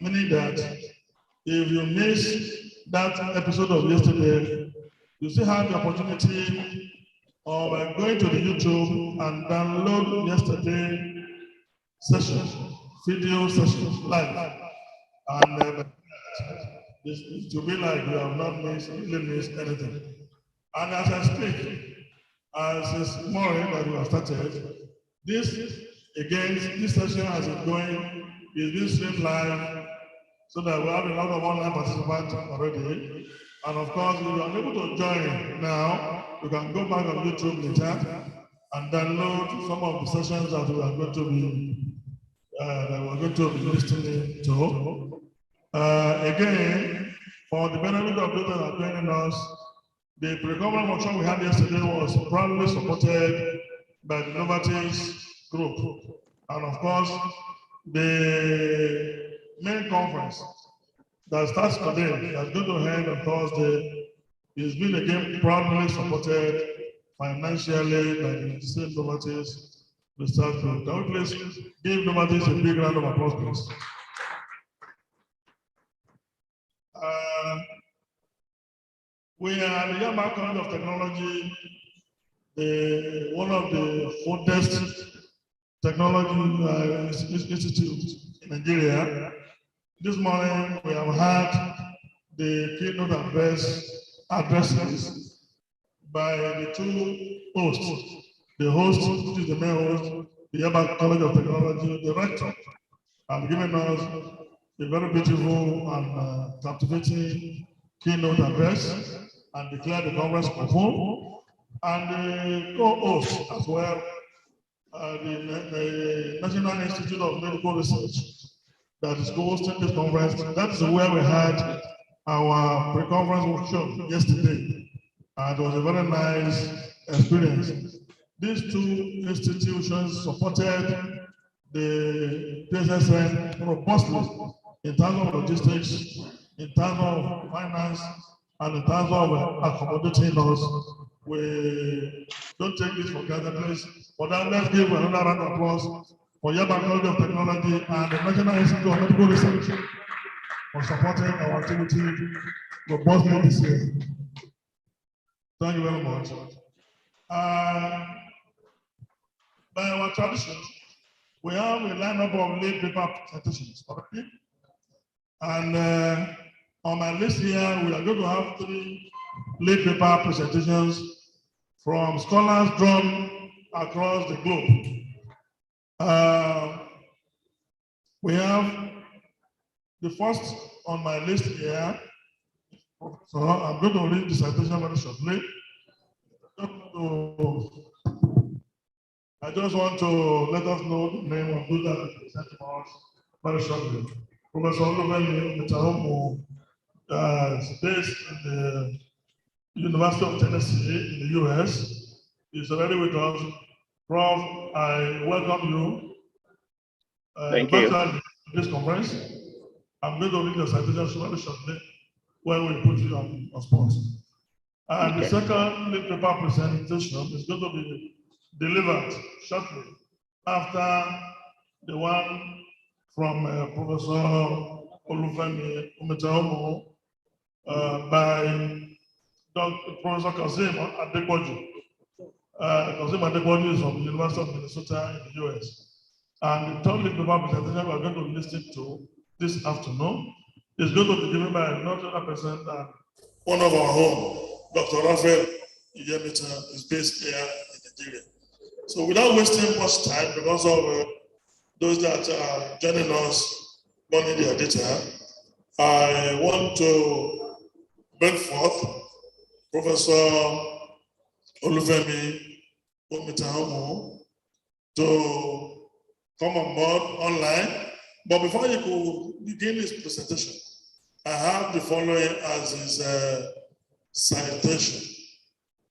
meaning that if you miss that episode of yesterday, you still have the opportunity of going to the YouTube and download yesterday session, video session live. And it will be like you have not really missed anything. And as I speak, as this morning that we have started, this session has been going, is being streamed live, so that we have a lot of online participants already. And of course, if you are able to join now, you can go back on YouTube later and download some of the sessions that we are going to be listening to. Again, for the benefit of those that are joining us, the pre-conference workshop we had yesterday was proudly supported by the Novartis Group. And of course, the main conference that starts today, that's going to end on Thursday, is being again proudly supported financially by the same Novartis Research Group. Can we please give Novartis a big round of applause, please? We are the Yamaha College of Technology, one of the oldest technology institutes in Nigeria. This morning we have had the keynote addresses by the two hosts. The host, which is the main host, the Yamaha College of Technology, the rector, have given us a very beautiful and captivating keynote address and declared the conference open. And the co-host as well, the National Institute of Medical Research that is co-hosting this conference. That's where we had our pre-conference workshop yesterday. And it was a very nice experience. These two institutions supported the PSSN robustly in terms of logistics, in terms of finance, and in terms of accommodating us. We don't take this for granted, please. For that, let's give another round of applause for Yamaha College of Technology and the National Institute of Medical Research for supporting our activity robustly this year. Thank you very much. By our tradition, we have a lineup of late paper presentations already. And on my list here, we are going to have 3 late paper presentations from scholars drawn across the globe. We have the first on my list here. So I'm going to read the citation very shortly. I just want to let us know the name of those that are presenting us very shortly. Professor Oluvemi Metahomo is based in the University of Tennessee in the US. He's already with us. Prof, I welcome you. Thank you. To this conference. I'm going to read the citation very shortly when we put you on spot. And the second late paper presentation is going to be delivered shortly after the one from Professor Olufemi Metahomo by Dr. Professor Kazeem Adekboju. Kazeem Adekboju is from the University of Minnesota in the US. And the third late paper presentation we are going to listen to this afternoon is going to be given by another person and one of our own, Dr. Raphael Iyemita, is based here in Nigeria. So without wasting much time, because of those that are joining us running their data, I want to bring forth Professor Olufemi Metahomo to come on board online. But before he could begin his presentation, I have the following as his citation.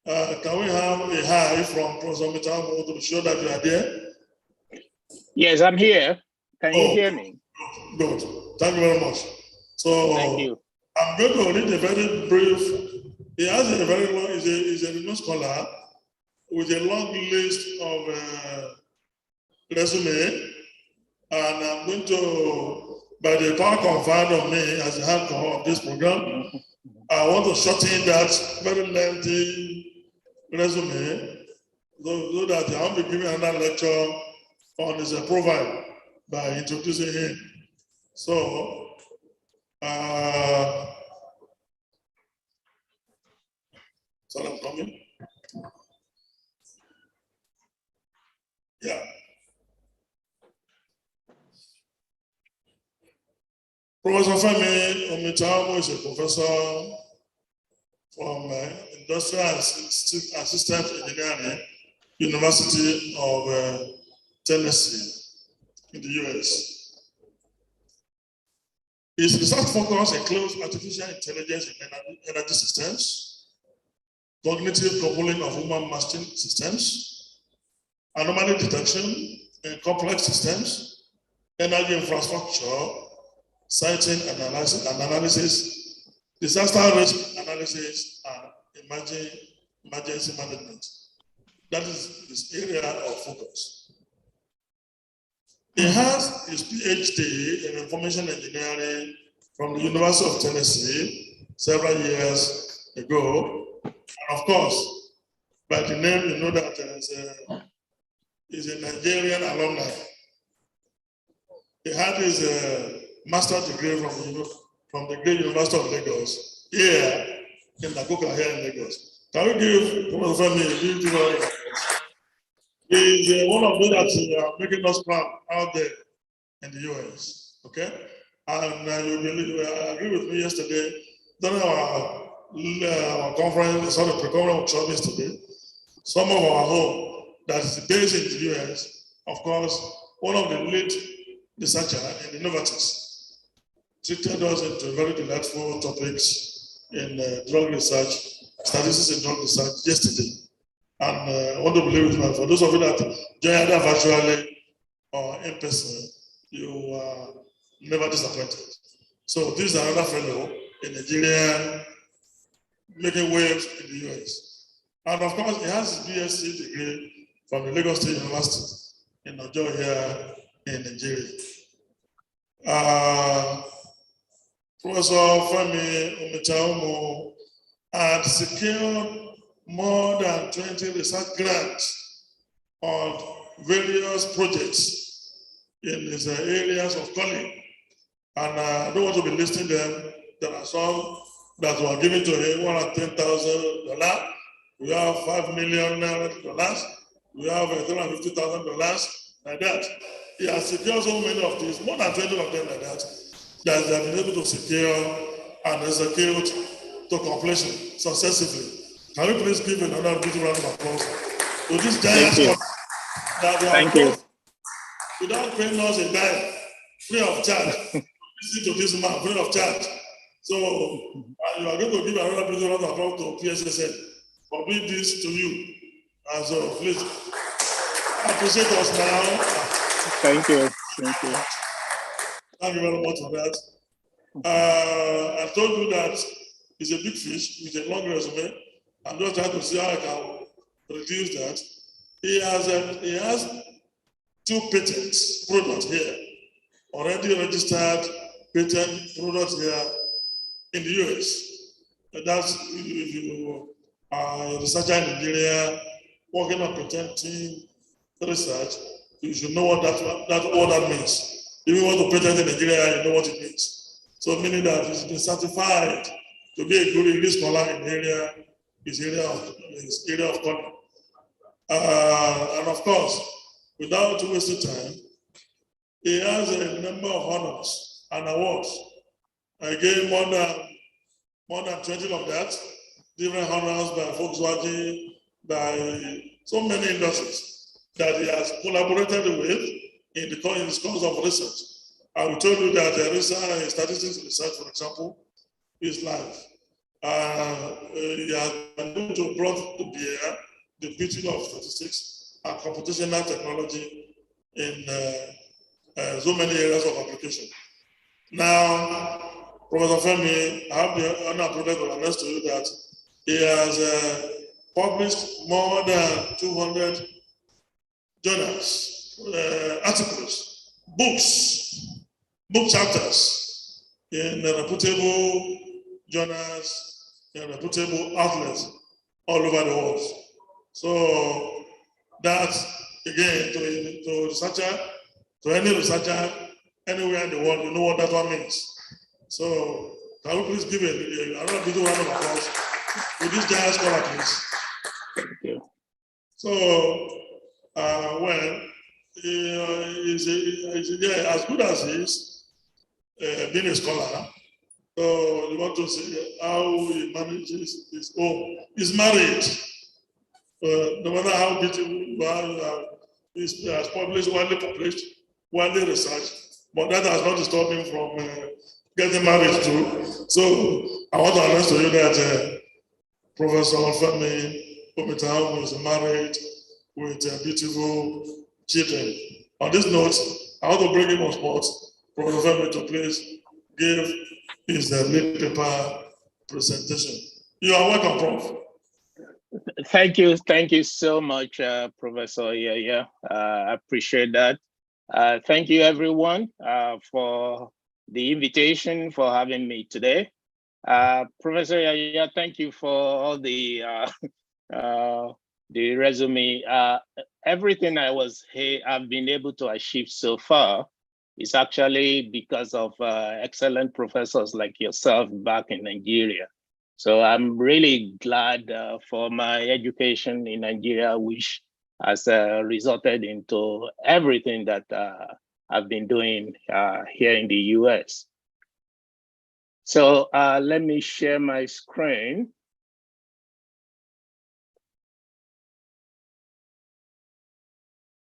Can we have a hi from Professor Metahomo to show that you are there? Yes, I'm here. Can you hear me? Good. Thank you very much. So thank you. I'm going to read a very brief. He has a very long, he's a renowned scholar with a long list of resume, and I'm going to by the power conferred on me as the anchor of this program, I want to shorten that very lengthy resume so that I won't be giving another lecture on his profile by introducing him. So, sorry, I'm coming. Yeah. Professor Femi Omitamu is a professor from Industrial and Systems Engineering, University of Tennessee in the US. His research focus includes artificial intelligence in energy systems, cognitive coupling of human-machine systems, anomaly detection in complex systems, energy infrastructure, siting and analysis, disaster risk analysis, and emergency management. That is his area of focus. He has his PhD in information engineering from the University of Tennessee several years ago. And of course, by the name, you know that he's a Nigerian alumni. He had his master's degree from the Great University of Lagos, here in Nakuka, here in Lagos. Can we give Professor Femi a beautiful He's one of those that are making us proud out there in the US, okay? And you agree with me yesterday, during our conference, pre-conference workshop yesterday, some of our home that is based in the US, of course, one of the lead researchers in innovatives treated us into very delightful topics in drug research, statistics in drug research yesterday. And I want to believe it, for those of you that join either virtually or in person, you are never disappointed. So this is another fellow in Nigeria making waves in the US. And of course, he has his BSc degree from the Lagos State University in Ojo here in Nigeria. Professor Femi Omitamu had secured more than 20 research grants on various projects in his areas of calling. And I don't want to be listing them. There are some that were given to him, $110,000. We have $5 million. We have $350,000 like that. He has secured so many of these, more than 20 of them like that they have been able to secure and execute to completion successively. Can we please give another big round of applause to this giant that they have done without paying us a dime, free of charge. Listen to this man, free of charge. So you are going to give another big round of applause to PSSN for doing this to you. And so please appreciate us now. Thank you. Thank you. Thank you very much for that. I told you that he's a big fish with a long resume. I'm just trying to see how I can reduce that. He has 2 patents products here, already registered patent products here in the US. And that's if you are a researcher in Nigeria working on patenting research, you should know what that means. If you want to patent in Nigeria, you know what it means. So meaning that it's been certified to be a good English scholar in his area of calling. And of course, without wasting time, he has a number of honors and awards. I gave more than 20 of that, different honors by Volkswagen, by so many industries that he has collaborated with in the course of research. I will tell you that the research, statistics research, for example, is live. He has been able to bring to bear the beauty of statistics and computational technology in so many areas of application. Now, Professor Femi, I have the honor and privilege to announce to you that he has published more than 200 journals, articles, books, book chapters in reputable journals, in reputable outlets all over the world. So that's, again, to researcher, to any researcher anywhere in the world, you know what that one means. So can we please give another video round of applause to this giant scholar, please? Thank you. So, well, as good as he is, being a scholar, so you want to see how he manages his home. He's married. No matter how beautiful, he has published, widely researched, but that has not stopped him from getting married too. So I want to announce to you that Professor Femi Omitahu is married with beautiful children. On this note, I want to bring him on spot, Professor Femi, to please give his lead paper presentation. You are welcome, Prof. Thank you so much, Professor. Yeah, I appreciate that. Thank you, everyone, for the invitation, for having me today. Professor, yeah, thank you for all the resume. Everything I've been able to achieve so far is actually because of excellent professors like yourself back in Nigeria. So I'm really glad for my education in Nigeria, which has resulted into everything that I've been doing here in the US. So let me share my screen.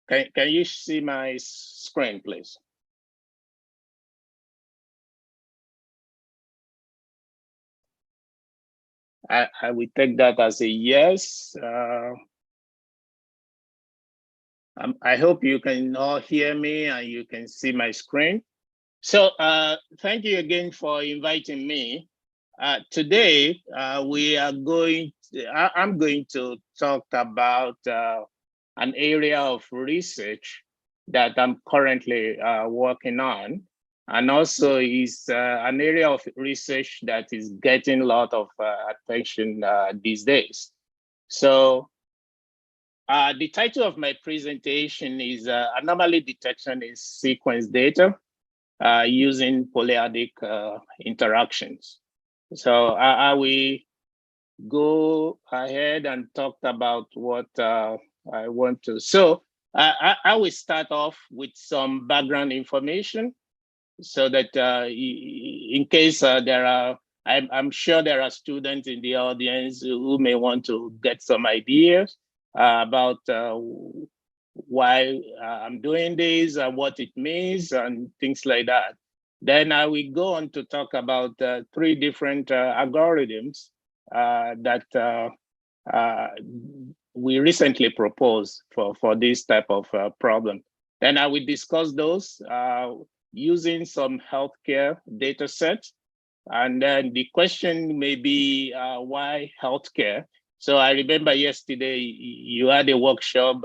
Can you see my screen, please? I will take that as a yes. I hope you can all hear me and you can see my screen. So thank you again for inviting me. Today, I'm going to talk about an area of research that I'm currently working on. And also is an area of research that is getting a lot of attention these days. So the title of my presentation is Anomaly Detection in Sequence Data using Polyadic interactions. So I will go ahead and talk about what I want to. So I will start off with some background information so that in case there are, I'm sure there are students in the audience who may want to get some ideas about why I'm doing this and what it means and things like that. Then I will go on to talk about 3 different algorithms that we recently proposed for this type of problem. Then I will discuss those using some healthcare data sets. And then the question may be why healthcare? So I remember yesterday you had a workshop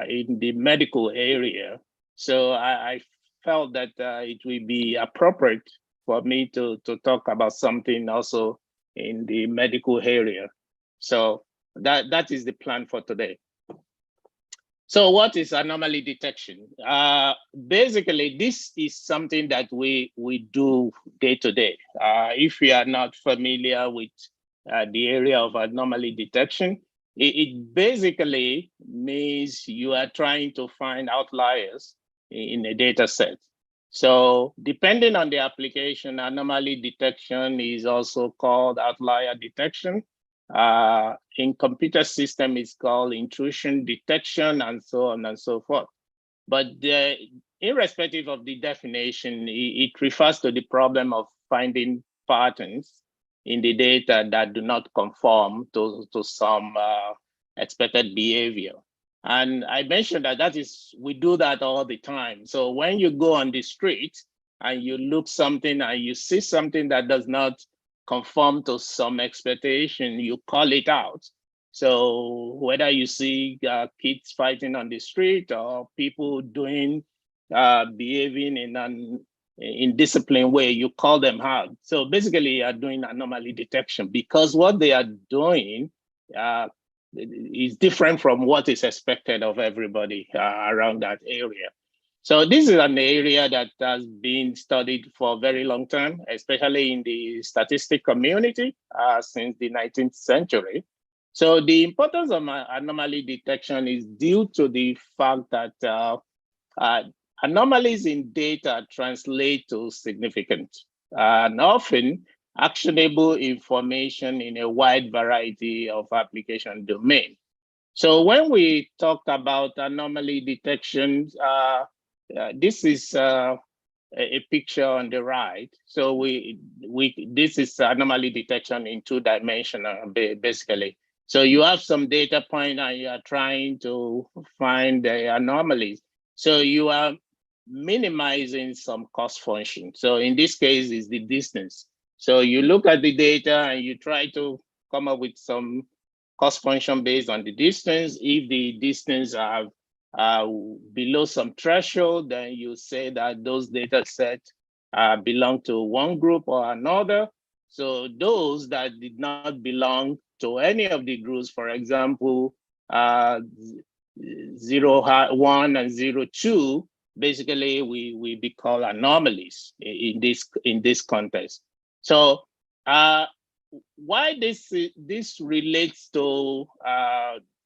in the medical area. So I felt that it would be appropriate for me to talk about something also in the medical area. So that is the plan for today. So what is anomaly detection? Basically, this is something that we do day to day. If you are not familiar with the area of anomaly detection, it basically means you are trying to find outliers in a data set. So depending on the application, anomaly detection is also called outlier detection. In computer system, it's called intrusion detection and so on and so forth. But irrespective of the definition, it refers to the problem of finding patterns in the data that do not conform to some expected behavior. And I mentioned that we do that all the time. So when you go on the street and you look something and you see something that does not conform to some expectation, you call it out. So whether you see kids fighting on the street or people behaving in an in disciplined way, you call them out. So basically, you are doing anomaly detection because what they are doing is different from what is expected of everybody around that area. So this is an area that has been studied for a very long time, especially in the statistic community since the 19th century. So the importance of anomaly detection is due to the fact that anomalies in data translate to significant and often actionable information in a wide variety of application domains. So when we talked about anomaly detection, this is a picture on the right. So this is anomaly detection in 2-dimensional, basically. So you have some data point and you are trying to find the anomalies. So you are minimizing some cost function. So in this case, is the distance. So you look at the data and you try to come up with some cost function based on the distance. If the distance are below some threshold, then you say that those data sets belong to one group or another. So those that did not belong to any of the groups, for example, 0, 1 and 0, 2, basically we be called anomalies in this context. So why this relates to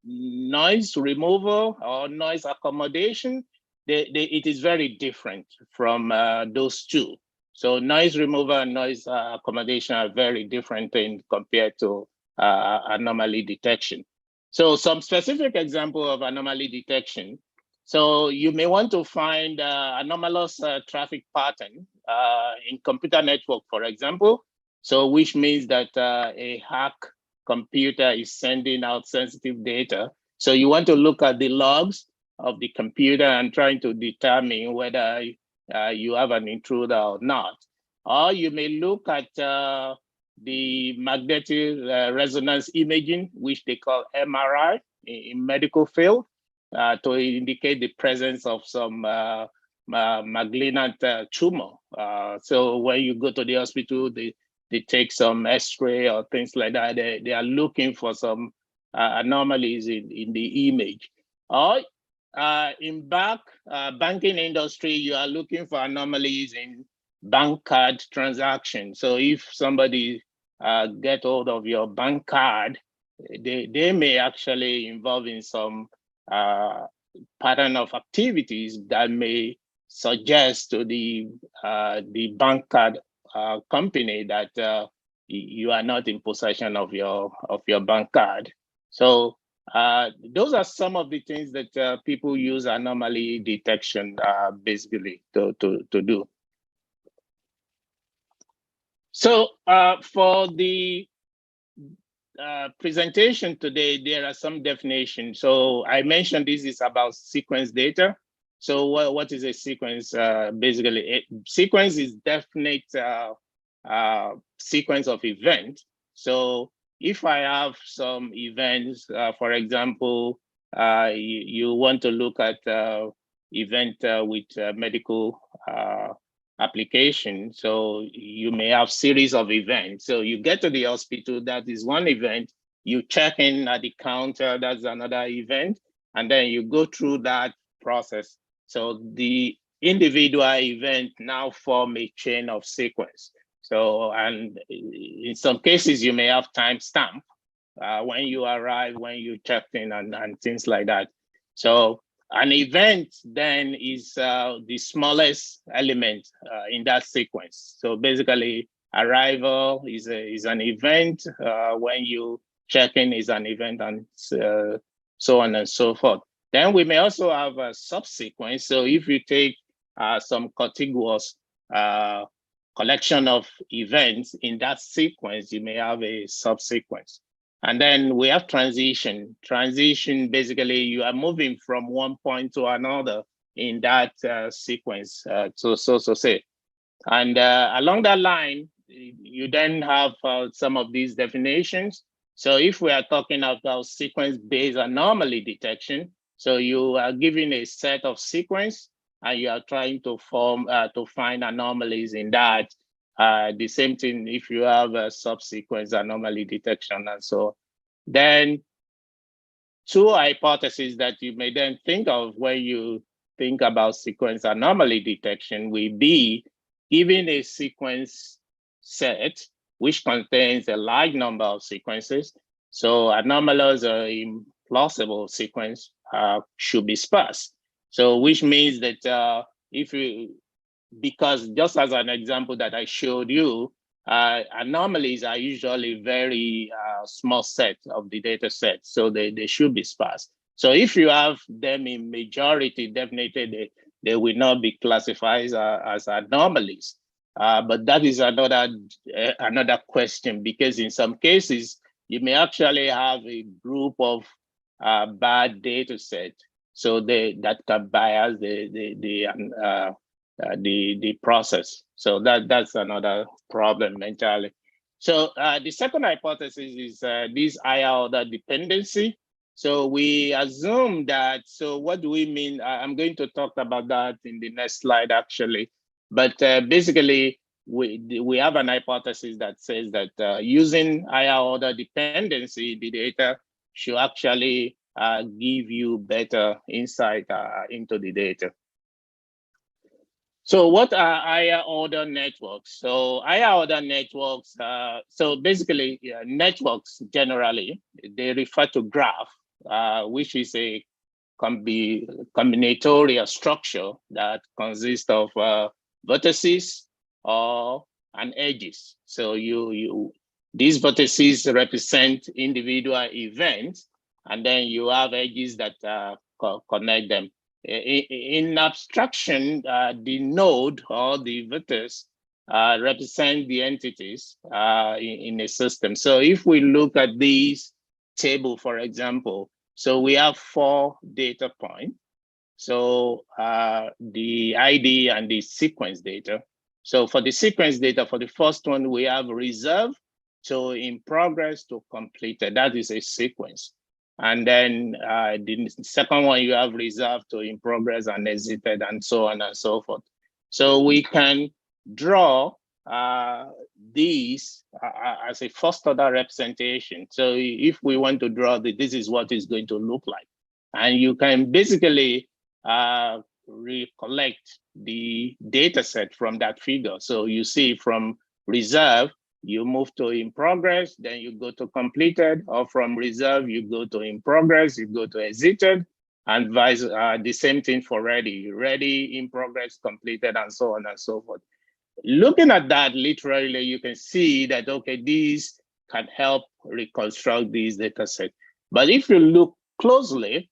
noise removal or noise accommodation, it is very different from those two. So noise removal and noise accommodation are very different things compared to anomaly detection. So some specific example of anomaly detection. So you may want to find anomalous traffic pattern in computer network, for example. So which means that a hack computer is sending out sensitive data. So you want to look at the logs of the computer and trying to determine whether you have an intruder or not. Or you may look at the magnetic resonance imaging, which they call MRI in medical field, to indicate the presence of some malignant tumor. So when you go to the hospital, they take some X-ray or things like that. They are looking for some anomalies in the image. Or in banking industry, you are looking for anomalies in bank card transactions. So if somebody get hold of your bank card, they may actually involve in some pattern of activities that may suggest to the bank card company that you are not in possession of your bank card. So those are some of the things that people use anomaly detection basically to do. So for the presentation today, there are some definitions. So I mentioned this is about sequence data. So what is a sequence? Basically, a sequence is definite sequence of events. So if I have some events, for example, you want to look at event with medical application. So you may have series of events. So you get to the hospital, that is one event. You check in at the counter, that's another event. And then you go through that process. So the individual event now form a chain of sequence. So, and in some cases, you may have timestamp when you arrive, when you checked in and things like that. So an event then is the smallest element in that sequence. So basically, arrival is an event. When you check in is an event, and so on and so forth. Then we may also have a subsequence. So if you take some contiguous collection of events in that sequence, you may have a subsequence. And then we have transition. Transition, basically, you are moving from one point to another in that sequence, so say. And along that line, you then have some of these definitions. So if we are talking about sequence-based anomaly detection, so you are given a set of sequence, and you are trying to find anomalies in that. The same thing if you have a subsequence anomaly detection and so. Then two hypotheses that you may then think of when you think about sequence anomaly detection will be given a sequence set which contains a large number of sequences. So anomalous or implausible sequence should be sparse. So which means that if you, because just as an example that I showed you, anomalies are usually very small set of the data set, so they should be sparse. So if you have them in majority, definitely they will not be classified as anomalies. But that is another question, because in some cases, you may actually have a group of bad data set, so that can bias the process. So that's another problem entirely. So the second hypothesis is this higher order dependency. So we assume that, so what do we mean? I'm going to talk about that in the next slide actually. But basically, we have an hypothesis that says that using higher order dependency, the data should actually give you better insight into the data. So what are higher order networks? So higher order networks, so basically networks generally, they refer to graph, which is a combinatorial structure that consists of vertices or and edges. So these vertices represent individual events, and then you have edges that connect them. In abstraction, the node or the vertex represent the entities in a system. So if we look at this table, for example, so we have 4 data points. So the ID and the sequence data. So for the sequence data, for the first one, we have reserve, so in progress to completed. That is a sequence. And then the second one, you have reserve to in progress and exited, and so on and so forth. So we can draw these as a first order representation. So if we want to draw this is what it's going to look like. And you can basically recollect the data set from that figure. So you see from reserve, you move to in progress, then you go to completed, or from reserve, you go to in progress, you go to exited, and vice the same thing for ready, in progress, completed, and so on and so forth. Looking at that literally, you can see that, okay, these can help reconstruct these data set. But if you look closely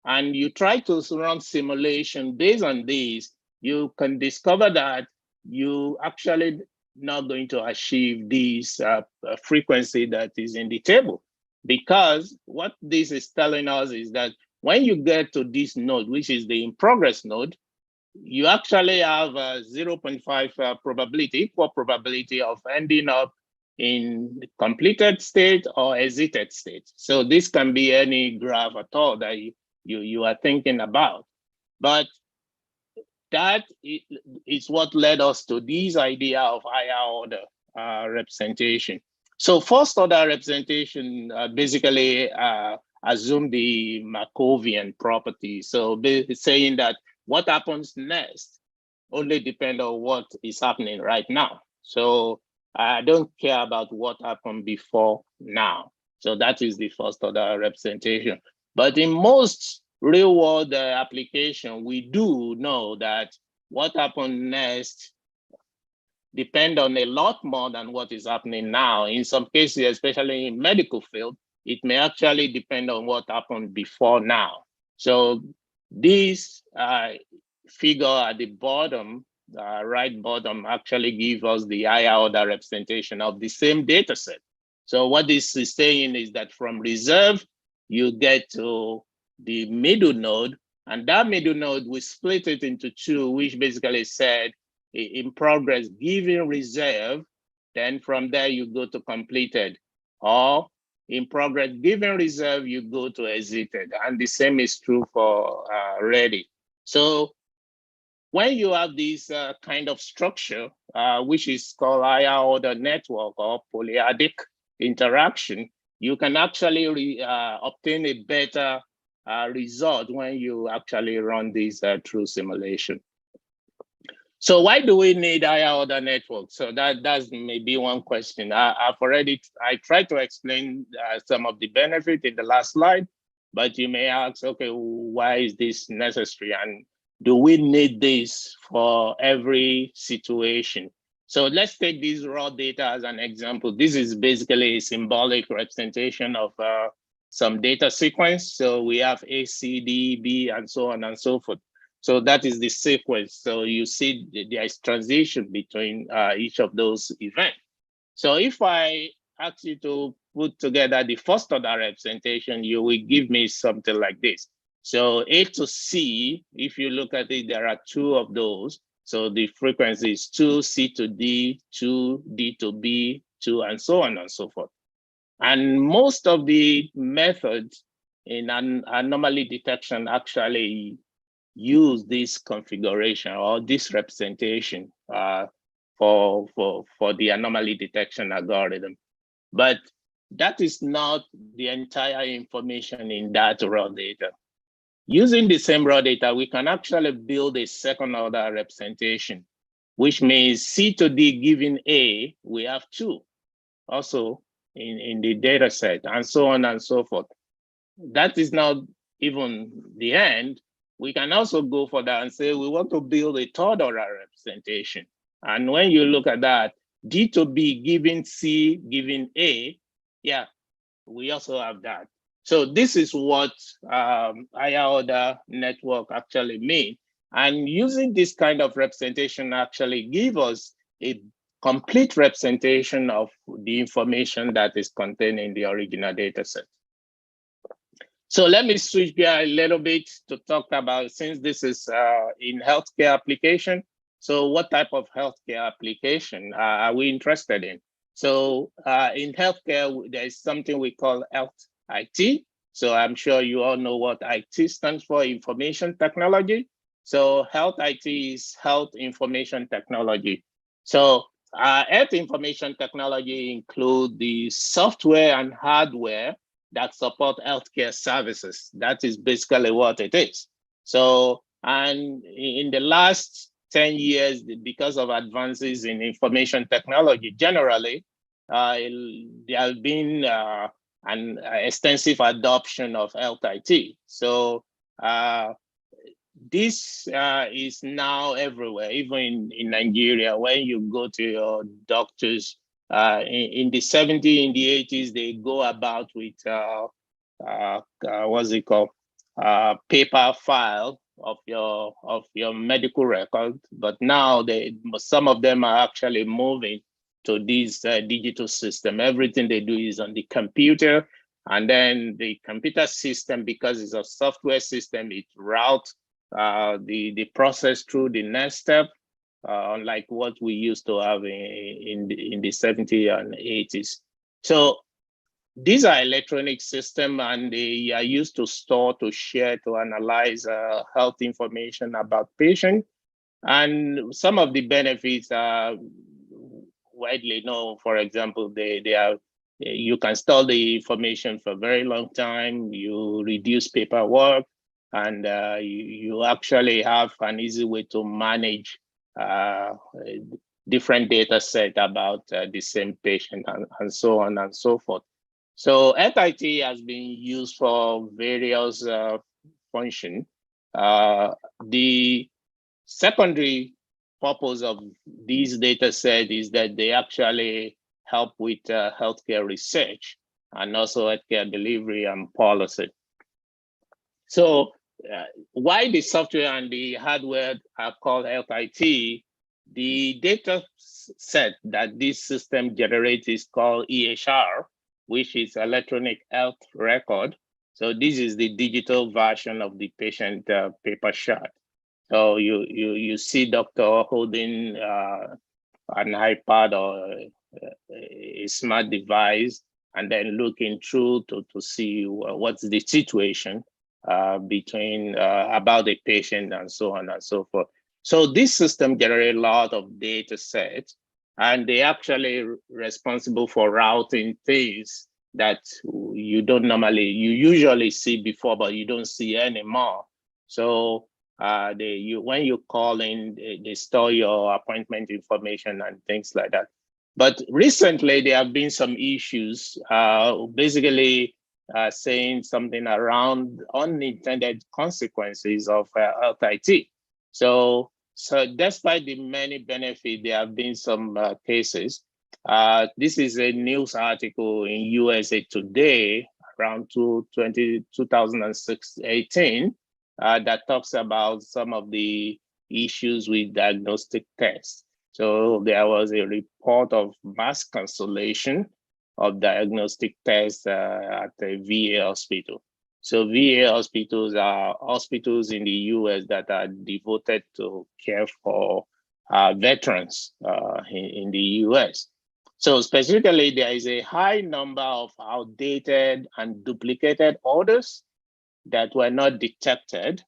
and you try to run simulation based on these, you can discover that you actually not going to achieve this frequency that is in the table. Because what this is telling us is that when you get to this node, which is the in progress node, you actually have a 0.5 probability, equal probability of ending up in completed state or exited state. So this can be any graph at all that you are thinking about. But that is what led us to this idea of higher order representation. So first order representation basically assume the Markovian property. So saying that what happens next only depends on what is happening right now. So I don't care about what happened before now. So that is the first order representation. But in most real world application, we do know that what happened next depend on a lot more than what is happening now. In some cases, especially in medical field, it may actually depend on what happened before now. So this figure at the bottom, right bottom, actually gives us the higher order representation of the same data set. So what this is saying is that from reserve, you get to the middle node, and that middle node, we split it into 2, which basically said in progress, given reserve, then from there you go to completed, or in progress, given reserve, you go to exited, and the same is true for ready. So when you have this kind of structure, which is called higher order network or polyadic interaction, you can actually obtain a better result when you actually run this through simulation. So why do we need higher order networks? So that's maybe one question. I tried to explain some of the benefit in the last slide, but you may ask, okay, why is this necessary? And do we need this for every situation? So let's take this raw data as an example. This is basically a symbolic representation of some data sequence. So we have A, C, D, B, and so on and so forth. So that is the sequence. So you see there is transition between each of those events. So if I ask you to put together the first order representation, you will give me something like this. So A to C, if you look at it, there are two of those. So the frequency is 2, C to D, 2, D to B, 2, and so on and so forth. And most of the methods in anomaly detection actually use this configuration or this representation for the anomaly detection algorithm. But that is not the entire information in that raw data. Using the same raw data, we can actually build a second order representation, which means C to D given A, we have 2 also in the data set, and so on and so forth. That is not even the end. We can also go for that and say we want to build a third order representation. And when you look at that, D to B given C given A, yeah, we also have that. So this is what higher order network actually mean. And using this kind of representation actually give us a complete representation of the information that is contained in the original data set. So let me switch gear a little bit to talk about, since this is in healthcare application, so what type of healthcare application are we interested in? So in healthcare, there is something we call health IT. So I'm sure you all know what IT stands for, information technology. So health IT is health information technology. So health information technology include the software and hardware that support healthcare services. That is basically what it is. So, and in the last 10 years, because of advances in information technology generally, there have been an extensive adoption of health IT. So this is now everywhere, even in Nigeria. When you go to your doctors, in the 70s, in the 80s, they go about with what's it called, paper file of your medical record. But now some of them are actually moving to this digital system. Everything they do is on the computer, and then the computer system, because it's a software system, it routes the process through the next step, like what we used to have in the 70s and 80s. So these are electronic systems, and they are used to store, to share, to analyze health information about patients. And some of the benefits are widely known. For example, you can store the information for a very long time, you reduce paperwork, and you actually have an easy way to manage different data set about the same patient, and so on and so forth. So FIT has been used for various functions. The secondary purpose of these data set is that they actually help with healthcare research and also healthcare delivery and policy. So why the software and the hardware are called health IT? The data set that this system generates is called EHR, which is electronic health record. So this is the digital version of the patient paper chart. So you see doctor holding an iPad or a smart device, and then looking through to see what's the situation between about the patient and so on and so forth. So this system generates a lot of data sets, and they actually responsible for routing things that you usually see before, but you don't see anymore. So when you call in, they store your appointment information and things like that. But recently, there have been some issues, basically saying something around unintended consequences of health IT. So despite the many benefits, there have been some cases. This is a news article in USA Today around 2018 that talks about some of the issues with diagnostic tests. So there was a report of mass cancellation of diagnostic tests at a VA hospital. So VA hospitals are hospitals in the US that are devoted to care for veterans in the US. So specifically, there is a high number of outdated and duplicated orders that were not detected,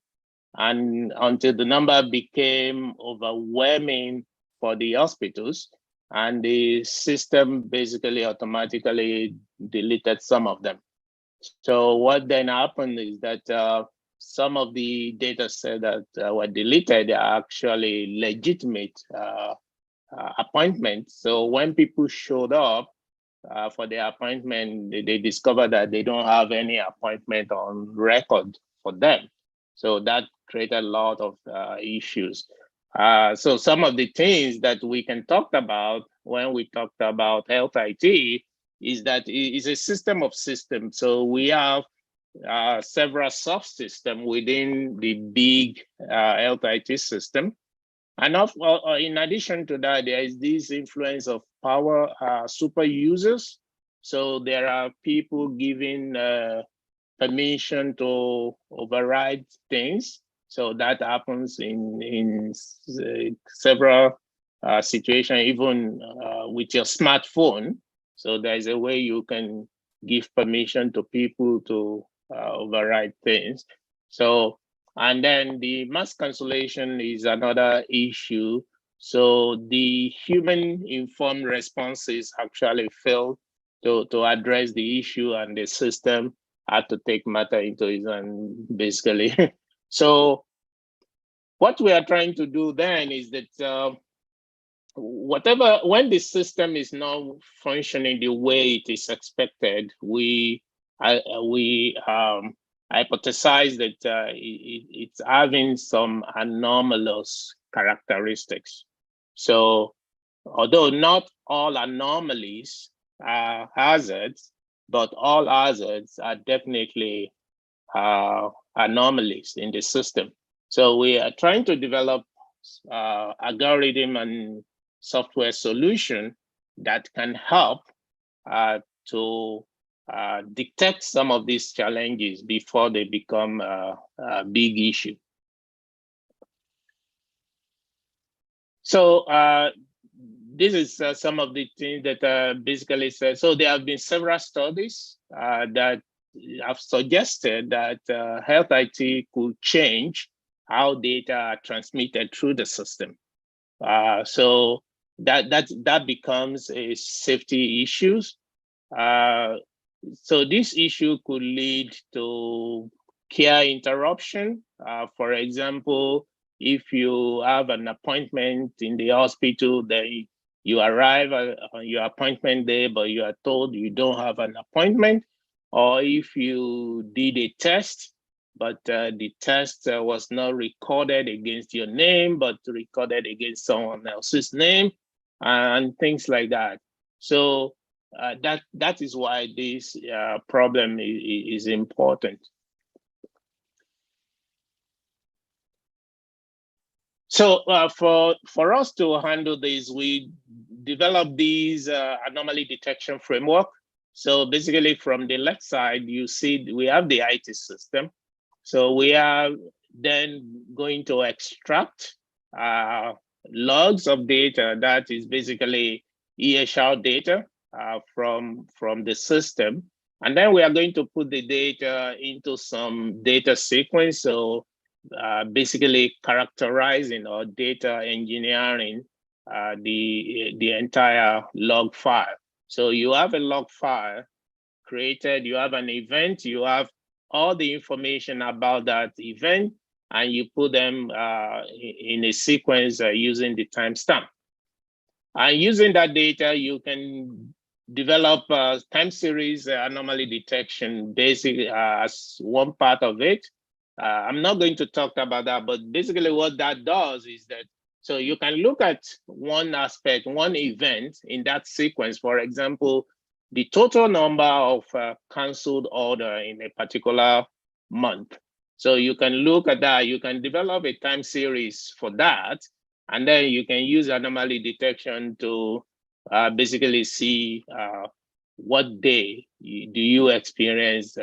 and until the number became overwhelming for the hospitals, and the system basically automatically deleted some of them. So what then happened is that some of the data sets that were deleted are actually legitimate appointments. So when people showed up for their appointment, they discovered that they don't have any appointment on record for them. So that created a lot of issues. So some of the things that we can talk about when we talked about health IT is that it's a system of systems. So we have several subsystems within the big health IT system. And in addition to that, there is this influence of power super users. So there are people giving permission to override things. So that happens in several situations, even with your smartphone. So there's a way you can give permission to people to override things. So, and then the mass cancellation is another issue. So the human-informed responses actually failed to address the issue, and the system had to take matter into its own, basically. So what we are trying to do then is that when the system is not functioning the way it is expected, we hypothesize that it's having some anomalous characteristics. So although not all anomalies are hazards, but all hazards are definitely anomalies in the system. So we are trying to develop algorithm and software solution that can help to detect some of these challenges before they become a big issue. So this is some of the things that basically said. So there have been several studies that have suggested that health IT could change how data are transmitted through the system. So that becomes a safety issue. So this issue could lead to care interruption. For example, if you have an appointment in the hospital, then you arrive on your appointment day, but you are told you don't have an appointment, or if you did a test, but the test was not recorded against your name, but recorded against someone else's name, and things like that. So that is why this problem is important. So for us to handle this, we developed these anomaly detection framework. So basically from the left side, you see we have the IT system. So we are then going to extract logs of data that is basically EHR data from the system. And then we are going to put the data into some data sequence. So basically characterizing or data engineering the entire log file. So you have a log file created, you have an event, you have all the information about that event, and you put them in a sequence using the timestamp. And using that data, you can develop time series anomaly detection basically as one part of it. I'm not going to talk about that, but basically what that does is that, so you can look at one aspect, one event in that sequence, for example, the total number of canceled order in a particular month. So you can look at that, you can develop a time series for that, and then you can use anomaly detection to basically see what day do you experience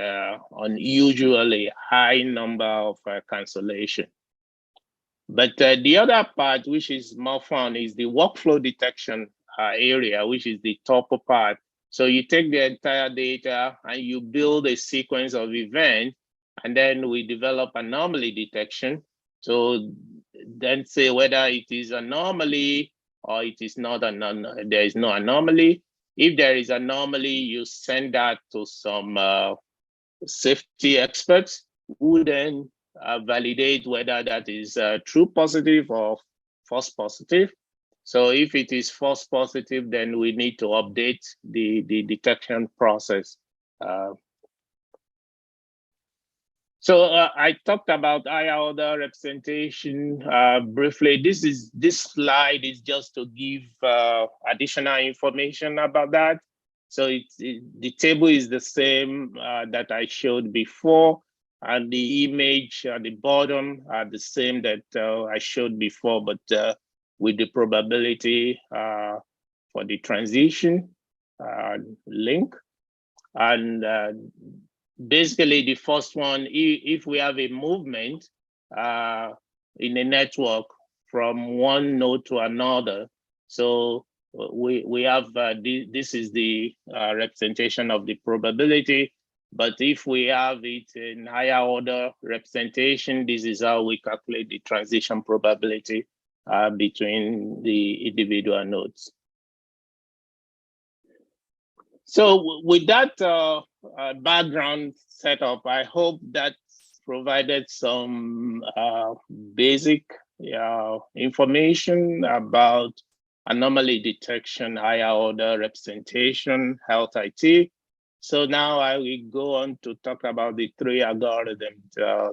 unusually high number of cancellation. But the other part, which is more fun, is the workflow detection area, which is the top part. So you take the entire data and you build a sequence of events, and then we develop anomaly detection. So then say whether it is anomaly or it is not there is no anomaly. If there is anomaly, you send that to some safety experts who then validate whether that is true positive or false positive. So if it is false positive, then we need to update the detection process. So I talked about higher order representation briefly. This slide is just to give additional information about that. So the table is the same that I showed before, and the image at the bottom are the same that I showed before, but with the probability for the transition link. And basically, the first one, if we have a movement in a network from one node to another, so we have this is the representation of the probability. But if we have it in higher order representation, this is how we calculate the transition probability between the individual nodes. So with that background setup, I hope that provided some basic information about anomaly detection, higher order representation, health IT. So now I will go on to talk about the three algorithms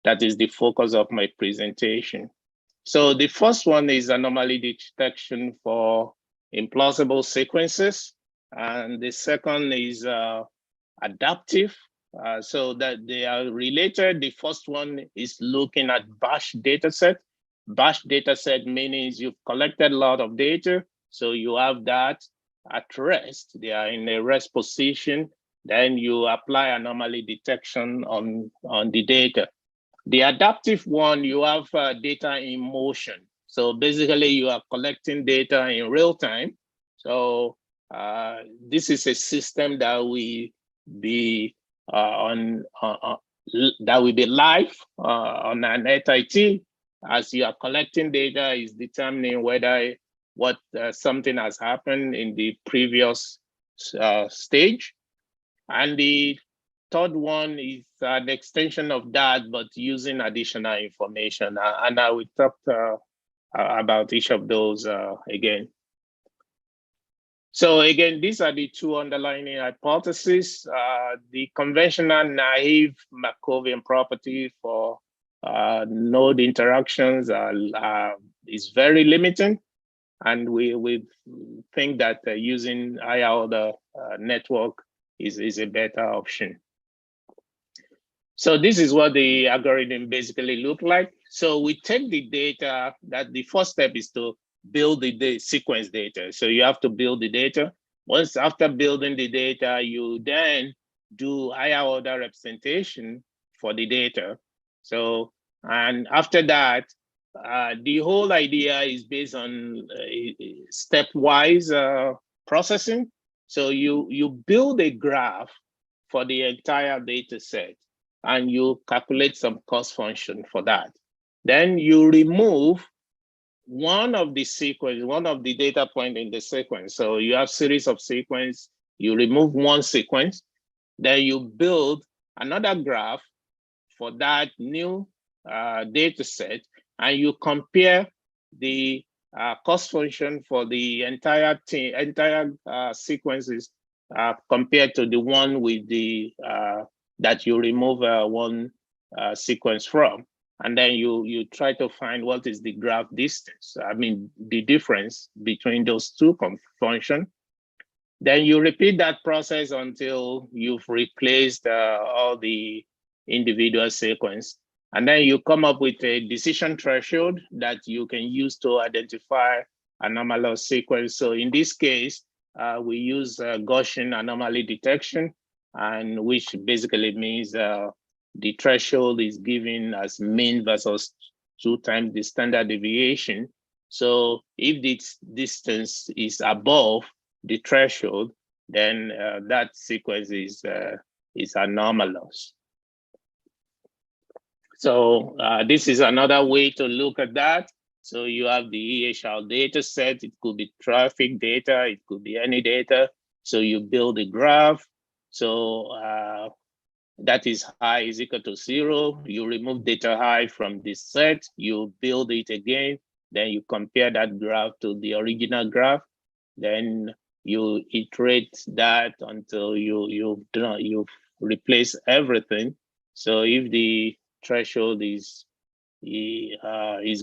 that is the focus of my presentation. So the first one is anomaly detection for implausible sequences. And the second is adaptive, so that they are related. The first one is looking at batch data set. Batch data set means you've collected a lot of data, so you have that at rest. They are in a rest position. Then you apply anomaly detection on the data. The adaptive one, you have data in motion. So basically, you are collecting data in real time. So this is a system that will be that will be live on an NetIT. As you are collecting data, is determining whether something has happened in the previous stage. And the third one is an extension of that, but using additional information. And I will talk about each of those again. So again, these are the two underlying hypotheses. The conventional naive Markovian property for node interactions is very limiting. And we think that using higher order network is a better option. So this is what the algorithm basically look like. So we take the data, that the first step is to build the sequence data. So you have to build the data. Once after building the data, you then do higher order representation for the data. So, and after that, the whole idea is based on stepwise processing. So you build a graph for the entire data set. and you calculate some cost function for that. Then you remove one of the sequence, one of the data point in the sequence. So you have series of sequence, you remove one sequence, then you build another graph for that new data set, and you compare the cost function for the entire sequences compared to the one with the that you remove one sequence from. And then you try to find what is the graph distance, I mean, the difference between those two functions. Then you repeat that process until you've replaced all the individual sequence. And then you come up with a decision threshold that you can use to identify anomalous sequence. So in this case, we use Gaussian anomaly detection, and which basically means the threshold is given as mean versus 2 times the standard deviation. So if this distance is above the threshold, then that sequence is anomalous. So this is another way to look at that. So you have the EHR data set. It could be traffic data. It could be any data. So you build a graph. So that is high is equal to 0. You remove data high from this set. You build it again. Then you compare that graph to the original graph. Then you iterate that until you replace everything. So if the threshold is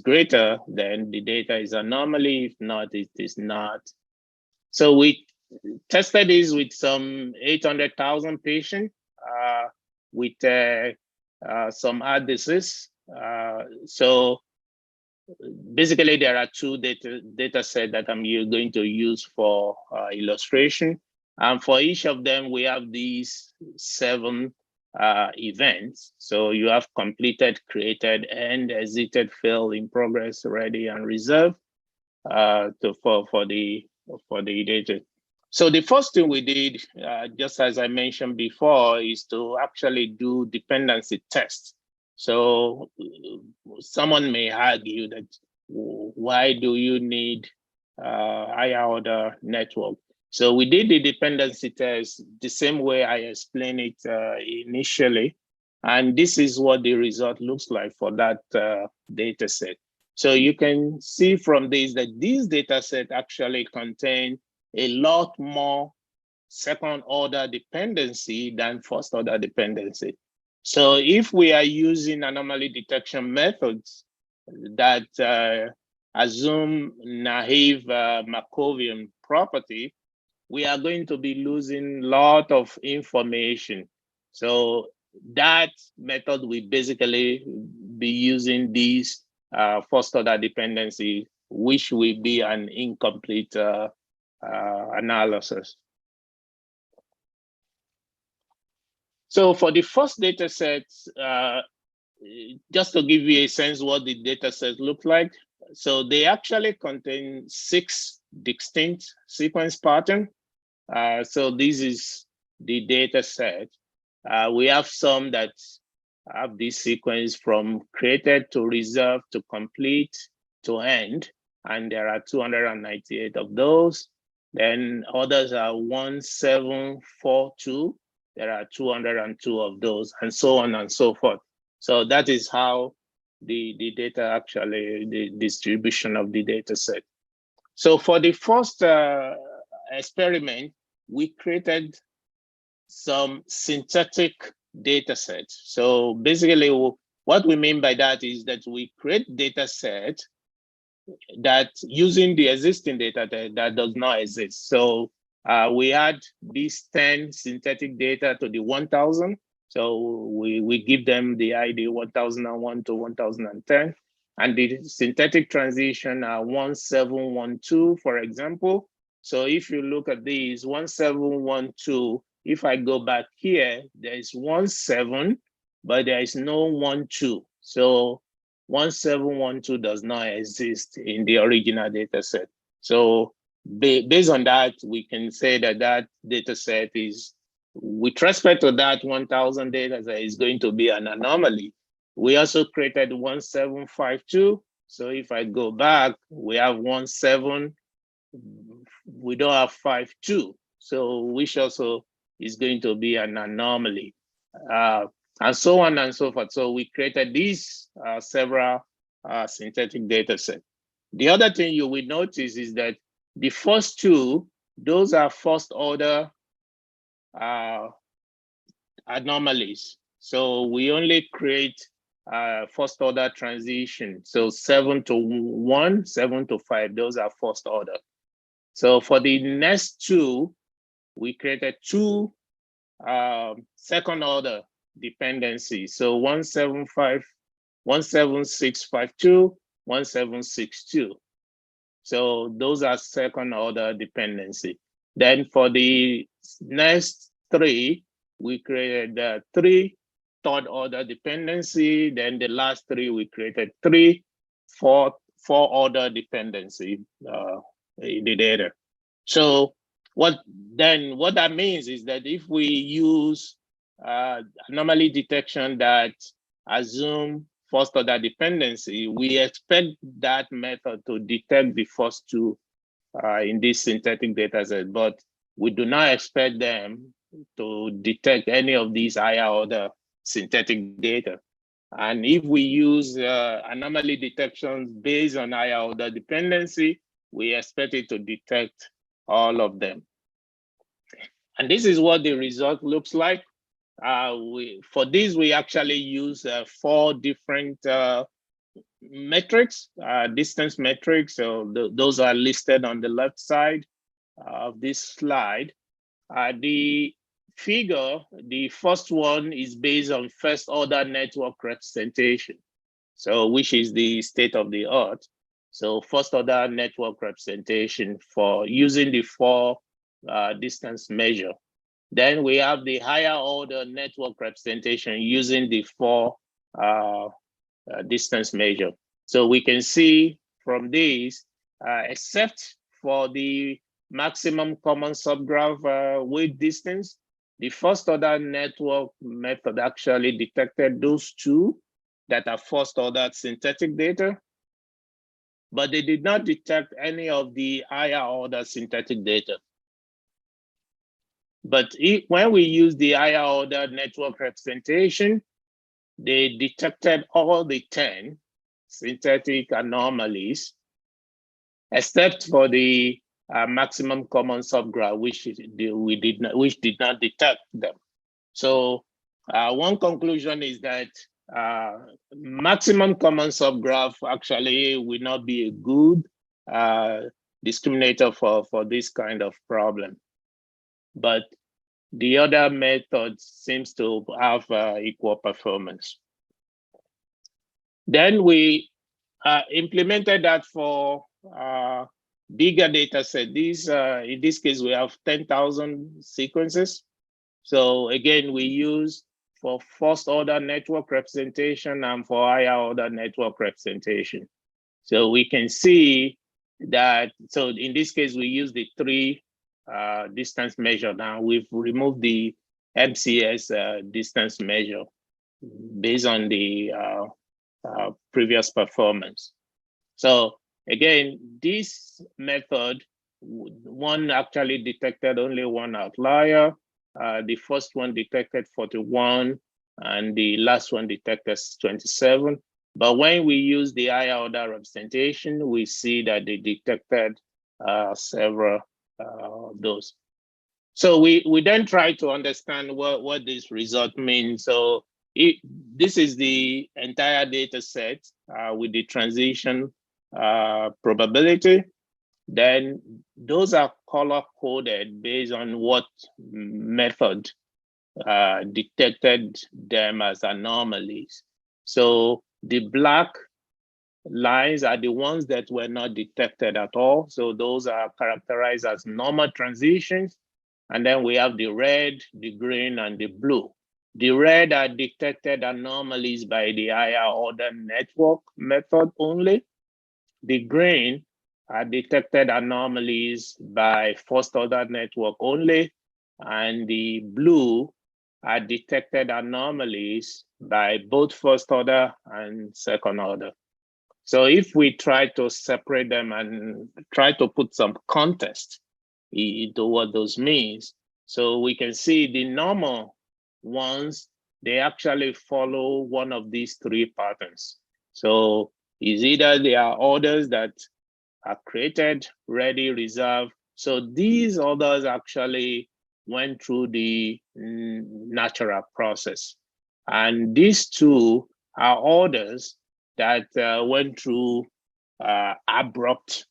greater, then the data is anomaly. If not, it is not. So we tested this with some 800,000 patients with some heart disease. So basically, there are two data sets that I'm going to use for illustration. And for each of them, we have these 7 events. So you have completed, created, end, exited, failed, in progress, ready, and reserved for the data. So the first thing we did, just as I mentioned before, is to actually do dependency tests. So someone may argue that why do you need higher order network? So we did the dependency test the same way I explained it initially. And this is what the result looks like for that data set. So you can see from this that these data set actually contain a lot more second order dependency than first order dependency. So if we are using anomaly detection methods that assume naive Markovian property, we are going to be losing a lot of information. So that method will basically be using these first order dependency, which will be an incomplete analysis. So for the first data set, just to give you a sense what the data set look like, so they actually contain 6 distinct sequence patterns. So this is the data set. We have some that have this sequence from created to reserved to complete to end, and there are 298 of those. Then others are 1742. There are 202 of those, and so on and so forth. So that is how the data actually, the distribution of the data set. So for the first experiment, we created some synthetic data sets. So basically what we mean by that is that we create data set that using the existing data that does not exist. So we add these 10 synthetic data to the 1000. So we give them the ID 1001 to 1010. And the synthetic transition are 1712, for example. So if you look at these 1712, if I go back here, there is 17, but there is no 12. So 1712 does not exist in the original data set. So based on that, we can say that that data set is with respect to that 1,000 data set is going to be an anomaly. We also created 1752. So if I go back, we have 17, we don't have 52. So which also is going to be an anomaly. And so on and so forth. So we created these several synthetic data sets. The other thing you will notice is that the first two, those are first order anomalies. So we only create first order transition. So 7 to 1, 7 to 5, those are first order. So for the next two, we created two second order dependencies. So 17652, 1762. So those are second order dependency. Then for the next three, we created three third order dependency. Then the last three, we created three four order dependency in the data. So what that means is that if we use anomaly detection that assume first order dependency, we expect that method to detect the first two in this synthetic data set, but we do not expect them to detect any of these higher order synthetic data. And if we use anomaly detections based on higher order dependency, we expect it to detect all of them. And this is what the result looks like. For this, we actually use 4 different metrics, distance metrics. So those are listed on the left side of this slide. The figure, the first one is based on first order network representation. So which is the state of the art. So first order network representation for using the 4 distance measure. Then we have the higher order network representation using the 4 distance measure. So we can see from these, except for the maximum common subgraph weight distance, the first order network method actually detected those 2 that are first order synthetic data, but they did not detect any of the higher order synthetic data. But when we use the higher order network representation, they detected all the 10 synthetic anomalies, except for the maximum common subgraph, which did not detect them. So one conclusion is that maximum common subgraph actually will not be a good discriminator for this kind of problem. But the other method seems to have equal performance. Then we implemented that for bigger data set. In this case, we have 10,000 sequences. So again, we use for first order network representation and for higher order network representation. So we can see that, so in this case, we use the 3 distance measure. Now we've removed the MCS distance measure based on the previous performance. So again, this method, one actually detected only 1 outlier. The first one detected 41, and the last one detected 27. But when we use the higher order representation, we see that they detected several of those. So we then try to understand what this result means. So this is the entire data set with the transition probability. Then those are color coded based on what method detected them as anomalies. So the black lines are the ones that were not detected at all. So those are characterized as normal transitions. And then we have the red, the green, and the blue. The red are detected anomalies by the higher order network method only. The green are detected anomalies by first order network only. and the blue are detected anomalies by both first order and second order. So if we try to separate them and try to put some context into what those means, so we can see the normal ones, they actually follow one of these three patterns. So it's either they are orders that are created, ready, reserved. So these orders actually went through the natural process. And these two are orders that went through abrupt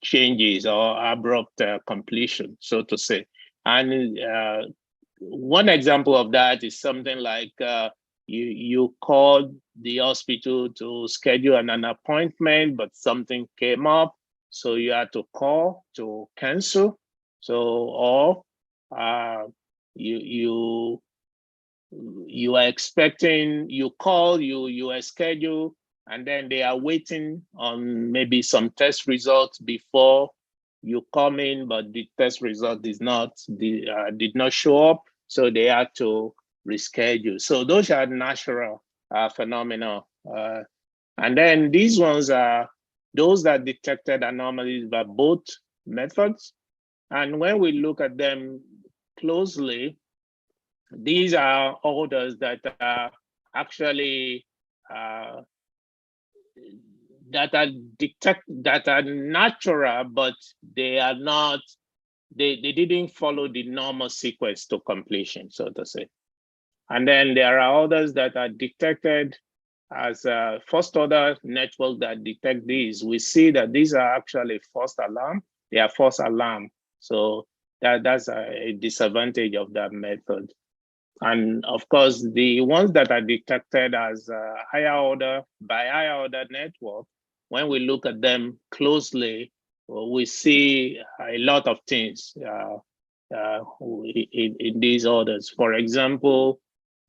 changes or abrupt completion, so to say. And one example of that is something like you called the hospital to schedule an appointment, but something came up, so you had to call to cancel. So, or you are expecting, you call, you are scheduled, and then they are waiting on maybe some test results before you come in, but the test result did not show up, so they had to reschedule. So those are natural phenomena. And then these ones are those that detected anomalies by both methods. And when we look at them closely, these are orders that are actually that are natural, but they are not, they didn't follow the normal sequence to completion, so to say. And then there are others that are detected as a first order network that detect these. We see that these are actually false alarm. They are false alarm. So that's a disadvantage of that method. And of course, the ones that are detected as higher order by higher order network, when we look at them closely, we see a lot of things in these orders. For example,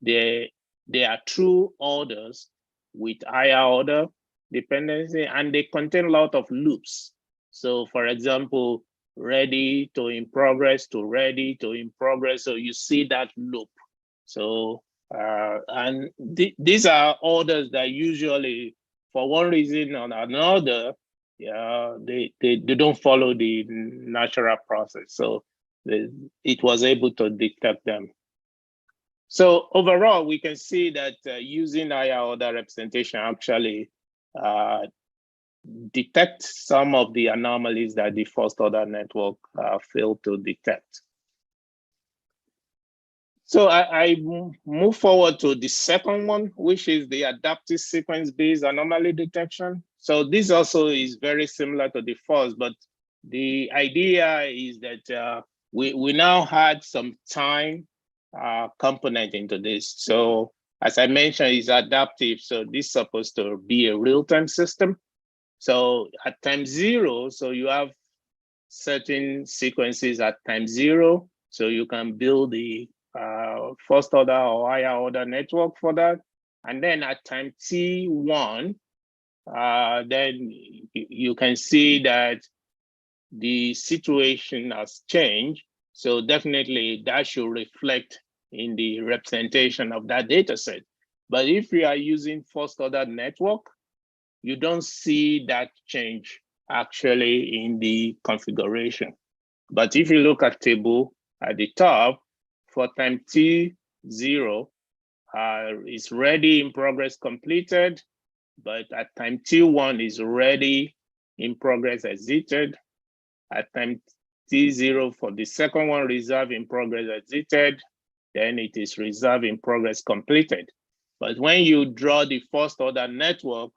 they are true orders with higher order dependency, and they contain a lot of loops. So for example, ready to in progress to ready to in progress. So you see that loop. So, and these are orders that usually, for one reason or another, they don't follow the natural process. So it was able to detect them. So overall, we can see that using higher order representation actually detect some of the anomalies that the first order network failed to detect. So I move forward to the second one, which is the adaptive sequence-based anomaly detection. So this also is very similar to the first, but the idea is that we now had some time component into this. So as I mentioned, it's adaptive. So this is supposed to be a real-time system. So at time zero, so you have certain sequences at time zero. So you can build the first order or higher order network for that. And then at time T1, then you can see that the situation has changed. So definitely that should reflect in the representation of that data set. But if you are using first order network, you don't see that change actually in the configuration. But if you look at table at the top, for time T0, is ready in progress completed, but at time T1 is ready in progress exited. At time T0 for the second one, reserve in progress exited, then it is reserve in progress completed. But when you draw the first order network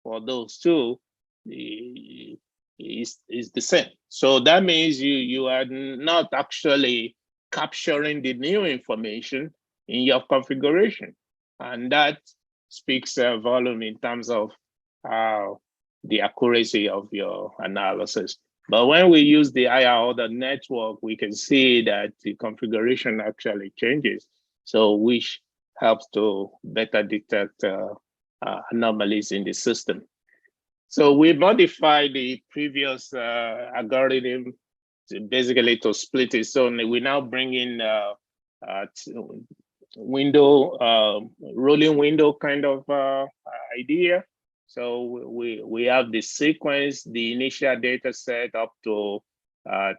for those two, is the same. So that means you are not actually capturing the new information in your configuration. And that speaks volume in terms of the accuracy of your analysis. But when we use the higher order network, we can see that the configuration actually changes. So which helps to better detect anomalies in the system. So we modified the previous algorithm basically to split it. So we now bring in rolling window kind of idea. So we have the sequence, the initial data set up to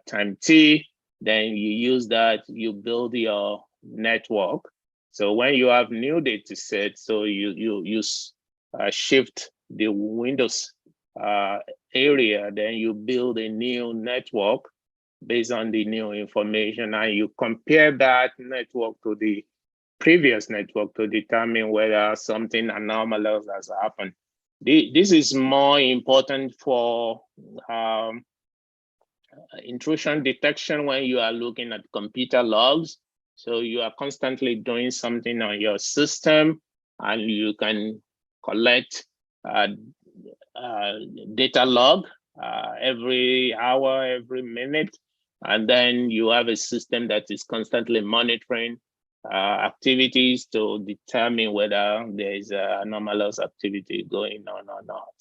time t. Then you use that, you build your network. So when you have new data set, so you shift the Windows area, then you build a new network based on the new information, and you compare that network to the previous network to determine whether something anomalous has happened. This is more important for intrusion detection when you are looking at computer logs. So you are constantly doing something on your system, and you can collect data log every hour, every minute, and then you have a system that is constantly monitoring activities to determine whether there is anomalous activity going on or not.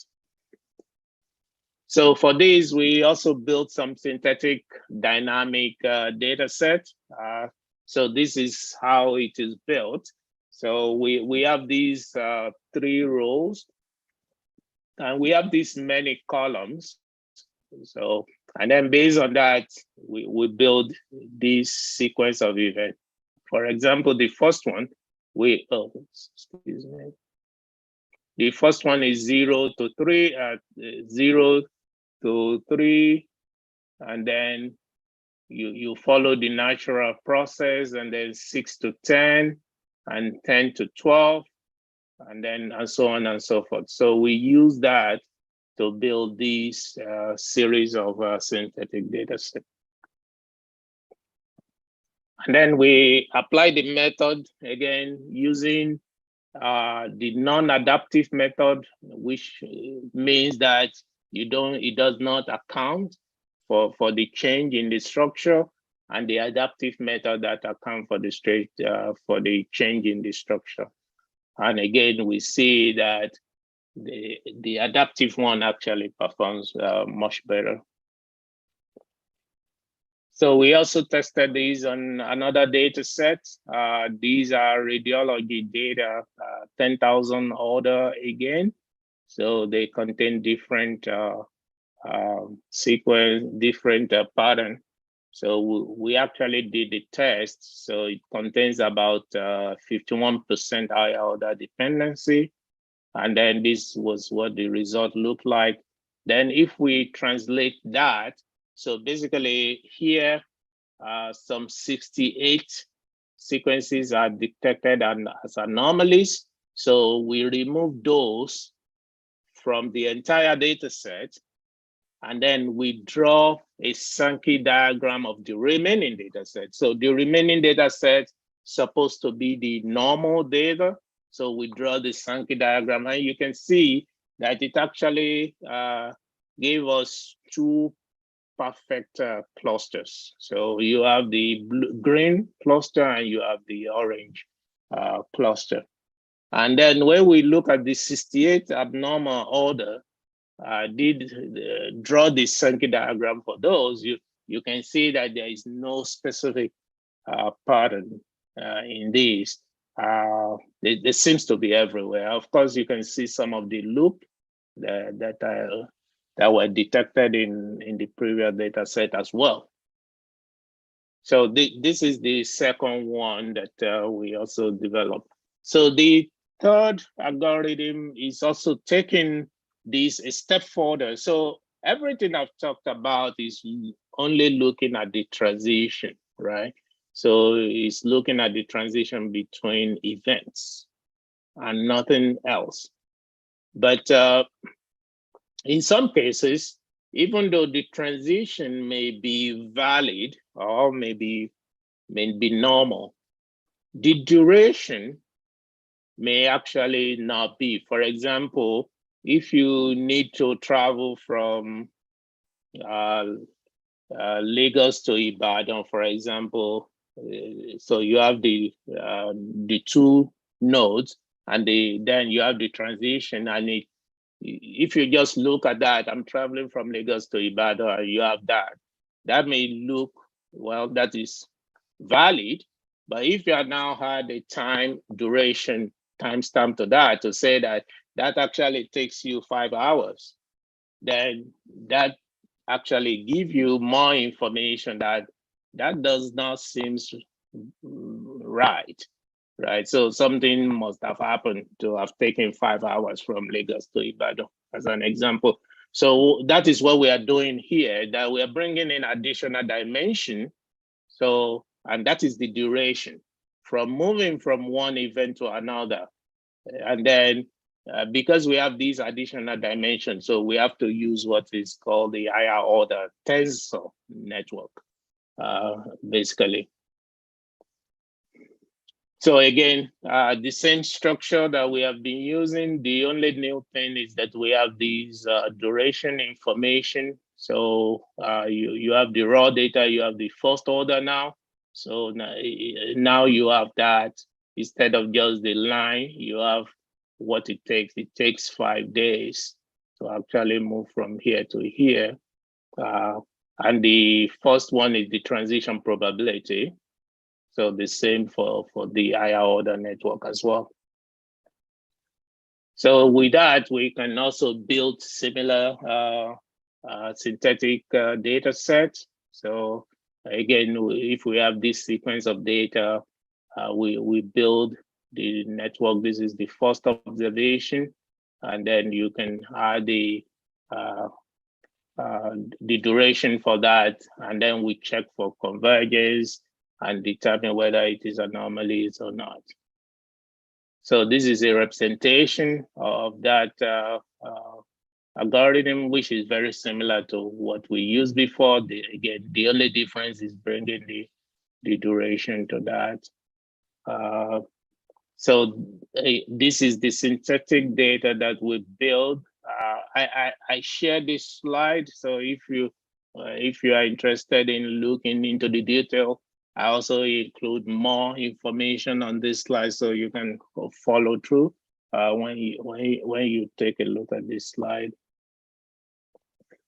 So for this, we also built some synthetic dynamic data set. So this is how it is built. So we have these 3 rows, and we have these many columns. So, and then based on that, we build this sequence of events. For example, the first one, excuse me. The first one is 0 to 3, 0 to 3, and then you follow the natural process, and then 6 to 10, and 10 to 12, and then and so on and so forth. So we use that to build these series of synthetic data sets. And then we apply the method again using the non-adaptive method, which means that it does not account for the change in the structure, and the adaptive method that account for the change in the structure. And again, we see that the adaptive one actually performs much better. So we also tested these on another data set. These are radiology data, 10,000 order again. So they contain different sequence, different pattern. So we actually did the test. So it contains about 51% higher order dependency. And then this was what the result looked like. Then if we translate that, so basically here, some 68 sequences are detected as anomalies. So we remove those from the entire data set, and then we draw a Sankey diagram of the remaining data set. So the remaining data set supposed to be the normal data. So we draw the Sankey diagram, and you can see that it actually gave us 2 perfect clusters. So you have the green cluster and you have the orange cluster. And then when we look at the 68 abnormal order, did draw the Sankey diagram for those, you can see that there is no specific pattern in these. It seems to be everywhere. Of course, you can see some of the loop that were detected in the previous data set as well. So this is the second one that we also developed. So the third algorithm is also taking this a step further. So everything I've talked about is only looking at the transition, right? So it's looking at the transition between events and nothing else. But in some cases, even though the transition may be valid or may be normal, the duration may actually not be. For example, if you need to travel from Lagos to Ibadan, for example, so you have the 2 nodes, and then you have the transition, and if you just look at that, I'm traveling from Lagos to Ibadan, and you have that, that may look, well, that is valid. But if you are now had a time duration timestamp to that, to say that that actually takes you 5 hours, then that actually give you more information that that does not seem right, right? So something must have happened to have taken 5 hours from Lagos to Ibadan, as an example. So that is what we are doing here, that we are bringing in additional dimension. So, and that is the duration from moving from one event to another. And then because we have these additional dimensions, so we have to use what is called the higher order tensor network, basically. So again, the same structure that we have been using. The only new thing is that we have these duration information. So you have the raw data, you have the first order now. So now you have that instead of just the line, you have what it takes. It takes 5 days to actually move from here to here. And the first one is the transition probability. So the same for the higher order network as well. So with that, we can also build similar synthetic data sets. So again, if we have this sequence of data, we build the network. This is the first observation, and then you can add the duration for that, and then we check for convergence and determine whether it is anomalies or not. So this is a representation of that algorithm, which is very similar to what we used before. Again, the only difference is bringing the duration to that. So this is the synthetic data that we build. I share this slide, so if you are interested in looking into the detail, I also include more information on this slide, so you can follow through when you take a look at this slide.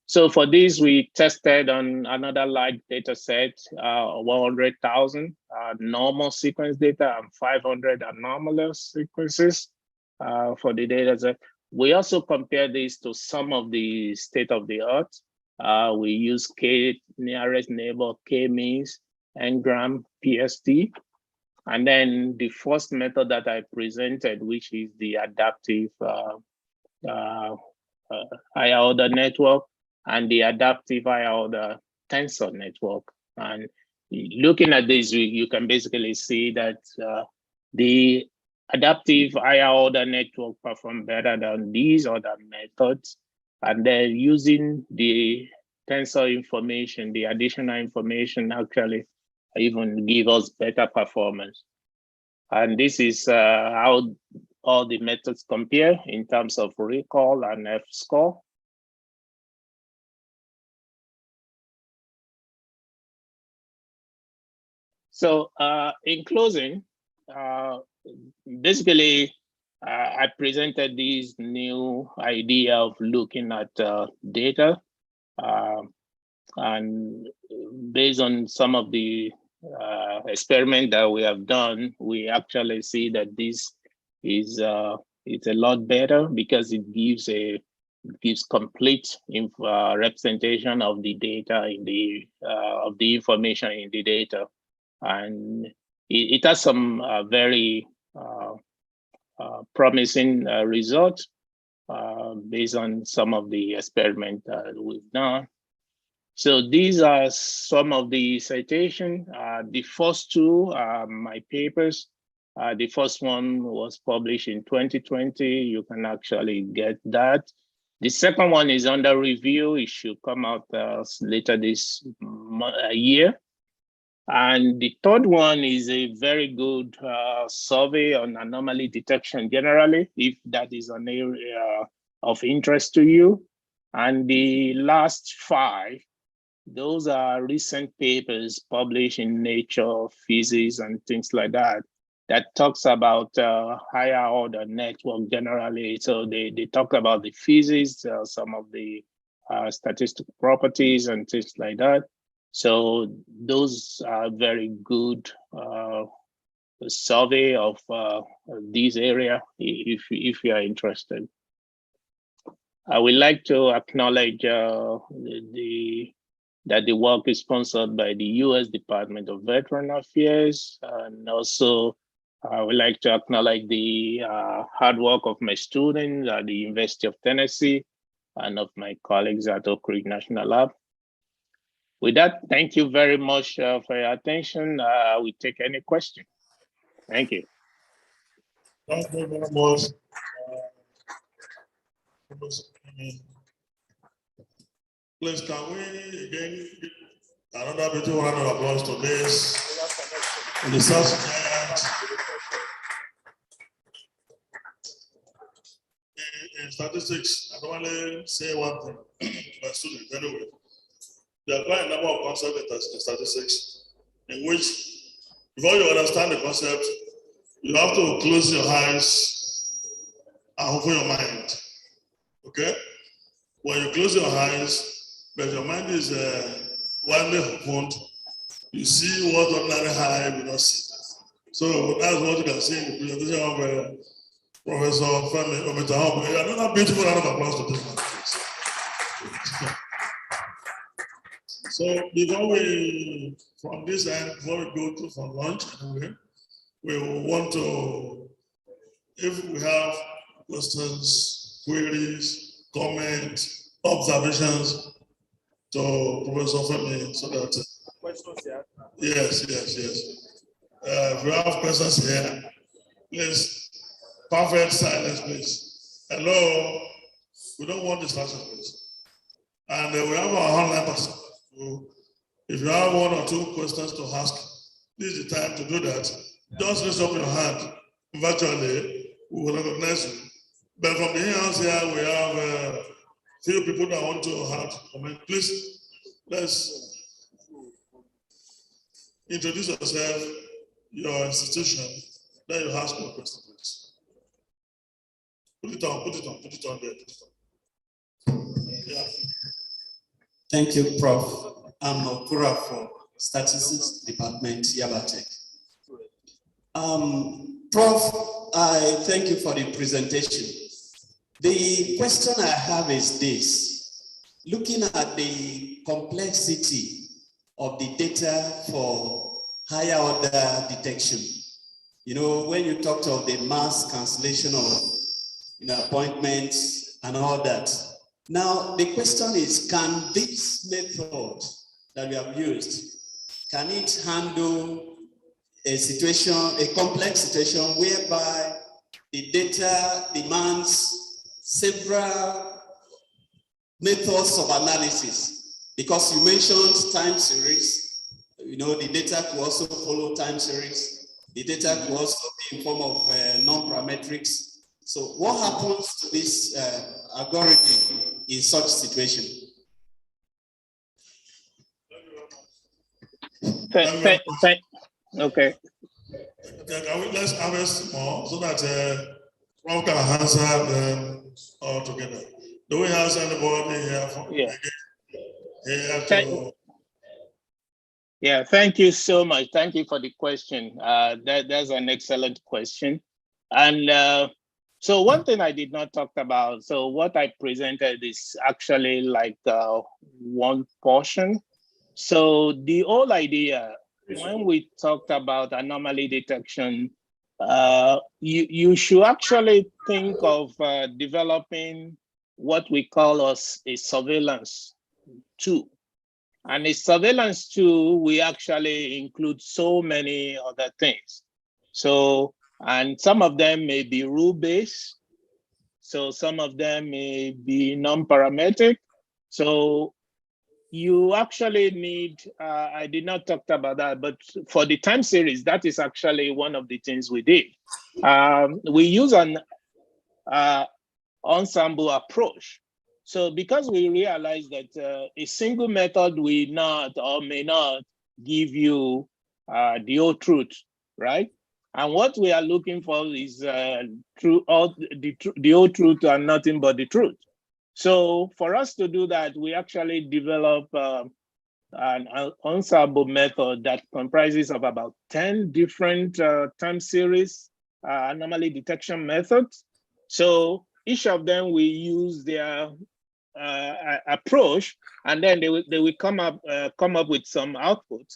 So for this, we tested on another large data set, 100,000 normal sequence data and 500 anomalous sequences for the data set. We also compare this to some of the state of the art. We use K nearest neighbor, K-means, Ngram, PST. And then the first method that I presented, which is the adaptive higher order network, and the adaptive higher order tensor network. And looking at this, you can basically see that the adaptive higher order network perform better than these other methods. And then using the tensor information, the additional information actually even give us better performance. And this is how all the methods compare in terms of recall and F-score. So in closing, basically, I presented this new idea of looking at data. And based on some of the experiment that we have done, we actually see that this is it's a lot better because it gives complete representation of the data in the of the information in the data, and it has some very promising results based on some of the experiment that we've done. So these are some of the citations. The first two are my papers. The first one was published in 2020. You can actually get that. The second one is under review. It should come out later this year. And the third one is a very good survey on anomaly detection generally, if that is an area of interest to you. And the last 5, those are recent papers published in Nature, Physics, and things like that, that talks about higher order network generally. So they talk about the physics, some of the statistical properties and things like that. So those are very good survey of this area if you are interested. I would like to acknowledge that the work is sponsored by the U.S. Department of Veteran Affairs, and also I would like to acknowledge the hard work of my students at the University of Tennessee and of my colleagues at Oak Ridge National Lab. With that, thank you very much for your attention. We take any question. Thank you. Thank you very much. Please, can we again give another beautiful round of applause to this research giant in statistics? I don't want to say one thing to my students anyway. There are quite a number of concepts in statistics in which, before you understand the concept, you have to close your eyes and open your mind. Okay? When you close your eyes, but your mind is widely opened, you see what ordinary eye will not see. So that's what you can see in the presentation of Professor Femi Ometahobu. Another beautiful round of applause to this man. So before we, from this end, before we go to for lunch, anyway, we want to, if we have questions, queries, comments, observations to Professor Femi, so that questions here. Yes. If you have questions here, please, perfect silence, please. Hello, we don't want distraction, please. And we have our online person. So if you have one or two questions to ask, this is the time to do that. Just raise up your hand. Virtually, we will recognize you. But from the in-house here, we have few people that want to have comment. Please, let's introduce yourself, your institution, then you ask your question, please. Put it on there. Yeah. Thank you, Prof. I'm Okura for Statistics Department, Yabatech. Prof, I thank you for the presentation. The question I have is this: looking at the complexity of the data for higher order detection, you know, when you talked of the mass cancellation of appointments and all that. Now, the question is, can this method that we have used, can it handle a situation, a complex situation whereby the data demands several methods of analysis? Because you mentioned time series, you know, the data could also follow time series. The data could also be in form of non-parametrics. So what happens to this algorithm in such situation? Okay. Let's harvest more so that one can answer them all together. Do we have anybody here? Yeah, thank you so much. Thank you for the question. That's an excellent question. And so one thing I did not talk about, so what I presented is actually like one portion. So the whole idea, when we talked about anomaly detection, you should actually think of developing what we call a surveillance tool. And a surveillance tool, we actually include so many other things. So, and some of them may be rule-based. So some of them may be non-parametric. So you actually need, I did not talk about that, but for the time series, that is actually one of the things we did. We use an ensemble approach. So because we realized that a single method will not or may not give you the whole truth, right? And what we are looking for is the whole truth and nothing but the truth. So for us to do that, we actually develop an ensemble method that comprises of about 10 different time series anomaly detection methods. So each of them will use their approach, and then they will come up with some output.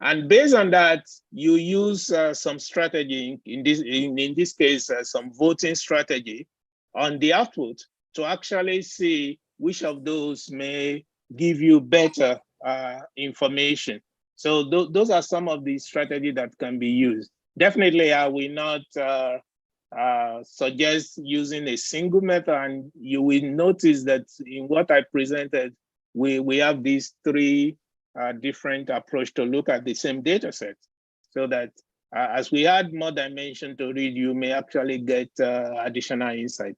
And based on that, you use some strategy, in this case, some voting strategy on the output to actually see which of those may give you better information. So those are some of the strategies that can be used. Definitely, I will not suggest using a single method, and you will notice that in what I presented, we have these three different approach to look at the same data set, so that as we add more dimension to read, you may actually get additional insight.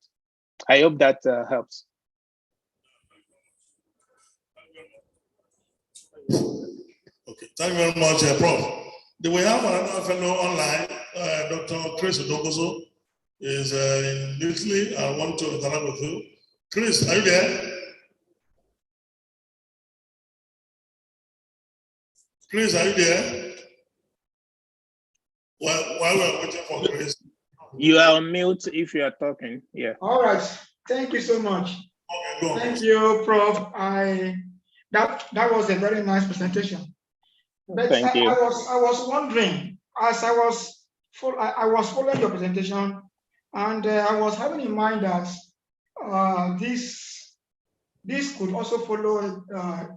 I hope that helps. Okay, thank you very much, Prof. Do we have another fellow online, Dr. Chris Odogozo is in Italy. I want to interact with you. Chris, are you there? Chris, are you there? While we're waiting for Chris. You are on mute if you are talking. Yeah. All right. Thank you so much. Okay, thank you, Prof. That was a very nice presentation. But thank you. I was wondering, as I was following your presentation, and I was having in mind that this could also follow a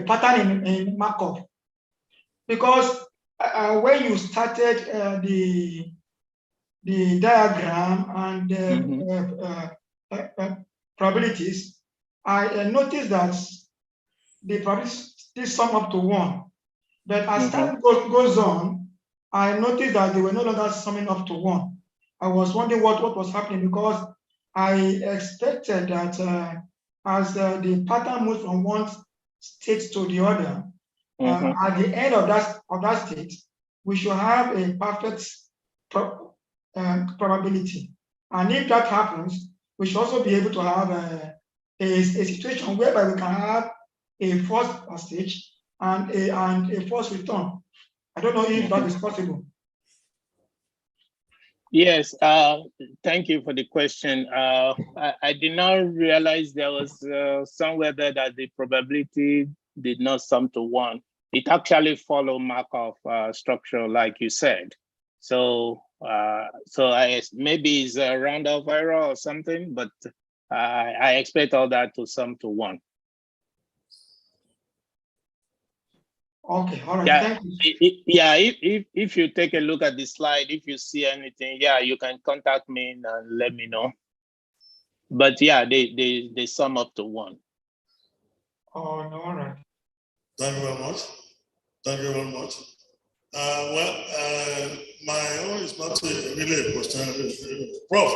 pattern in Markov, because when you started the diagram and probabilities, I noticed that the probabilities sum up to 1. But as time goes on, I noticed that they were no longer summing up to 1. I was wondering what was happening, because I expected that as the pattern moves from one state to the other, at the end of that state, we should have a perfect probability. And if that happens, we should also be able to have a situation whereby we can have a false stage and a false return. I don't know if that is possible. Yes, thank you for the question. I did not realize there was somewhere there that the probability did not sum to 1. It actually followed Markov structure, like you said. So, maybe it's a round-off error or something, but I expect all that to sum to 1. Okay, all right. Yeah, thank you. If you take a look at the slide, if you see anything, you can contact me and let me know. But yeah, they sum up to 1. Oh, no, all right. Thank you very much. Thank you very much. My own is not really a question, Prof.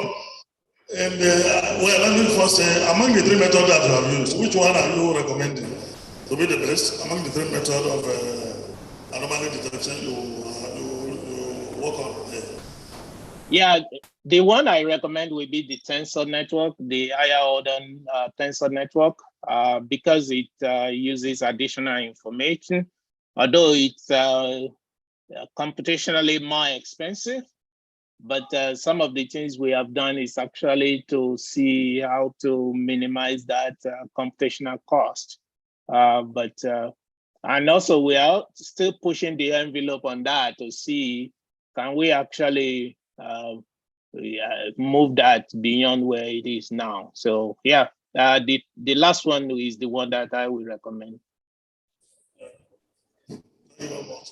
And let me first say, among the 3 methods that you have used, which one are you recommending to be the best among the 3 methods of anomaly detection you work on? Yeah, the one I recommend will be the tensor network, the higher order tensor network, because it uses additional information, although it's computationally more expensive. But some of the things we have done is actually to see how to minimize that computational cost. And also we are still pushing the envelope on that to see, can we actually move that beyond where it is now? So yeah, the last one is the one that I would recommend. Thank you very much.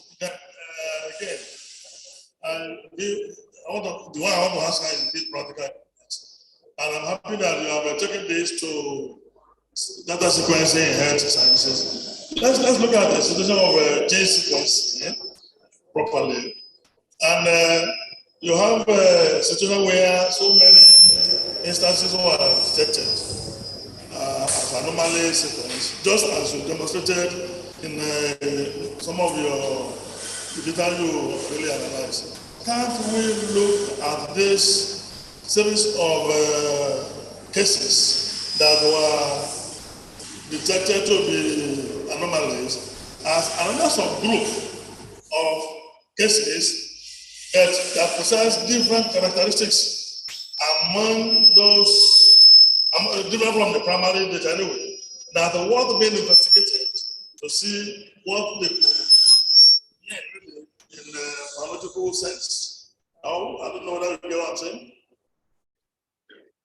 Again, the one I want to ask is this practical, and I'm happy that you have taken this to data sequencing in health sciences. Let's look at the situation of gene sequencing properly, and you have a situation where so many instances were detected as anomaly sequence, just as you demonstrated in some of your data you really analyzed. Can't we look at this series of cases that were detected to be anomalies as another subgroup of cases that possess different characteristics among those, different from the primary data anyway, that are worth being investigated to see what they could mean in a biological sense. Now, I don't know whether you get what I'm saying.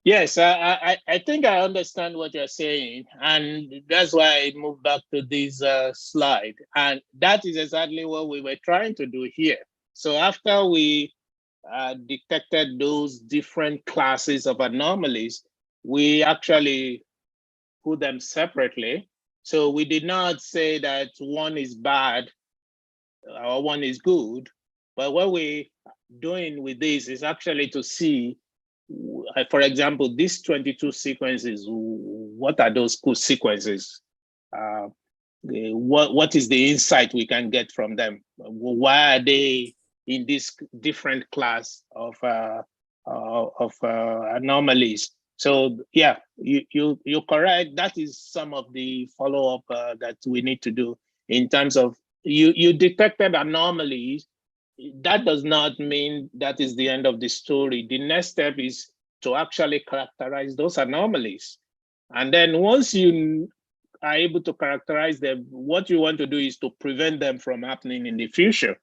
Yes, I think I understand what you're saying, and that's why I moved back to this slide, and that is exactly what we were trying to do here. So after we detected those different classes of anomalies, we actually put them separately. So we did not say that one is bad or one is good, but what we're doing with this is actually to see, for example, these 22 sequences, what are those sequences? What is the insight we can get from them? Why are they in this different class of anomalies? So yeah, you're correct. That is some of the follow-up that we need to do in terms of you detected anomalies. That does not mean that is the end of the story. The next step is to actually characterize those anomalies. And then once you are able to characterize them, what you want to do is to prevent them from happening in the future.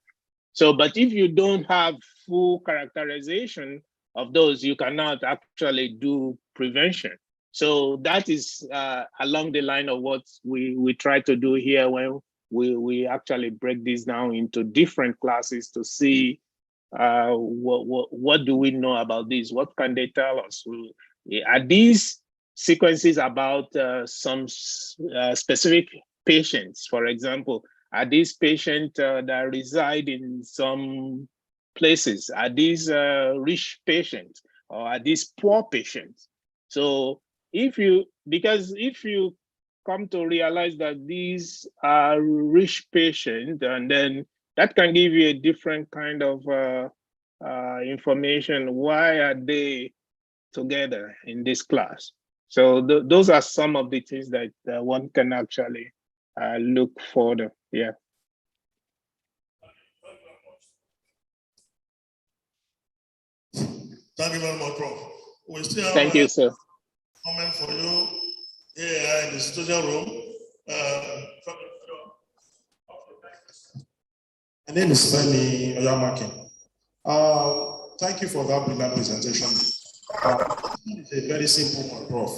So, but if you don't have full characterization of those, you cannot actually do prevention. So that is along the line of what we try to do here when we actually break this down into different classes to see what do we know about this? What can they tell us? Are these sequences about some specific patients? For example, are these patients that reside in some places? Are these rich patients or are these poor patients? So because if you come to realize that these are rich patients, and then that can give you a different kind of information. Why are they together in this class? So those are some of the things that one can actually look further. Yeah. Thank you very much, Prof. We still have Thank you, sir. comment for you here in the studio room. My name is Femi Oyamaki. Thank you for that brilliant presentation. It's a very simple one, Prof.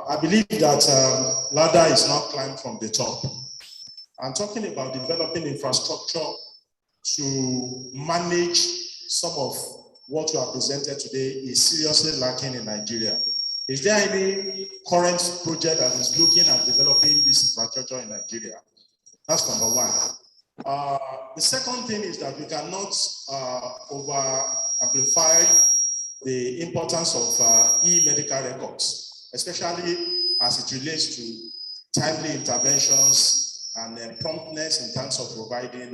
I believe that ladder is not climbed from the top. I'm talking about developing infrastructure to manage some of what you have presented today is seriously lacking in Nigeria. Is there any current project that is looking at developing this infrastructure in Nigeria? That's number one. The second thing is that we cannot over-amplify the importance of e-medical records, especially as it relates to timely interventions and promptness in terms of providing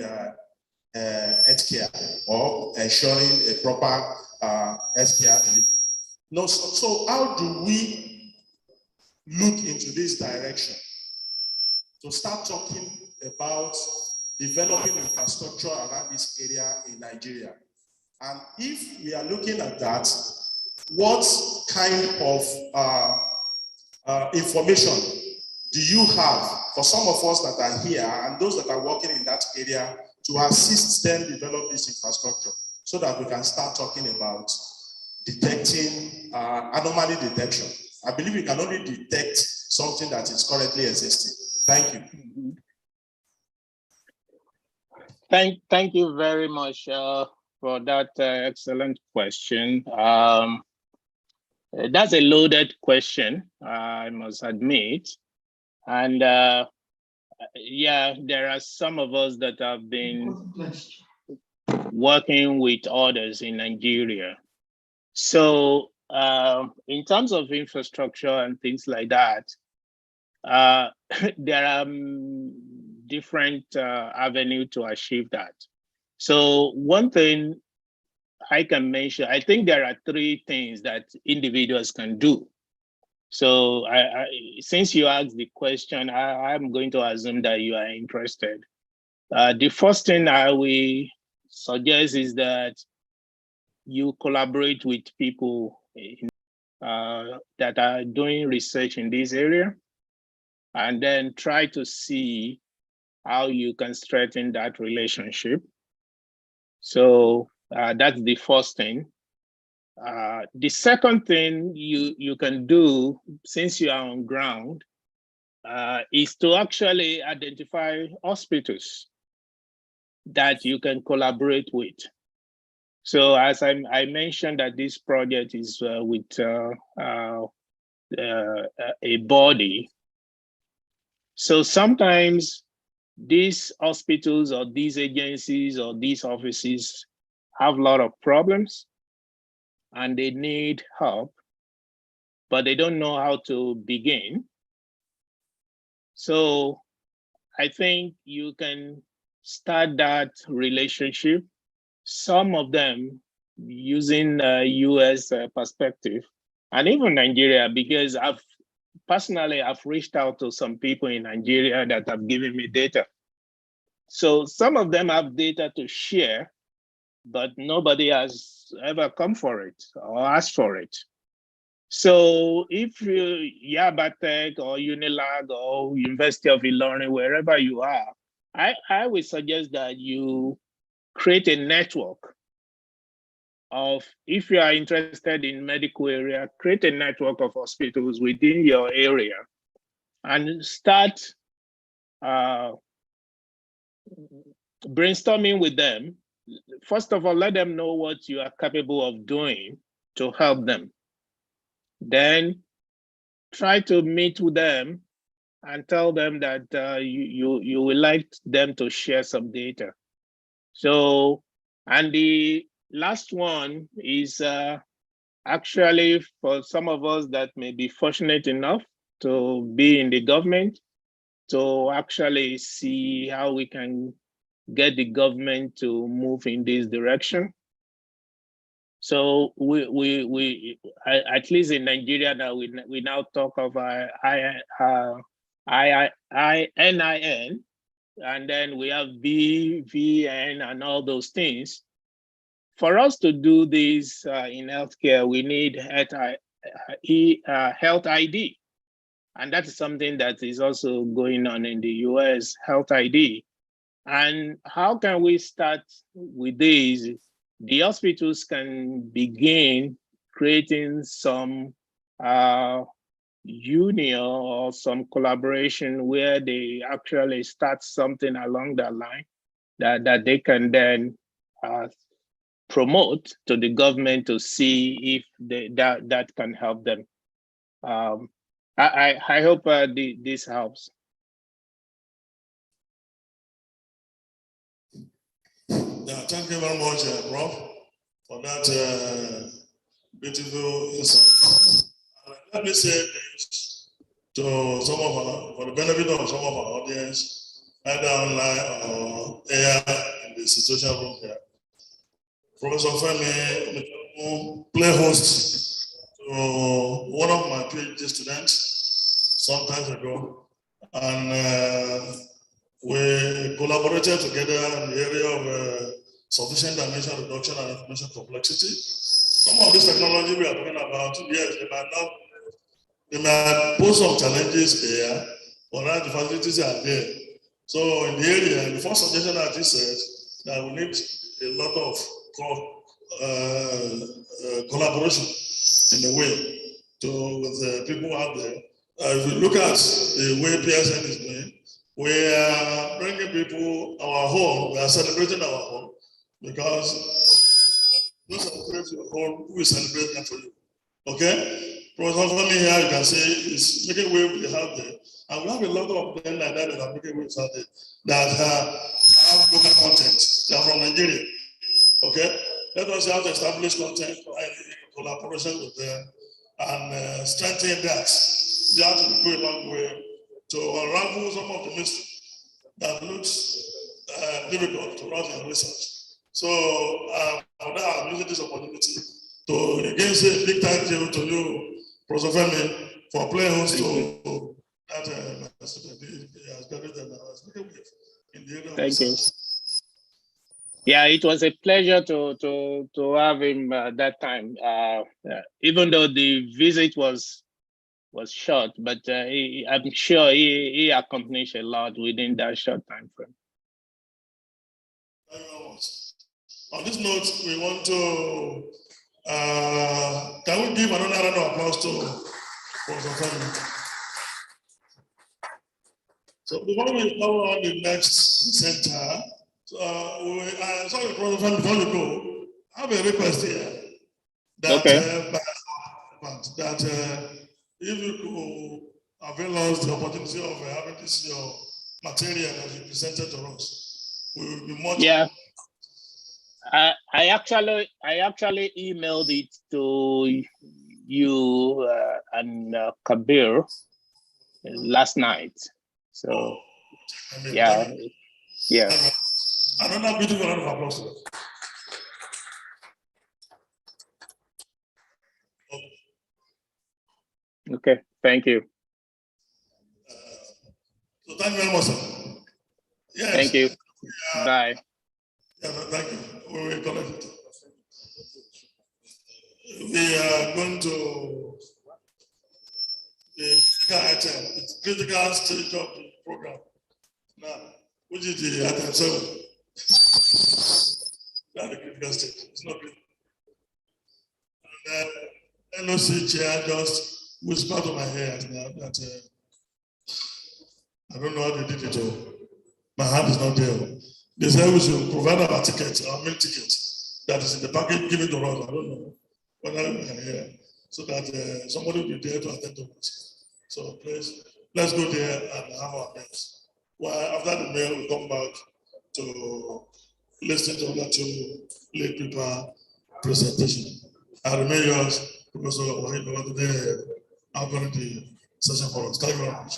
healthcare or ensuring a proper healthcare delivery. No, so how do we look into this direction to start talking about developing infrastructure around this area in Nigeria? And if we are looking at that, what kind of information do you have for some of us that are here and those that are working in that area to assist them develop this infrastructure so that we can start talking about detecting anomaly detection? I believe we can only detect something that is currently existing. Thank you. Thank you very much for that excellent question. That's a loaded question, I must admit. And yeah, there are some of us that have been working with others in Nigeria. So in terms of infrastructure and things like that, there are different avenues to achieve that. So one thing I can mention, I think there are three things that individuals can do. So since you asked the question, I'm going to assume that you are interested. The first thing I will suggest is that you collaborate with people that are doing research in this area, and then try to see how you can strengthen that relationship. So that's the first thing. The second thing you can do, since you are on ground, is to actually identify hospitals that you can collaborate with. So as I mentioned that this project is with a body. So sometimes these hospitals or these agencies or these offices have a lot of problems and they need help, but they don't know how to begin. So I think you can start that relationship. Some of them using US perspective, and even Nigeria, because I've reached out to some people in Nigeria that have given me data. So some of them have data to share, but nobody has ever come for it or asked for it. So if you, Yabatech or Unilag or University of Ilorin, wherever you are, I would suggest that you create a network of, if you are interested in medical area, create a network of hospitals within your area and start brainstorming with them. First of all, let them know what you are capable of doing to help them. Then try to meet with them and tell them that you would like them to share some data. So, and the last one is actually for some of us that may be fortunate enough to be in the government, to actually see how we can get the government to move in this direction. So we at least in Nigeria now we now talk of NIN, and then we have BVN and all those things. For us to do this in healthcare, we need health ID. And that's something that is also going on in the US, health ID. And how can we start with this? The hospitals can begin creating some union or some collaboration where they actually start something along that line that they can then promote to the government to see if that can help them. I hope this helps. Yeah, thank you very much, Prof, for that beautiful insight. Let me say this to some of our, for the benefit of some of our audience, either online or here in the situation room here. Professor Femi play host to one of my PhD students some time ago, and we collaborated together in the area of sufficient dimension reduction and information complexity. Some of this technology we are talking about, yes, they might pose some challenges there, but the facilities are there. So in the area, the first suggestion that he said that we need a lot of collaboration in a way with the people out there. If you look at the way PSN is doing, we are bringing people our home. We are celebrating our home because you celebrate your home, we celebrate that for you. Okay? Professor Femi here, you can say, is making waves out there. And we have a lot of them like that are making waves out there that have local content. They are from Nigeria. Okay? Let us have to establish content collaboration with them and strengthen that. They have to go a long way to unravel some of the mystery that looks difficult to run in research. So I'm using this opportunity to again say a big thank you to you, Professor Femi, for playing host to that student. He has graduated now. In the area of Thank you. research. Yeah, it was a pleasure to have him that time. Even though the visit was short, but I'm sure he accomplished a lot within that short time frame. Thank you very much. On this note, we want to can we give another round of applause to Professor Femi? So before we go on the next center, sorry, Professor Femi, before you go, I have a request here that if you could avail us the opportunity of having this your material that you presented to us, we will be much. Yeah. I actually emailed it to you and Kabir last night. So yeah. Another beautiful round of applause. Okay, thank you. So thank you very much, sir. Yes. Thank you. Bye. Yeah, thank you. We will collect it. We are going to the critical stage of the program now, which is the item 7. That's the critical stage. It's not critical. And NOC chair just whispered to my ears now that I don't know how they did it all. My hand is not there. They said we should provide our ticket, our meal ticket that is in the package given to us. I don't know whether we can hear, so that somebody will be there to attend to us. So please, let's go there and have our meals. Well, after the meal, we come back to listen to the two late people presentation. I remain yours, Professor Wahid, today opening the session for us. Thank you very much.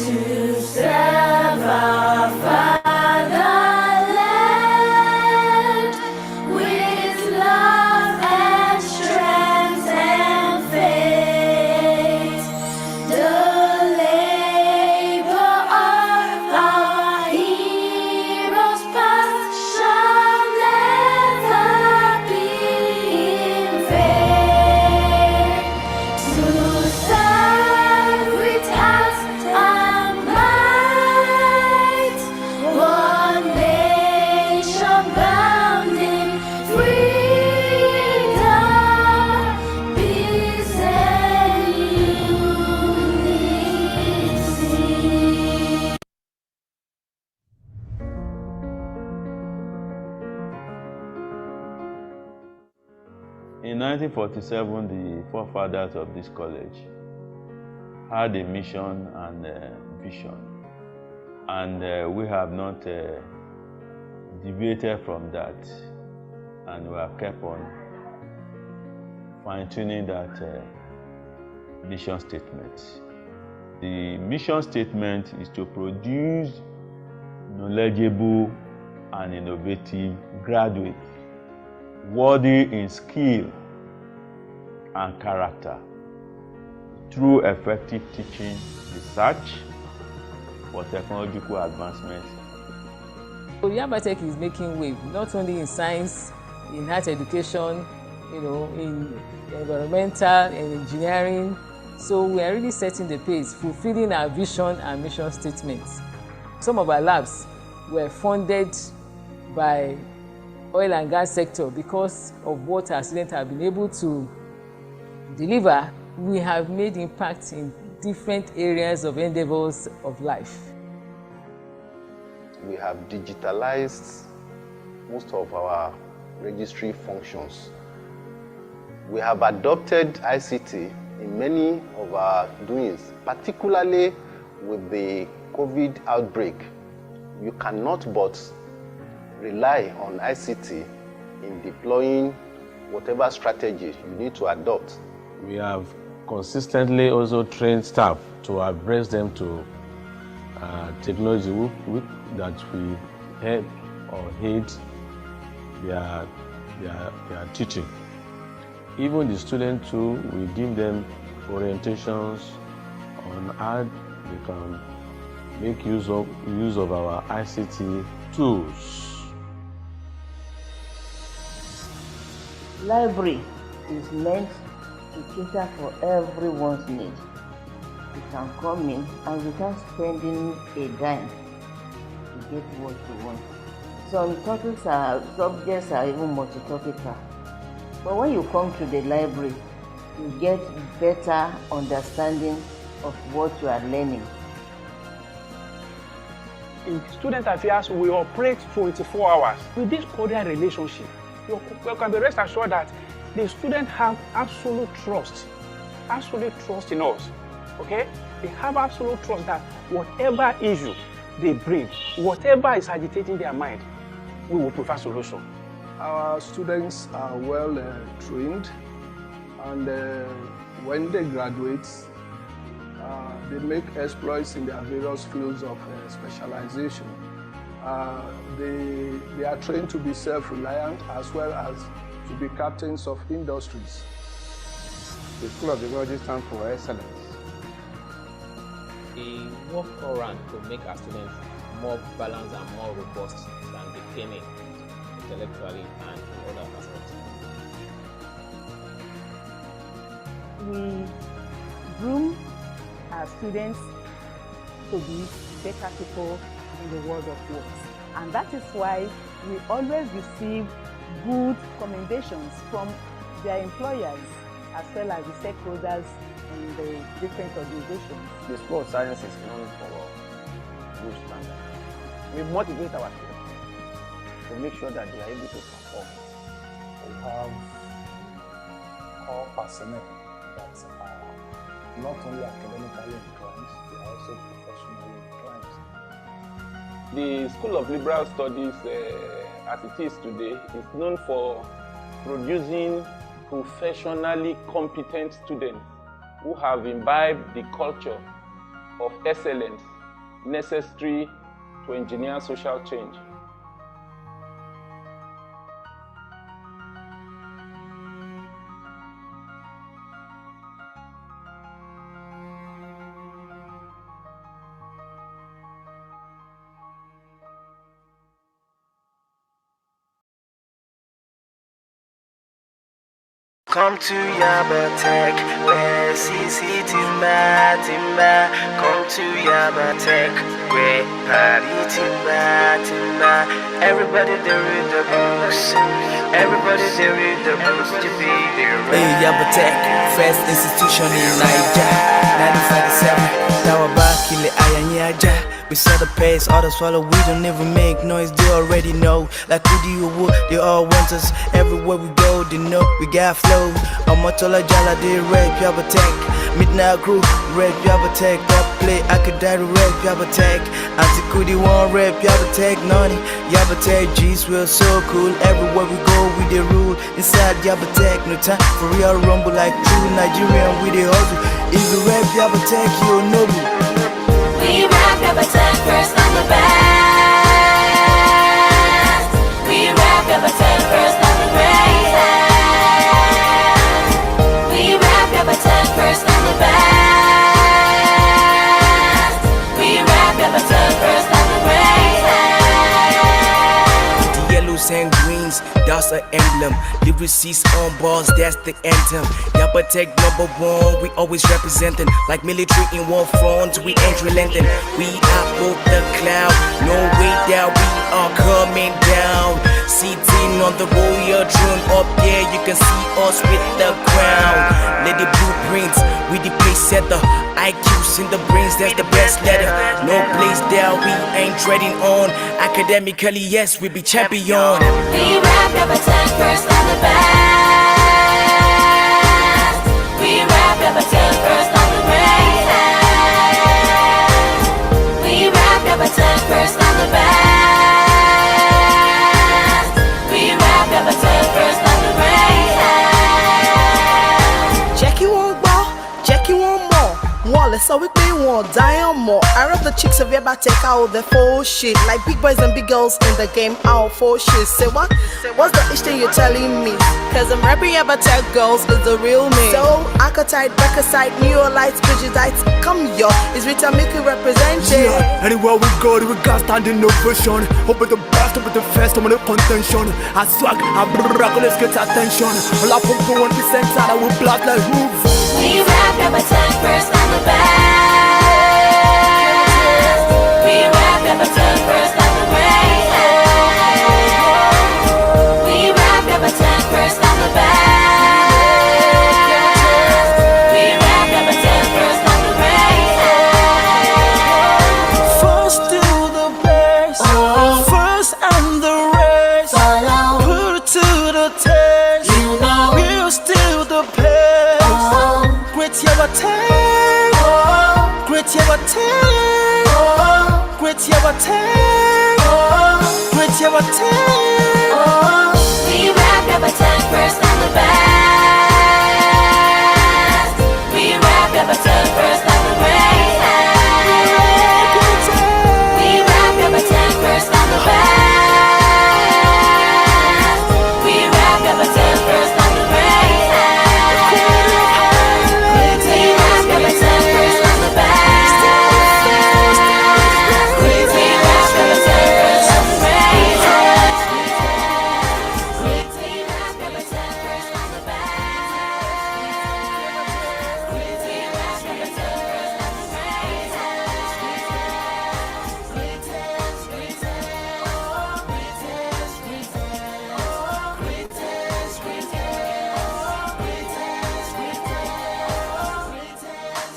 To serve our fatherland with love and strength and faith. The labor of our heroes past In 1947, the forefathers of this college had a mission and vision, and we have not deviated from that, and we have kept on fine-tuning that mission statement. The mission statement is to produce knowledgeable and innovative graduates, worthy in skill and character, through effective teaching, research for technological advancement. So Yabatech is making wave, not only in science, in health education, in environmental and engineering. So we are really setting the pace, fulfilling our vision and mission statements. Some of our labs were funded by oil and gas sector because of what our students have been able to deliver. We have made impact in different areas of endeavors of life. We have digitalized most of our registry functions. We have adopted ICT in many of our doings, particularly with the COVID outbreak. You cannot but rely on ICT in deploying whatever strategy you need to adopt. We have consistently also trained staff to address them to technology that will help or aid their teaching. Even the students too, we give them orientations on how they can make use of our ICT tools. Library is meant to cater for everyone's need. You can come in and without spending a dime, you get what you want. Some subjects are even multi-topical. But when you come to the library, you get better understanding of what you are learning. In student affairs, we operate 24 hours. With this cordial relationship, you can be rest assured that the students have absolute trust in us, okay? They have absolute trust that whatever issue they bring, whatever is agitating their mind, we will provide solution. Our students are well trained, and when they graduate, they make exploits in their various fields of specialization. They are trained to be self-reliant as well as to be captains of industries. The School of Technology stands for excellence. We work all around to make our students more balanced and more robust than they came in, intellectually and in other aspects. We groom our students to be better people in the world of work. And that is why we always receive good commendations from their employers as well as the stakeholders in the different organizations. The School of Science is known for good standards. We motivate our students to make sure that they are able to perform. We have core personnel that are not only academically inclined, they are also professionally inclined. The School of Liberal Studies, as it is today, is known for producing professionally competent students who have imbibed the culture of excellence necessary to engineer social change. Come to Yabatech, where CC Timba. Come to Yabatech, where party Timba. Everybody they read the books. Everybody they read the books to be there. Hey Yabatech, first institution in Nigeria. 1957, Tawaba Kile Ayanyaja. We set the pace, others follow, we don't even make noise, they already know. Like who do you would, they all want us. Everywhere we go, they know we got flow. Amatola Jala, they rap, Yaba Tech. Midnight crew, rap, Yaba Tech. That play, I could die to rap, Yaba Tech. Antikudi one rap, Yaba Tech. Nani, Yaba Tech, G's, we're so cool. Everywhere we go, we the rule. Inside Yaba Tech, no time for real rumble like true Nigerian, we the hustle. If you rap Yaba Tech, you'll know me. We rap Yaba Tech, first on the best. We rap Yaba Tech, first on the greatest. We rap Yaba Tech, first on the best. We rap Yaba Tech, first on the greatest. The yellows and greens, that's the emblem. Lyricists on balls, that's the anthem. Yaba Tech #1, we always representing. Like military in war front, we ain't relenting. We are both the cloud, no way that we are coming down. Sitting on the royal throne up there, you can see us with the crown. Let the blueprints, we the pace setter. IQs in the brains, that's the best letter. No place that we ain't treading on. Academically, yes, we be champion. We rap Yaba Tech, first on the best. We rap Yaba Tech, first on the greatest. We rap Yaba Tech, first on the best. We rap Yaba Tech, first on the greatest. Jackie won't ball, Jackie won't more. Wallace, so we pay one, die more. I rap the chicks of Yaba Tech out the full shit. Like big boys and big girls in the game out for shit. Say what? What's the issue you're telling me? Cause I'm rapping Yaba Tech girls is the real me. So, Archetype, Breakasite, Neolites, Brigidites, come yo. It's written make you represent it. Yeah, anywhere we go, we got standing ovation. Hope with the best, hope with the first, I'm on the contention. I swag, I brag, let's get attention. All I pump to 1% out, I will blast like move. We rap Yaba Tech, first on the best. We rap Yaba Tech, first on the greatest. We rap Yaba Tech, first on the best. We rap Yaba Tech, first on the greatest. First to the best, first and the race. Put it to the test, we're still the best. Great Yaba Tech, great Yaba Tech, great Yaba Tech, great Yaba Tech. We rap Yaba Tech, first on the best. We rap Yaba Tech, first on the greatest. We rap Yaba Tech, first on the best. We rap Yaba Tech, first on the greatest. We rap Yaba Tech, first on the best. We rap Yaba Tech, first on the greatest.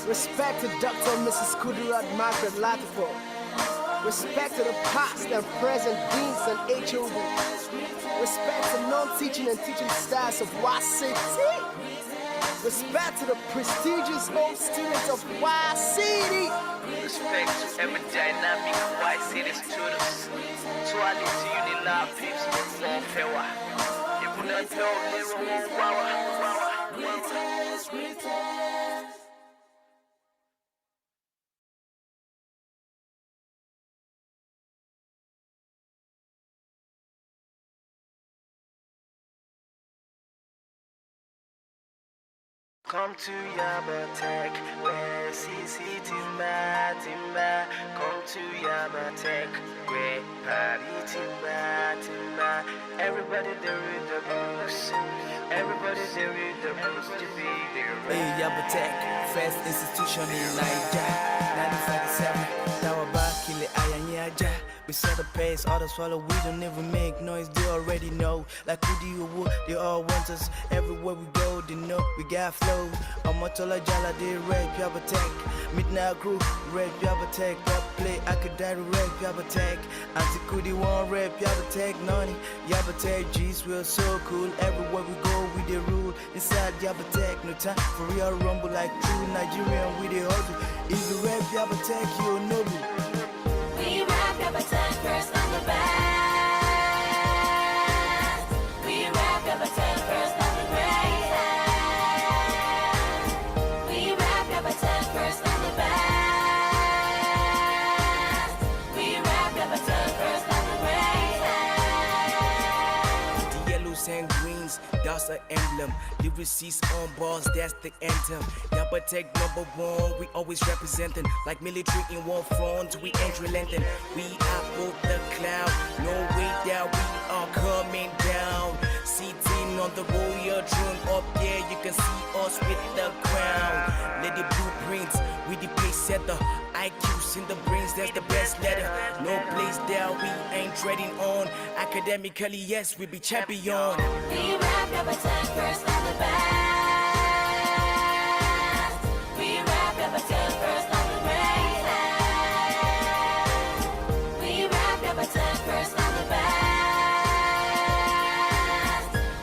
Respect to Dr. and Mrs. Kudurat Margaret Latipo. Respect to the past and present deans and HOD. Respect to non-teaching and teaching staffs of YCT. Respect to the prestigious old students of YCT. Respect to every dynamic YCT students. To our little Unilab peeps, all fair. You will not know Come to Yaba Tech, where CC Timba, Timba. Come to Yaba Tech, where party Timba, Timba. Everybody there with the blues, everybody there with the blues to be there. Hey Yabatek, first institution in Niger. 1947, Dawaba, Kile Ayanyaja. We set the pace, others follow, we don't even make noise, they already know. Like Kudi Uwu, they all want us. Everywhere we go, they know we got flow. Omotola Jala, they rap Yabatek. Midnight Crew, rap Yabatek. Pop play, I could die to rap Yabatek. Auntie Kudi won't rap Yabatek. Nani, Yabatek, G's, we're so cool. Everywhere we go, we the rule. Inside Yabatek, no time for real rumble like true Nigerian, we the hustle. If you rap Yabatek, you'll know me. We rap Yabatek first on the best. We rap Yabatek first on the greatest. We rap Yabatek first on the best. We rap Yabatek first on the greatest. The yellows and greens, that's the emblem. Lyricists on bars, that's the anthem. Yabatek #1, we always representing. Like military in one front, we ain't relenting. We are both the cloud, no way that we are coming down. Sitting on the royal throne up there, you can see us with the crown. Lady blueprints, we the pace setter. IQs in the brains, that's the best letter. No place that we ain't treading on. Academically, yes, we be champion. We rap Yabatek first on the best. We rap Yabatek first on the greatest. We rap Yabatek first on the best.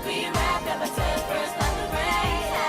We rap Yabatek first on the greatest.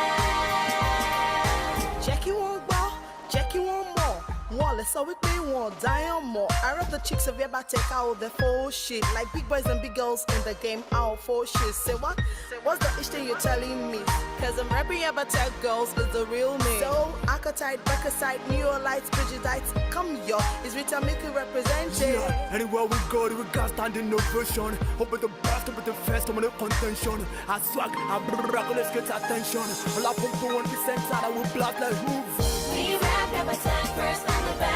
Jackie won't ball, Jackie won't more. Wallace, so we pay one, die on more. I rap the chicks of Yabatek out the full shit. Like big boys and big girls in the game out for shit. Say what? What's the ish thing you're telling me? Cause I'm rapping Yabatek girls is the real me. So, Akatite, Backasite, Neolites, Bridgetites, come yo. It's Rita Mickey representing. Yeah, anywhere we go, we got standing ovation. Hope with the best, with the first, I'm on the contention. I swag, I brag, let's get attention. All I pump to 1% out, I will blast like move. We rap Yabatek first on the best.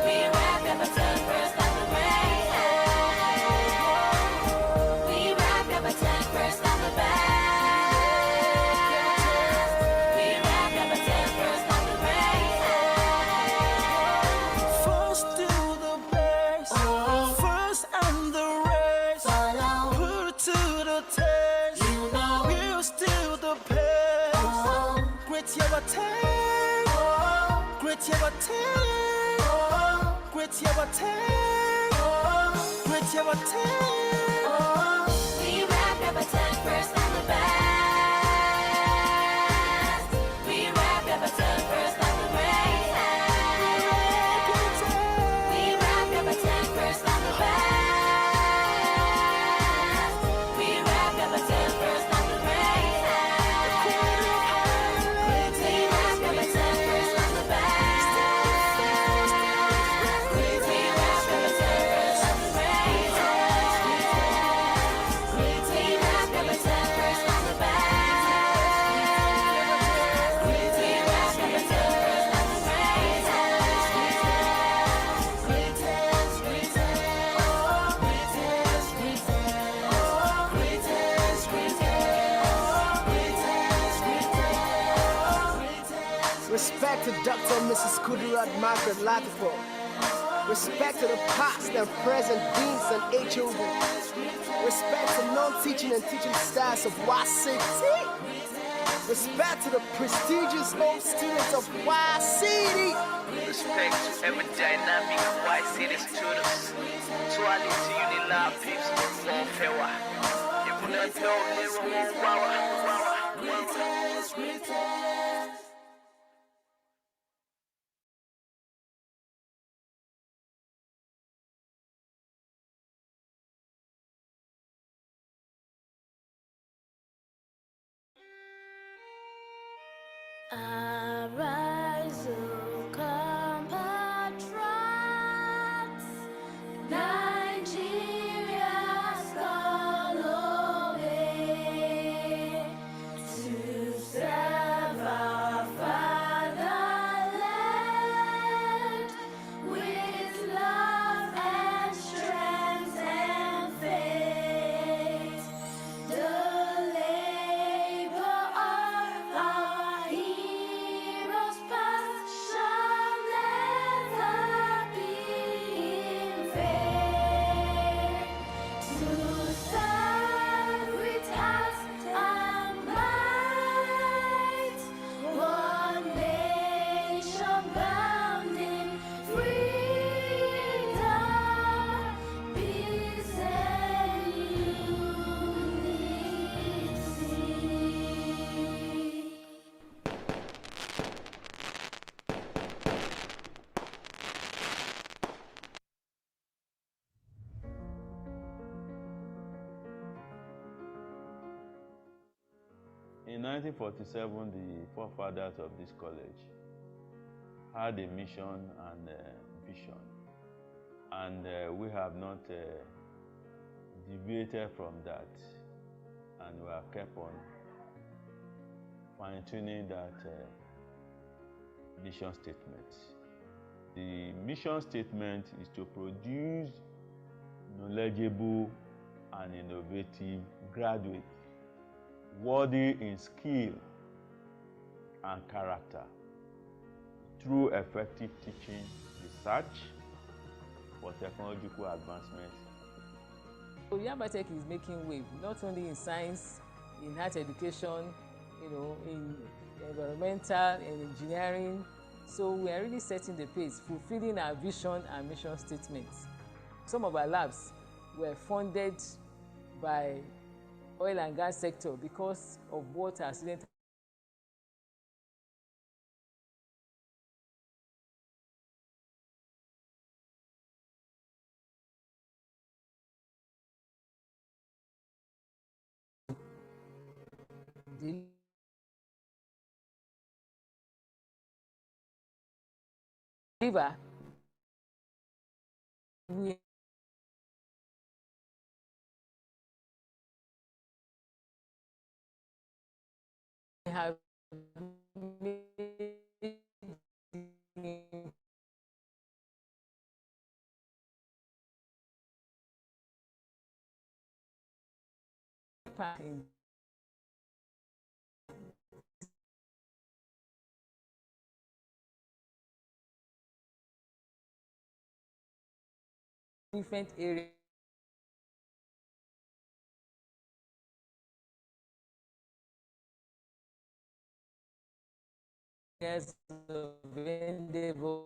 We rap Yabatek first on the greatest. We rap Yabatek first on the best. We rap Yabatek first on the greatest. First to the base, first and the race. Put it to the test, we're still the best. Great Yabatek, great Yabatek, great Yabatek, great Yabatek. We rap Yabatek first on the best. We rap Yabatek first on the greatest. We rap Yabatek first on the best. We rap Yabatek first on the greatest. We rap Yabatek first on the best. We rap Yabatek first on the greatest. We rap Yabatek first on the best. We rap Yabatek first on the Respect to Dr. and Mrs. Kudirat Margaret Latipo. Respect to the past and present deans and HOV. Respect to non-teaching and teaching staffs of YCT. Respect to the prestigious old students of YCT. Respect to every dynamic white city students. To our little Unilab peeps, one fair. You could not tell me wow. Arise, O compatriots, Nigeria's call away to serve our fatherland with love and strength and faith. The labor In 1947, the forefathers of this college had a mission and vision, and we have not deviated from that, and we have kept on fine-tuning that mission statement. The mission statement is to produce knowledgeable and innovative graduates, worthy in skill and character, through effective teaching, research for technological advancement. So Yaba Tech is making wave, not only in science, in health education, in environmental and engineering. So we are really setting the pace, fulfilling our vision and mission statements. Some of our labs were funded by oil and gas sector because of what our students deliver. We have made impact in different areas of endeavor.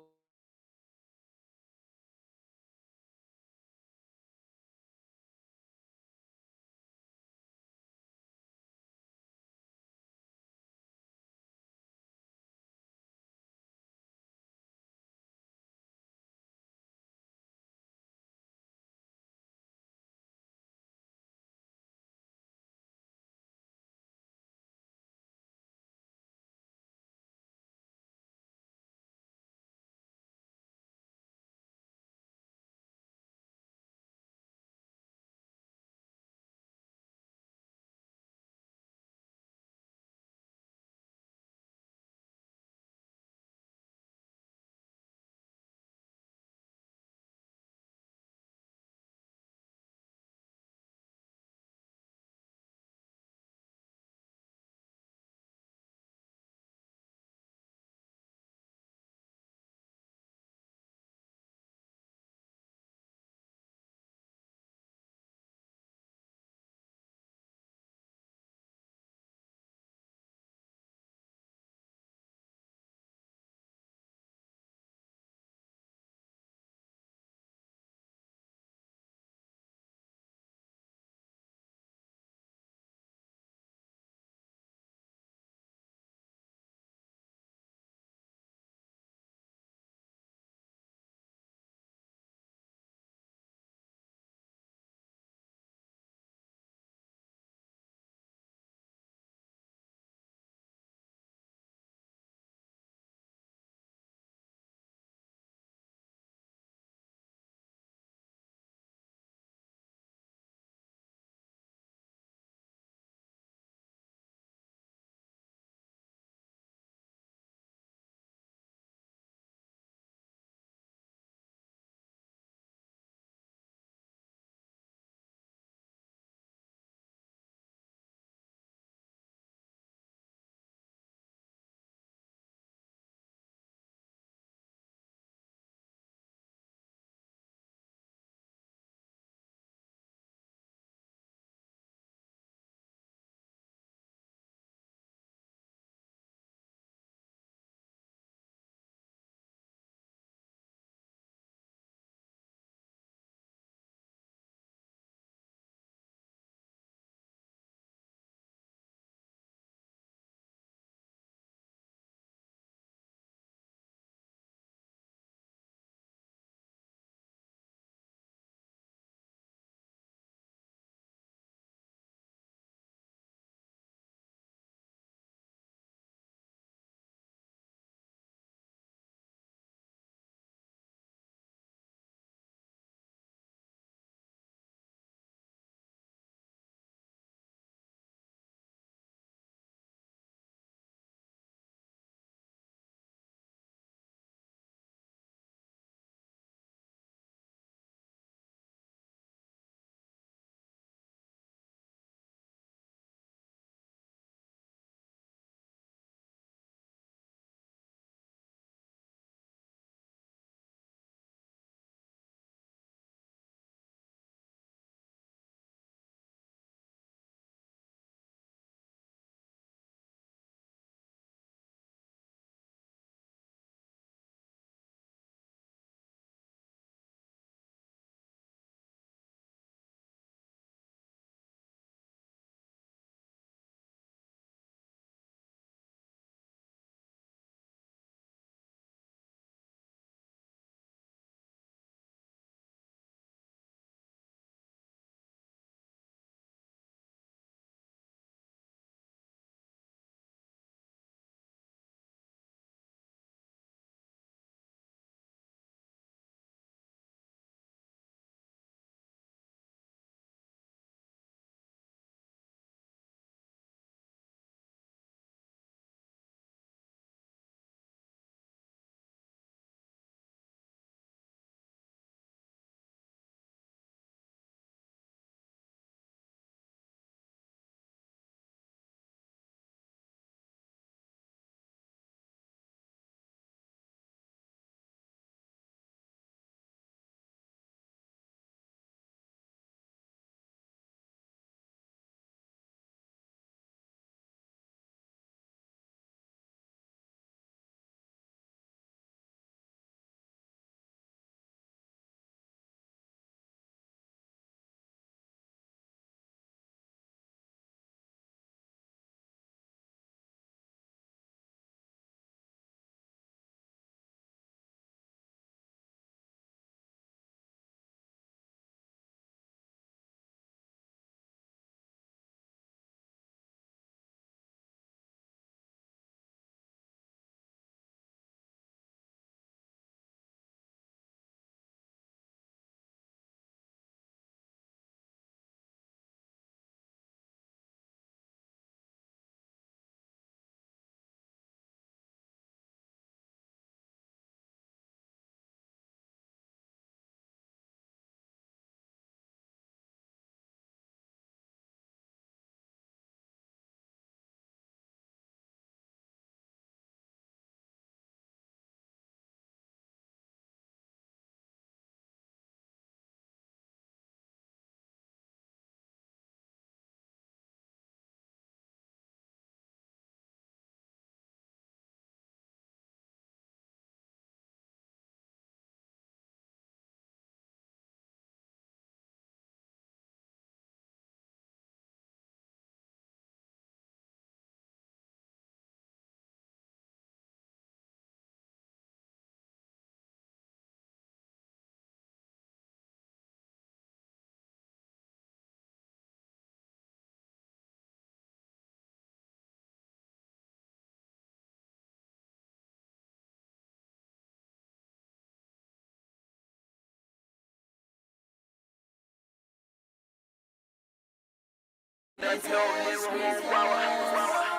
Let's go,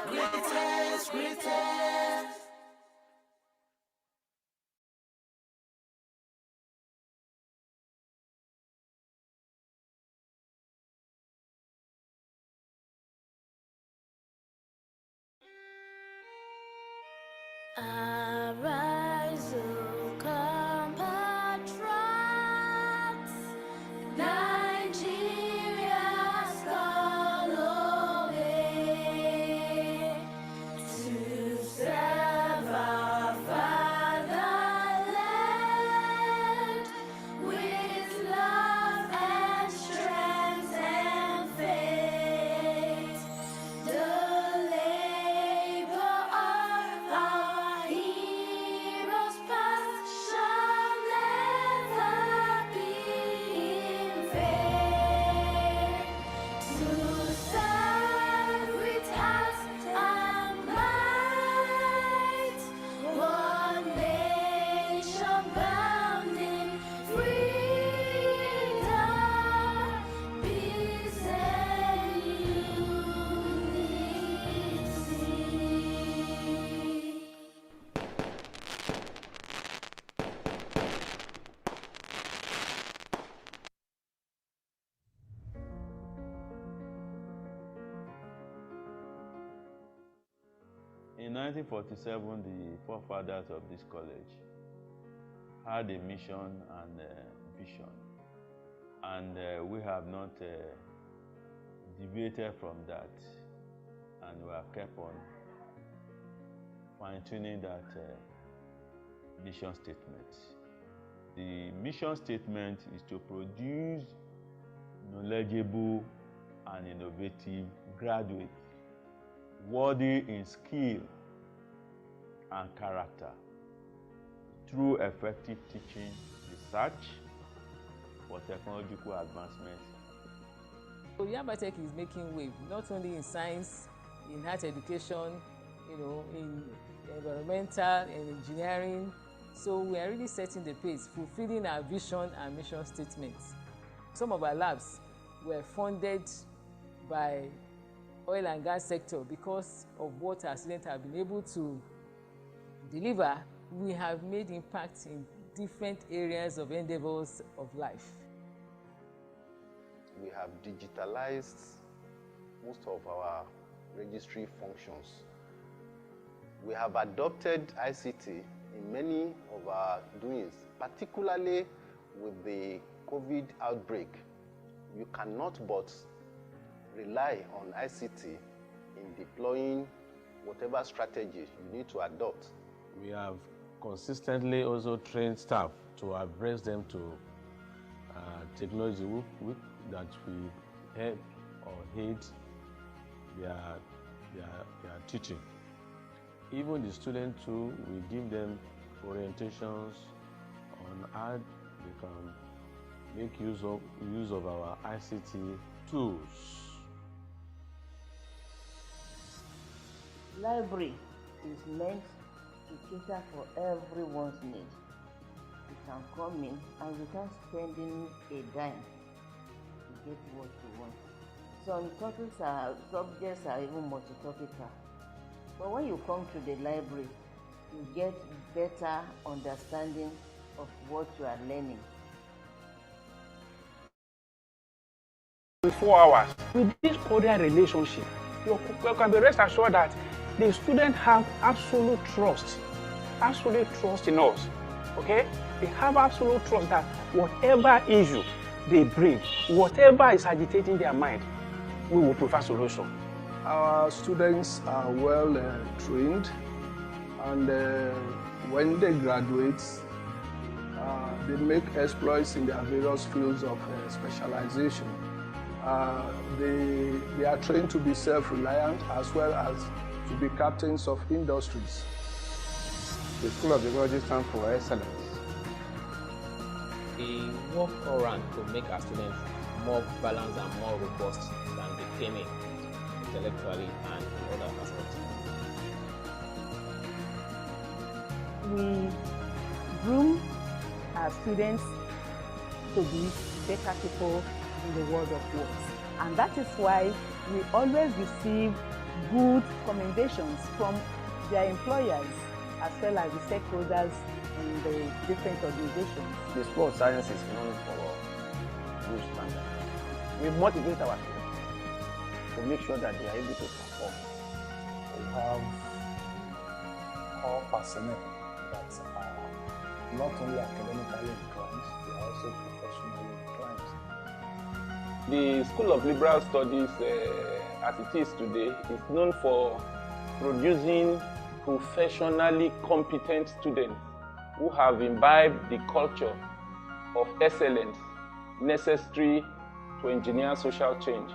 Greetings, greetings. Arise, O compatriots, Nigeria's call away to serve our fatherland with love and strength and faith. The labor of our heroes past shall never be in vain. To serve with heart and might, one nation bound in freedom, peace and unity. In 1947, the forefathers of this college had a mission and vision, and we have not deviated from that, and we have kept on fine-tuning that mission statement. The mission statement is to produce knowledgeable and innovative graduates worthy in skill and character through effective teaching, research for technological advancement. So Yaba Tech is making wave, not only in science, in health education, in environmental and engineering. So we are really setting the pace, fulfilling our vision and mission statements. Some of our labs were funded by oil and gas sector because of what our students have been able to deliver. We have made impact in different areas of endeavors of life. We have digitalized most of our registry functions. We have adopted ICT in many of our doings, particularly with the COVID outbreak. You cannot but rely on ICT in deploying whatever strategy you need to adopt. We have consistently also trained staff to abreast them to technology that we help or aid their teaching. Even the students too, we give them orientations on how they can make use of our ICT tools. Library is meant to cater for everyone's need. You can come in and without spending a dime, you get what you want. Some subjects are even multi-topical. But when you come to the library, you get better understanding of what you are learning. 4 hours. With this cordial relationship, you can be rest assured that the students have absolute trust in us, okay? They have absolute trust that whatever issue they bring, whatever is agitating their mind, we will provide solution. Our students are well trained, and when they graduate, they make exploits in their various fields of specialization. They are trained to be self-reliant as well as to be captains of industries. The School of Technology stands for excellence. We work all around to make our students more balanced and more robust than they came in, intellectually and in other aspects. We groom our students to be better people in the world of work. And that is why we always receive good commendations from their employers as well as the stakeholders in the different organizations. The School of Science is known for good standard. We motivate our students to make sure that they are able to perform. We have all personnel that are not only academically inclined, they are also professionally inclined. The School of Liberal Studies, as it is today, is known for producing professionally competent students who have imbibed the culture of excellence necessary to engineer social change.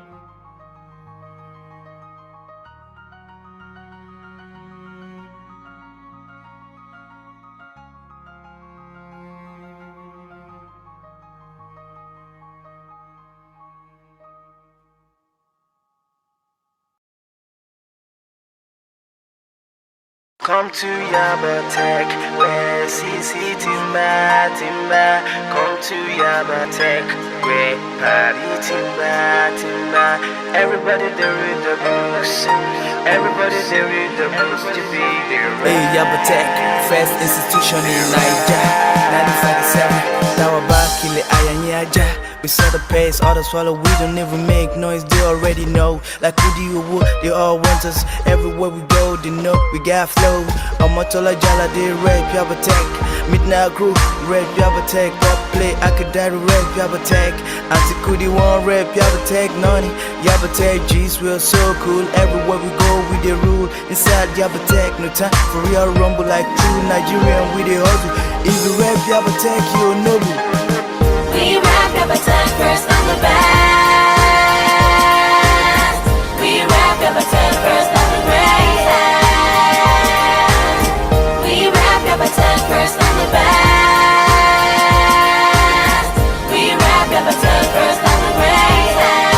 Come to Yabatech, where CC Timba. Come to Yabatech, where party Timba. Everybody there read the books. Everybody there read the books to be there. Hey, Yabatech, first institution in Niger, 1947. Now we're back in the Ayanyaja. We set the pace, all the swallow, we don't even make noise, they already know. Like who do you would, they all want us. Everywhere we go, they know we got flow. Amatola Jala, they rap Yabatech. Midnight crew, rap Yabatech. Pop play, I could die to rap Yabatech. Antikudi one rap Yabatech. Nani, Yabatech, G's, we're so cool. Everywhere we go, we the rule. Inside Yabatech, no time for real rumble like true Nigerian, we the hustle. If you rap Yabatech, you'll know me. We rap Yabatech first on the best. We rap Yabatech first on the greatest. We rap Yabatech first on the best. We rap Yabatech first on the greatest.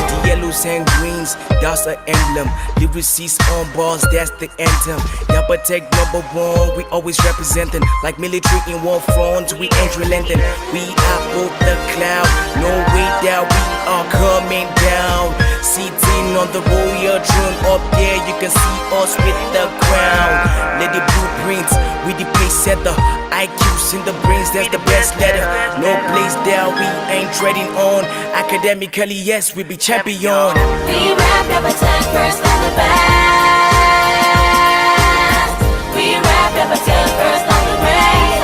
The yellows and greens, that's the emblem. Lyricists on balls, that's the anthem. Yabatech #1, we always representing. Like military in war front, we ain't relenting. We are both the cloud, no way down, we are coming down. Sitting on the royal throne, up there you can see us with the crown. Lady blueprints, we the pace setter. IQs in the brains, that's the best letter. No place there, we ain't treading on. Academically, yes, we be champion. We rap Yabatech first on the best. We rap Yabatech first on the greatest.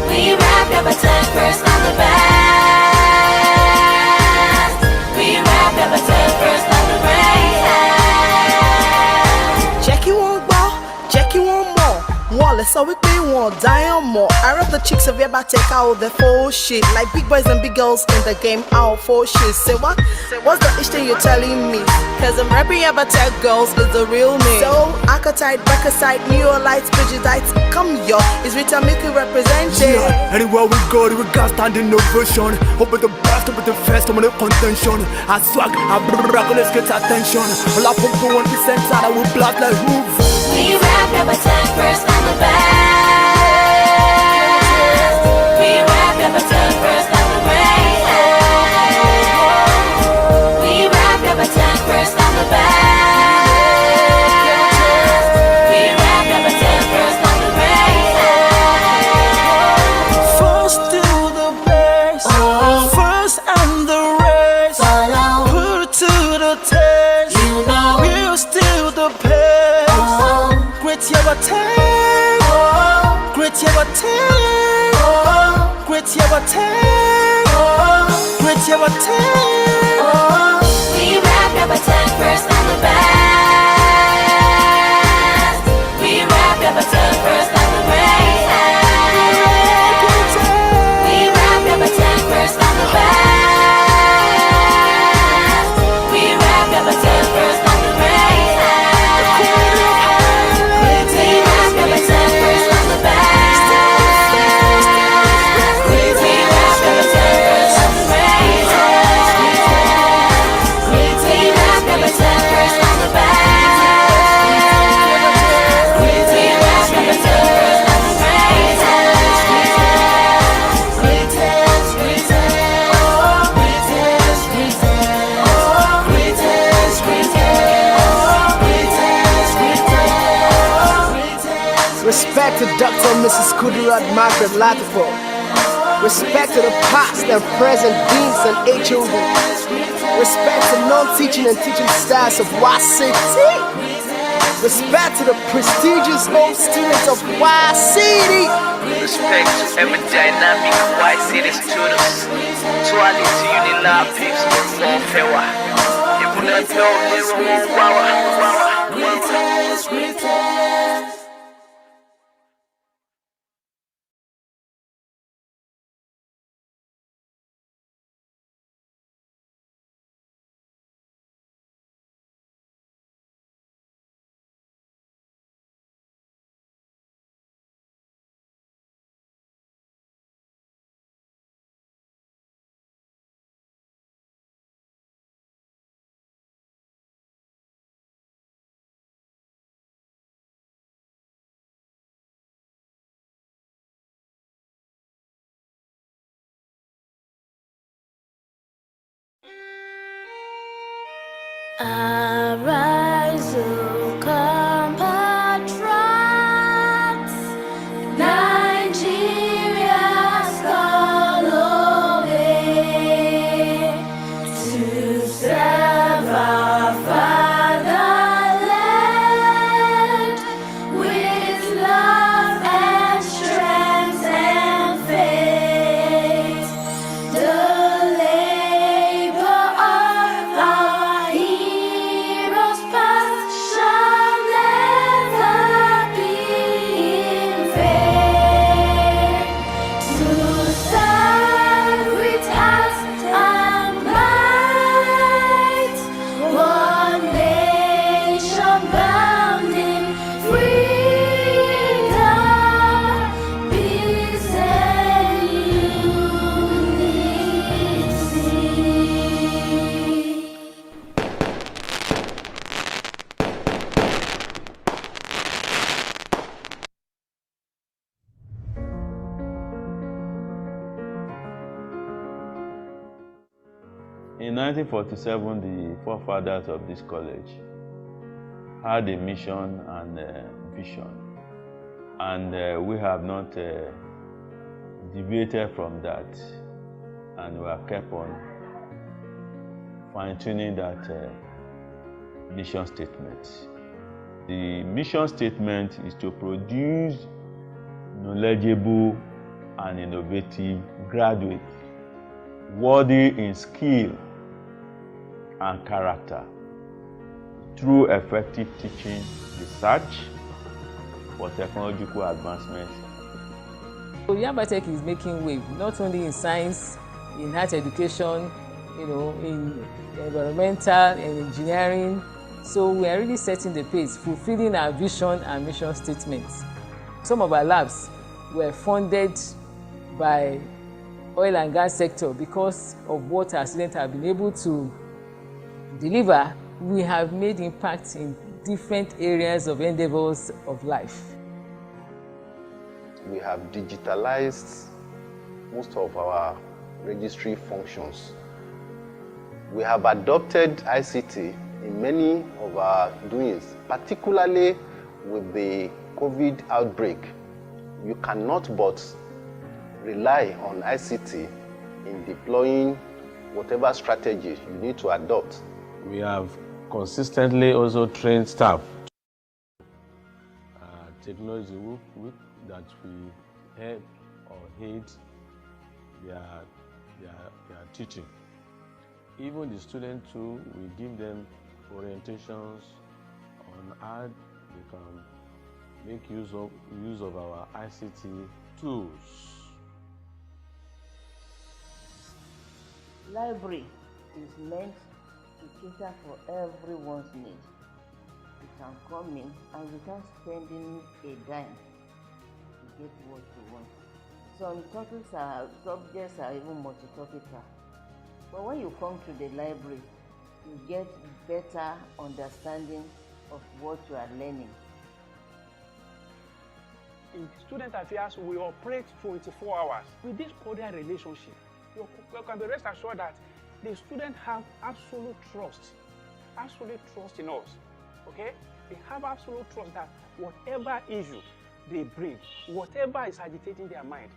We rap Yabatech first on the best. We rap Yabatech first on the greatest. Jackie won't go, Jackie won't more. Wallace, so we pay one, die on more. I rap the chicks of Yabatech out the full shit. Like big boys and big girls in the game out for shit. Say what? What's the ish thing you're telling me? Cause I'm rapping Yabatech girls is the real me. So, Archetype, Backasite, Neolites, Pidgetites, come yo. It's Rita Mickey representing. Yeah, anywhere we go, we got standing ovation. Open the best, open the first, I'm on the contention. I swag, I brag, let's get attention. All I pump to 1% and I will blast like move. We rap Yabatech first on the best. We rap Yabatech first on the greatest. We rap Yabatech first on the best. We rap Yabatech first on the greatest. First to the best, first and the race. Put it to the test, You know. we're still the best. Great Yabatech, great Yabatech, great Yabatech, great Yabatech. We rap Yabatech first on the best. We rap Yabatech first on the greatest. We rap Yabatech first on the best. We rap Yabatech first on the greatest. We rap Yabatech first on the best. We rap Yabatech first on the greatest. Respect to Dr. and Mrs. Kudirat Margaret Latipo. Respect to the past and present deans and HOD. Respect to non-teaching and teaching staffs of YCT. Respect to the prestigious old students of YCT. Respect to every dynamic white city students. To all these Unilab peeps from Fewa. Even if you're Arise, O compatriots, Nigeria's call obey, to serve our fatherland with love and strength and faith. The labor of our heroes past shall never be in vain. To serve with heart and might, one nation bound in freedom, peace and unity. In 1947, the forefathers of this college had a mission and vision, and we have not deviated from that, and we have kept on fine-tuning that mission statement. The mission statement is to produce knowledgeable and innovative graduates, worthy in skill and character, through effective teaching, research for technological advancement. So Yaba Tech is making wave, not only in science, in health education, in environmental and engineering. So we are really setting the pace, fulfilling our vision and mission statements. Some of our labs were funded by oil and gas sector because of what our students have been able to deliver. We have made impact in different areas of endeavors of life. We have digitalized most of our registry functions. We have adopted ICT in many of our doings, particularly with the COVID outbreak. You cannot but rely on ICT in deploying whatever strategies you need to adopt. We have consistently also trained staff. Technology that we help or aid their teaching. Even the students too, we give them orientations on how they can make use of our ICT tools. Library is meant to cater for everyone's need. You can come in and without spending a dime, you get what you want. Some subjects are even multi-topical. But when you come to the library, you get better understanding of what you are learning. In student affairs, we operate 24 hours. With this cordial relationship, you can be rest assured that the students have absolute trust in us. Okay? They have absolute trust that whatever issue they bring, whatever is agitating their mind,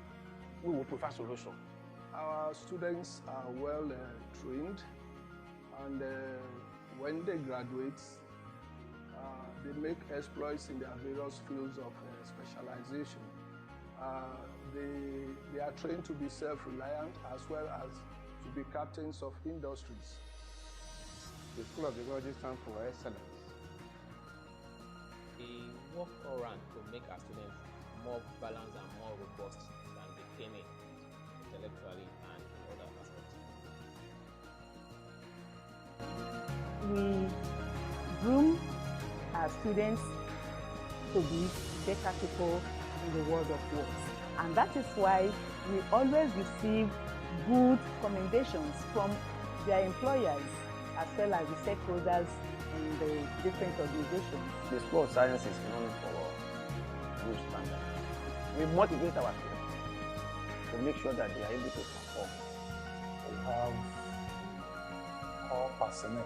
we will provide solution. Our students are well trained, and when they graduate, they make exploits in their various fields of specialization. They are trained to be self-reliant as well as to be captains of industries. The School of Technology stands for excellence. We work all around to make our students more balanced and more robust than they came in, intellectually and in other aspects. We groom our students to be better people in the world of work. And that is why we always receive good commendations from their employers as well as the stakeholders in the different organizations. The School of Science is known for good standard. We motivate our students to make sure that they are able to perform. We have core personnel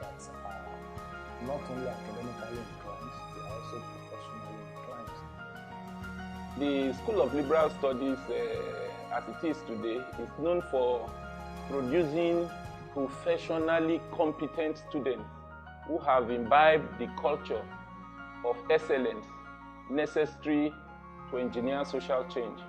that are not only academically inclined, they are also professionally inclined. The School of Liberal Studies, as it is today, is known for producing professionally competent students who have imbibed the culture of excellence necessary to engineer social change.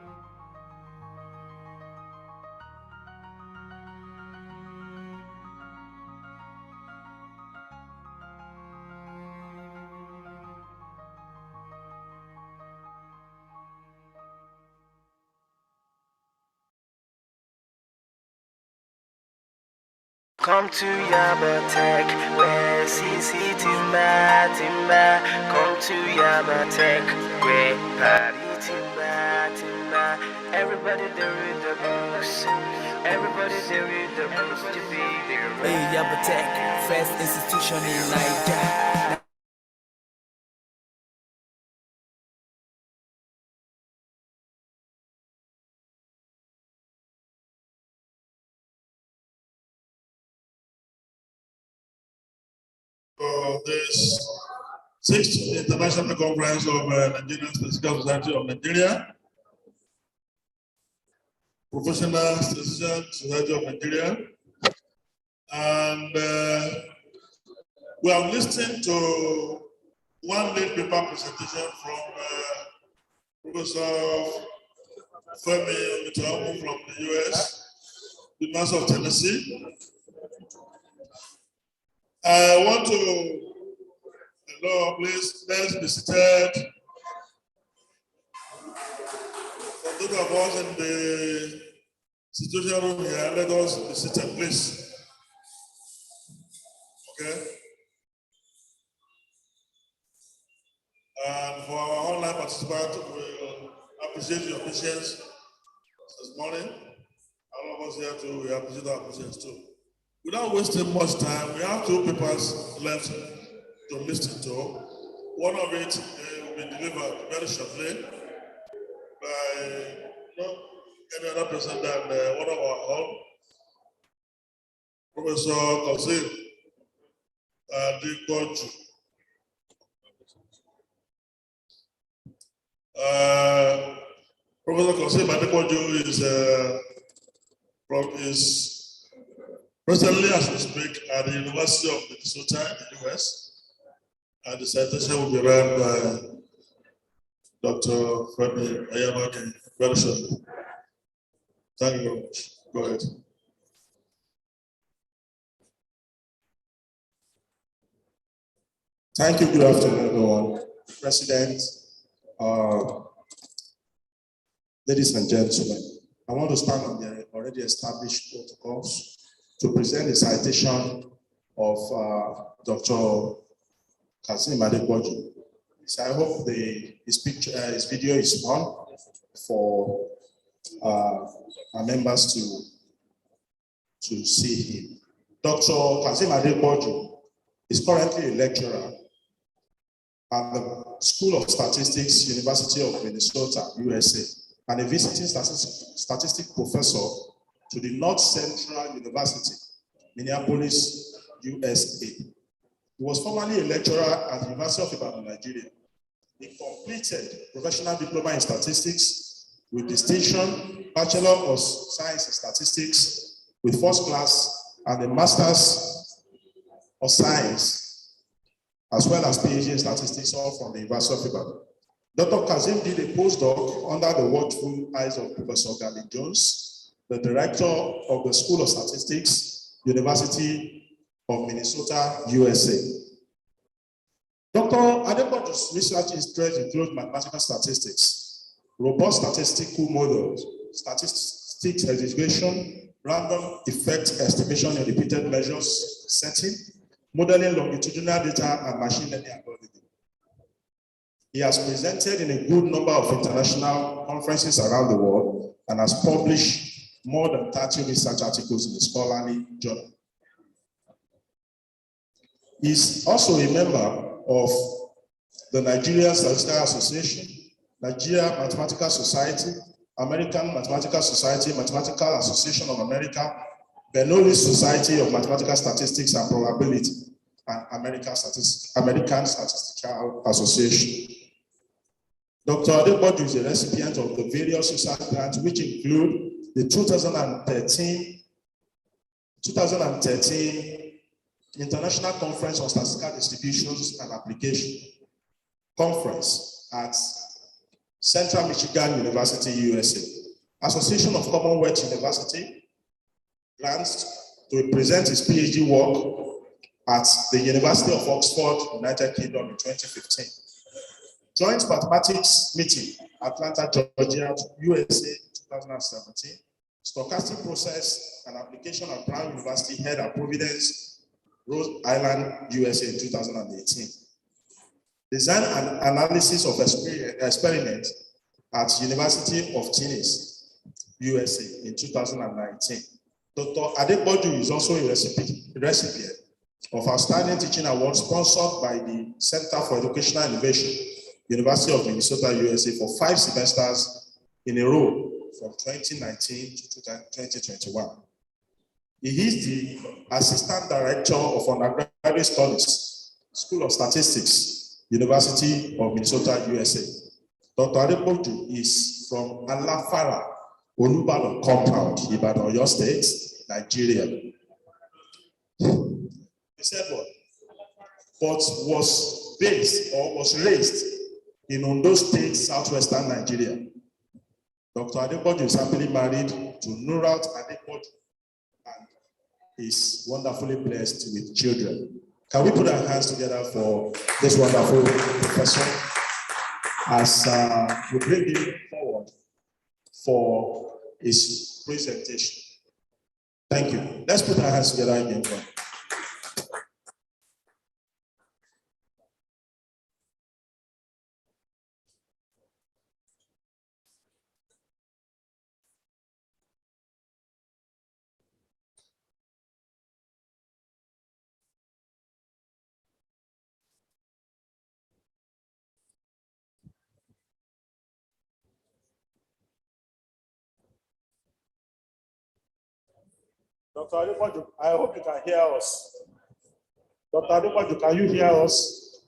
Come to Yaba Tech, where CC Timba, Timba. Come to Yaba Tech, where party Timba, Timba. Everybody there with the books, everybody there with the books to be there. Hey, Yaba Tech, first institution in Nigeria. For this 6th International Conference of Nigerian Statistical Society of Nigeria, Professional Statistical Society of Nigeria, and we have listened to one late paper presentation from Professor Femi Omitaomu from the US, University of Tennessee. I want to, please, let's be seated. For those of us in the situation room here, let us be seated, please. Okay? And for our online participants, we appreciate your patience this morning. All of us here too, we appreciate our patience too. Without wasting much time, we have 2 papers left to listen to. One of it will be delivered very shortly by not any other person than one of our own, Professor Kasim Adikoju. Professor Kasim Adikoju is presently, as we speak, at the University of Minnesota in the US, and the citation will be read by Dr. Femi Ayamake very shortly. Thank you very much. Go ahead. Thank you. Good afternoon, everyone. President, ladies and gentlemen, I want to stand on the already established protocols to present the citation of Dr. Kasim Adekwoju. So I hope his video is on for our members to see him. Dr. Kasim Adekwoju is currently a lecturer at the School of Statistics, University of Minnesota, USA, and a visiting statistics professor to the North Central University, Minneapolis, USA. He was formerly a lecturer at the University of Ibadan, Nigeria, He completed professional diploma in statistics with distinction, Bachelor of Science in Statistics with first class, and a Master's of Science, as well as PhD in Statistics, all from the University of Ibadan. Dr. Kazim did a postdoc under the watchful eyes of Professor Gali Jones, the director of the School of Statistics, University of Minnesota, USA. Dr. Adepoju's research interests include mathematical statistics, robust statistical models, statistics execution, random effect estimation in repeated measures setting, modeling longitudinal data, and machine learning algorithm. He has presented in a good number of international conferences around the world and has published more than 30 research articles in the scholarly journal. He's also a member of the Nigerian Statistical Association, Nigeria Mathematical Society, American Mathematical Society, Mathematical Association of America, Bernoulli Society of Mathematical Statistics and Probability, and American Statistical Association. Dr. Adepoju is a recipient of the various research grants, which include the 2013 International Conference on Statistical Distributions and Application Conference at Central Michigan University, USA. Association of Commonwealth University grants to present his PhD work at the University of Oxford, United Kingdom in 2015. Joint Mathematics Meeting, Atlanta, Georgia, USA, 2017. Stochastic Process and Application at Brown University, held at Providence, Rhode Island, USA in 2018. Design and analysis of experiment at University of Tunis, USA in 2019. Dr. Adepoju is also a recipient of Outstanding Teaching Award sponsored by the Center for Educational Innovation, University of Minnesota, USA for 5 semesters in a row from 2019 to 2021. He is the Assistant Director of Undergraduate Studies, School of Statistics, University of Minnesota, USA. Dr. Adepoju is from Alafara, Olubadan Compound, Ibadan, Oyo State, Nigeria. He said what? But was based or was raised in Ondo State, southwestern Nigeria. Dr. Adepoju is happily married to Nurat Adepoju and is wonderfully blessed with children. Can we put our hands together for this wonderful professor as we bring him forward for his presentation? Thank you. Let's put our hands together again. Dr. Adepoju, I hope you can hear us. Dr. Adepoju, can you hear us?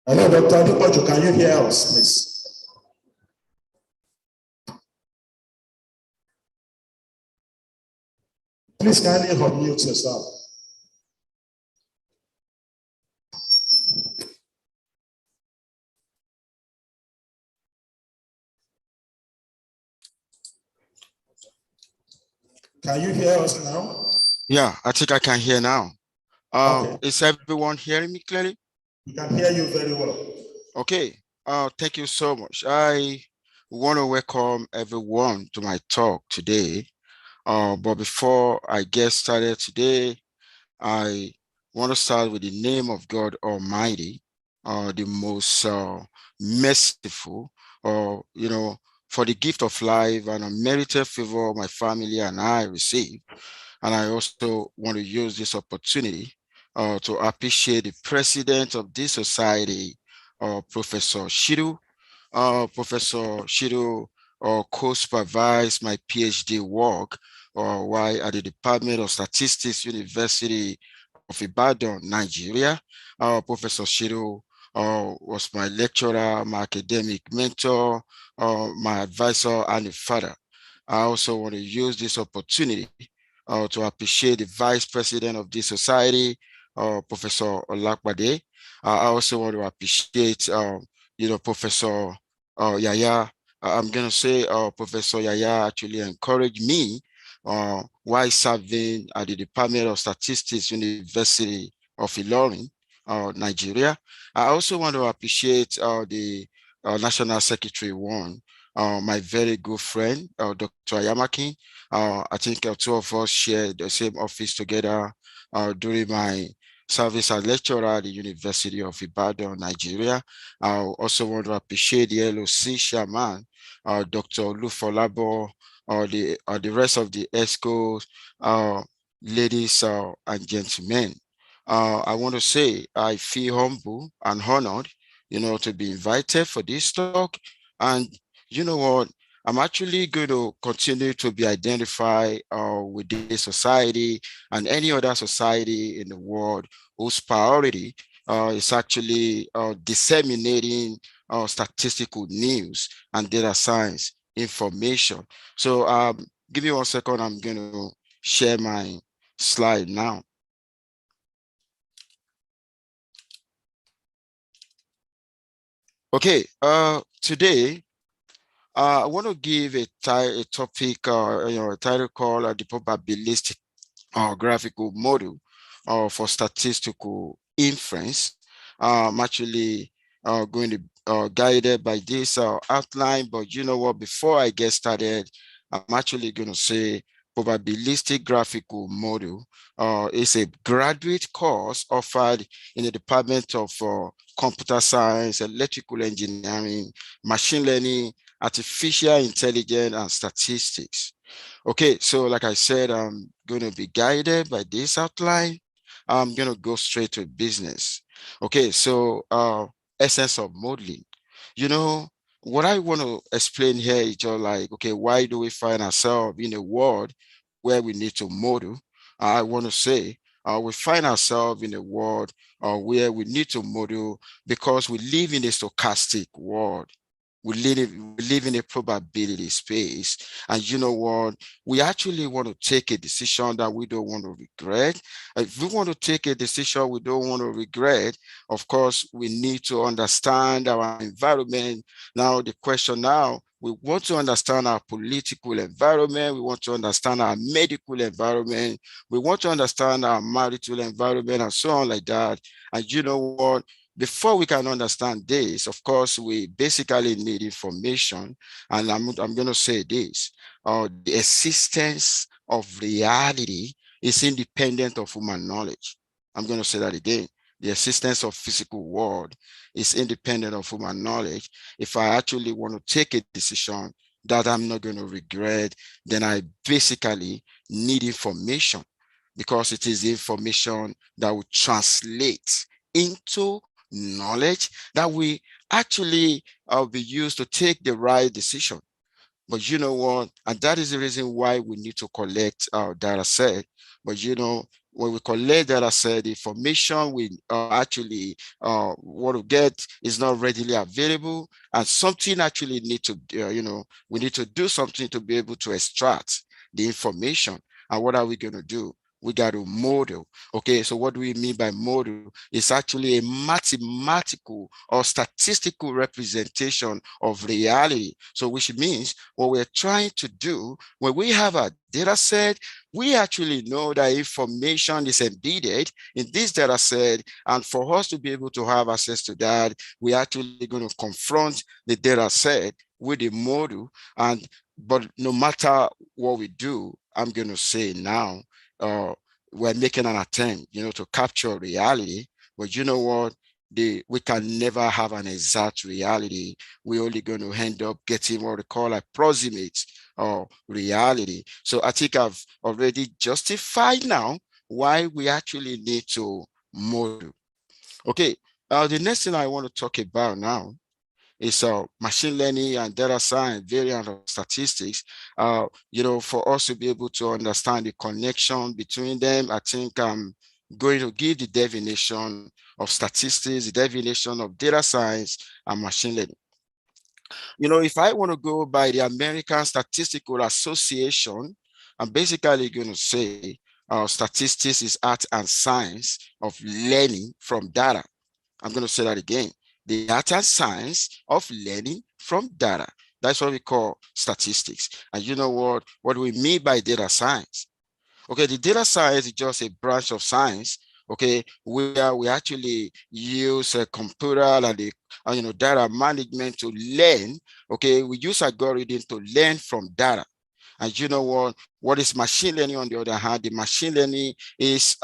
Hello, Dr. Adepoju, can you hear us, please? Please kindly unmute yourself. Can you hear us now? Yeah, I think I can hear now. Is everyone hearing me clearly? We can hear you very well. Okay. Thank you so much. I want to welcome everyone to my talk today. But before I get started today, I want to start with the name of God Almighty, the most merciful, for the gift of life and unmerited favor my family and I receive. And I also want to use this opportunity to appreciate the president of this society, Professor Shiru. Professor Shiru or co-supervised my PhD work while at the Department of Statistics, University of Ibadan, Nigeria. Professor Shiro was my lecturer, my academic mentor, my advisor, and a father. I also want to use this opportunity to appreciate the Vice President of this society, Professor Olakbade. I also want to appreciate, Professor Yaya. I'm going to say Professor Yaya actually encouraged me while serving at the Department of Statistics, University of Ilorin, Nigeria. I also want to appreciate the National Secretary one, my very good friend, Dr. Ayamaki. I think two of us shared the same office together during my service as lecturer at the University of Ibadan, Nigeria. I also want to appreciate the LOC chairman, Dr. Lufolabo, the rest of the ESCO, ladies and gentlemen. I want to say I feel humble and honored, to be invited for this talk. And you know what? I'm actually going to continue to be identified with this society and any other society in the world whose priority is actually disseminating statistical news and data science information. So give me 1 second. I'm going to share my slide now. Okay, today I want to give a topic, a title called the probabilistic graphical model for statistical inference. I'm actually going to guided by this outline, but you know what? Before I get started, I'm actually going to say probabilistic graphical model is a graduate course offered in the Department of Computer Science, Electrical Engineering, Machine Learning, Artificial Intelligence, and Statistics. Okay, so like I said, I'm going to be guided by this outline. I'm going to go straight to business. Okay, so essence of modeling. What I want to explain here is just like, okay, why do we find ourselves in a world where we need to model? I want to say we find ourselves in a world where we need to model because we live in a stochastic world. We live in a probability space. And you know what? We actually want to take a decision that we don't want to regret. If we want to take a decision we don't want to regret, of course, we need to understand our environment. Now, the question now, we want to understand our political environment. We want to understand our medical environment. We want to understand our marital environment and so on like that. And you know what? Before we can understand this, of course, we basically need information. And I'm going to say this, the existence of reality is independent of human knowledge. I'm going to say that again. The existence of physical world is independent of human knowledge. If I actually want to take a decision that I'm not going to regret, then I basically need information, because it is the information that will translate into knowledge that we actually be used to take the right decision. But you know what? And that is the reason why we need to collect our data set. But when we collect data set, the information we actually want to get is not readily available, and something actually need to, we need to do something to be able to extract the information. And what are we going to do? We got to model. Okay, so what do we mean by model? It's actually a mathematical or statistical representation of reality. So which means what we're trying to do when we have a data set, we actually know that information is embedded in this data set. And for us to be able to have access to that, we're actually going to confront the data set with the model. But no matter what we do, I'm going to say now, we're making an attempt, to capture reality. But you know what? We can never have an exact reality. We're only going to end up getting what we call approximate reality. So I think I've already justified now why we actually need to model. Okay, the next thing I want to talk about now is machine learning and data science variant of statistics. For us to be able to understand the connection between them, I think I'm going to give the definition of statistics, the definition of data science and machine learning. If I want to go by the American Statistical Association, I'm basically going to say statistics is art and science of learning from data. I'm going to say that again. The art and science of learning from data. That's what we call statistics. And you know what we mean by data science? Okay, the data science is just a branch of science, okay, where we actually use a computer and the data management to learn. Okay, we use algorithms to learn from data. And you know what is machine learning? On the other hand, the machine learning is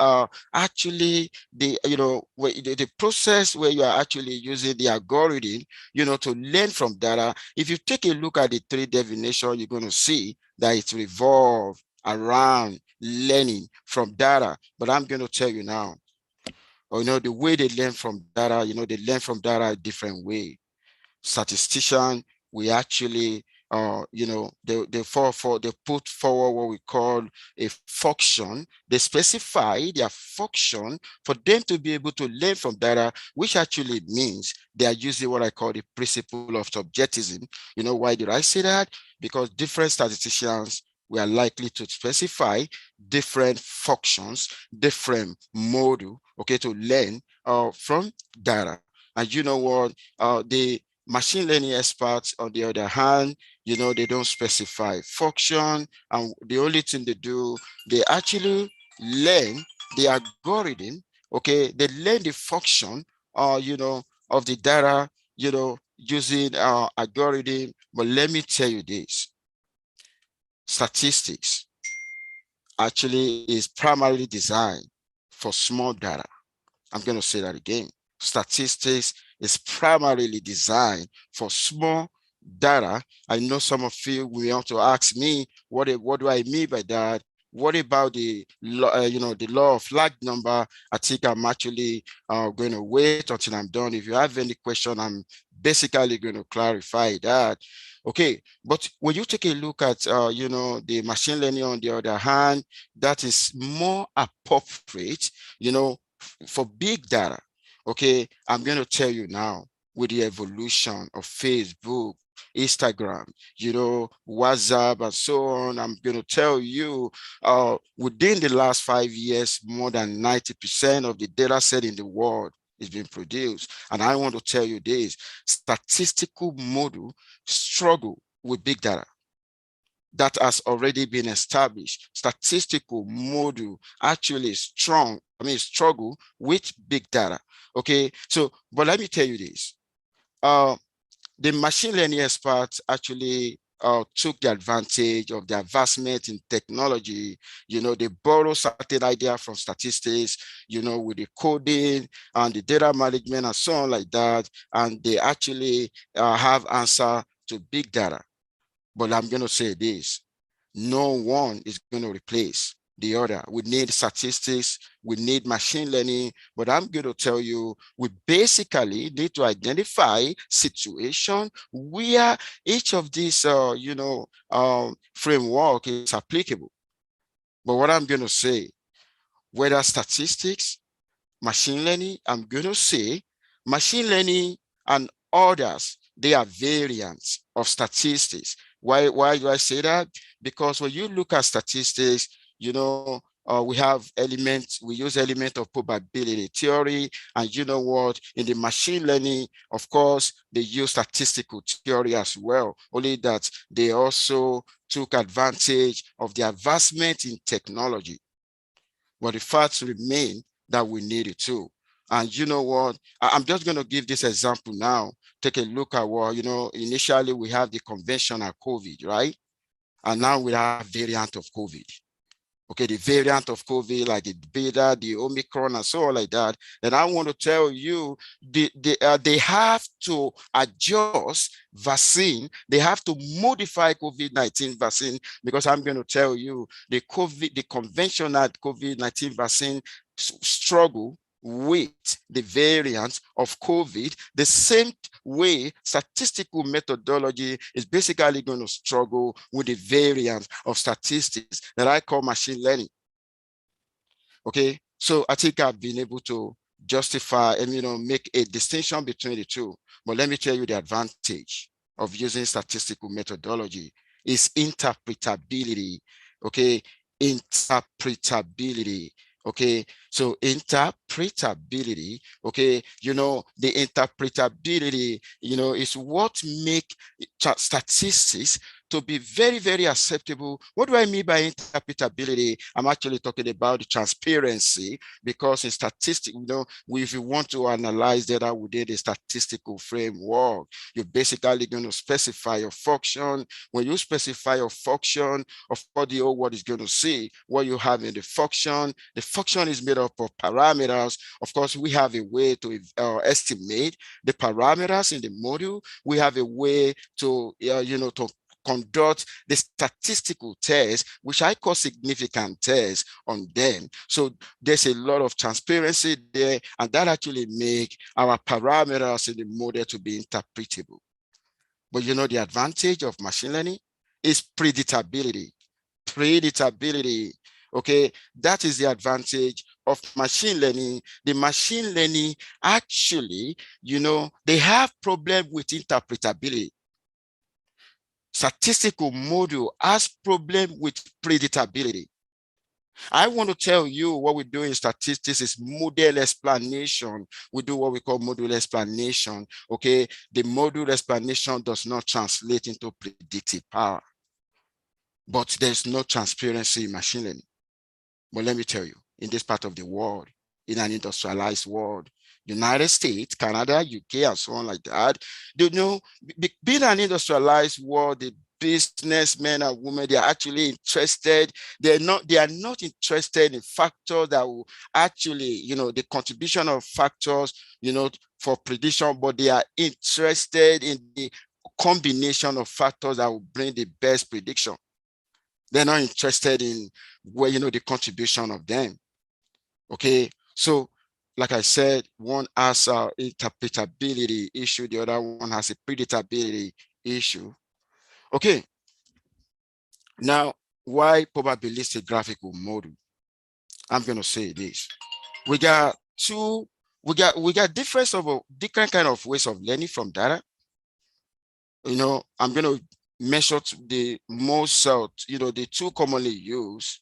actually the process where you are actually using the algorithm, to learn from data. If you take a look at the three definitions, you're going to see that it revolves around learning from data. But I'm going to tell you now, the way they learn from data, they learn from data a different way. Statistician, we actually they put forward what we call a function. They specify their function for them to be able to learn from data, which actually means they are using what I call the principle of subjectivism. Why did I say that? Because different statisticians, we are likely to specify different functions, different model, okay, to learn from data. And you know what? The machine learning experts, on the other hand, they don't specify function, and the only thing they do, they actually learn the algorithm, okay? They learn the function, of the data, using algorithm. But let me tell you this, statistics actually is primarily designed for small data. I'm going to say that again. Statistics is primarily designed for small data. I know some of you will want to ask me, what do I mean by that? What about the the law of large number? I think I'm actually going to wait until I'm done. If you have any question, I'm basically going to clarify that. Okay, but when you take a look at the machine learning, on the other hand, that is more appropriate, for big data. Okay, I'm going to tell you now, with the evolution of Facebook, Instagram, WhatsApp, and so on, I'm going to tell you, within the last 5 years, more than 90% of the data set in the world is being produced. And I want to tell you this, statistical model struggle with big data. That has already been established. Statistical model actually struggle with big data. Okay, so, but let me tell you this. The machine learning experts actually took the advantage of the advancement in technology. They borrow certain idea from statistics, with the coding and the data management and so on like that. And they actually have answer to big data. But I'm going to say this, no one is going to replace the other. We need statistics, we need machine learning, but I'm going to tell you, we basically need to identify situation where each of these, framework is applicable. But what I'm going to say, whether statistics, machine learning, I'm going to say machine learning and others, they are variants of statistics. Why do I say that? Because when you look at statistics, we have elements, we use element of probability theory, and in the machine learning, of course, they use statistical theory as well, only that they also took advantage of the advancement in technology. But the facts remain that we need it too. And you know what? I'm just going to give this example now. Take a look at what, initially we have the conventional COVID, right? And now we have variant of COVID. Okay, the variant of COVID, like the beta, the Omicron, and so on like that. And I want to tell you, they have to adjust vaccine. They have to modify COVID-19 vaccine, because I'm going to tell you, the conventional COVID-19 vaccine struggle with the variants of COVID, the same way statistical methodology is basically going to struggle with the variants of statistics that I call machine learning. Okay, so I think I've been able to justify and make a distinction between the two. But let me tell you the advantage of using statistical methodology is interpretability. Okay, interpretability. Okay, so interpretability, okay, the interpretability, is what make statistics to be very, very acceptable. What do I mean by interpretability? I'm actually talking about the transparency, because in statistics, if you want to analyze data within the statistical framework, you're basically going to specify your function. When you specify your function, of course, the whole world is going to see what you have in the function. The function is made up of parameters. Of course, we have a way to estimate the parameters in the module. We have a way to, to conduct the statistical test, which I call significant tests on them. So there's a lot of transparency there, and that actually make our parameters in the model to be interpretable. But the advantage of machine learning is predictability. Predictability, okay? That is the advantage of machine learning. The machine learning actually, they have problem with interpretability. Statistical model has problem with predictability. I want to tell you what we do in statistics is model explanation. We do what we call model explanation. Okay, the model explanation does not translate into predictive power, but there's no transparency in machine learning. But let me tell you, in this part of the world, in an industrialized world, United States, Canada, UK, and so on like that, being an industrialized world, the businessmen and women, they are actually interested. They are not interested in factors that will actually, the contribution of factors, for prediction, but they are interested in the combination of factors that will bring the best prediction. They're not interested in where, the contribution of them. Okay, so like I said, one has an interpretability issue, the other one has a predictability issue. Okay, now why probabilistic graphical model? I'm going to say this. We got different kind of ways of learning from data. I'm going to measure the most, the two commonly used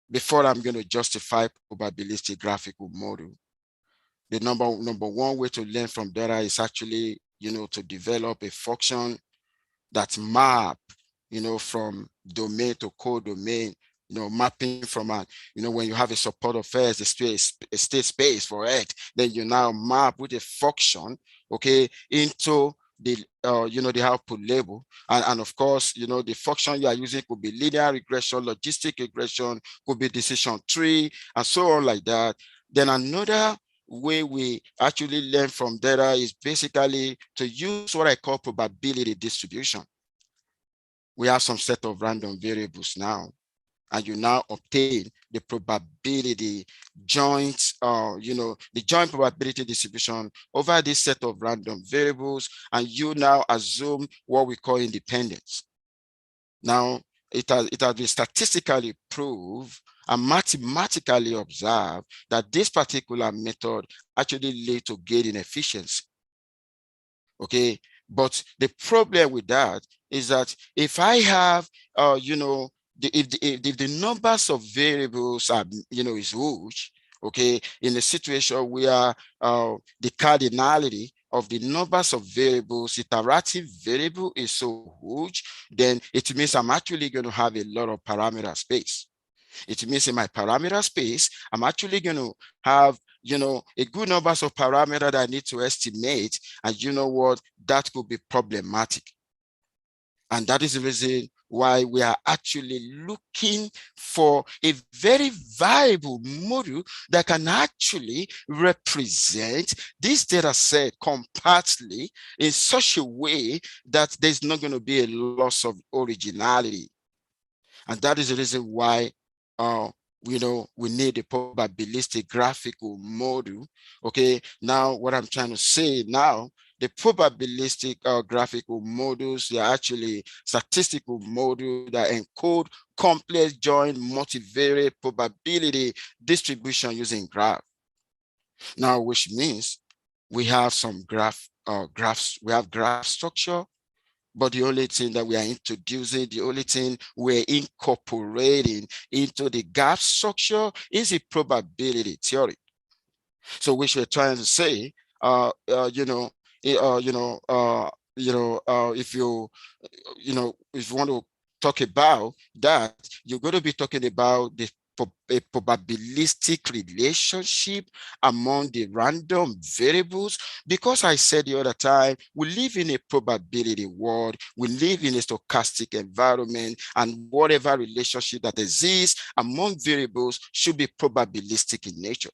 before I'm going to justify probabilistic graphical model. The number one way to learn from data is actually, to develop a function that's map, from domain to codomain, mapping from when you have a support of X, a state space for X, then you now map with a function, okay, into the the output label, and of course, the function you are using could be linear regression, logistic regression, could be decision tree, and so on like that. Then another way we actually learn from data is basically to use what I call probability distribution. We have some set of random variables now, and you now obtain the probability joint, the joint probability distribution over this set of random variables, and you now assume what we call independence. Now, it has been statistically proved and mathematically observed that this particular method actually leads to gain in efficiency. Okay, but the problem with that is that if I have, if the numbers of variables are, is huge, okay, in a situation where the cardinality of the numbers of variables, iterative variable is so huge, then it means I'm actually going to have a lot of parameter space. It means in my parameter space, I'm actually going to have, a good numbers of parameters that I need to estimate. And you know what? That could be problematic. And that is the reason why we are actually looking for a very viable model that can actually represent this data set compactly in such a way that there's not going to be a loss of originality. And that is the reason why we know we need a probabilistic graphical model. Okay, now what I'm trying to say now, the probabilistic graphical models, they are actually statistical models that encode complex joint multivariate probability distribution using graph. Now, which means we have some graphs, we have graph structure, but the only thing that we are introducing, the only thing we're incorporating into the graph structure is a probability theory. So which we're trying to say, if you want to talk about that, you're going to be talking about a probabilistic relationship among the random variables, because I said the other time, we live in a probability world, we live in a stochastic environment, and whatever relationship that exists among variables should be probabilistic in nature.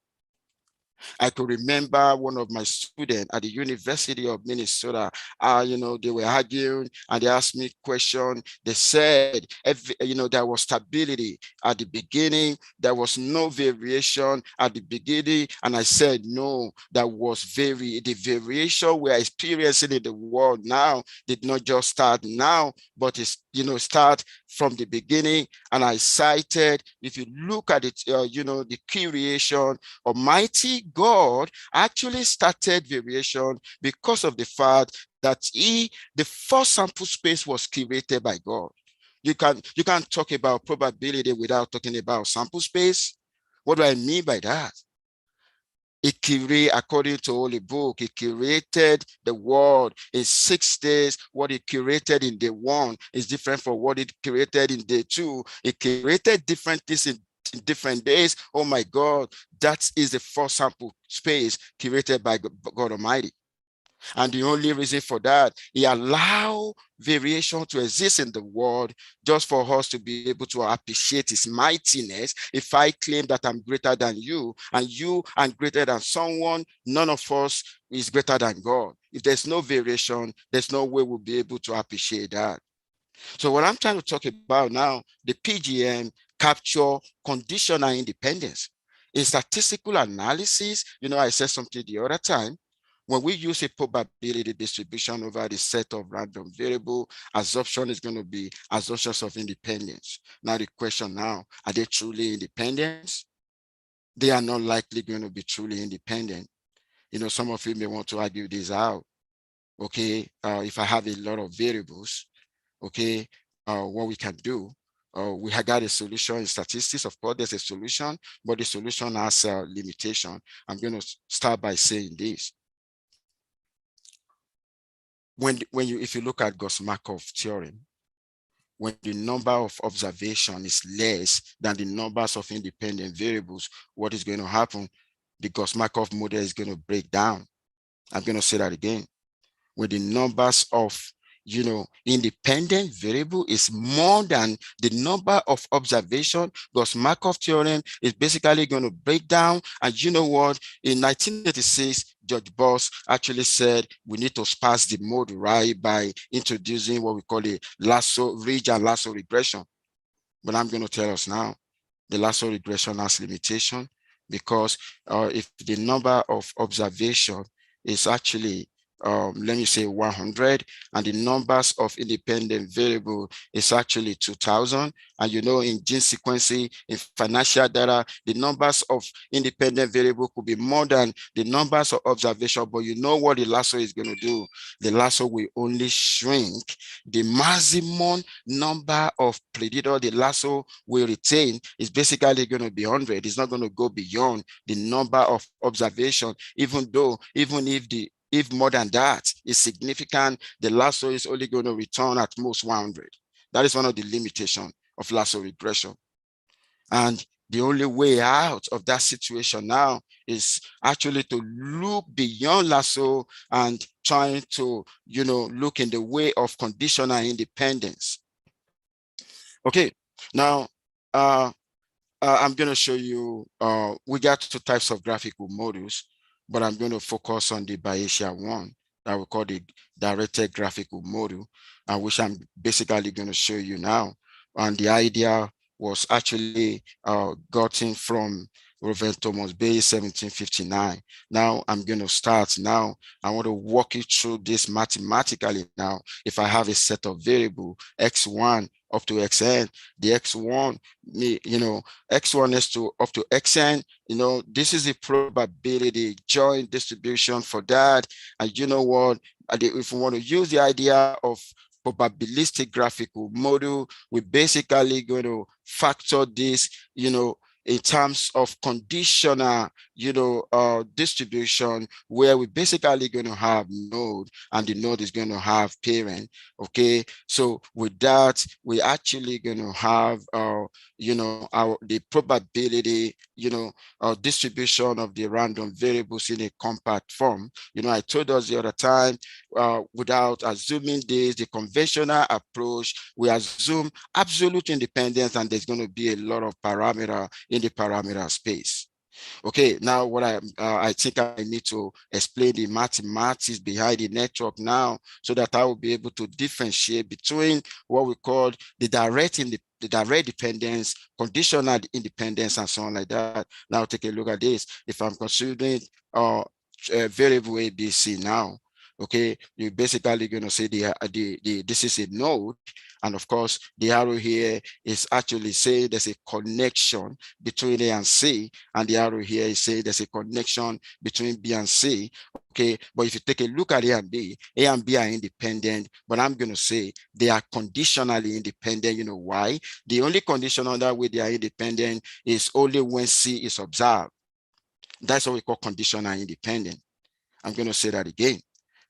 I could remember one of my students at the University of Minnesota, they were arguing and they asked me a question. They said, there was stability at the beginning. There was no variation at the beginning. And I said, no, the variation we're experiencing in the world now did not just start now, but it's, start from the beginning. And I cited, if you look at it, the creation, Almighty God actually started variation because of the fact that the first sample space was created by God. You can't talk about probability without talking about sample space. What do I mean by that? It created, according to Holy Book, it created the world in 6 days. What it created in day 1 is different from what it created in day 2. It created different things in different days. Oh my God, that is the first sample space created by God Almighty. And the only reason for that, he allowed variation to exist in the world just for us to be able to appreciate his mightiness. If I claim that I'm greater than you and you are greater than someone, none of us is greater than God. If there's no variation, there's no way we'll be able to appreciate that. So what I'm trying to talk about now, the PGM capture conditional independence. In statistical analysis, I said something the other time, when we use a probability distribution over the set of random variable, assumption is going to be assumptions of independence. Now the question now, are they truly independent? They are not likely going to be truly independent. Some of you may want to argue this out. Okay, if I have a lot of variables, okay, what we can do, we have got a solution in statistics. Of course, there's a solution, but the solution has a limitation. I'm going to start by saying this. If you look at Gauss-Markov theorem, when the number of observation is less than the numbers of independent variables, what is going to happen? The Gauss-Markov model is going to break down. I'm going to say that again. When the numbers of independent variable is more than the number of observation, Gauss-Markov theorem is basically going to break down. And you know what? In 1986, George Boss actually said we need to sparse the model, right, by introducing what we call a ridge and lasso regression. But I'm going to tell us now, the lasso regression has limitation, because if the number of observation is actually let me say 100, and the numbers of independent variable is actually 2000. And in gene sequencing, in financial data, the numbers of independent variable could be more than the numbers of observation. But you know what the lasso is going to do? The lasso will only shrink the maximum number of predictor the lasso will retain is basically going to be 100. It's not going to go beyond the number of observation, even if more than that is significant, the lasso is only going to return at most 100. That is one of the limitations of lasso regression. And the only way out of that situation now is actually to look beyond lasso and trying to, look in the way of conditional independence. Okay, now I'm going to show you, we got 2 types of graphical models, but I'm going to focus on the Bayesian one that we call the directed graphical model, which I'm basically going to show you now. And the idea was actually gotten from Reverend Thomas Bay, 1759. Now I'm going to start now. I want to walk you through this mathematically now. If I have a set of variable x1 up to xn, the x1, x1 is to up to xn, this is the probability joint distribution for that. And you know what? If we want to use the idea of probabilistic graphical model, we're basically going to factor this, in terms of conditional, distribution, where we're basically going to have node, and the node is going to have parent. Okay, so with that, we're actually going to have, the probability, distribution of the random variables in a compact form. I told us the other time, without assuming this, the conventional approach, we assume absolute independence, and there's going to be a lot of parameter in the parameter space. Okay, now what I think I need to explain the mathematics behind the network now, so that I will be able to differentiate between what we call the direct dependence, conditional independence, and so on like that. Now take a look at this. If I'm considering variable ABC now, okay, you're basically going to say this is a node, and of course the arrow here is actually saying there's a connection between A and C, and the arrow here is saying there's a connection between B and C. Okay, but if you take a look at A and B are independent, but I'm going to say they are conditionally independent. You know why? The only condition on that way they are independent is only when C is observed. That's what we call conditional independent. I'm going to say that again.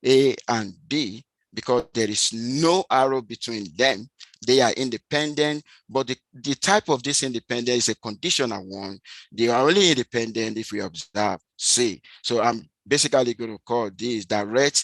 A and B, because there is no arrow between them, they are independent, but the type of this independence is a conditional one. They are only independent if we observe C. So I'm basically going to call this direct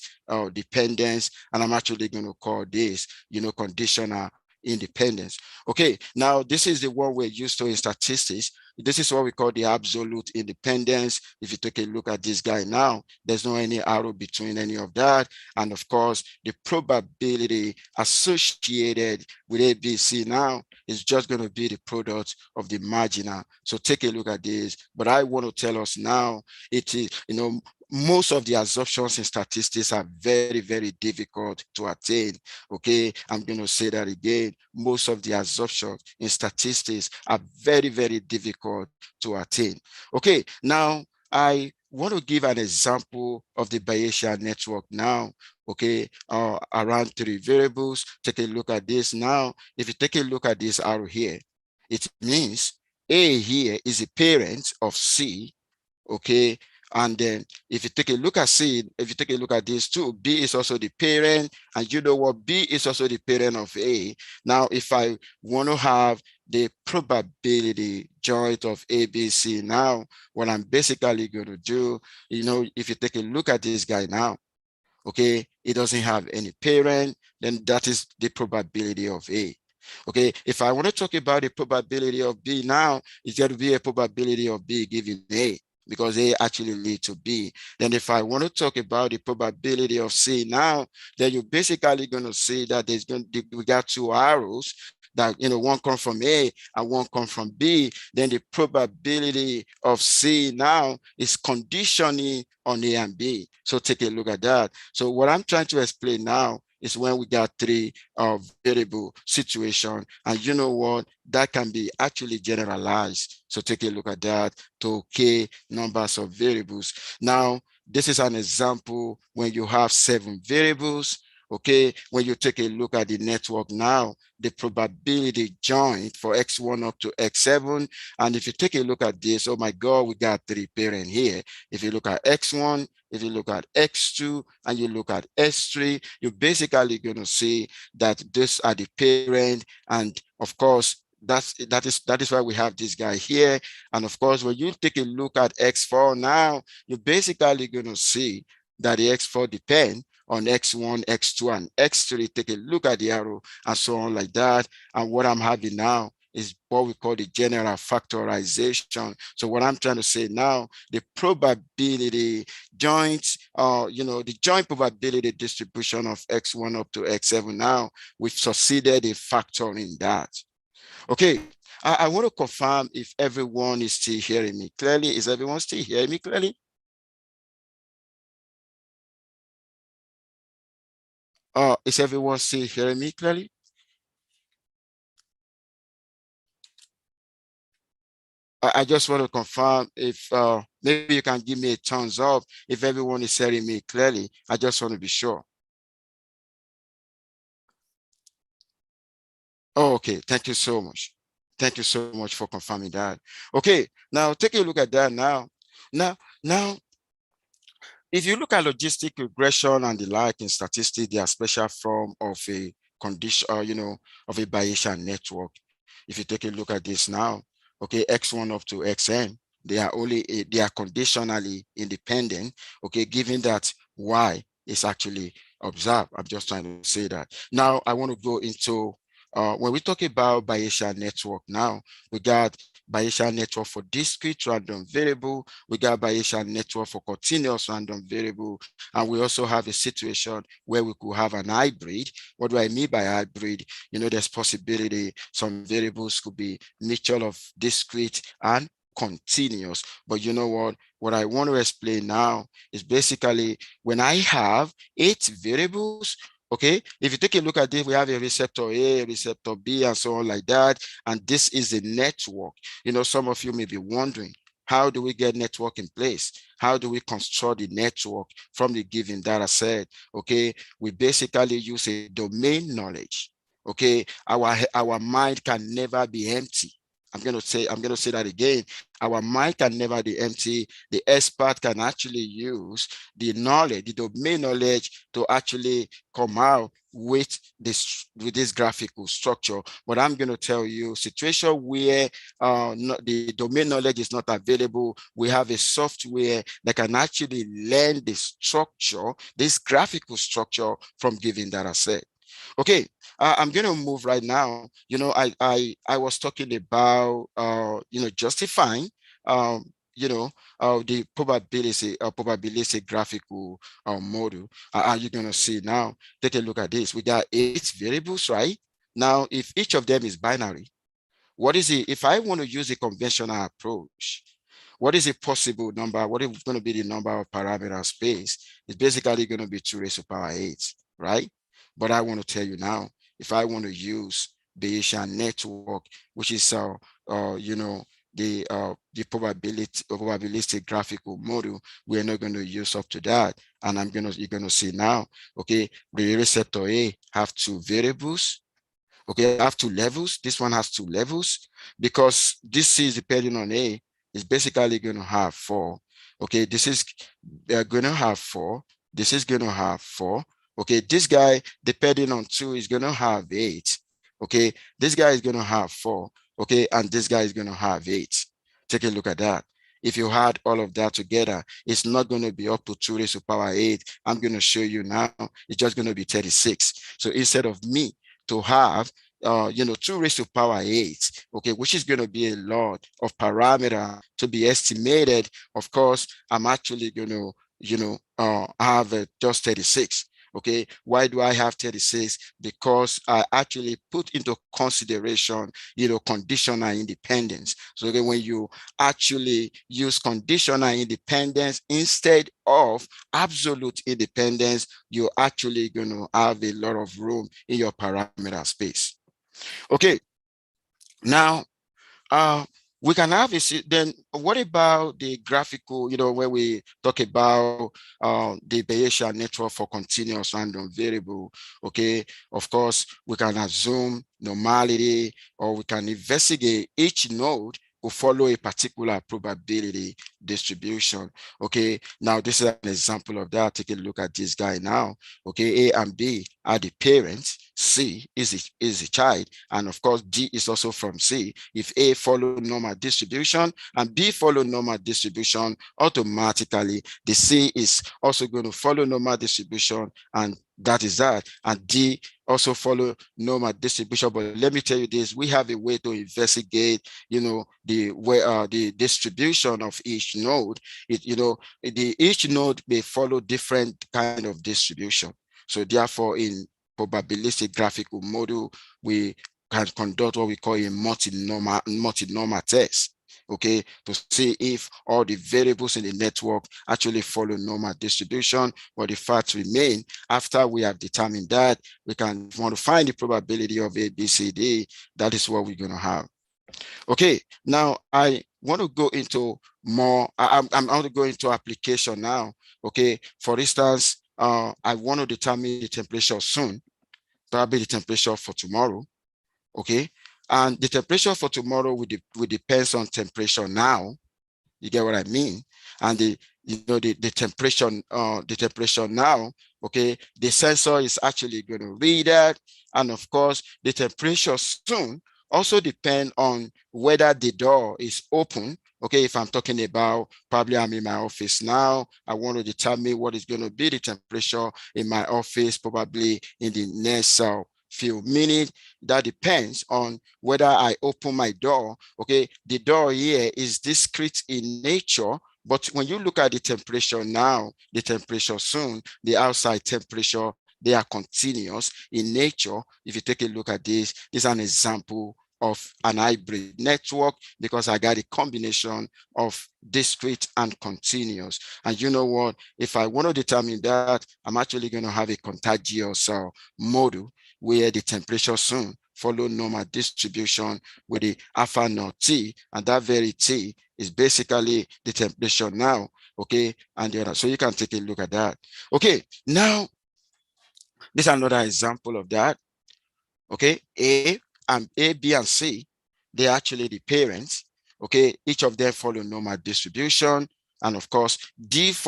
dependence, and I'm actually going to call this, conditional independence. Okay, now this is the one we're used to in statistics. This is what we call the absolute independence. If you take a look at this guy now, there's no any arrow between any of that. And of course, the probability associated with ABC now is just going to be the product of the marginal. So take a look at this. But I want to tell us now, it is, most of the assumptions in statistics are very, very difficult to attain. Okay, I'm going to say that again. Most of the assumptions in statistics are very, very difficult to attain. Okay, now I want to give an example of the Bayesian network now. Okay, around 3 variables. Take a look at this now. If you take a look at this arrow here, it means A here is a parent of C. Okay, and then if you take a look at C, if you take a look at this too, B is also the parent, and you know what? B is also the parent of A. Now, if I want to have the probability joint of ABC now, what I'm basically going to do, if you take a look at this guy now, okay, it doesn't have any parent, then that is the probability of A. Okay, if I want to talk about the probability of B now, it's going to be a probability of B given A, because A actually lead to B. Then if I want to talk about the probability of C now, then you're basically going to see that we got 2 arrows that, one come from A and one come from B. Then the probability of C now is conditioning on A and B. So take a look at that. So what I'm trying to explain now is when we got 3 variable situation, and you know what, that can be actually generalized. So take a look at that to K numbers of variables. Now, this is an example when you have 7 variables. Okay, when you take a look at the network now, the probability joint for X1 up to X7. And if you take a look at this, oh my God, we got 3 parent here. If you look at X1, if you look at X2, and you look at S3, you're basically going to see that these are the parent. And of course, that is why we have this guy here. And of course, when you take a look at X4 now, you're basically going to see that the X4 depend on X1, X2, and X3. Take a look at the arrow and so on like that. And what I'm having now is what we call the general factorization. So what I'm trying to say now, the probability joint, the joint probability distribution of X1 up to X7 now, we've succeeded in factoring that. Okay, I want to confirm if everyone is still hearing me clearly. Is everyone still hearing me clearly? Is everyone still hearing me clearly? I just want to confirm if maybe you can give me a thumbs up if everyone is hearing me clearly. I just want to be sure. Oh, okay. Thank you so much. Thank you so much for confirming that. Okay, now take a look at that now. Now, if you look at logistic regression and the like in statistics, they are special form of a condition, of a Bayesian network. If you take a look at this now, okay, x1 up to xn, they are conditionally independent, okay, given that y is actually observed. I'm just trying to say that. Now I want to go into when we talk about Bayesian network now, we got Bayesian network for discrete random variable, we got Bayesian network for continuous random variable, and we also have a situation where we could have an hybrid. What do I mean by hybrid? There's possibility some variables could be mixture of discrete and continuous. But you know what I want to explain now is basically when I have 8 variables, okay, if you take a look at this, we have a receptor A, receptor B, and so on like that. And this is a network. Some of you may be wondering, how do we get network in place? How do we construct the network from the given data set? Okay, we basically use a domain knowledge. Okay, our mind can never be empty. I'm going to say that again. Our mind can never be empty. The expert can actually use the knowledge, the domain knowledge, to actually come out with this graphical structure. But I'm going to tell you, situation where the domain knowledge is not available, we have a software that can actually learn the structure, this graphical structure from given data set. Okay, I'm going to move right now. I was talking about justifying the probability graphical model. Are you going to see now? Take a look at this. We got 8 variables, right? Now, if each of them is binary, what is it? If I want to use a conventional approach, what is a possible number? What is going to be the number of parameter space? It's basically going to be 2 raised to power 8, right? But I want to tell you now, if I want to use Bayesian network, which is the probabilistic graphical model, we're not going to use up to that. And you're going to see now, okay, the receptor A have 2 variables. Okay, I have 2 levels. This one has 2 levels because this is depending on A, is basically going to have 4. Okay, this is going to have 4. This is going to have 4. Okay, this guy, depending on 2, is going to have 8. Okay, this guy is going to have 4. Okay, and this guy is going to have 8. Take a look at that. If you add all of that together, it's not going to be up to 2 raised to power 8. I'm going to show you now. It's just going to be 36. So instead of me to have 2 raised to power 8, okay, which is going to be a lot of parameter to be estimated. Of course, I'm actually going to have just 36. Okay, why do I have 36? Because I actually put into consideration, conditional independence. So that when you actually use conditional independence instead of absolute independence, you're actually going to have a lot of room in your parameter space. Okay, now we can have it. Then what about the graphical, where we talk about the Bayesian network for continuous random variable? Okay, of course, we can assume normality, or we can investigate each node will follow a particular probability distribution. Okay, now this is an example of that. Take a look at this guy now. Okay, A and B are the parents, C is the child, and of course D is also from C. If A follow normal distribution and B follow normal distribution, automatically the C is also going to follow normal distribution, and that is that. And D also follow normal distribution. But let me tell you this, we have a way to investigate, the distribution of each node. Each node may follow different kind of distribution. So therefore, in probabilistic graphical model, we can conduct what we call a multi-normal test, okay, to see if all the variables in the network actually follow normal distribution. But the fact remain, after we have determined that, we can want to find the probability of A, B, C, D. That is what we're going to have. Okay, now I want to go into more, I'm going to go into application now. Okay, for instance, I want to determine the temperature soon, probably the temperature for tomorrow. Okay, and the temperature for tomorrow will depends on temperature now. You get what I mean? And the temperature now, okay, the sensor is actually going to read that. And of course, the temperature soon also depend on whether the door is open. Okay, if I'm talking about, probably I'm in my office now, I want to determine what is going to be the temperature in my office, probably in the next few minutes. That depends on whether I open my door. Okay, the door here is discrete in nature, but when you look at the temperature now, the temperature soon, the outside temperature, they are continuous in nature. If you take a look at this is an example of an hybrid network, because I got a combination of discrete and continuous. And you know what? If I want to determine that, I'm actually going to have a contagious model where the temperature soon follow normal distribution with the alpha naught T, and that very T is basically the temperature now, okay, and the other. So you can take a look at that. Okay, now this is another example of that. Okay, A, B, and C, they're actually the parents. Okay, each of them follow normal distribution, and of course, D is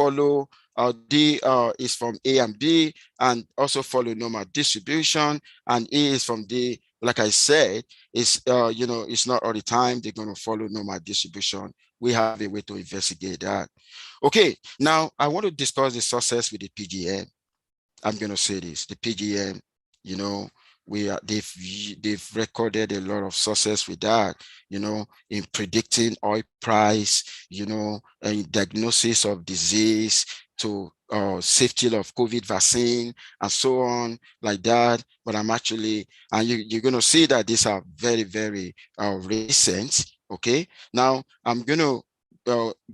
from A and B, and also follow normal distribution, and E is from D. Like I said, it's it's not all the time they're going to follow normal distribution. We have a way to investigate that. Okay, now I want to discuss the success with the PGM. I'm going to say this: the PGM, you know, they've recorded a lot of success with that, in predicting oil price, and diagnosis of disease, to safety of COVID vaccine and so on, like that. But I'm actually, and you're going to see that these are very, very recent. Okay, now I'm going to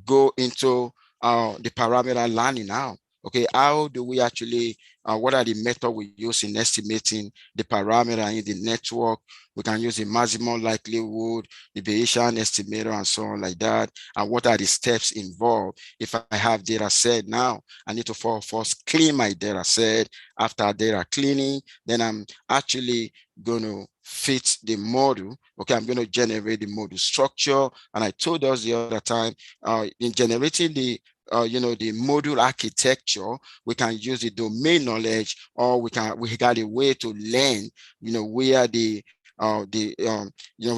go into the parameter learning now. Okay, how do we actually, what are the methods we use in estimating the parameter in the network? We can use the maximum likelihood, the Bayesian estimator, and so on like that. And what are the steps involved? If I have data set now, I need to first clean my data set. After data cleaning, then I'm actually going to fit the model. Okay, I'm going to generate the model structure. And I told us the other time, in generating the module architecture, we can use the domain knowledge, or we got a way to learn, where we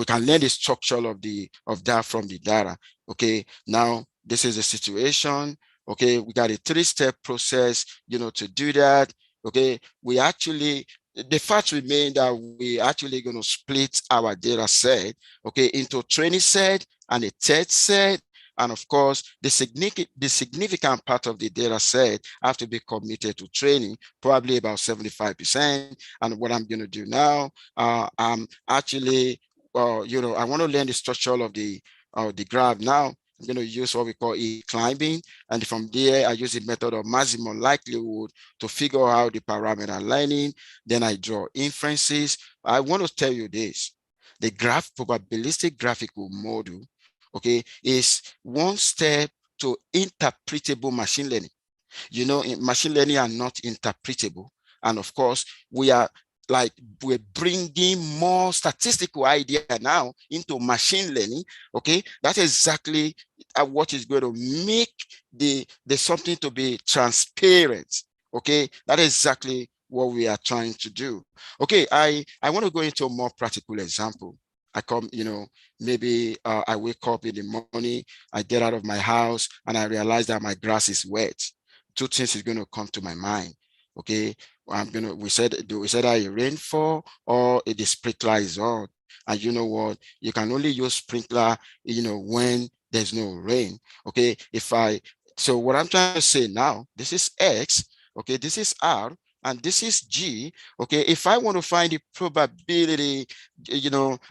can learn the structure of that from the data. Okay, now this is the situation. Okay, we got a 3-step process, to do that. Okay, the fact remains that we actually going to split our data set, okay, into training set and a test set. And of course, the significant part of the data set have to be committed to training, probably about 75%. And what I'm going to do now, I'm actually, I want to learn the structure of the graph now. I'm going to use what we call climbing. And from there, I use the method of maximum likelihood to figure out the parameter lining. Then I draw inferences. I want to tell you this: the probabilistic graphical model, okay, is one step to interpretable machine learning. In machine learning are not interpretable. And of course, we're bringing more statistical idea now into machine learning. Okay, that's exactly what is going to make the something to be transparent. Okay, that is exactly what we are trying to do. Okay, I want to go into a more practical example. I come, maybe I wake up in the morning, I get out of my house, and I realize that my grass is wet. Two things is going to come to my mind. Okay, we said that a rainfall or the sprinkler is on. And you know what? You can only use sprinkler, when there's no rain. Okay, so what I'm trying to say now, this is X. Okay, this is R. and this is G, okay, if I want to find the probability,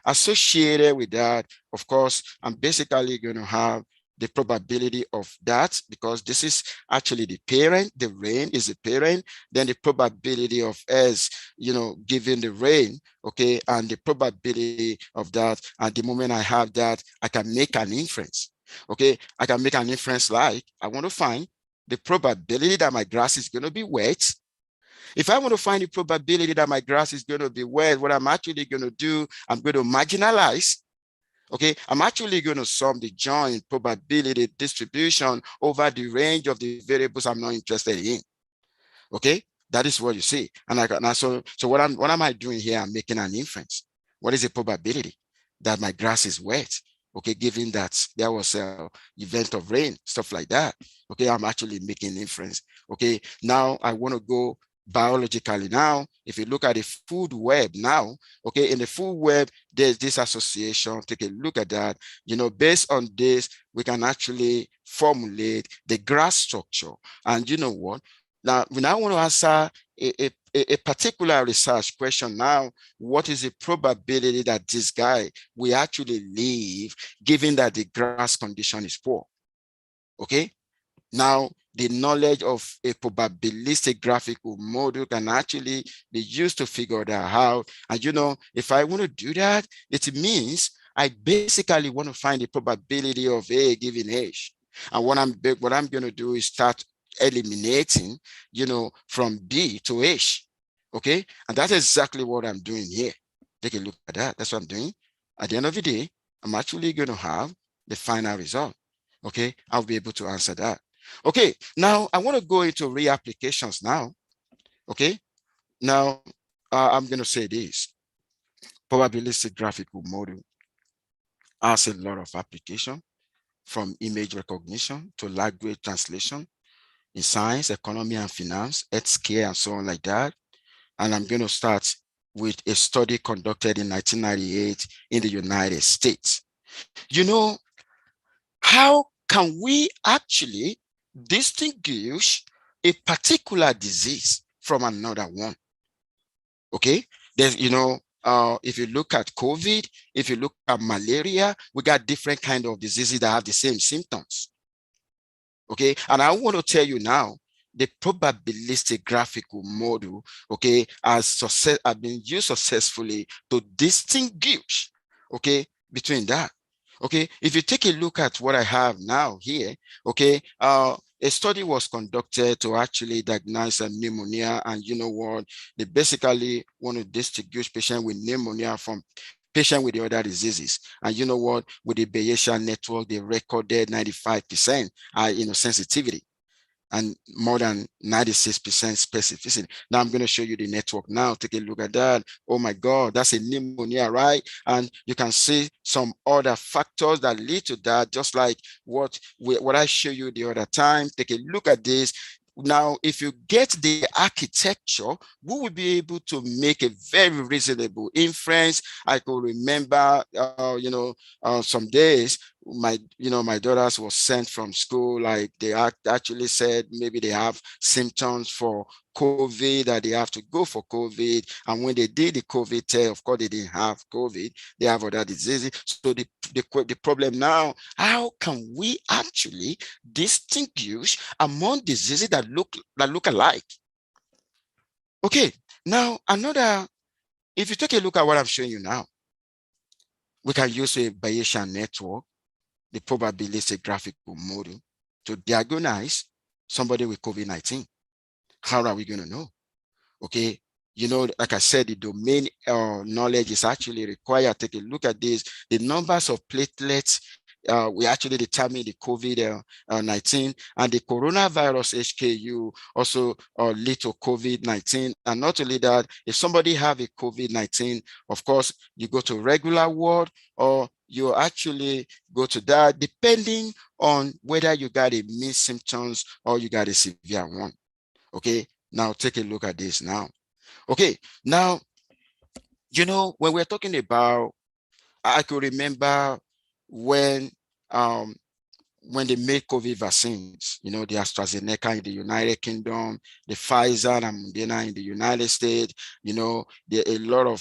associated with that, of course, I'm basically going to have the probability of that, because this is actually the parent, the rain is the parent, then the probability of S, given the rain, okay, and the probability of that. At the moment I have that, I can make an inference, okay? I can make an inference like, I want to find the probability that my grass is going to be wet. If I want to find the probability that my grass is going to be wet, what I'm actually going to do, I'm going to marginalize. Okay, I'm actually going to sum the joint probability distribution over the range of the variables I'm not interested in. Okay, that is what you see. And so what am I doing here? I'm making an inference. What is the probability that my grass is wet? Okay, given that there was an event of rain, stuff like that. Okay, I'm actually making inference. Okay, now I want to go biologically. Now, if you look at the food web now, okay, in the food web, there's this association. Take a look at that. Based on this, we can actually formulate the grass structure. And you know what? Now, we now want to answer a particular research question now. What is the probability that this guy will actually live, given that the grass condition is poor? Okay. Now, the knowledge of a probabilistic graphical model can actually be used to figure that out. And if I want to do that, it means I basically want to find the probability of A given H. And what I'm going to do is start eliminating, from B to H. Okay. And that's exactly what I'm doing here. Take a look at that. That's what I'm doing. At the end of the day, I'm actually going to have the final result. Okay. I'll be able to answer that. Okay, now I want to go into reapplications now. Okay, now I'm going to say this. Probabilistic graphical model has a lot of application, from image recognition to language translation in science, economy and finance, healthcare, and so on like that. And I'm going to start with a study conducted in 1998 in the United States. How can we actually distinguish a particular disease from another one? Okay, there's, if you look at COVID, if you look at malaria, we got different kind of diseases that have the same symptoms. Okay, and I want to tell you now, the probabilistic graphical model, okay, has been used successfully to distinguish, okay, between that. Okay, if you take a look at what I have now here, okay, a study was conducted to actually diagnose a pneumonia, and you know what? They basically want to distinguish patient with pneumonia from patient with the other diseases. And you know what? With the Bayesian network, they recorded 95% sensitivity and more than 96% specificity. Now I'm going to show you the network now. Take a look at that. Oh my God, that's a pneumonia, right? And you can see some other factors that lead to that, just like what I showed you the other time. Take a look at this. Now, if you get the architecture, we will be able to make a very reasonable inference. I could remember, some days, my daughters was sent from school, like they actually said maybe they have symptoms for COVID, that they have to go for COVID. And when they did the COVID test, of course, they didn't have COVID. They have other diseases. So the problem now, how can we actually distinguish among diseases that look alike? Okay, now if you take a look at what I'm showing you now, we can use a Bayesian network, the probabilistic graphical model, to diagnose somebody with COVID-19. How are we going to know? Okay, like I said, the domain knowledge is actually required. Take a look at this. The numbers of platelets, we actually determine the COVID-19, and the coronavirus HKU also lead to COVID-19. And not only that, if somebody have a COVID-19, of course, you go to regular ward, or you actually go to that, depending on whether you got a mild symptoms or you got a severe one. Okay, now take a look at this now. Okay, now, when we're talking about, I could remember when when they make COVID vaccines, the AstraZeneca in the United Kingdom, the Pfizer and Moderna in the United States, there a lot of,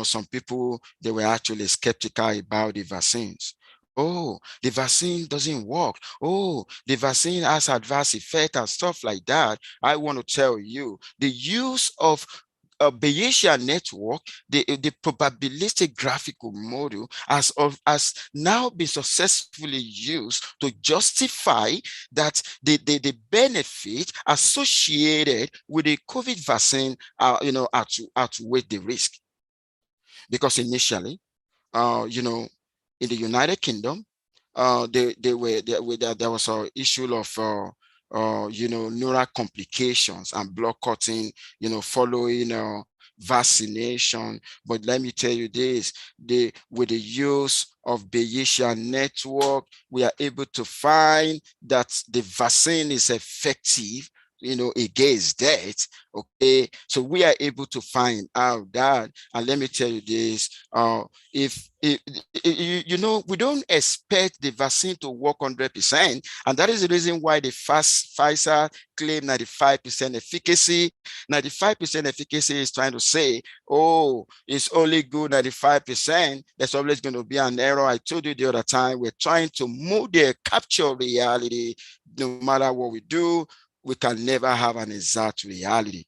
some people, they were actually skeptical about the vaccines. Oh, the vaccine doesn't work. Oh, the vaccine has adverse effect and stuff like that. I want to tell you, the use of a Bayesian network, the probabilistic graphical model has now been successfully used to justify that the benefit associated with the COVID vaccine outweigh the risk. Because initially, in the United Kingdom, there was an issue of neural complications and blood clotting, following vaccination. But let me tell you this: with the use of Bayesian network, we are able to find that the vaccine is effective, against that. Okay, so we are able to find out that. And let me tell you this: if we don't expect the vaccine to work 100%, and that is the reason why the Pfizer claim 95% efficacy. 95% efficacy is trying to say, oh, it's only good 95%. There's always going to be an error. I told you the other time, we're trying to model, capture reality. No matter what we do, we can never have an exact reality.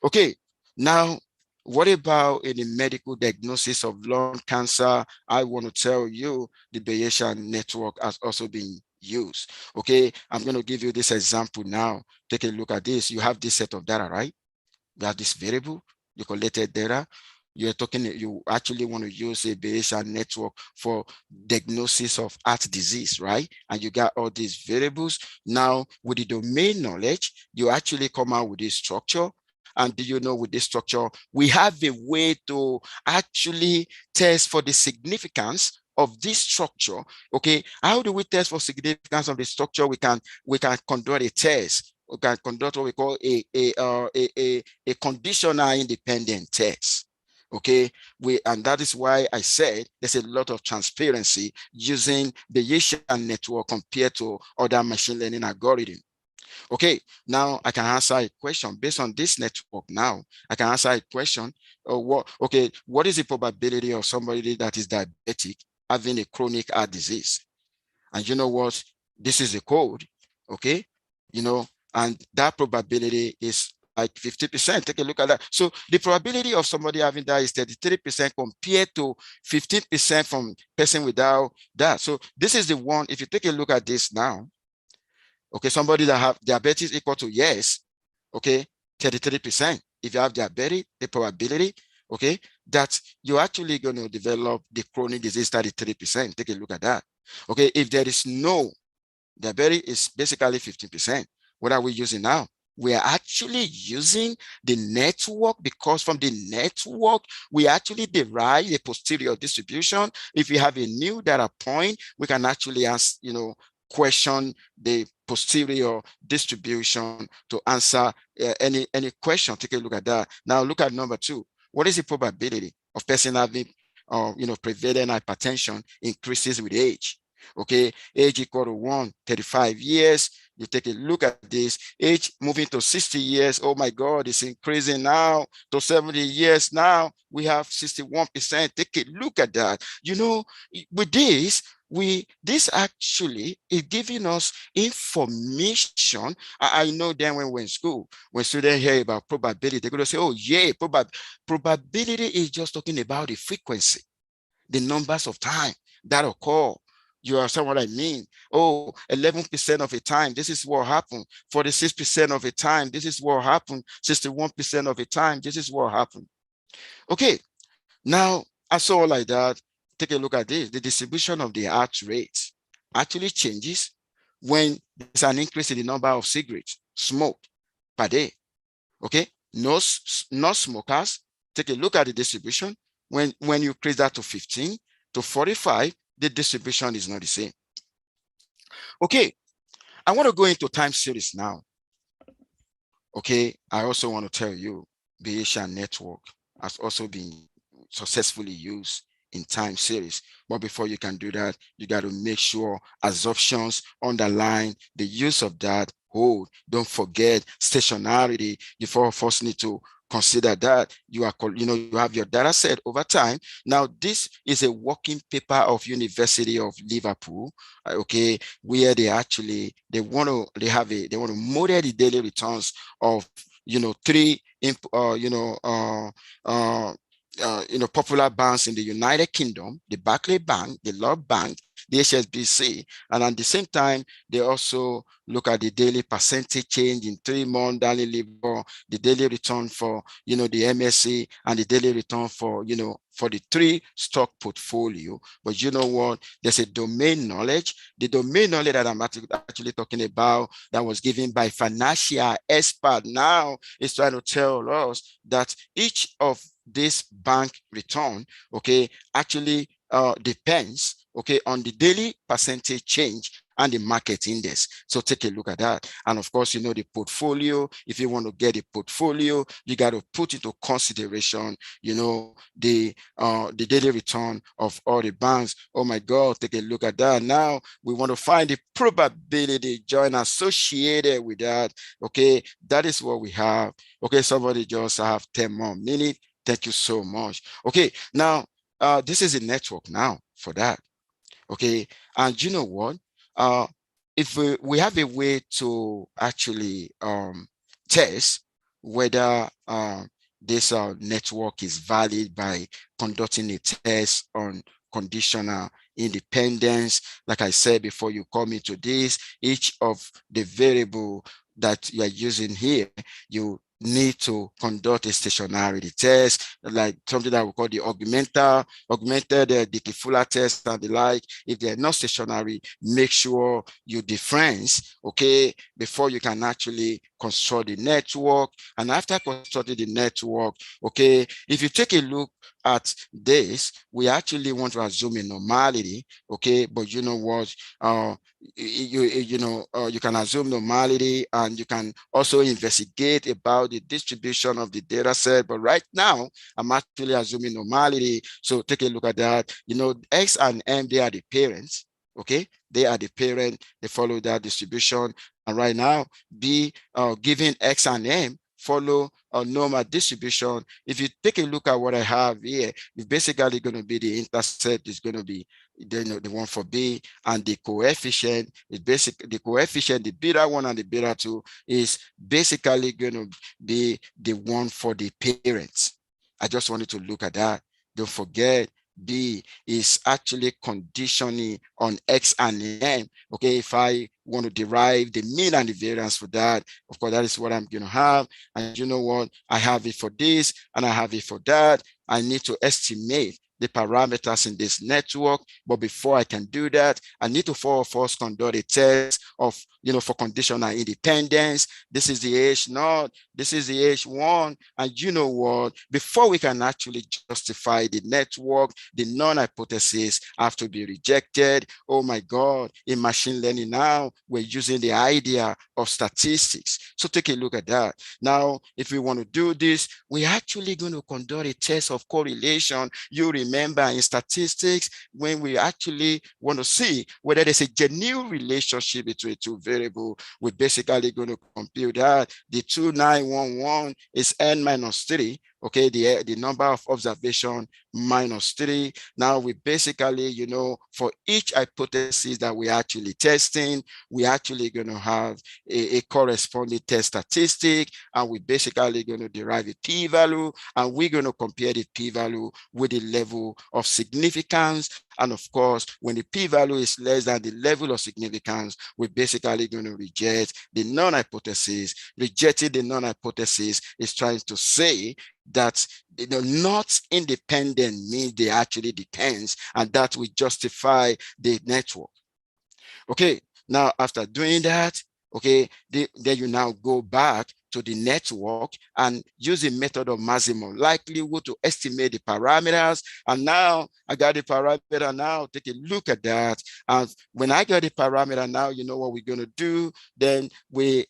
Okay, now, what about in the medical diagnosis of lung cancer? I want to tell you the Bayesian network has also been used. Okay, I'm going to give you this example now. Take a look at this. You have this set of data, right? You have this variable, you collected data. You actually want to use a Bayesian network for diagnosis of heart disease, right? And you got all these variables. Now, with the domain knowledge, you actually come out with this structure. And do you know, with this structure, we have a way to actually test for the significance of this structure. Okay, how do we test for significance of the structure? We can conduct a test. We can conduct what we call a conditional independent test. Okay, and that is why I said there's a lot of transparency using the Bayesian network compared to other machine learning algorithms. Okay, now I can answer a question based on this network. Now I can answer a question. What is the probability of somebody that is diabetic having a chronic heart disease? And you know what? This is a code. Okay, and that probability is like 50%. Take a look at that. So the probability of somebody having that is 33% compared to 15% from person without that. So this is the one. If you take a look at this now, okay, somebody that have diabetes equal to yes, okay, 33%. If you have diabetes, the probability, okay, that you're actually going to develop the chronic disease 33%. Take a look at that. Okay, if there is no diabetes, is basically 15%. What are we using now? We are actually using the network, because from the network, we actually derive a posterior distribution. If we have a new data point, we can actually ask, question the posterior distribution to answer any question. Take a look at that. Now look at number 2. What is the probability of person having prevalent hypertension increases with age? Okay, age equal to 1, 35 years. You take a look at this, age moving to 60 years. Oh my God, it's increasing now to 70 years. Now we have 61%. Take a look at that. With this actually is giving us information. I know then when we're in school, when students hear about probability, they're going to say, oh yeah, probability is just talking about the frequency, the numbers of time that occur. You understand what I mean? Oh, 11% of the time, this is what happened. 46% of the time, this is what happened. 61% of the time, this is what happened. Okay, now I saw like that. Take a look at this. The distribution of the heart rate actually changes when there's an increase in the number of cigarettes smoked per day. Okay, no smokers. Take a look at the distribution. When you increase that to 15 to 45, the distribution is not the same. Okay, I want to go into time series now. Okay, I also want to tell you Bayesian network has also been successfully used in time series. But before you can do that, you got to make sure assumptions underline the use of that hold. Don't forget stationarity. You first need to consider that you have your data set over time. Now, this is a working paper of University of Liverpool, okay, where they want to model the daily returns of three popular banks in the United Kingdom: the Barclays Bank, the Lloyds Bank, the HSBC. And at the same time, they also look at the daily percentage change in 3 month daily labor, the daily return for the MSC, and the daily return for the 3 stock portfolio. But you know what? There's a domain knowledge. The domain knowledge that I'm actually talking about, that was given by financial expert, now is trying to tell us that each of this bank return, okay, actually depends, okay, on the daily percentage change and the market index. So take a look at that. And of course, the portfolio, if you want to get a portfolio, you got to put into consideration, the daily return of all the banks. Oh my God, take a look at that. Now we want to find the probability join associated with that. Okay, that is what we have. Okay, somebody just have 10 more minutes. Thank you so much. Okay, now this is a network now for that. Okay, and you know what? If we have a way to actually test whether this network is valid by conducting a test on conditional independence. Like I said before you come into this, each of the variable that you are using here, you need to conduct a stationarity test, like something that we call the augmented Dickey-Fuller test and the like. If they're not stationary, make sure you difference, okay, before you can actually construct the network. And after constructing the network, okay, if you take a look at this, we actually want to assume a normality, okay, but you know what, you can assume normality, and you can also investigate about the distribution of the data set. But right now, I'm actually assuming normality. So take a look at that. X and M, they are the parents. Okay, they are the parent. They follow that distribution. And right now, B, given X and M, follow a normal distribution. If you take a look at what I have here, it's basically going to be the intercept is going to be the one for B, and the coefficient is basically the coefficient, the beta 1 and the beta 2 is basically going to be the one for the parents. I just wanted to look at that. Don't forget, B is actually conditioning on X and M. Okay, if I want to derive the mean and the variance for that, of course, that is what I'm going to have. And you know what? I have it for this and I have it for that. I need to estimate the parameters in this network. But before I can do that, I need to first conduct a test of, for conditional independence. This is the H0, this is the H1. And you know what? Before we can actually justify the network, the non-hypothesis have to be rejected. Oh my God, in machine learning now, we're using the idea of statistics. So take a look at that. Now, if we want to do this, we're actually going to conduct a test of correlation. You remember in statistics, when we actually want to see whether there's a genuine relationship between two variables, we're basically going to compute that. The 2911 is n minus 3. Okay, the number of observation minus 3. Now we basically, for each hypothesis that we're actually testing, we're actually going to have a corresponding test statistic, and we're basically going to derive a p-value, and we're going to compare the p-value with the level of significance. And of course, when the p-value is less than the level of significance, we're basically going to reject the non-hypothesis. Rejecting the non-hypothesis is trying to say that not independent means they actually depends, and that will justify the network. Okay, now after doing that, okay, then you now go back to the network and use the method of maximum likelihood to estimate the parameters. And now I got the parameter. Now take a look at that. And when I got the parameter, now you know what we're going to do. Then we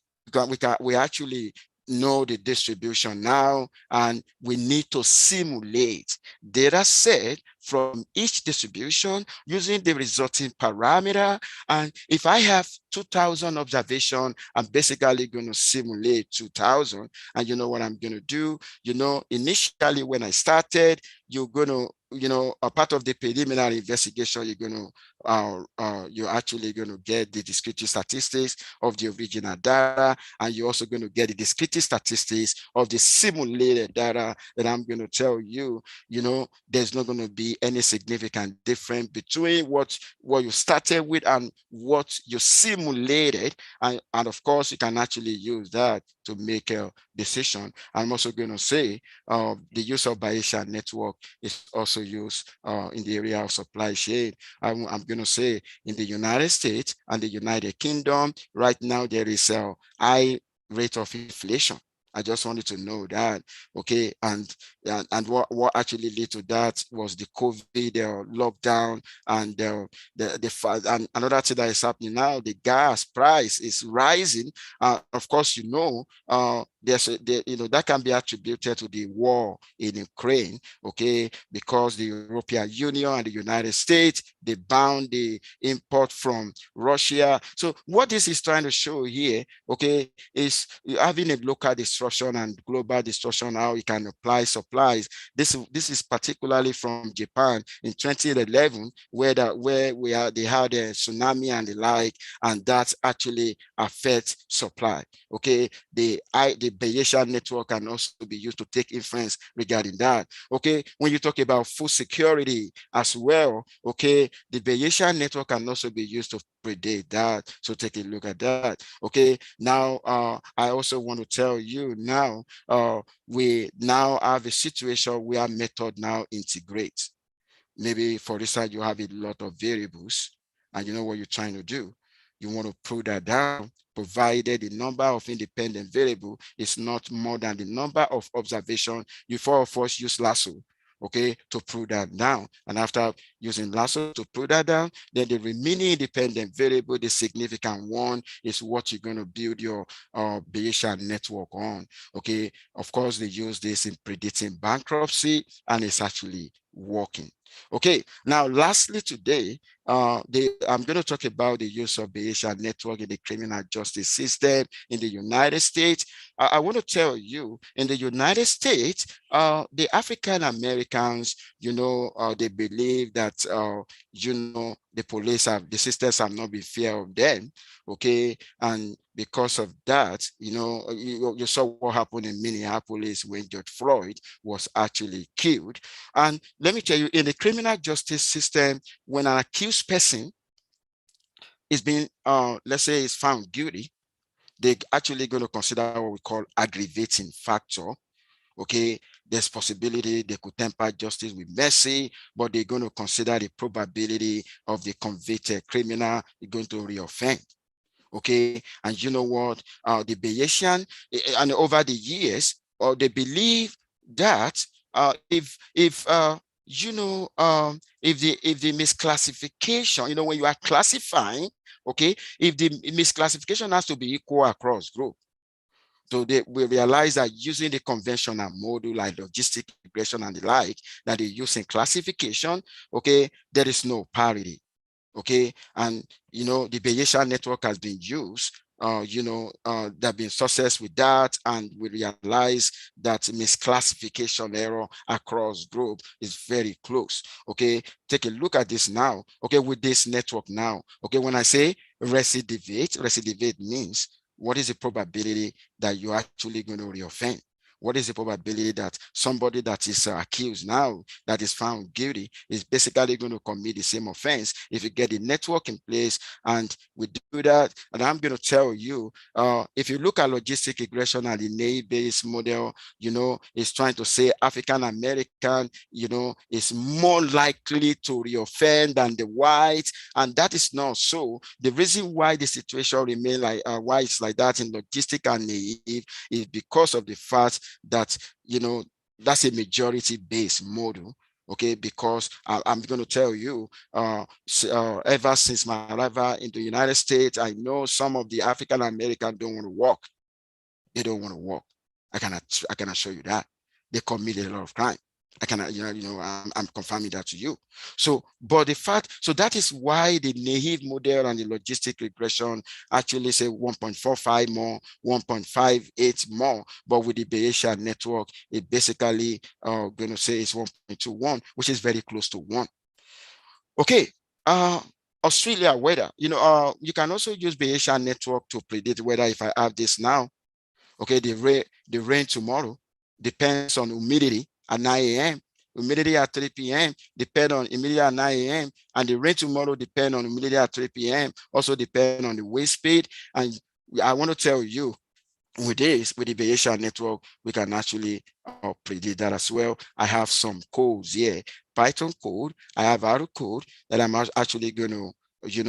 actually know the distribution now, and we need to simulate data set from each distribution using the resulting parameter. And if I have 2,000 observation, I'm basically going to simulate 2,000. And you know what I'm going to do? You know, initially when I started, you're going to, you know, a part of the preliminary investigation, you're going to, you're actually going to get the descriptive statistics of the original data, and you're also going to get the descriptive statistics of the simulated data that I'm going to tell you. You know, there's not going to be any significant difference between what you started with and what you simulated. And of course, you can actually use that to make a decision. I'm also going to say the use of Bayesian network is also used in the area of supply chain. I'm going to say in the United States and the United Kingdom, right now there is a high rate of inflation. I just wanted to know that, okay? And what actually led to that was the COVID lockdown, and and another thing that is happening now, the gas price is rising. Of course, you know, you know, that can be attributed to the war in Ukraine, okay? Because the European Union and the United States, they banned the import from Russia. So what this is trying to show here, okay, is having a local disruption and global disruption, how you can apply supplies. This is particularly from Japan in 2011, where they had a tsunami and the like, and that actually affects supply. Okay, the Bayesian network can also be used to take inference regarding that. Okay, when you talk about food security as well, okay, the Bayesian network can also be used to predict that. So take a look at that. Okay, now I also want to tell you now, we now have a situation where method now integrates. Maybe for instance, you have a lot of variables, and you know what you're trying to do. You want to pull that down, provided the number of independent variable is not more than the number of observation. You four of us use lasso, okay, to pull that down. And after using lasso to pull that down, then the remaining independent variable, the significant one, is what you're going to build your Bayesian network on. Okay, of course, they use this in predicting bankruptcy, and it's actually working. Okay, now lastly today, I'm going to talk about the use of Bayesian network in the criminal justice system in the United States. I want to tell you, in the United States, the African Americans, you know, they believe that, you know, the systems have not been fair of them, okay? And because of that, you know, you saw what happened in Minneapolis when George Floyd was actually killed. And let me tell you, in the criminal justice system, when an accused person is being, let's say, is found guilty, they're actually going to consider what we call aggravating factor. Okay, there's possibility they could temper justice with mercy, but they're going to consider the probability of the convicted criminal going to reoffend. Okay, and you know what? The Bayesian, and over the years, they believe that if you know, if the misclassification, you know, when you are classifying, okay, if the misclassification has to be equal across group. So we realize that using the conventional model like logistic regression and the like that they use in classification, okay, there is no parity. Okay, and you know, the Bayesian network has been used, you know, there have been success with that, and we realize that misclassification error across group is very close. Okay, take a look at this now. Okay, with this network now. Okay, when I say recidivate means what is the probability that you're actually going to reoffend? What is the probability that somebody that is accused now, that is found guilty, is basically going to commit the same offense if you get the network in place? And we do that. And I'm going to tell you, if you look at logistic regression and the naive-based model, you know, it's trying to say African American, you know, is more likely to reoffend than the white. And that is not so. The reason why the situation remains like, why it's like that in logistic and naive is because of the fact that, you know, that's a majority-based model. Okay, because I'm going to tell you, ever since my arrival in the United States, I know some of the African Americans don't want to work. They don't want to work. I can assure you that. They committed a lot of crime. I cannot, I'm confirming that to you. So, but the fact, so that is why the naive model and the logistic regression actually say 1.45 more, 1.58 more, but with the Bayesian network, it basically going to say it's 1.21, which is very close to 1. Okay, Australia weather, you can also use Bayesian network to predict whether if I have this now, okay, the rain tomorrow depends on humidity at 9 a.m. Humidity at 3 p.m. depend on humidity at 9 a.m. and the rain tomorrow depend on humidity at 3 p.m. Also depend on the wind speed. And I want to tell you, with the Bayesian network, we can actually predict that as well. I have some codes here, Python code. I have other code that I'm actually going to,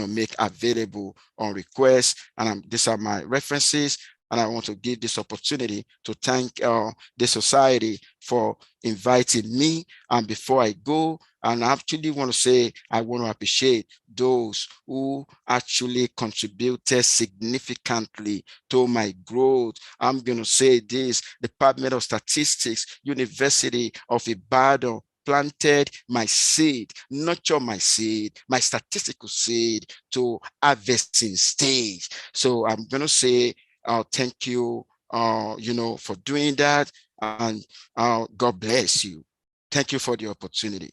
make available on request. And these are my references. And I want to give this opportunity to thank the society for inviting me. And before I go, and I actually want to say, I want to appreciate those who actually contributed significantly to my growth. I'm going to say this: Department of Statistics, University of Ibadan, planted my seed, nurture my seed, my statistical seed to harvesting stage. So I'm going to say, thank you, for doing that, and God bless you. Thank you for the opportunity.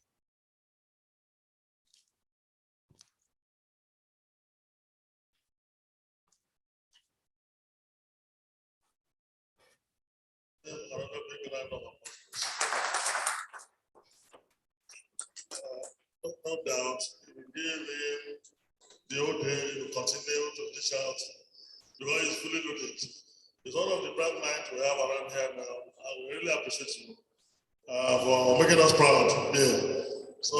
No doubt, if you give him the whole day, he will continue to dish out because he's fully loaded. It's one of the bright minds we have around here now. I really appreciate you for making us proud. Yeah. So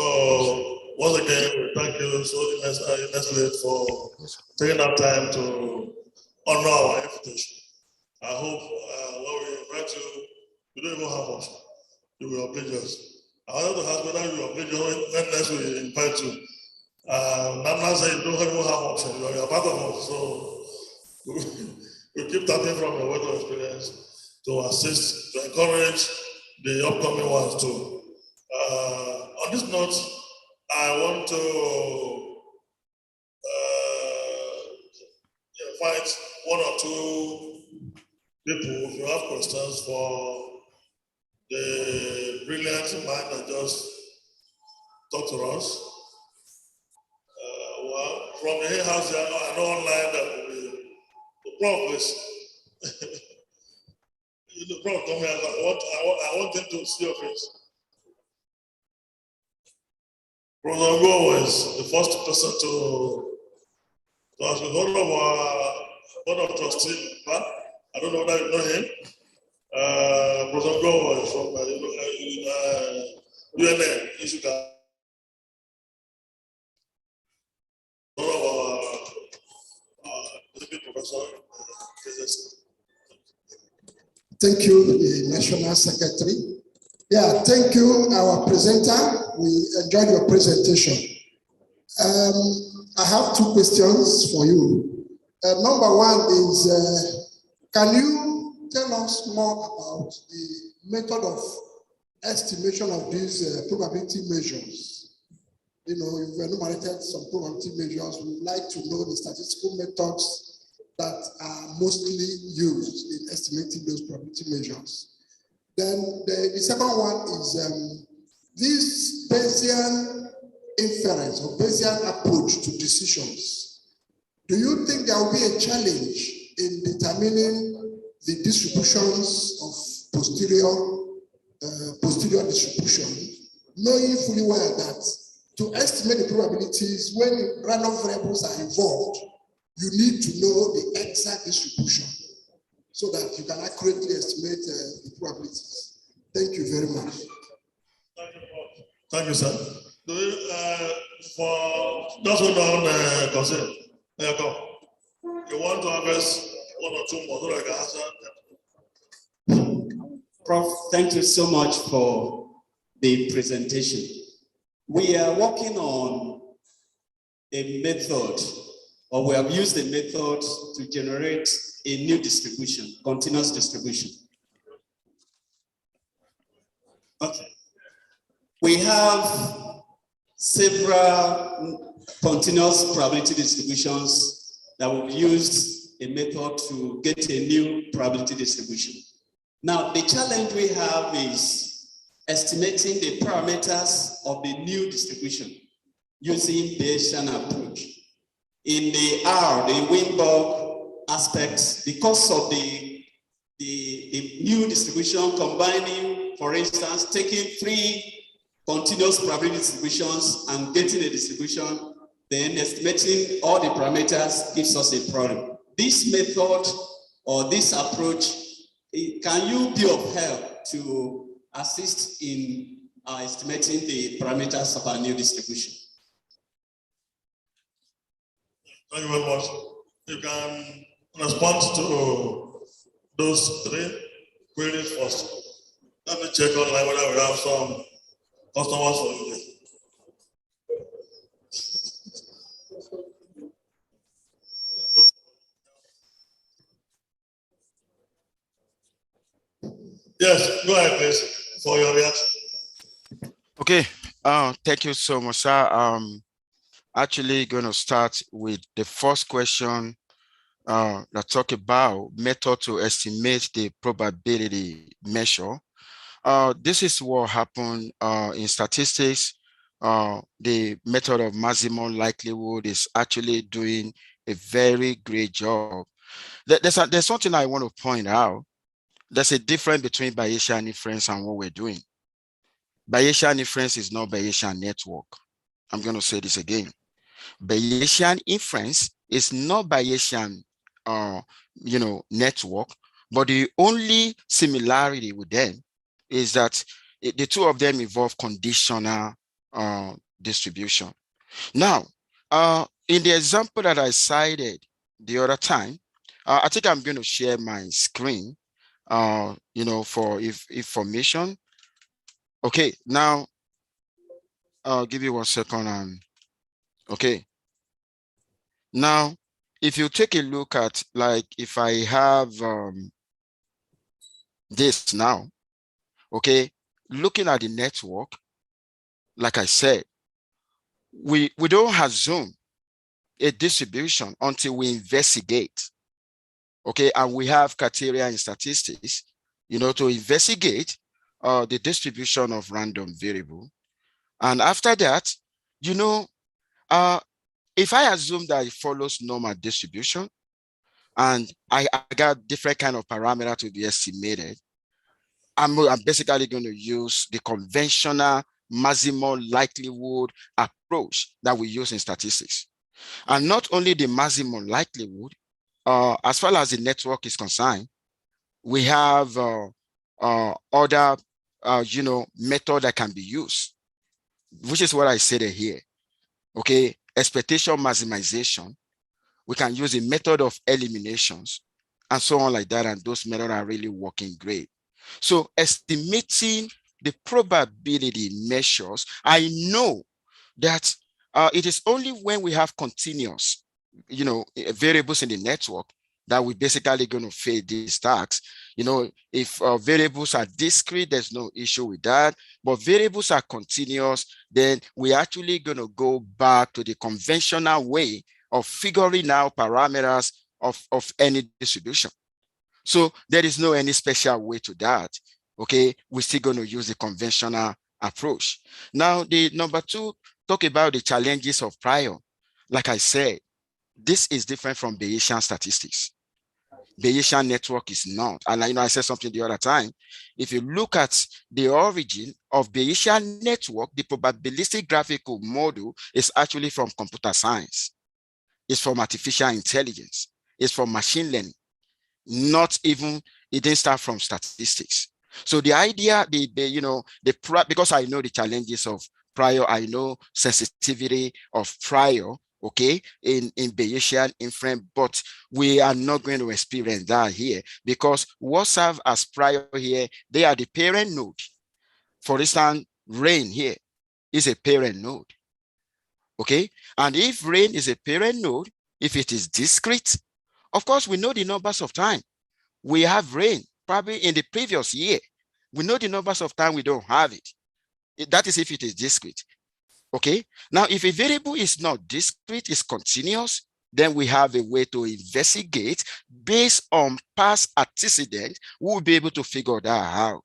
once again, thank you so immensely for taking our time to honor our invitation. I hope when we invite you, you don't even have option. You will oblige us. I wanted to ask whether you will oblige us when next we invite you. Nana said you don't even have option. You are part of us. So we keep tapping from your wealth of experience to assist, to encourage the upcoming ones too. On this note, I want to invite one or two people, if you have questions for the brilliant mind that just talked to us. Well, from the house, I know online that will be the prof, please. The prof told me, I want them to see your face. Brother Go was the first person to ask me. One of our board of trustees, I don't know whether you know him. Brother Go was from UNN, Isuka. One of our professor. Thank you, the National Secretary. Yeah, thank you, our presenter. We enjoyed your presentation. I have two questions for you. Number one is, can you tell us more about the method of estimation of these probability measures? You've enumerated some probability measures. We would like to know the statistical methods that are mostly used in estimating those probability measures. Then the second one is this Bayesian inference or Bayesian approach to decisions. Do you think there will be a challenge in determining the distributions of posterior distribution, knowing fully well that to estimate the probabilities when random variables are involved, you need to know the exact distribution so that you can accurately estimate the probabilities. Thank you very much. Thank you, sir. For those who don't consider, there you go. You want to harvest one or two more so that I can answer? Prof, thank you so much for the presentation. We are working on a method, or we have used a method to generate a new distribution, continuous distribution. Okay. we have several continuous probability distributions that will use a method to get a new probability distribution. Now, the challenge we have is estimating the parameters of the new distribution using Bayesian approach. In the R, the Weinberg aspect, because of the new distribution combining, for instance, taking 3 continuous probability distributions and getting a distribution, then estimating all the parameters gives us a problem. This method or this approach, can you be of help to assist in estimating the parameters of our new distribution? Thank you very much. You can respond to those 3 queries first. Let me check online whether we have some customers for you. Yes, go ahead, please, for your reaction. Okay, thank you so much, sir. Actually going to start with the first question that talk about method to estimate the probability measure. This is what happened in statistics. The method of maximum likelihood is actually doing a very great job. There's something I want to point out. There's a difference between Bayesian inference and what we're doing. Bayesian inference is not Bayesian network. I'm going to say this again. Bayesian inference is not Bayesian, network, but the only similarity with them is that the 2 of them involve conditional distribution. Now, in the example that I cited the other time, I think I'm going to share my screen, for information. Okay, now I'll give you 1 second. Okay. Now, if you take a look at, like, if I have this now, okay, looking at the network, like I said, we don't assume a distribution until we investigate. Okay, and we have criteria in statistics, to investigate the distribution of random variable. And after that, if I assume that it follows normal distribution and I got different kind of parameter to be estimated, I'm basically going to use the conventional maximum likelihood approach that we use in statistics. And not only the maximum likelihood, as far as the network is concerned, we have other, method that can be used, which is what I said here. Okay, expectation maximization. We can use a method of eliminations and so on like that. And those methods are really working great. So estimating the probability measures, I know that it is only when we have continuous, variables in the network that we basically going to fail these tasks. If variables are discrete, there's no issue with that. But variables are continuous, then we're actually going to go back to the conventional way of figuring out parameters of any distribution. So there is no any special way to that. Okay, we're still going to use the conventional approach. Now, the number 2, talk about the challenges of prior. Like I said, this is different from Bayesian statistics. Bayesian network is not. And I said something the other time. If you look at the origin of Bayesian network, the probabilistic graphical model is actually from computer science. It's from artificial intelligence. It's from machine learning. Not even, it didn't start from statistics. So the idea, because I know the challenges of prior, I know sensitivity of prior, okay, in Bayesian inference, but we are not going to experience that here because what serve as prior here, they are the parent node. For instance, rain here is a parent node, okay? And if rain is a parent node, if it is discrete, of course, we know the numbers of time we have rain, probably in the previous year. We know the numbers of time we don't have it. That is if it is discrete. Okay. Now, if a variable is not discrete, it's continuous, then we have a way to investigate based on past antecedents. We'll be able to figure that out.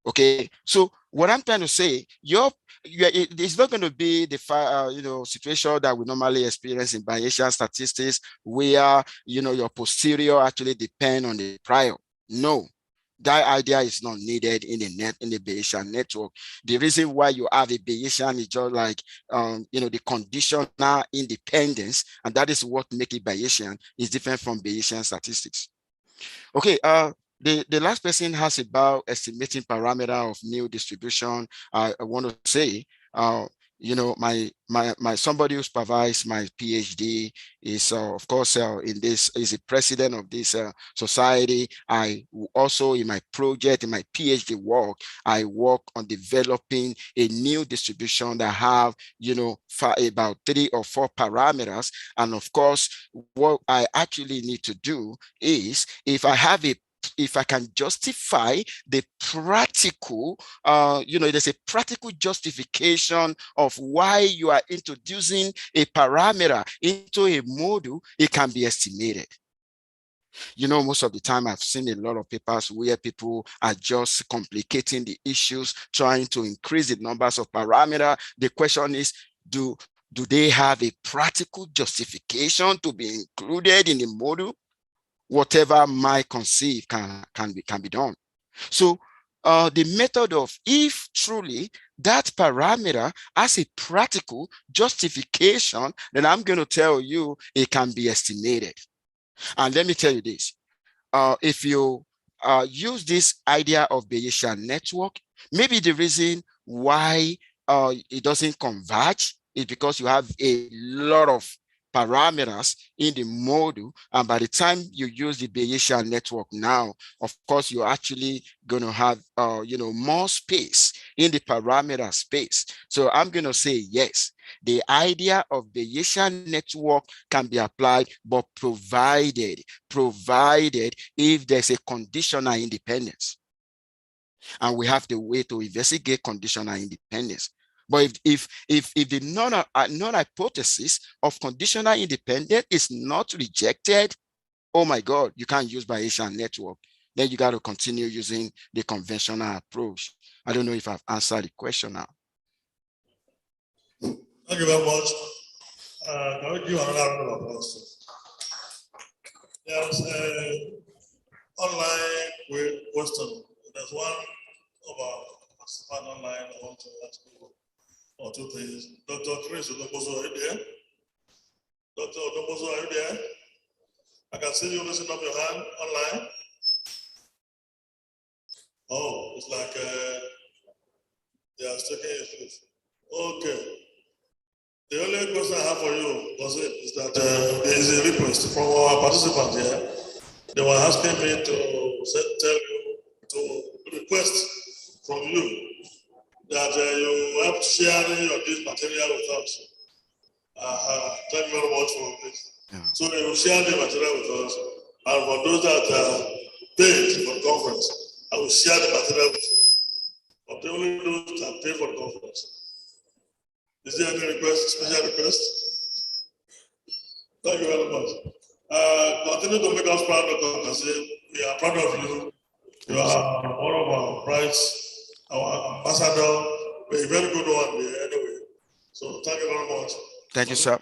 Okay. So what I'm trying to say, it's not going to be the situation that we normally experience in Bayesian statistics, where your posterior actually depend on the prior. No. That idea is not needed in the Bayesian network. The reason why you have a Bayesian is just like the conditional independence, and that is what makes it Bayesian. Is different from Bayesian statistics. Okay, the last person has about estimating parameter of new distribution. I want to say, my somebody who supervised my PhD is of course in this is the president of this society. I also in my project, in my PhD work, I work on developing a new distribution that have about 3 or 4 parameters. And of course, what I actually need to do is if I can justify the practical, there's a practical justification of why you are introducing a parameter into a model, it can be estimated. Most of the time I've seen a lot of papers where people are just complicating the issues, trying to increase the numbers of parameters. The question is, do they have a practical justification to be included in the model? Whatever might conceive can be done. So the method of if truly that parameter has a practical justification, then I'm going to tell you it can be estimated. And let me tell you this, if you use this idea of Bayesian network, maybe the reason why it doesn't converge is because you have a lot of parameters in the model, and by the time you use the Bayesian network now, of course, you're actually going to have more space in the parameter space. So I'm going to say yes, the idea of Bayesian network can be applied, but provided if there's a conditional independence, and we have the way to investigate conditional independence. But if the non-hypothesis of conditional independence is not rejected, oh my God, you can't use Bayesian network. Then you got to continue using the conventional approach. I don't know if I've answered the question now. Thank you very much. Can we give another round of applause? There's an online question. There's one of our participants online. I want to ask you or 2 things. Dr. Chris Odombozo, are you there? Dr. Odombozo, are you there? I can see you raising up your hand online. Oh, it's like they are taking his place. Okay. The only question I have for you is that there is a request from our participants here. They were asking me to tell you, to request from you that you help sharing this material with us. Thank you very much for this. Yeah. So you will share the material with us. And for those that paid for the conference, I will share the material with you. But only those that paid for the conference. Is there any request, special request? Thank you very much. Continue to make us proud, Dr. Kasi. We are proud of you. You are one of our brides, our ambassador. We're a very good one anyway. So thank you very much. Thank you, sir.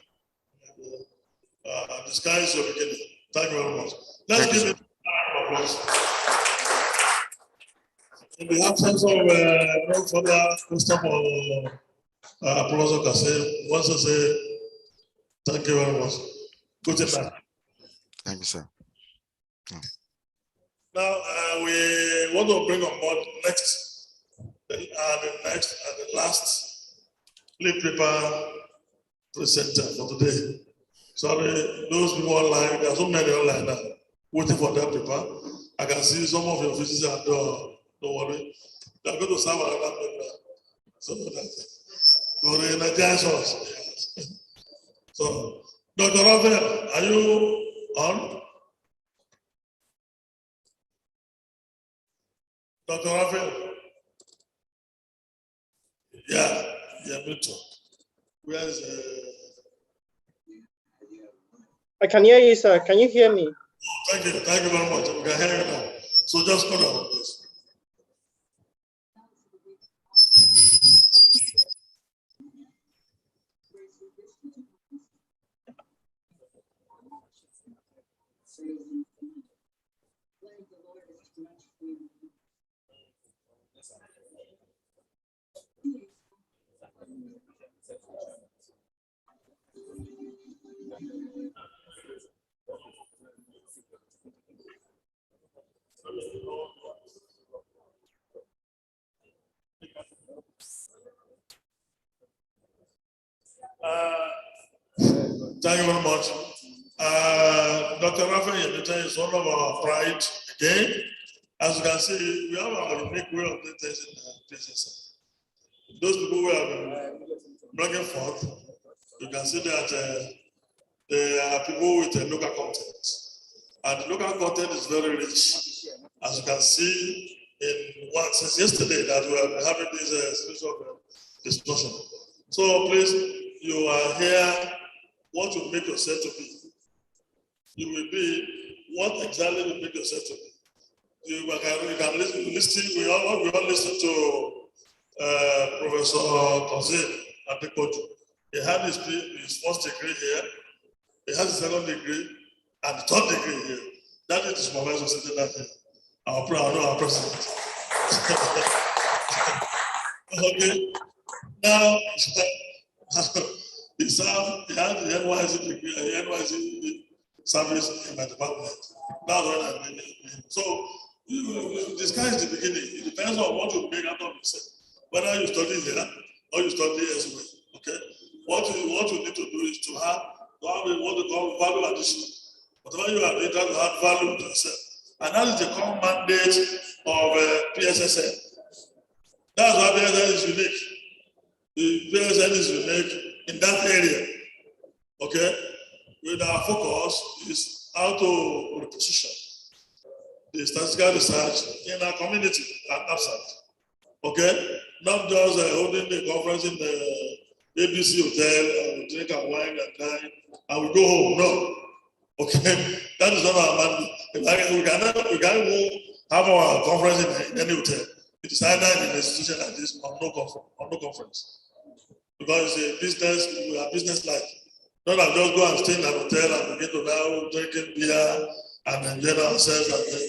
The sky is your beginning. Thank you very much. Let's give it a round of applause. In the absence of no further question for Professor Kasi, wants to say thank you very much. Good night. Thank you, sir. Now we want to bring on board the last lead paper presenter for today. Sorry, those people online, there are so many online now waiting for that paper. I can see some of your faces at the door. Don't worry. They are going to serve another paper. So they energize us. So, Dr. Raphael, are you on? Dr. Raphael? Yeah, me too. Where's I can hear you, sir. Can you hear me? thank you very much. We can hear you now. So just hold on, please. Thank you very much. Dr. Raphael Yemita is one of our pride again. As you can see, we have our unique way of doing things in PSSN. Those people who have been bringing forth, you can see that they are people with a local content. And the local content is very rich. As you can see in one since yesterday that we have been having this series of discussion. So please, you are here, what you make yourself to be. You will be what exactly you make yourself to be. You can listen, we all listen to Professor Kozin Adekoju. He had his first degree here, he has his second degree, and the third degree here. That is the supervisor sitting there here. Our president. Okay. Now, he had the NYC degree, NYC service in my department. That's what I mean. So, the sky is the beginning. It depends on what you make out of yourself. Whether you study here or you study elsewhere. Okay? What you need to do is to have what we call value addition. Whatever you are doing, to add value to yourself. And that is the common mandate of PSSN. That's why PSSN is unique. The PSSN is unique in that area. Okay? With our focus is how to reposition the statistical research in our community and outside. Okay? Not just holding a conference in the ABC hotel and we drink our wine and dine and we go home. No. Okay? That is not our mandate. We can't have our conference in any hotel. It is either in an institution like this or no conference. Because it's a business, we are business-like. Not that just go and stay in an hotel and begin to now drinking beer and enjoy ourselves and then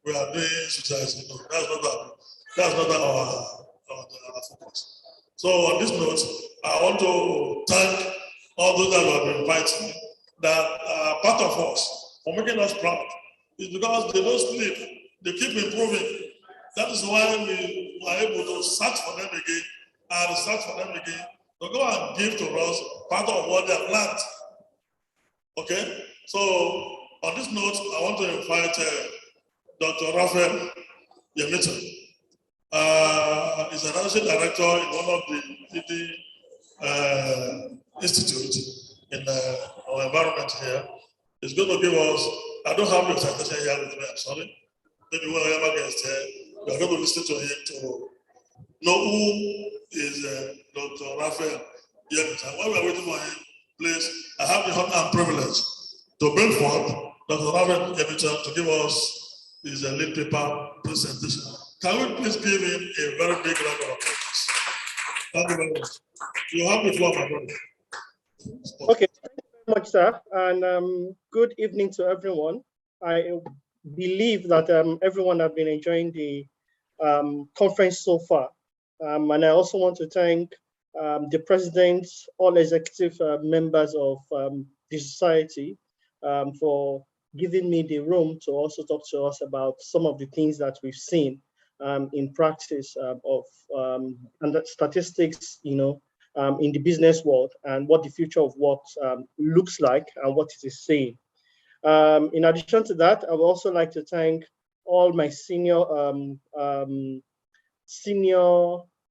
we are doing society. No, that's not our focus. So on this note, I want to thank all those that have been invited that are part of us for making us proud. It's because they don't sleep, they keep improving. That is why we were able to search for them again and search for them again to go and give to us part of what they have learned. Okay? So on this note, I want to invite Dr. Raphael Yemita. He's an associate director in one of the institutes in our environment here. He's going to give us, I don't have your citation here with me, I'm sorry. Maybe when I ever get here, we are going to listen to him to know who is Dr. Raphael Yemita. While we are waiting for him, please, I have the honor and privilege to bring forth Dr. Raphael Yemita to give us his lead paper presentation. Can we please give him a very big round of applause? Thank you very much. You have the floor, my brother. Okay, thank you very much, sir. And good evening to everyone. I believe that everyone has been enjoying the conference so far. And I also want to thank the president, all executive members of the society for giving me the room to also talk to us about some of the things that we've seen in practice of and statistics, in the business world and what the future of work looks like and what it is saying. In addition to that, I would also like to thank all my senior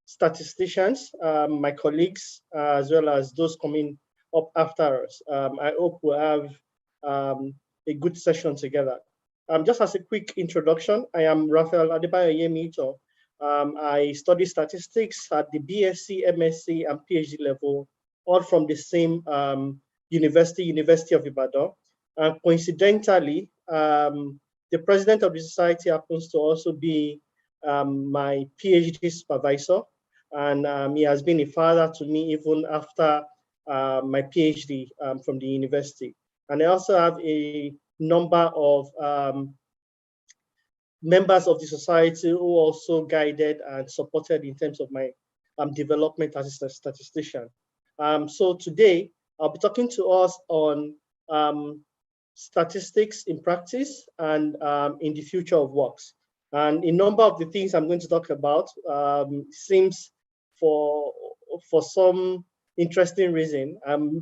statisticians, my colleagues, as well as those coming up after us. I hope we'll have a good session together. Just as a quick introduction, I am Raphael Adebayo Yemito. I study statistics at the BSc, MSc, and PhD level, all from the same University of Ibadan. And coincidentally, the president of the society happens to also be my PhD supervisor, and he has been a father to me even after my PhD from the university. And I also have a number of members of the society who also guided and supported in terms of my development as a statistician. So today, I'll be talking to us on statistics in practice and in the future of works. And a number of the things I'm going to talk about seems for some interesting reason,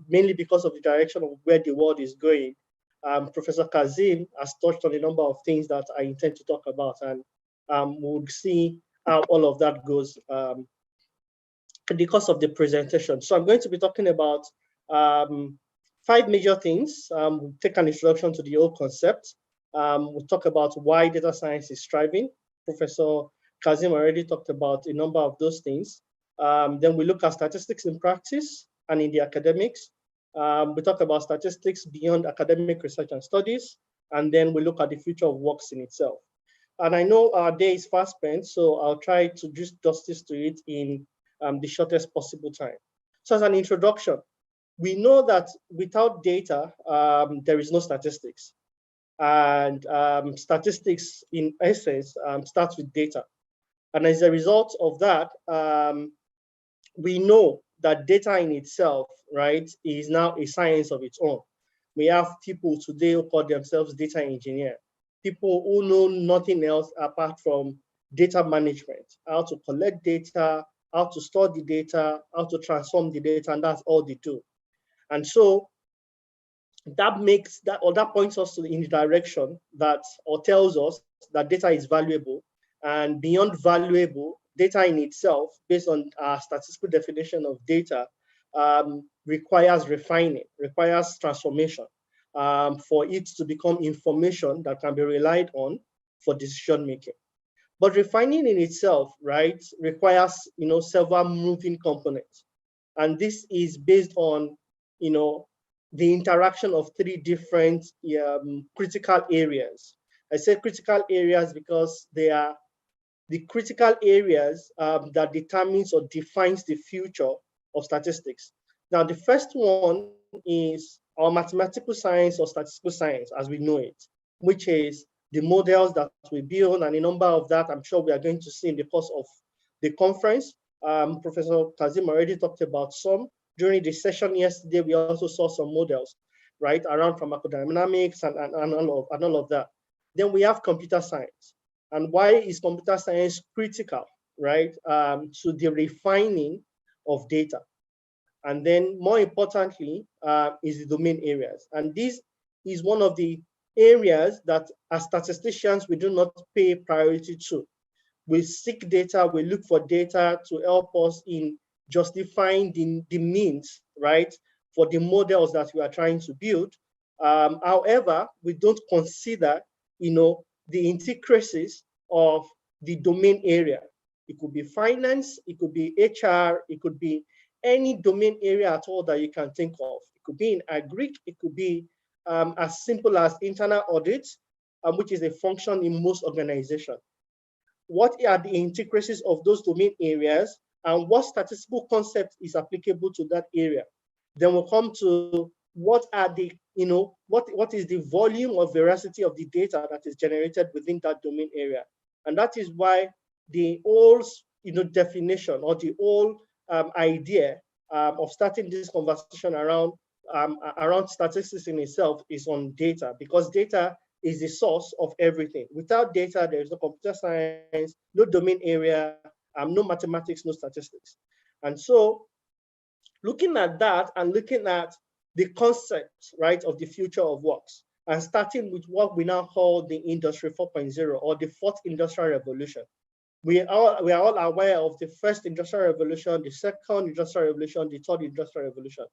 mainly because of the direction of where the world is going. Professor Kazim has touched on a number of things that I intend to talk about, and we'll see how all of that goes in the course of the presentation. So I'm going to be talking about 5 major things. We'll take an introduction to the whole concept. We'll talk about why data science is thriving. Professor Kazim already talked about a number of those things. Then we look at statistics in practice and in the academics. We talk about statistics beyond academic research and studies, and then we look at the future of works in itself. And I know our day is fast spent, so I'll try to just justice to it in the shortest possible time. So as an introduction, we know that without data, there is no statistics. And statistics, in essence, starts with data. And as a result of that, we know that data in itself, right, is now a science of its own. We have people today who call themselves data engineer, people who know nothing else apart from data management, how to collect data, how to store the data, how to transform the data, and that's all they do. And so that makes that, or that points us in the direction that, or tells us that data is valuable, and beyond valuable, data in itself, based on our statistical definition of data, requires refining, requires transformation for it to become information that can be relied on for decision making. But refining in itself, right, requires several moving components, and this is based on the interaction of 3 different critical areas. I say critical areas because they are the critical areas that determines or defines the future of statistics. Now, the first one is our mathematical science or statistical science as we know it, which is the models that we build, and a number of that I'm sure we are going to see in the course of the conference. Professor Kazim already talked about some. During the session yesterday, we also saw some models, right, around pharmacodynamics and all of that. Then we have computer science. And why is computer science critical, right, to the refining of data? And then more importantly, is the domain areas. And this is one of the areas that as statisticians, we do not pay priority to. We seek data, we look for data to help us in justifying the means, right, for the models that we are trying to build. However, we don't consider, the intricacies of the domain area. It could be finance, it could be HR, it could be any domain area at all that you can think of. It could be in agri, it could be as simple as internal audits, which is a function in most organizations. What are the intricacies of those domain areas, and what statistical concept is applicable to that area? Then we'll come to what are the, what is the volume or veracity of the data that is generated within that domain area. And that is why the old, definition or the old idea of starting this conversation around statistics in itself is on data, because data is the source of everything. Without data, there is no computer science, no domain area, no mathematics, no statistics. And so looking at that and looking at the concept, right, of the future of works, and starting with what we now call the Industry 4.0 or the 4th Industrial Revolution. We are all aware of the first industrial revolution, the second industrial revolution, the third industrial revolution.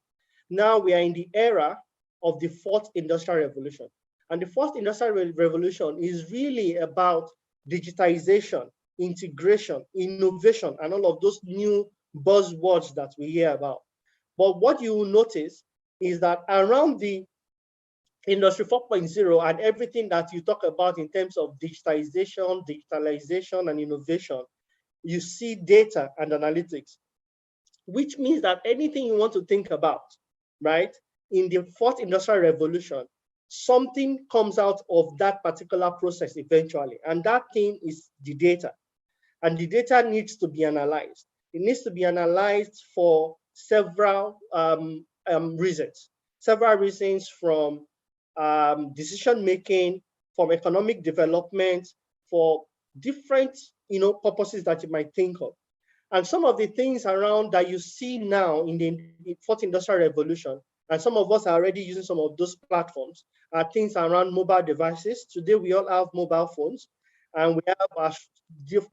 Now we are in the era of the 4th industrial revolution. And the 4th industrial revolution is really about digitization integration, innovation, and all of those new buzzwords that we hear about. But what you will notice is that around the Industry 4.0 and everything that you talk about in terms of digitalization, and innovation, you see data and analytics, which means that anything you want to think about, right, in the fourth industrial revolution, something comes out of that particular process eventually. And that thing is the data. And the data needs to be analyzed. It needs to be analyzed for several reasons. Several reasons, from decision making, from economic development, for different purposes that you might think of. And some of the things around that you see now in the fourth industrial revolution, and some of us are already using some of those platforms, are things around mobile devices. Today we all have mobile phones, and we have our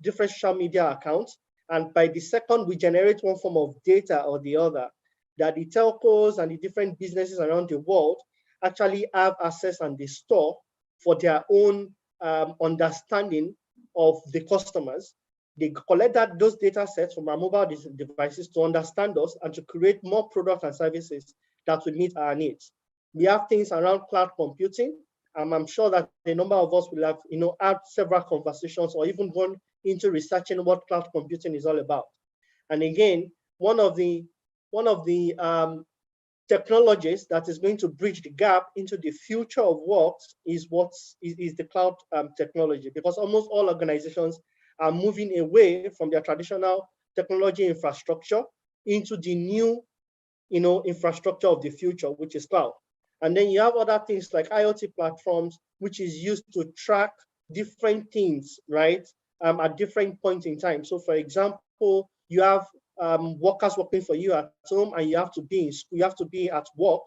different social media accounts. And by the second we generate one form of data or the other, that the telcos and the different businesses around the world actually have access and they store for their own understanding of the customers. They collect those data sets from our mobile devices to understand us and to create more products and services that will meet our needs. We have things around cloud computing. I'm sure that a number of us will have had several conversations or even gone into researching what cloud computing is all about. And again, one of the technologies that is going to bridge the gap into the future of work is the cloud technology, because almost all organizations are moving away from their traditional technology infrastructure into the new infrastructure of the future, which is cloud. And then you have other things like IoT platforms, which is used to track different things, right, at different points in time. So for example, you have workers working for you at home, and you have to be in school, you have to be at work,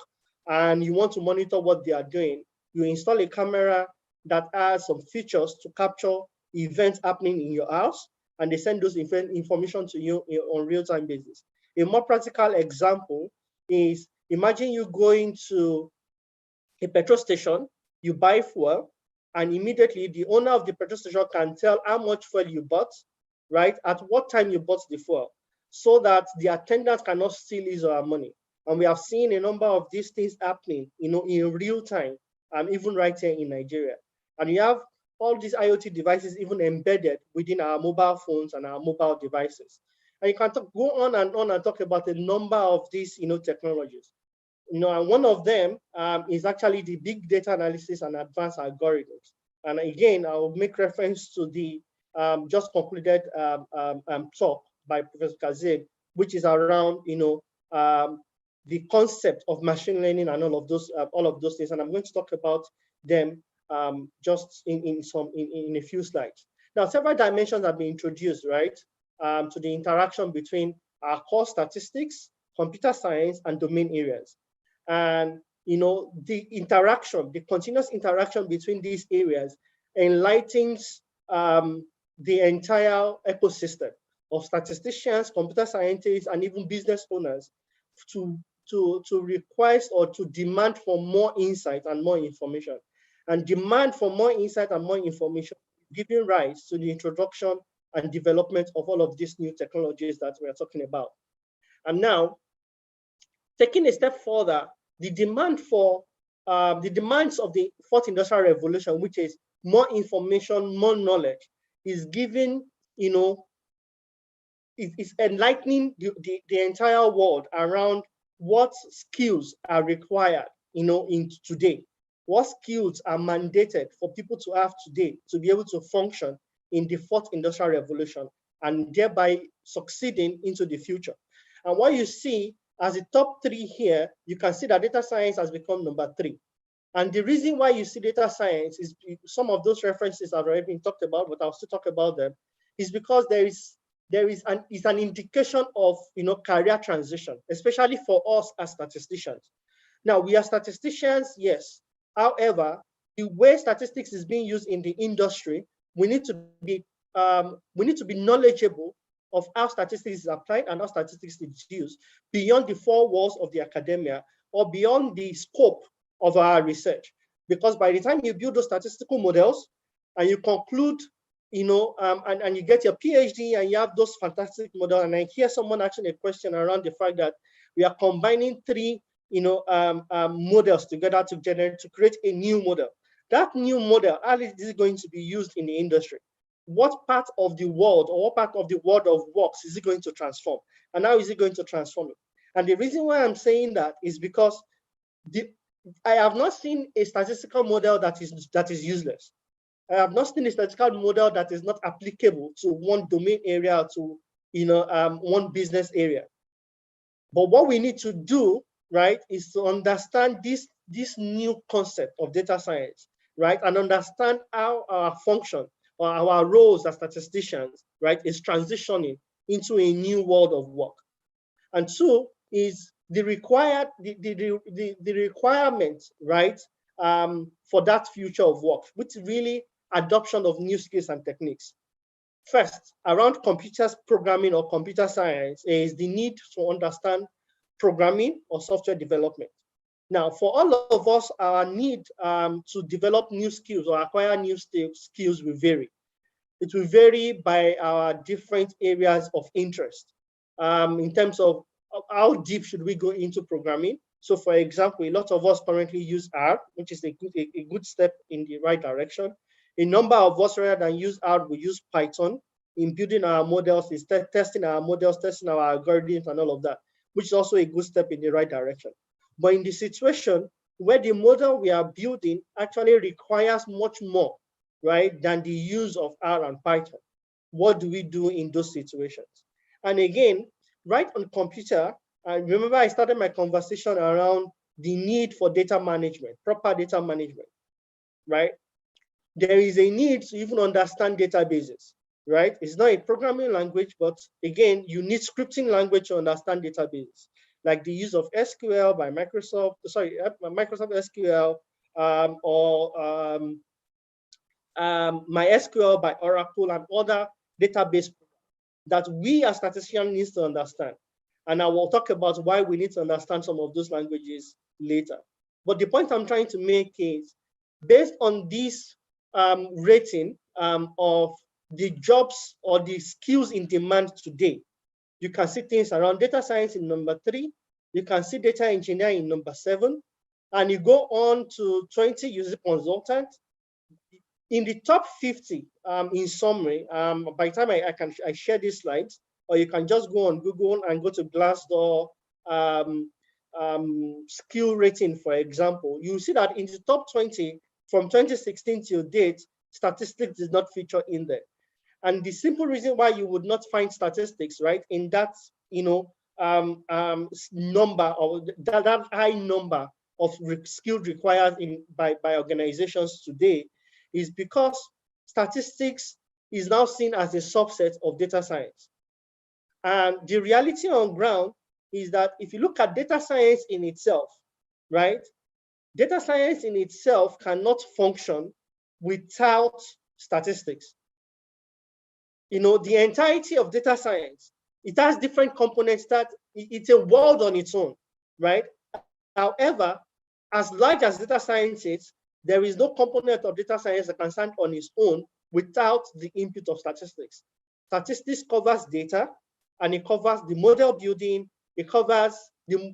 and you want to monitor what they are doing. You install a camera that has some features to capture events happening in your house, and they send those information to you on real-time basis. A more practical example is, imagine you going to a petrol station, you buy fuel, and immediately the owner of the petrol station can tell how much fuel you bought, right, at what time you bought the fuel, so that the attendant cannot steal his or her money. And we have seen a number of these things happening, in real time, even right here in Nigeria. And you have all these IoT devices even embedded within our mobile phones and our mobile devices. And you can go on and talk about a number of these, technologies. And one of them is actually the big data analysis and advanced algorithms. And again, I will make reference to the just concluded talk by Professor Kazim, which is around, the concept of machine learning and all of those things. And I'm going to talk about them just in a few slides. Now, several dimensions have been introduced, right, to the interaction between our core statistics, computer science, and domain areas. And the continuous interaction between these areas enlightens the entire ecosystem of statisticians, computer scientists, and even business owners to request or to demand for more insight and more information. And demand for more insight and more information, giving rise to the introduction and development of all of these new technologies that we are talking about. And now, taking a step further, the demands of the fourth industrial revolution, which is more information, more knowledge, is giving, it's enlightening the entire world around what skills are required, in today. What skills are mandated for people to have today to be able to function in the fourth industrial revolution and thereby succeeding into the future. And what you see as the top three here, you can see that data science has become number 3. And the reason why you see data science is some of those references have already been talked about, but I'll still talk about them, is because there is an indication of career transition, especially for us as statisticians. Now, we are statisticians, yes. However, the way statistics is being used in the industry, we need to be knowledgeable of how statistics is applied and how statistics is used beyond the 4 walls of the academia or beyond the scope of our research. Because by the time you build those statistical models and you conclude and you get your PhD and you have those fantastic models. And I hear someone asking a question around the fact that we are combining three, models together to create a new model. That new model, how is this going to be used in the industry? What part of the world or what part of the world of works is it going to transform? And how is it going to transform it? And the reason why I'm saying that is because I have not seen a statistical model that is useless. I have not seen a statistical model that is not applicable to one domain area or to one business area. But what we need to do, right, is to understand this new concept of data science, right, and understand how our function or our roles as statisticians, right, is transitioning into a new world of work. And two is the requirement, right, for that future of work, which is really adoption of new skills and techniques. First, around computers programming or computer science is the need to understand programming or software development. Now, for all of us, our need to develop new skills or acquire new skills will vary. It will vary by our different areas of interest in terms of how deep should we go into programming. So, for example, a lot of us currently use R, which is a good step in the right direction. A number of us, rather than use R, we use Python in building our models, in testing our models, testing our algorithms and all of that, which is also a good step in the right direction. But in the situation where the model we are building actually requires much more, right, than the use of R and Python, what do we do in those situations? And again, right on computer, I remember I started my conversation around the need for data management, proper data management, right? There is a need to even understand databases, right? It's not a programming language, but again, you need scripting language to understand databases, like the use of SQL by Microsoft, Microsoft SQL, or MySQL by Oracle and other database that we as statisticians need to understand. And I will talk about why we need to understand some of those languages later. But the point I'm trying to make is, based on this rating of the jobs or the skills in demand today, you can see things around data science in number 3, you can see data engineering in number 7, and you go on to 20 user consultant. In the top 50, in summary, by the time I share these slides, or you can just go on Google and go to Glassdoor skill rating, for example, you see that in the top 20, from 2016 till date, statistics did not feature in there. And the simple reason why you would not find statistics, right, in that, number, or that high number of skills required by organizations today, is because statistics is now seen as a subset of data science. And the reality on ground is that if you look at data science in itself, right, data science in itself cannot function without statistics. The entirety of data science, it has different components that it's a world on its own, right? However, as large as data science is, there is no component of data science that can stand on its own without the input of statistics. Statistics covers data, and it covers the model building, it covers the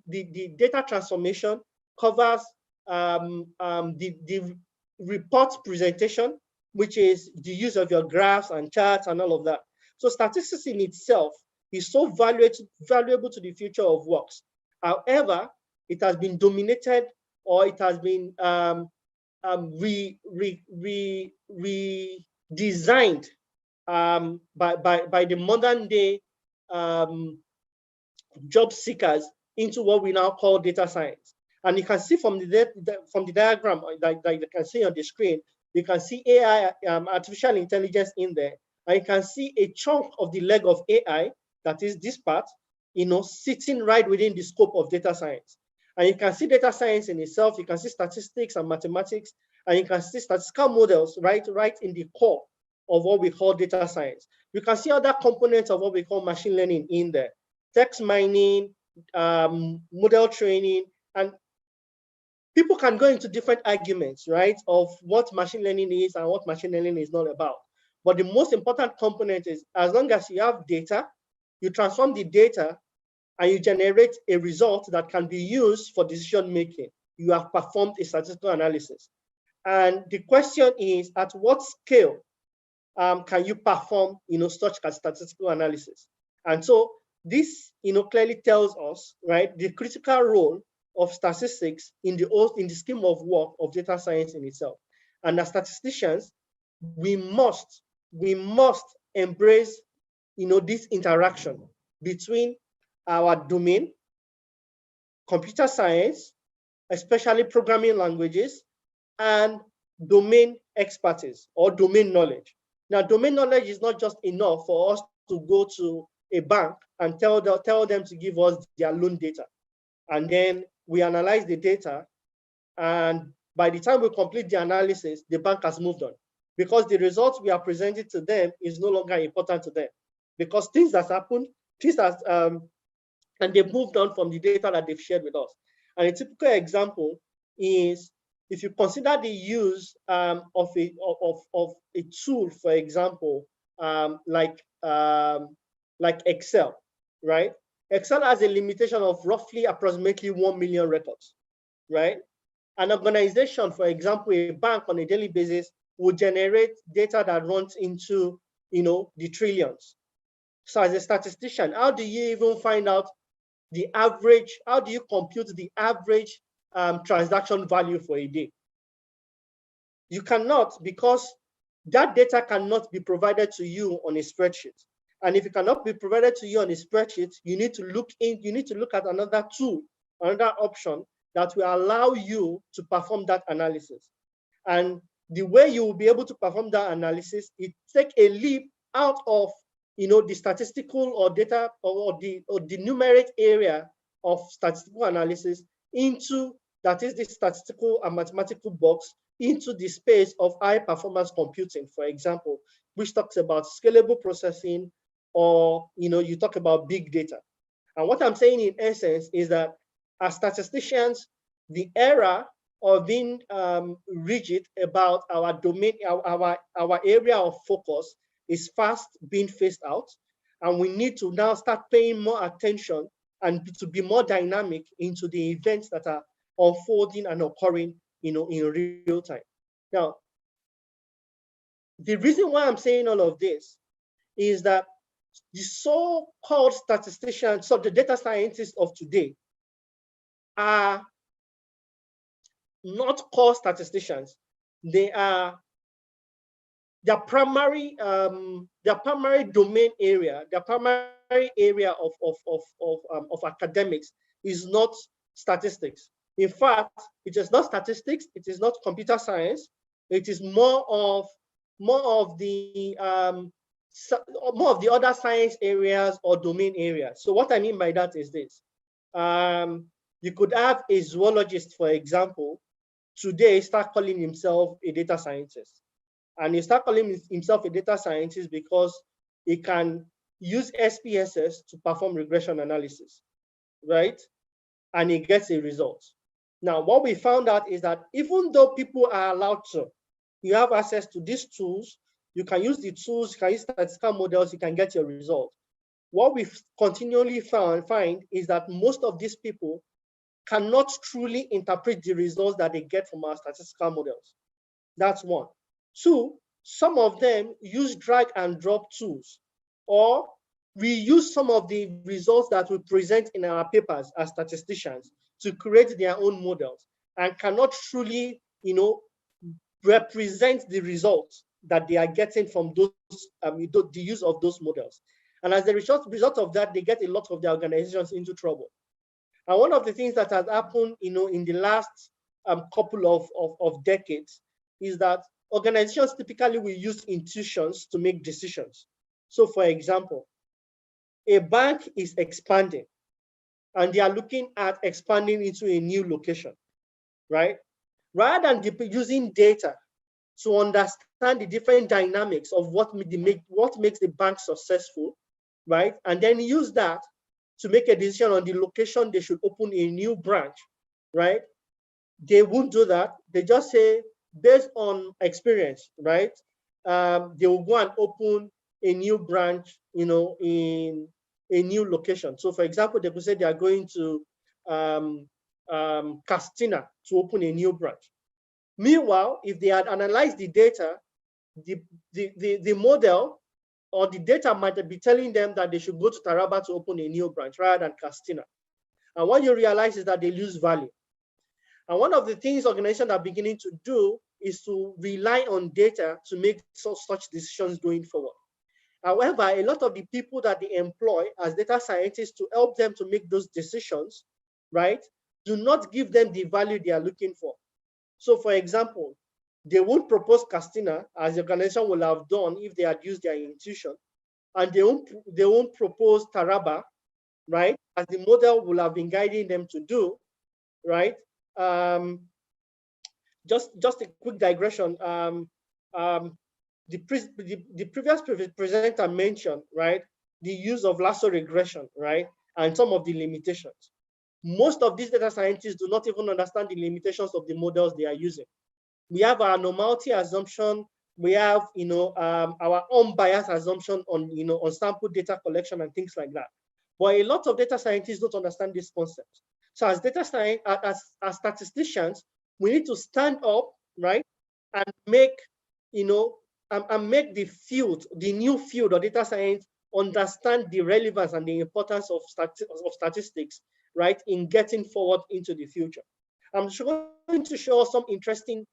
data transformation, covers the report presentation, which is the use of your graphs and charts and all of that. So statistics in itself is so valuable to the future of works. However, it has been dominated, or it has been redesigned by the modern day job seekers into what we now call data science. And you can see from the diagram that you can see on the screen, you can see AI, artificial intelligence in there, and you can see a chunk of the leg of AI, that is this part, sitting right within the scope of data science. And you can see data science in itself, you can see statistics and mathematics, and you can see statistical models right in the core of what we call data science. You can see other components of what we call machine learning in there, text mining, model training, and people can go into different arguments, right, of what machine learning is and what machine learning is not about. But the most important component is as long as you have data, you transform the data and you generate a result that can be used for decision making. You have performed a statistical analysis. And the question is, at what scale can you perform, such a statistical analysis? And so this, clearly tells us, right, the critical role of statistics in the scheme of work of data science in itself. And as statisticians, we must embrace, this interaction between our domain, computer science, especially programming languages, and domain expertise or domain knowledge. Now, domain knowledge is not just enough for us to go to a bank and tell them to give us their loan data. And then we analyze the data, and by the time we complete the analysis, the bank has moved on, because the results we are presenting to them is no longer important to them, because things that happened, and they've moved on from the data that they've shared with us. And a typical example is if you consider the use of a tool, for example, like Excel, right? Excel has a limitation of roughly approximately 1 million records, right? An organization, for example, a bank on a daily basis will generate data that runs into, the trillions. So as a statistician, how do you even find out the average? How do you compute the average transaction value for a day? You cannot, because that data cannot be provided to you on a spreadsheet. And if it cannot be provided to you on a spreadsheet, you need to look at another tool, another option that will allow you to perform that analysis. And the way you will be able to perform that analysis, it take a leap out of the statistical or data or the numeric area of statistical analysis into, that is, the statistical and mathematical box, into the space of high performance computing, for example, which talks about scalable processing, or you talk about big data. And what I'm saying in essence is that as statisticians, the era of being rigid about our domain, our area of focus is fast being phased out, and we need to now start paying more attention and to be more dynamic into the events that are unfolding and occurring, in real time. Now, the reason why I'm saying all of this is that the so-called statisticians, so the data scientists of today, are not called statisticians. Their primary domain area, their primary area of academics is not statistics. In fact, it is not statistics, it is not computer science, it is more of the other science areas or domain areas. So what I mean by that is this. You could have a zoologist, for example, today start calling himself a data scientist. And he start calling himself a data scientist because he can use SPSS to perform regression analysis, right? And he gets a result. Now, what we found out is that even though people are allowed to, you have access to these tools, you can use the tools, you can use statistical models, you can get your result. What we've continually find is that most of these people cannot truly interpret the results that they get from our statistical models. That's one. Two, some of them use drag and drop tools, or we use some of the results that we present in our papers as statisticians to create their own models, and cannot truly, represent the results that they are getting from those the use of those models. And as a result of that, they get a lot of their organizations into trouble. And one of the things that has happened, in the last couple of decades is that organizations typically will use intuitions to make decisions. So for example, a bank is expanding and they are looking at expanding into a new location, right? Rather than using data to understand the different dynamics of what makes the bank successful, right? And then use that to make a decision on the location they should open a new branch, right? They won't do that. They just say, based on experience, right? they will go and open a new branch, in a new location. So for example, they could say they are going to Castina to open a new branch. Meanwhile, if they had analyzed the data, the model or the data might be telling them that they should go to Taraba to open a new branch rather than Castina. And what you realize is that they lose value. And one of the things organizations are beginning to do is to rely on data to make such decisions going forward. However, a lot of the people that they employ as data scientists to help them to make those decisions, right, do not give them the value they are looking for. So for example, they won't propose Castina as the organization will have done if they had used their intuition, and they won't propose Taraba, right, as the model will have been guiding them to do, right? Just a quick digression. The previous presenter mentioned, right, the use of lasso regression, right, and some of the limitations. Most of these data scientists do not even understand the limitations of the models they are using. We have our normality assumption. We have, our unbiased assumption on, on sample data collection and things like that. But a lot of data scientists don't understand this concept. So as data science, as statisticians, we need to stand up, right, and make, and make the field, the new field of data science, understand the relevance and the importance of statistics, right, in getting forward into the future. I'm going to show some interesting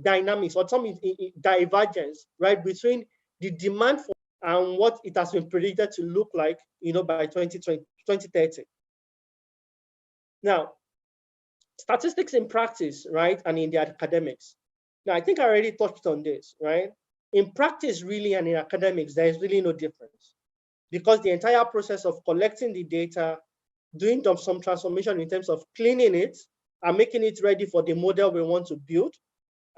dynamics or some divergence, right, between the demand for and what it has been predicted to look like, by 2030. Now, statistics in practice, right, and in the academics. Now, I think I already touched on this, right? In practice, really, and in academics, there is really no difference, because the entire process of collecting the data, doing some transformation in terms of cleaning it and making it ready for the model we want to build,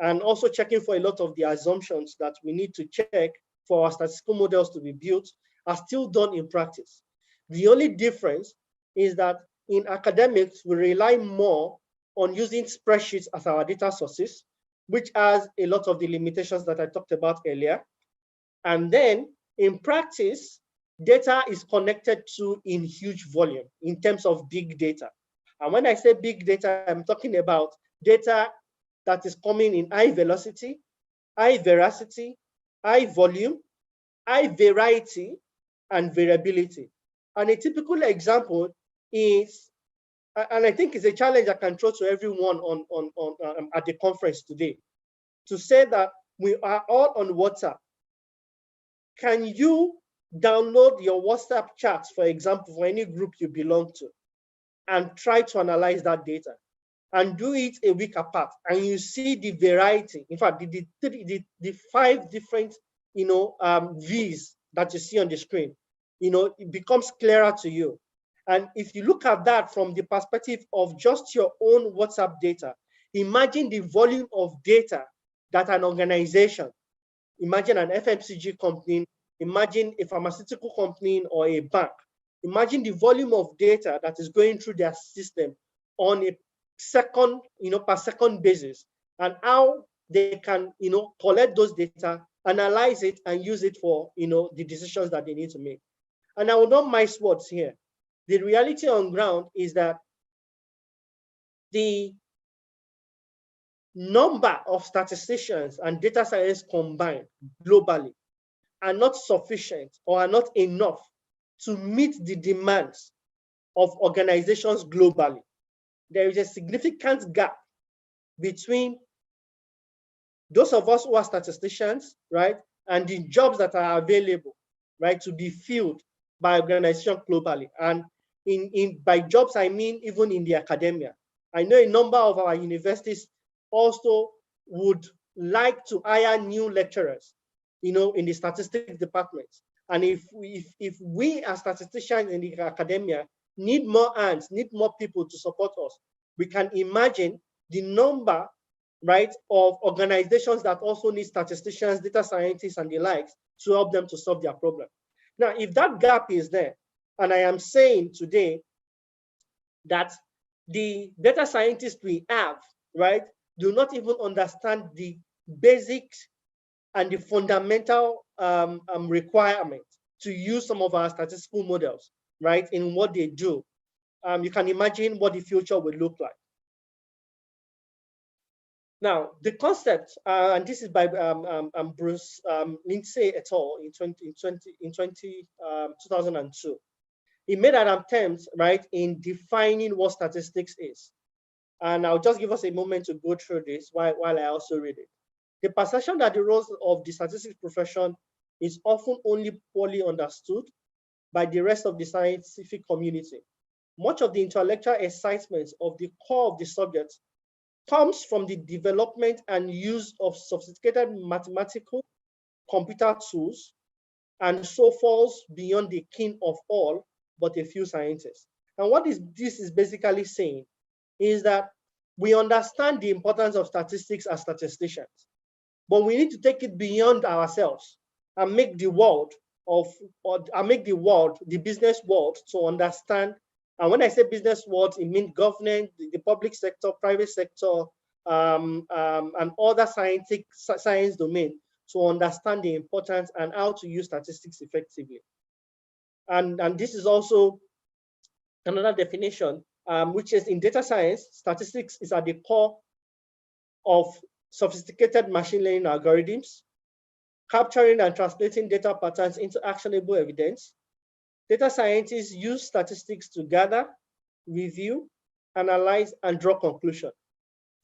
and also checking for a lot of the assumptions that we need to check for our statistical models to be built, are still done in practice. The only difference is that in academics, we rely more on using spreadsheets as our data sources, which has a lot of the limitations that I talked about earlier. And then in practice, data is connected to in huge volume in terms of big data. And when I say big data, I'm talking about data that is coming in high velocity, high veracity, high volume, high variety, and variability. And a typical example is, and I think it's a challenge I can throw to everyone at the conference today, to say that we are all on WhatsApp. Can you download your WhatsApp chats, for example, for any group you belong to, and try to analyze that data and do it a week apart, and you see the variety, in fact, the 5 different, V's that you see on the screen, it becomes clearer to you. And if you look at that from the perspective of just your own WhatsApp data, imagine the volume of data that an organization, imagine an FMCG company, imagine a pharmaceutical company or a bank, imagine the volume of data that is going through their system on a second, per second basis, and how they can, collect those data, analyze it, and use it for, the decisions that they need to make. And I will not mince words here. The reality on ground is that the number of statisticians and data science combined globally are not sufficient or are not enough to meet the demands of organizations globally. There is a significant gap between those of us who are statisticians, right, and the jobs that are available, right, to be filled by organizations globally. And by jobs, I mean even in the academia. I know a number of our universities also would like to hire new lecturers, in the statistics department. And if we as statisticians in the academia need more hands, need more people to support us, we can imagine the number, right, of organizations that also need statisticians, data scientists, and the likes to help them to solve their problem. Now, if that gap is there, and I am saying today that the data scientists we have, right, do not even understand the basic and the fundamental requirement to use some of our statistical models, right, in what they do, you can imagine what the future will look like. Now, the concept, and this is by Bruce Lindsay et al. in 2002. He made an attempt, right, in defining what statistics is. And I'll just give us a moment to go through this while I also read it. The perception that the roles of the statistics profession is often only poorly understood by the rest of the scientific community. Much of the intellectual excitement of the core of the subject comes from the development and use of sophisticated mathematical computer tools, and so falls beyond the ken of all but a few scientists. And what this is basically saying is that we understand the importance of statistics as statisticians, but we need to take it beyond ourselves and make the world the business world, to understand. And when I say business world, it means government, the public sector, private sector, and other science domain, to understand the importance and how to use statistics effectively. And this is also another definition, which is in data science, statistics is at the core of sophisticated machine learning algorithms, capturing and translating data patterns into actionable evidence. Data scientists use statistics to gather, review, analyze, and draw conclusions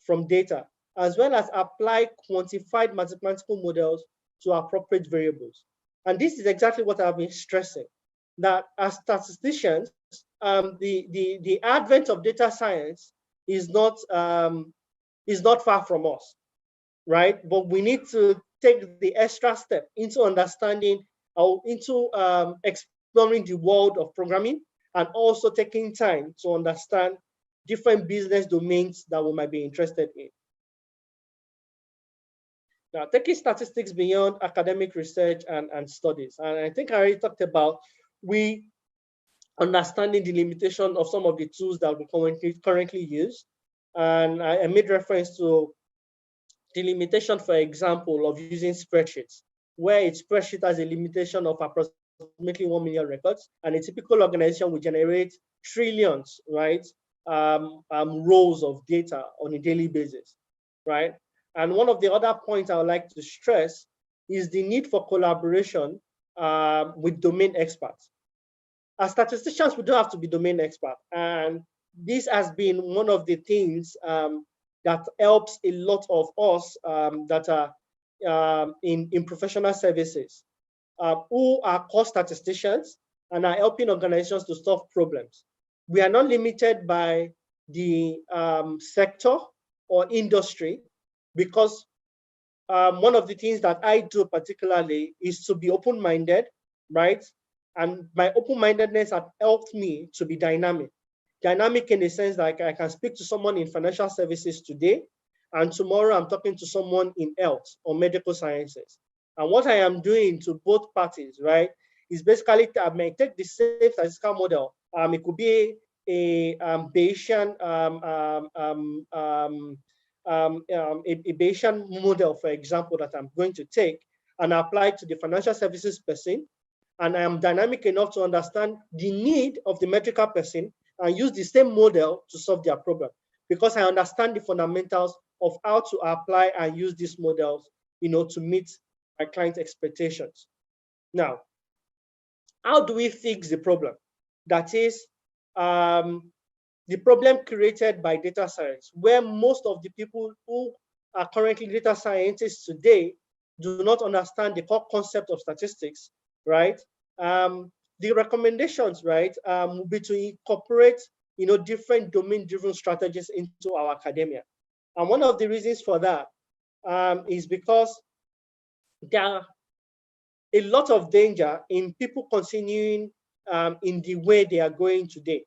from data, as well as apply quantified mathematical models to appropriate variables. And this is exactly what I've been stressing, that as statisticians, the advent of data science is not far from us, right? But we need to take the extra step into understanding or into exploring the world of programming, and also taking time to understand different business domains that we might be interested in. Now, taking statistics beyond academic research and studies, and I think I already talked about we understanding the limitation of some of the tools that we currently use, and I made reference to the limitation, for example, of using spreadsheets, where a spreadsheet has a limitation of approximately 1 million records, and a typical organization will generate trillions, right, rows of data on a daily basis, right? And one of the other points I would like to stress is the need for collaboration with domain experts. As statisticians, we don't have to be domain experts, and this has been one of the things that helps a lot of us that are in professional services, who are core statisticians and are helping organizations to solve problems. We are not limited by the sector or industry, because one of the things that I do particularly is to be open-minded, right? And my open-mindedness has helped me to be dynamic. Dynamic in the sense that I can speak to someone in financial services today, and tomorrow I'm talking to someone in health or medical sciences. And what I am doing to both parties, right, is basically I may take the same statistical model. It could be a Bayesian a Bayesian model, for example, that I'm going to take and apply to the financial services person, and I am dynamic enough to understand the need of the metrical person and use the same model to solve their problem, because I understand the fundamentals of how to apply and use these models, to meet my client's expectations. Now, how do we fix the problem? That is the problem created by data science, where most of the people who are currently data scientists today do not understand the core concept of statistics, right? The recommendations, right, will be to incorporate, different domain-driven strategies into our academia. And one of the reasons for that is because there are a lot of danger in people continuing in the way they are going today.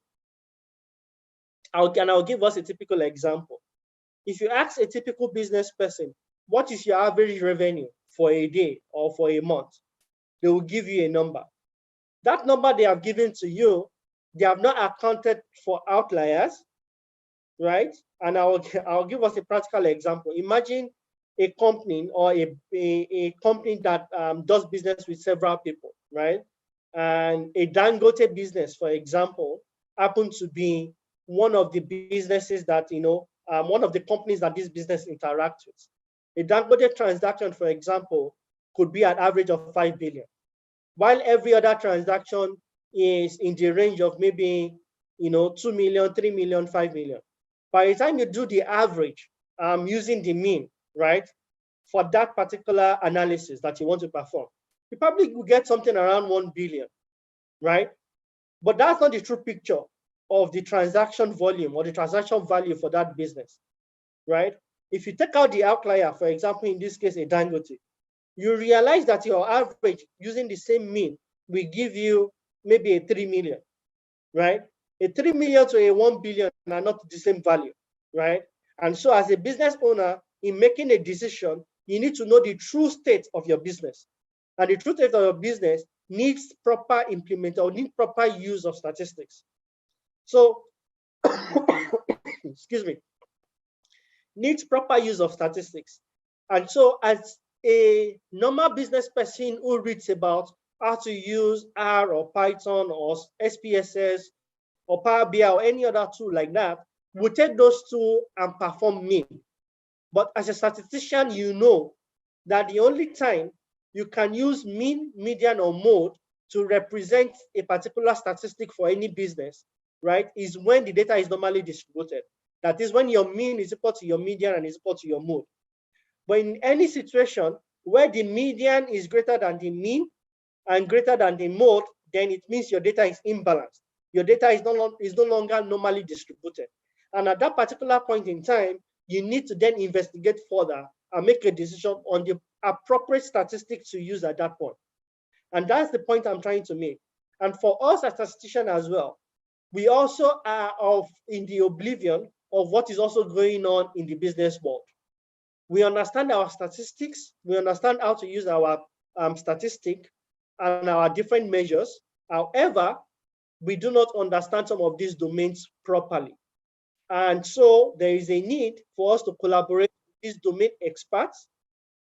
I'll give us a typical example. If you ask a typical business person, what is your average revenue for a day or for a month? They will give you a number. That number they have given to you, they have not accounted for outliers, right? And I'll give us a practical example. Imagine a company or a company that does business with several people, right? And a Dangote business, for example, happens to be one of the businesses that, one of the companies that this business interacts with. A Dangote transaction, for example, could be an average of 5 billion, while every other transaction is in the range of maybe 2 million, 3 million, 5 million. By the time you do the average, using the mean, right, for that particular analysis that you want to perform, you probably will get something around 1 billion, right? But that's not the true picture of the transaction volume or the transaction value for that business, right? If you take out the outlier, for example, in this case, a Dangote, you realize that your average using the same mean will give you maybe a 3 million, right? A 3 million to a 1 billion are not the same value, right? And so as a business owner, in making a decision, you need to know the true state of your business. And the true state of your business needs proper implementation or needs proper use of statistics. So, excuse me, needs proper use of statistics. And so as a normal business person who reads about how to use R or Python or SPSS or Power BI or any other tool like that, we take those two and perform mean. But as a statistician, you know that the only time you can use mean, median, or mode to represent a particular statistic for any business, right, is when the data is normally distributed. That is when your mean is equal to your median and is equal to your mode. But in any situation where the median is greater than the mean and greater than the mode, then it means your data is imbalanced. Your data is no longer normally distributed. And at that particular point in time, you need to then investigate further and make a decision on the appropriate statistics to use at that point. And that's the point I'm trying to make. And for us as statisticians as well, we also are in the oblivion of what is also going on in the business world. We understand our statistics, we understand how to use our statistic and our different measures. However, we do not understand some of these domains properly. And so there is a need for us to collaborate with these domain experts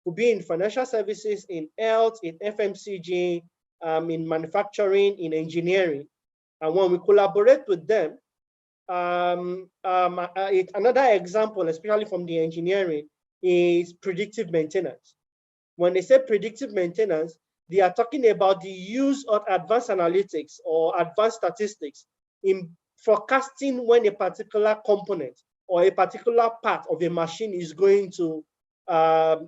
who be in financial services, in health, in FMCG, in manufacturing, in engineering. And when we collaborate with them, another example, especially from the engineering, is predictive maintenance. When they say predictive maintenance, they are talking about the use of advanced analytics or advanced statistics in forecasting when a particular component or a particular part of a machine is going to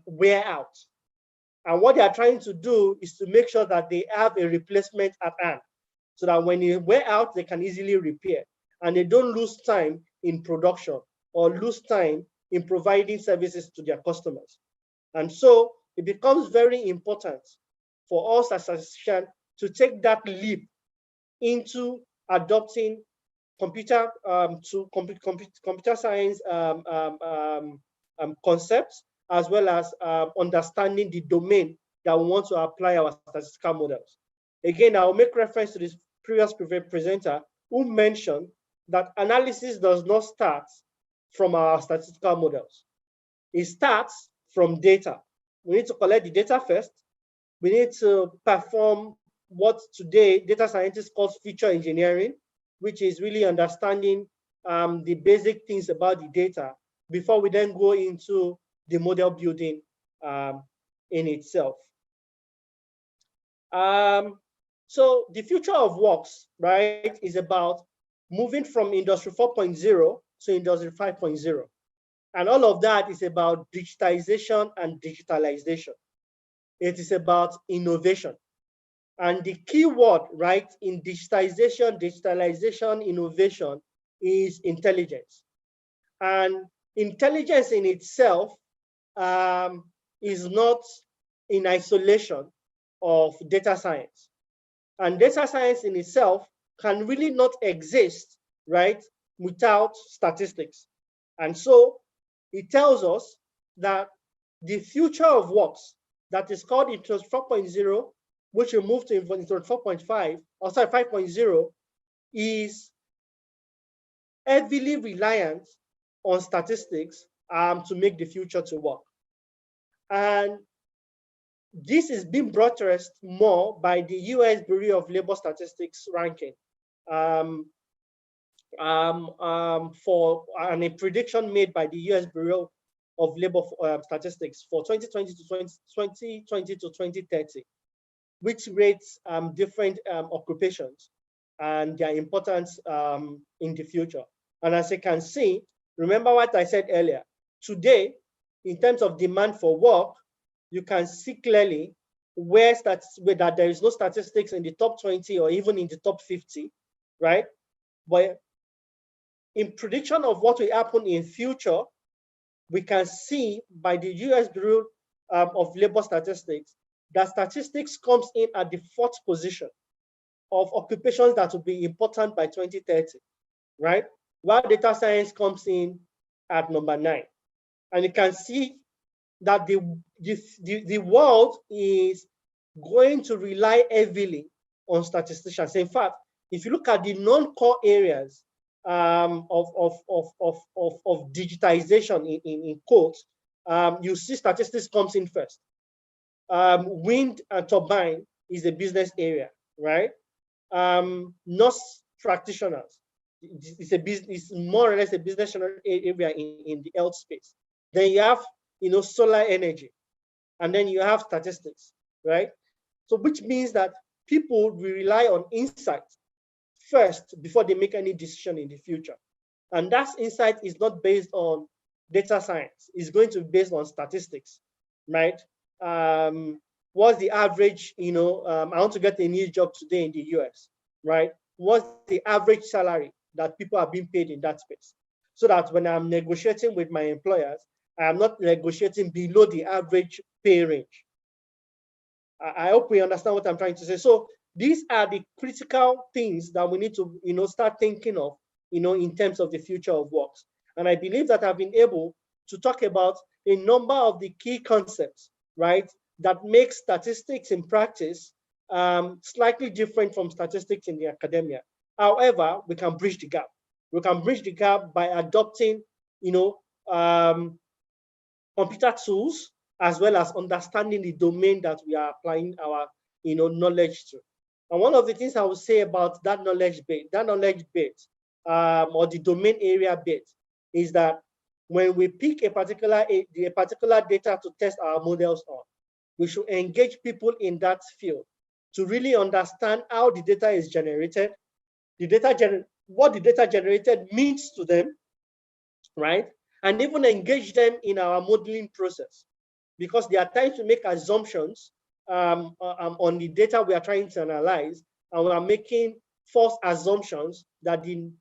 wear out. And what they are trying to do is to make sure that they have a replacement at hand, so that when it wear out, they can easily repair and they don't lose time in production or lose time in providing services to their customers. And so it becomes very important for us as a statistician to take that leap into adopting computer science concepts, as well as understanding the domain that we want to apply our statistical models. Again, I'll make reference to this previous presenter who mentioned that analysis does not start from our statistical models. It starts from data. We need to collect the data first. We need to perform what today data scientists call feature engineering, which is really understanding the basic things about the data before we then go into the model building in itself. So the future of works, right, is about moving from Industry 4.0 to Industry 5.0. And all of that is about digitization and digitalization. It is about innovation. And the key word, right, in digitalization, innovation is intelligence. And intelligence in itself is not in isolation of data science. And data science in itself can really not exist, right, without statistics. And so it tells us that the future of works that is called Industry 4.0, which will move to Industry 4.5, or sorry, 5.0, is heavily reliant on statistics to make the future to work. And this is being brought to us more by the US Bureau of Labor Statistics ranking for a prediction made by the US Bureau of Labor Statistics for 2020 to 2030, which rates different occupations and their importance in the future. And as you can see, remember what I said earlier, today, in terms of demand for work, you can see clearly where that there is no statistics in the top 20 or even in the top 50, right? But in prediction of what will happen in future, we can see by the US Bureau of Labor Statistics that statistics comes in at the 4th position of occupations that will be important by 2030, right? While data science comes in at number 9. And you can see that the world is going to rely heavily on statisticians. In fact, if you look at the non-core areas of digitization in quotes, you see statistics comes in first. Wind and turbine is a business area, right? Nurse practitioners, it's more or less a business area in the health space. Then you have, solar energy, and then you have statistics, right? So which means that people will rely on insight first before they make any decision in the future. And that insight is not based on data science. It's going to be based on statistics, right? What's the average, I want to get a new job today in the US, right? What's the average salary that people are being paid in that space? So that when I'm negotiating with my employers, I am not negotiating below the average pay range. I hope we understand what I'm trying to say. So these are the critical things that we need to, start thinking of, in terms of the future of work. And I believe that I've been able to talk about a number of the key concepts, right, that make statistics in practice slightly different from statistics in the academia. However, we can bridge the gap. We can bridge the gap by adopting, computer tools, as well as understanding the domain that we are applying our, knowledge to. And one of the things I would say about that knowledge bit, or the domain area bit, is that when we pick a particular data to test our models on, we should engage people in that field to really understand how the data is generated, what the data generated means to them, right? And even engage them in our modeling process, because there are times to make assumptions on the data we are trying to analyze, and we are making false assumptions that the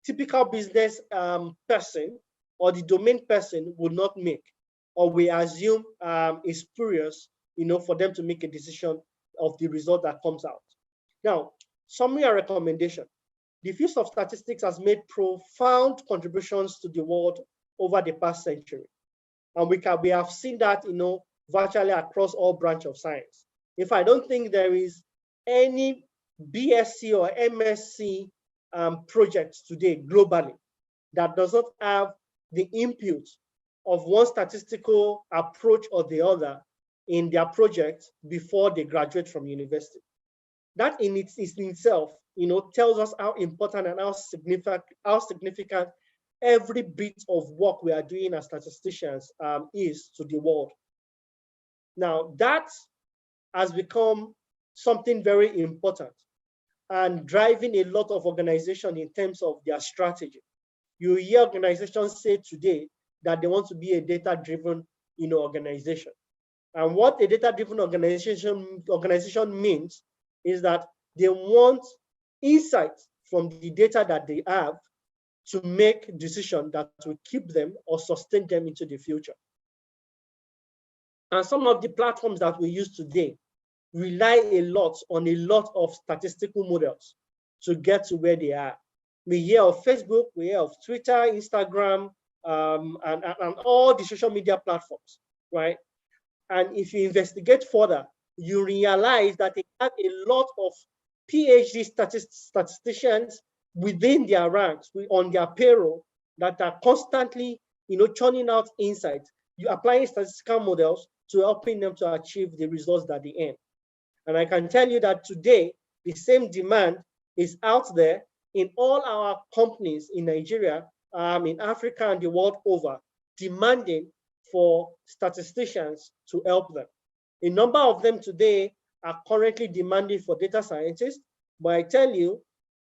typical business person or the domain person would not make, or we assume is spurious, for them to make a decision of the result that comes out. Now, summary and recommendation. The field of statistics has made profound contributions to the world over the past century. And we have seen that, virtually across all branches of science. If I don't think there is any BSc or MSc projects today globally that does not have the input of one statistical approach or the other in their project before they graduate from university. That in itself, tells us how important and how significant every bit of work we are doing as statisticians is to the world. Now, that has become something very important and driving a lot of organizations in terms of their strategy. You hear organizations say today that they want to be a data-driven, organization. And what a data-driven organization means is that they want insights from the data that they have to make decisions that will keep them or sustain them into the future. And some of the platforms that we use today rely a lot on a lot of statistical models to get to where they are. We hear of Facebook, we hear of Twitter, Instagram, and all the social media platforms, right? And if you investigate further, you realize that they have a lot of PhD statisticians within their ranks, on their payroll, that are constantly, churning out insights. You're applying statistical models to helping them to achieve the results that they aim. And I can tell you that today, the same demand is out there in all our companies in Nigeria, in Africa and the world over, demanding for statisticians to help them. A number of them today are currently demanding for data scientists, but I tell you,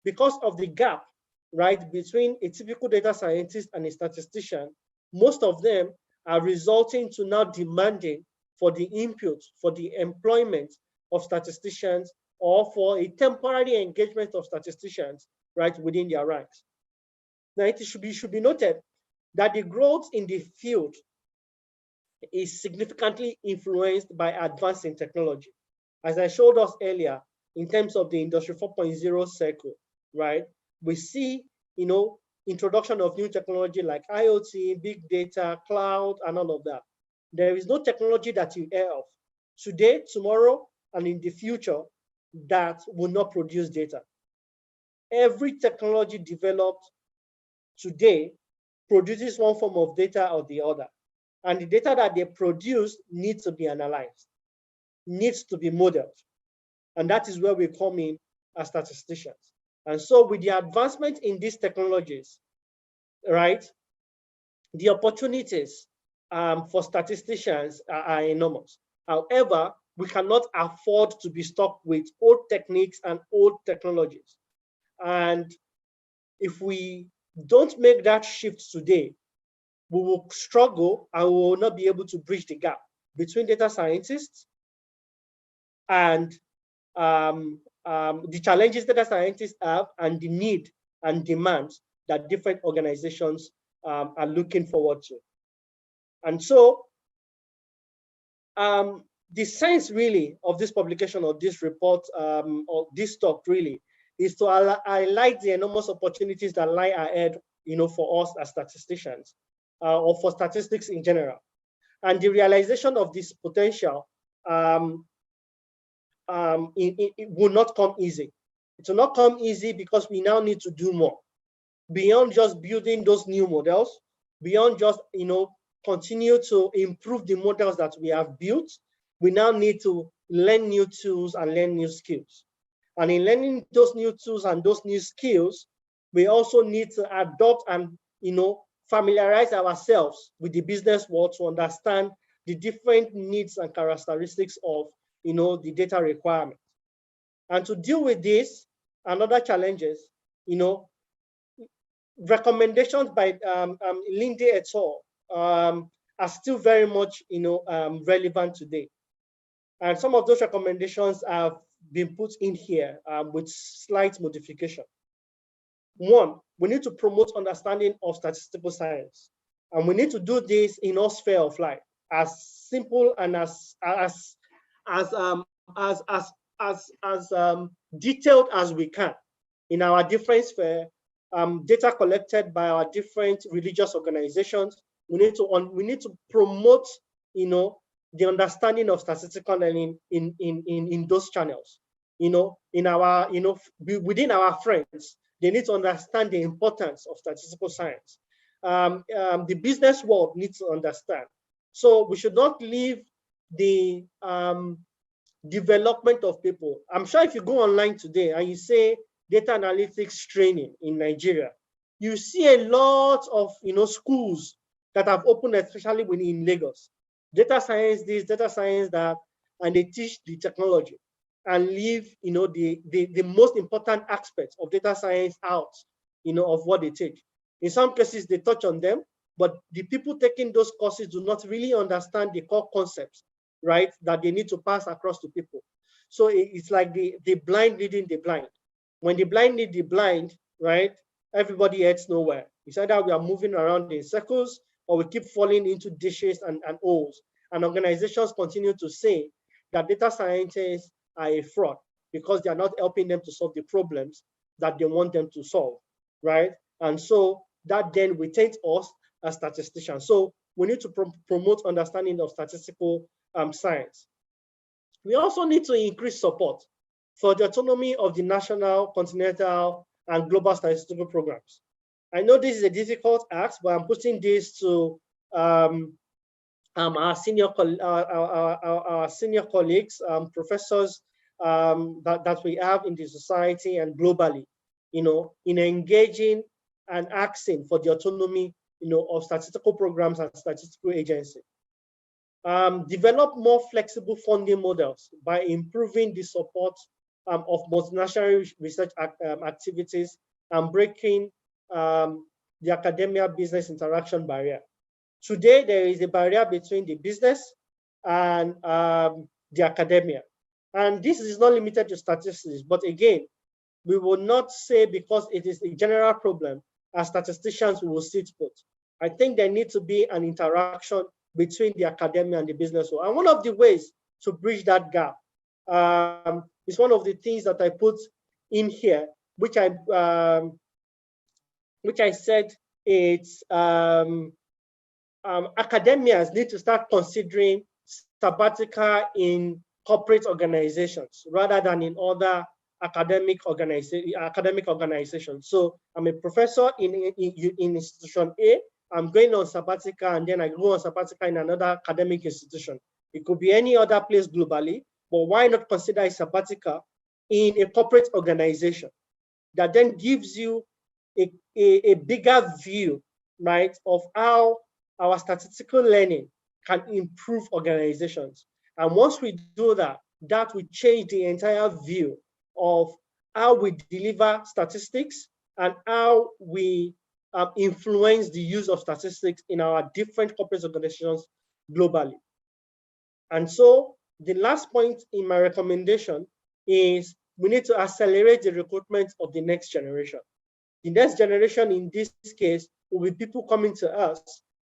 because of the gap, right, between a typical data scientist and a statistician, most of them are resulting to now demanding for the input, for the employment of statisticians, or for a temporary engagement of statisticians, right, within their ranks. Now, it should be noted that the growth in the field is significantly influenced by advancing technology. As I showed us earlier, in terms of the Industry 4.0 cycle, right, we see, introduction of new technology like IoT, big data, cloud, and all of that. There is no technology that you hear of today, tomorrow, and in the future that will not produce data. Every technology developed today produces one form of data or the other. And the data that they produce needs to be analyzed, needs to be modeled. And that is where we come in as statisticians. And so with the advancement in these technologies, right, the opportunities for statisticians are enormous. However, we cannot afford to be stuck with old techniques and old technologies. And if we don't make that shift today, we will struggle and we will not be able to bridge the gap between data scientists and the challenges data scientists have and the need and demands that different organizations are looking forward to. And so the sense really of this publication or this report or this talk really is to highlight the enormous opportunities that lie ahead, for us as statisticians or for statistics in general. And the realization of this potential it will not come easy. It will not come easy because we now need to do more beyond just building those new models, beyond just continue to improve the models that we have built. We now need to learn new tools and learn new skills. And in learning those new tools and those new skills, we also need to adopt and familiarize ourselves with the business world to understand the different needs and characteristics of the data requirements. And to deal with this and other challenges, recommendations by Linde et al. Are still very much relevant today. And some of those recommendations have been put in here with slight modification. One, we need to promote understanding of statistical science. And we need to do this in all spheres of life, as simple and as detailed as we can in our different sphere, data collected by our different religious organizations. We need to promote, the understanding of statistical learning in those channels. In our, within our friends, they need to understand the importance of statistical science. The business world needs to understand. So we should not leave the development of people. I'm sure if you go online today and you say data analytics training in Nigeria, you see a lot of schools that have opened, especially in Lagos. Data science this, data science that, and they teach the technology and leave the most important aspects of data science out of what they teach. In some cases they touch on them, but the people taking those courses do not really understand the core concepts, right, that they need to pass across to people. So it's like the blind leading the blind. When the blind lead the blind, right, everybody heads nowhere. It's either we are moving around in circles or we keep falling into dishes and holes. And organizations continue to say that data scientists are a fraud because they are not helping them to solve the problems that they want them to solve, right? And so that then retains us as statisticians. So we need to promote understanding of statistical science. We also need to increase support for the autonomy of the national, continental, and global statistical programs. I know this is a difficult ask, but I'm putting this to our senior colleagues, professors that we have in the society and globally, in engaging and asking for the autonomy, of statistical programs and statistical agencies. Develop more flexible funding models by improving the support of multinational research activities and breaking the academia business interaction barrier. Today, there is a barrier between the business and the academia. And this is not limited to statistics, but again, we will not say because it is a general problem, as statisticians we will sit put. I think there needs to be an interaction between the academia and the business world. And one of the ways to bridge that gap is one of the things that I put in here, which I said it's academias need to start considering sabbatical in corporate organizations rather than in other academic organizations. So I'm a professor in institution A, I'm going on sabbatical, and then I go on sabbatical in another academic institution. It could be any other place globally, but why not consider a sabbatical in a corporate organization that then gives you a bigger view, right, of how our statistical learning can improve organizations. And once we do that, that will change the entire view of how we deliver statistics and how we influence the use of statistics in our different corporate organizations globally. And so the last point in my recommendation is we need to accelerate the recruitment of the next generation. The next generation in this case will be people coming to us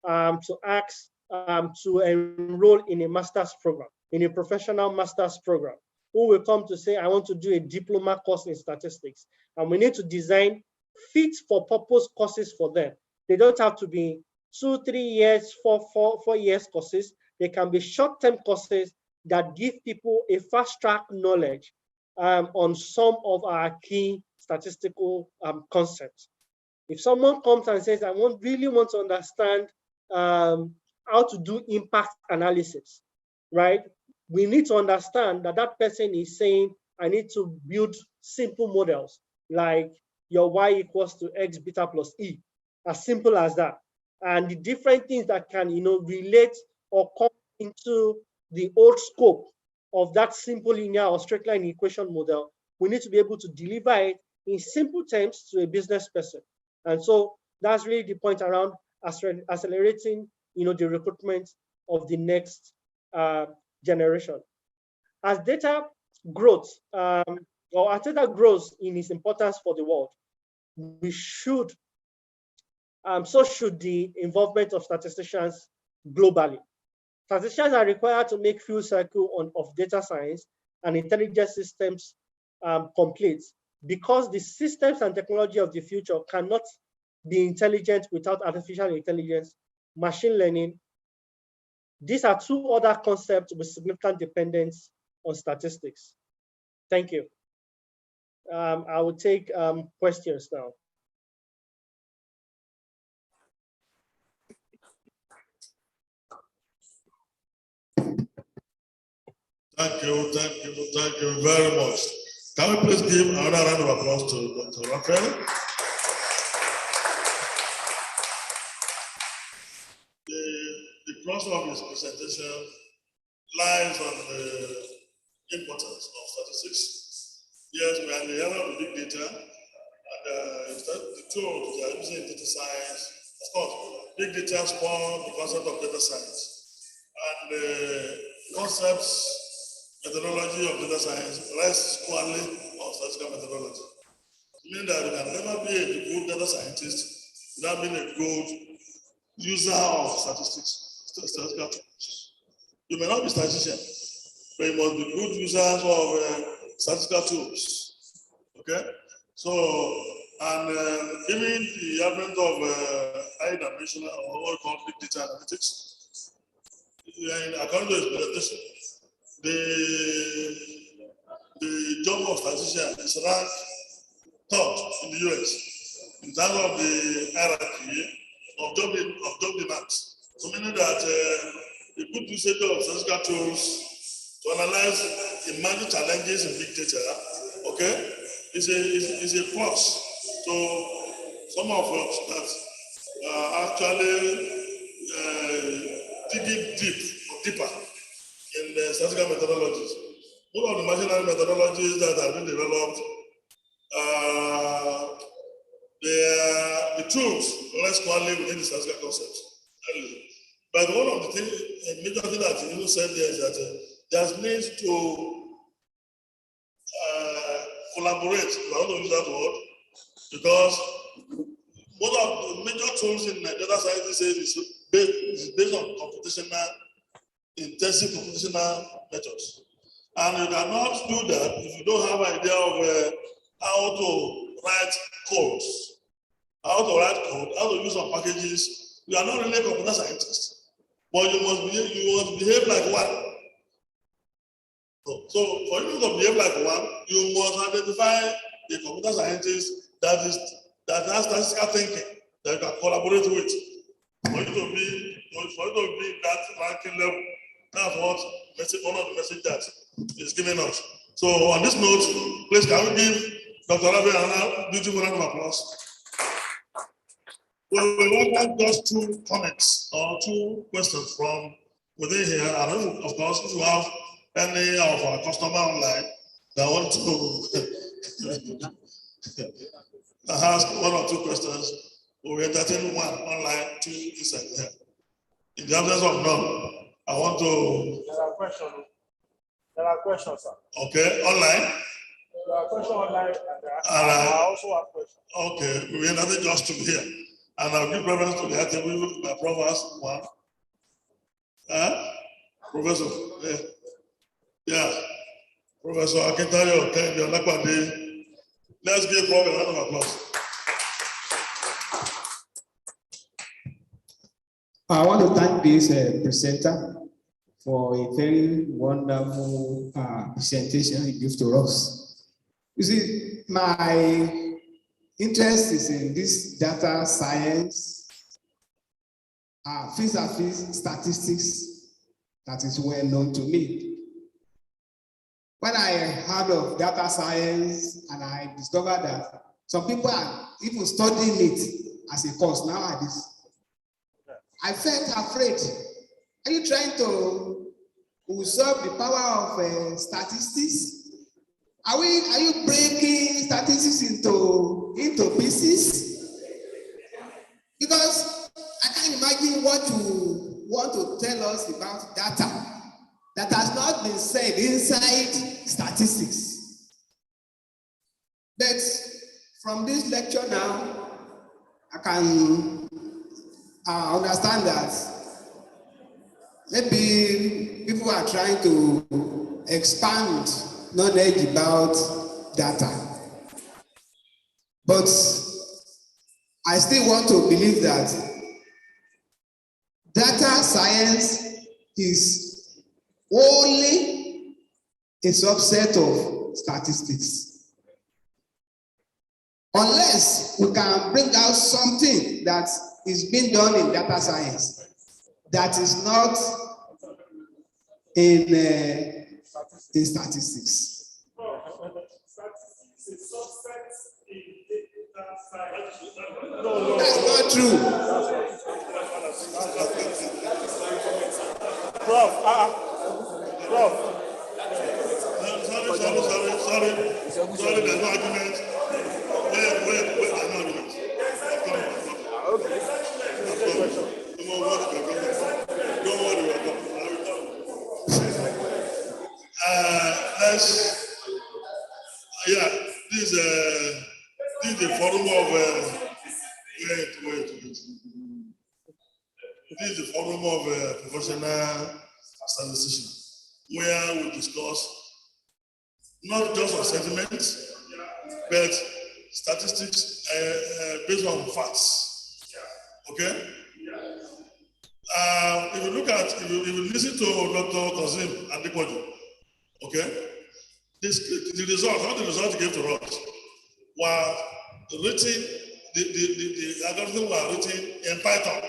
to ask to enroll in a master's program, in a professional master's program, who will come to say, I want to do a diploma course in statistics. And we need to design fit for purpose courses for them. They don't have to be 2, 3 years, 4 years courses. They can be short-term courses that give people a fast-track knowledge on some of our key statistical concepts. If someone comes and says, I really want to understand how to do impact analysis, right? We need to understand that that person is saying, I need to build simple models like your y equals to x beta plus e, as simple as that. And the different things that can, relate or come into the old scope of that simple linear or straight line equation model, we need to be able to deliver it in simple terms to a business person. And so that's really the point around accelerating, the recruitment of the next generation. As data grows, or as data grows in its importance for the world, we should, so should the involvement of statisticians globally. Statisticians are required to make full cycle of data science and intelligence systems complete, because the systems and technology of the future cannot be intelligent without artificial intelligence, machine learning. These are two other concepts with significant dependence on statistics. Thank you. I will take questions now. Thank you very much. Can we please give another round of applause to Dr. Raphael? The crux of his presentation lies on the importance of statistics. Yes, we are in the era of big data, and the tools they are using in data science. Of course, big data spawn the concept of data science, and the concepts, methodology of data science rests squarely on statistical methodology. It means that you can never be a good data scientist without being a good user of statistical tools. You may not be a statistician, but you must be good users of statistical tools. Okay? So, and given the advent of high dimensional or what we call big data analytics, according to his presentation, the job of statistician is ranked third in the US in terms of the hierarchy of job demands. So meaning that the good usage of statistical tools to analyze emerging challenges in big data, okay, is a plus to some of us that actually digging deeper in the statistical methodologies. One of the machine learning methodologies that have been developed, the tools less squarely within the statistical concepts. But one of the things, a major thing that you said there is that there's needs to collaborate, I don't know use that word, because one of the major tools in data science is based on intensive computational methods. And you cannot do that if you don't have an idea of how to write codes, how to use some packages. You are not really a computer scientist, but you must behave like one. So for you to behave like one, you must identify the computer scientist that has statistical thinking that you can collaborate with. For you to be that ranking level, that's what one of the message that is giving us. So on this note, please can we give Dr. Ravi a beautiful round of applause. Well, we want just 2 comments or 2 questions from within here. And of course, if you have any of our customer online that want to ask 1 or 2 questions, we will entertain 1 online, 2 inside here. In the absence of none, I want to. There are questions, sir. Okay, online. There are questions online, and I also have questions. Okay, we will entertain just 2 here. And I'll give preference to the item by Provost 1. Professor, yeah. Professor Akintayo, Kennedy Olakpade. Let's give Prof a round of applause. I want to thank this presenter for a very wonderful presentation he gave to us. You see, my interest is in this data science, vis-a-vis statistics that is well known to me. When I heard of data science and I discovered that some people are even studying it as a course nowadays, I felt afraid. Are you trying to usurp the power of statistics? Are you breaking statistics into pieces? Because I can't imagine what you want to tell us about data that has not been said inside statistics. But from this lecture now, I can understand that maybe people are trying to expand knowledge about data. But I still want to believe that data science is only a subset of statistics. Unless we can bring out something that is being done in data science that is not in statistics. That's not true. Prof. Sorry, there's no argument. Wait, there's no argument. Don't worry, this is the forum of wait. This is the forum of professional statistician, where we discuss not just on sentiments, but statistics based on facts. Okay? If you listen to Dr. Kazim Adequajo, okay, the results gave to us were written, the algorithm were written in Python.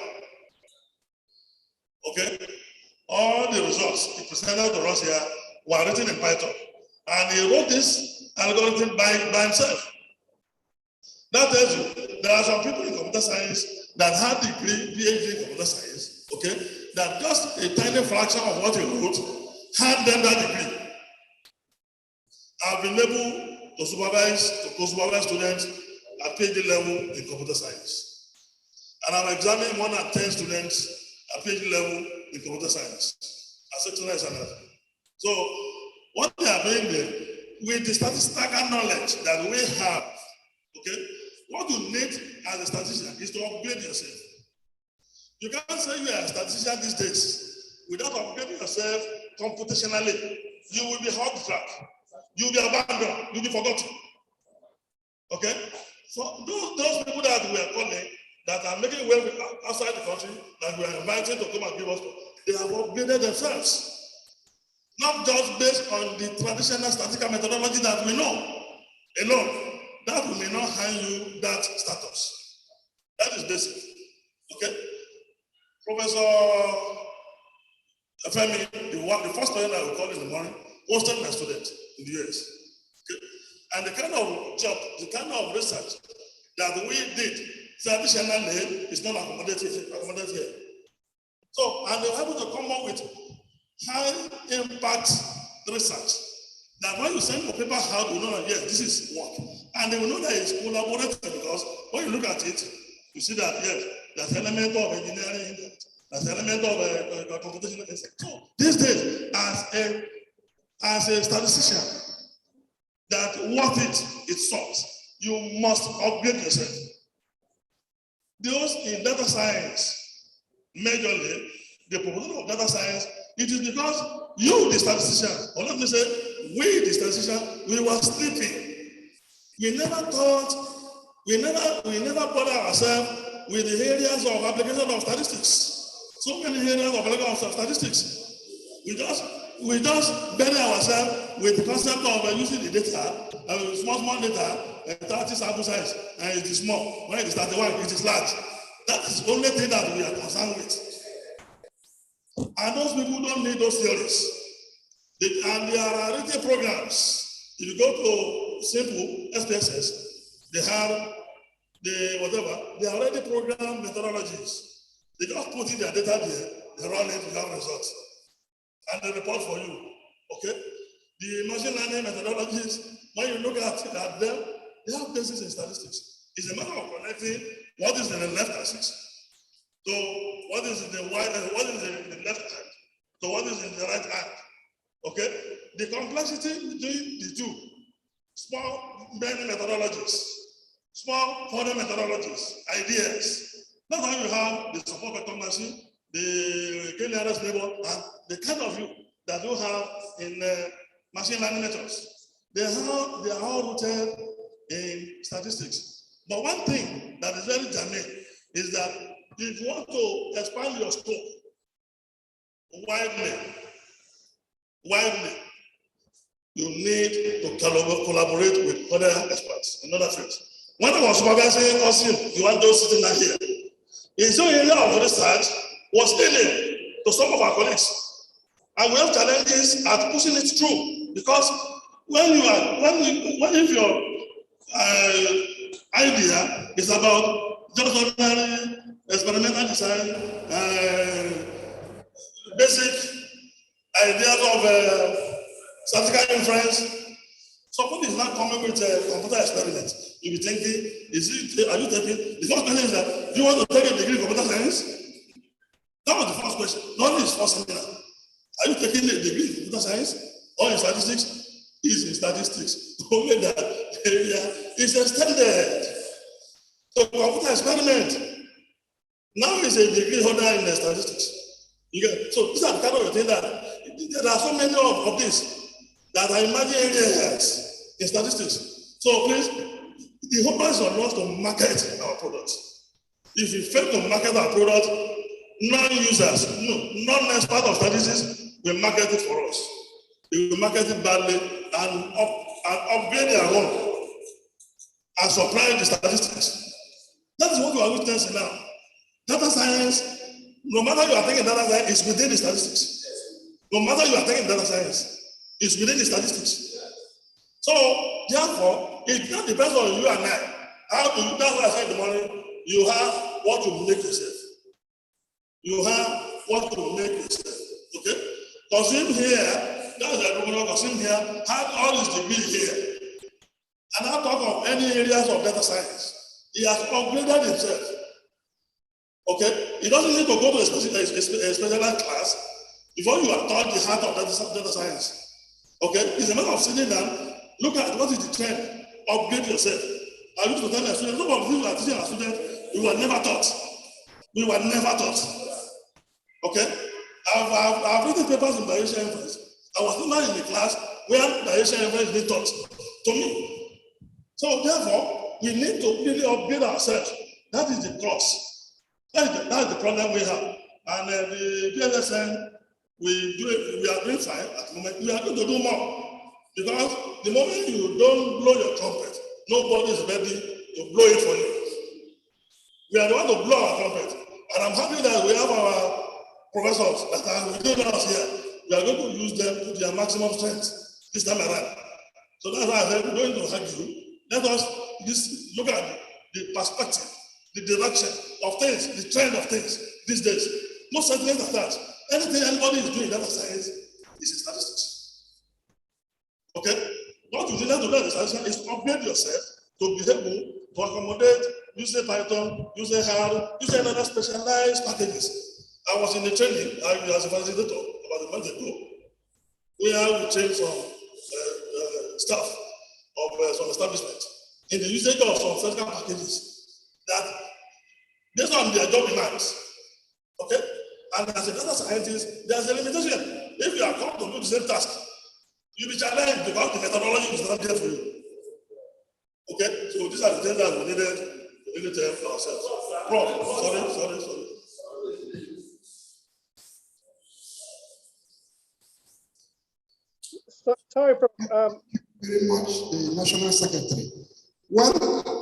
Okay? all the results he presented to us here were written in Python. And he wrote this algorithm by himself. That tells you there are some people in computer science that had degree, PhD in computer science, okay, that just a tiny fraction of what he wrote had them that degree. I've been able to supervise students at PhD level in computer science. And I'm examining more than 10 students at PhD level in computer science as sectional examiner. So what they are doing there, with the statistical knowledge that we have, okay, what you need as a statistician is to upgrade yourself. You can't say you are a statistician these days without upgrading yourself computationally. You will be hard track. You will be abandoned. You will be forgotten. Okay? So those people that we are calling, that are making well outside the country, that we are inviting to come and give us, they have upgraded themselves. Not just based on the traditional statistical methodology that we know alone. That may not hand you that status. That is basic. Okay? Professor Femi, the first person I will call in the morning, hosted my student in the US. Okay? And the kind of job, the kind of research that we did traditionally is not accommodated here. So, and they were able to come up with high impact research. That when you send a paper out, you know that yes, this is work. And they will know that it's collaborative because when you look at it, you see that yes, there's an element of engineering in it, there's an element of computational in it. So these days, as a statistician, that what it solves, you must upgrade yourself. Those in data science, majorly, the proposal of data science, it is because you, the statistician, or let me say, we, the statistician, we were sleeping. We never thought, we never bother ourselves with the areas of application of statistics. So many areas of application of statistics. We just bury ourselves with the concept of using the data, small data, 30 sample size, and it is small. When it is 31, it is large. That is the only thing that we are concerned with. And those people don't need those theories. And there are written programs. If you go to simple SPSS, they have they are already programmed methodologies. They just put in their data there, they run it, you have results. And they report for you. Okay? The machine learning methodologies, when you look at them, they have basis in statistics. It's a matter of connecting what is in the left axis. So what is in the what is in the left hand? So what is in the right hand? Okay? The complexity between the two, small many methodologies, small further methodologies, ideas. That's how you have the support vector machine, the k-nearest neighbor, and the kind of view that you have in machine learning methods. They are all rooted in statistics. But one thing that is very germane is that if you want to expand your scope widely, you need to collaborate with other experts in other fields. When I was supervising Osim, you want those sitting down here, his own area of research was alien to some of our colleagues. And we have challenges at pushing it through because if your idea is about just ordinary experimental design, basic ideas of statistical inference, somebody is not coming with a computer experiment. You'll be thinking, are you taking, the first question is that, do you want to take a degree in computer science? That was the first question, not his first seminar. Are you taking a degree in computer science or in statistics? Is in statistics. Only that area is extended. So computer experiment now is a degree holder in the statistics. So these are the kind of things that there are so many of these that are emerging areas in statistics. So please, the hope is on us to market our products. If we fail to market our product, non-users, non-expert of statistics will market it for us. They will market it badly and upgrade their own and supply the statistics. That is what we are witnessing now. Data science, no matter you are taking data science, is within the statistics. No matter you are taking data science, it's within the statistics. So therefore, it not depends on you and I. How do you, that's why I said in the morning, you have what you make yourself. You have what you make yourself. Okay? Kasim here, that's the governor Kasim here, had all his degree here. And I talk of any areas of data science. He has upgraded himself. Okay? He doesn't need to go to a specialized class before you are taught the heart of data science. Okay? It's a matter of sitting down, look at what is the trend, upgrade yourself. I used to tell my students, some of you are teaching our students, we were never taught. We were never taught. Okay? I've written papers in direction inference. I was not in the class where direction inference is being taught to me. So therefore, we need to really upgrade ourselves. That is the cost. That's the problem we have. And the PSSN, we are doing fine at the moment. We are going to do more. Because the moment you don't blow your trumpet, nobody is ready to blow it for you. We are the one to blow our trumpet. And I'm happy that we have our professors that are within us here. We are going to use them to their maximum strength this time around. So that's why I said we're going to argue. Let us look at the perspective, the direction of things, the trend of things these days. No sentiment of that. Anything anybody is doing in data science is in statistics. Okay? What you need to do in statistics is to upgrade yourself to be able to accommodate, using Python, using R, using other specialized packages. I was in the training as a facilitator about a month ago, where we trained some staff of some establishment in the usage of some physical packages that based on their job demands. Okay? And as a data scientist, there's a limitation. If you are called to do the same task, you'll be challenged because the methodology is not there for you. Okay? So these are the things that we needed to really tell ourselves. Prof, sorry. Sorry, Prof. Very much, the National Secretary. Well,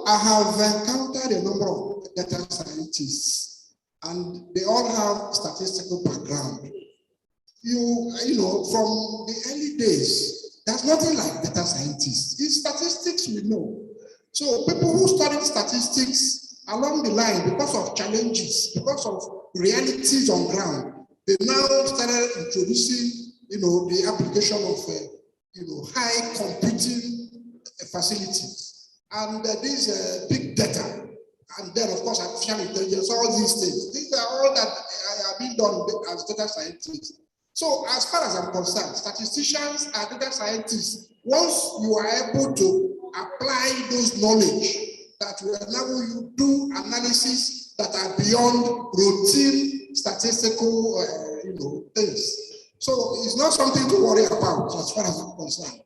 I have encountered a number of data scientists, and they all have statistical background. You know, from the early days, there's nothing like data scientists. It's statistics we know. So people who studied statistics along the line, because of challenges, because of realities on ground, they now started introducing, the application of, high computing facilities and these big data, and then of course artificial intelligence, all these things. These are all that are being done as data scientists. So as far as I'm concerned, statisticians and data scientists, once you are able to apply those knowledge that will enable you do analysis that are beyond routine statistical things. So it's not something to worry about as far as I'm concerned.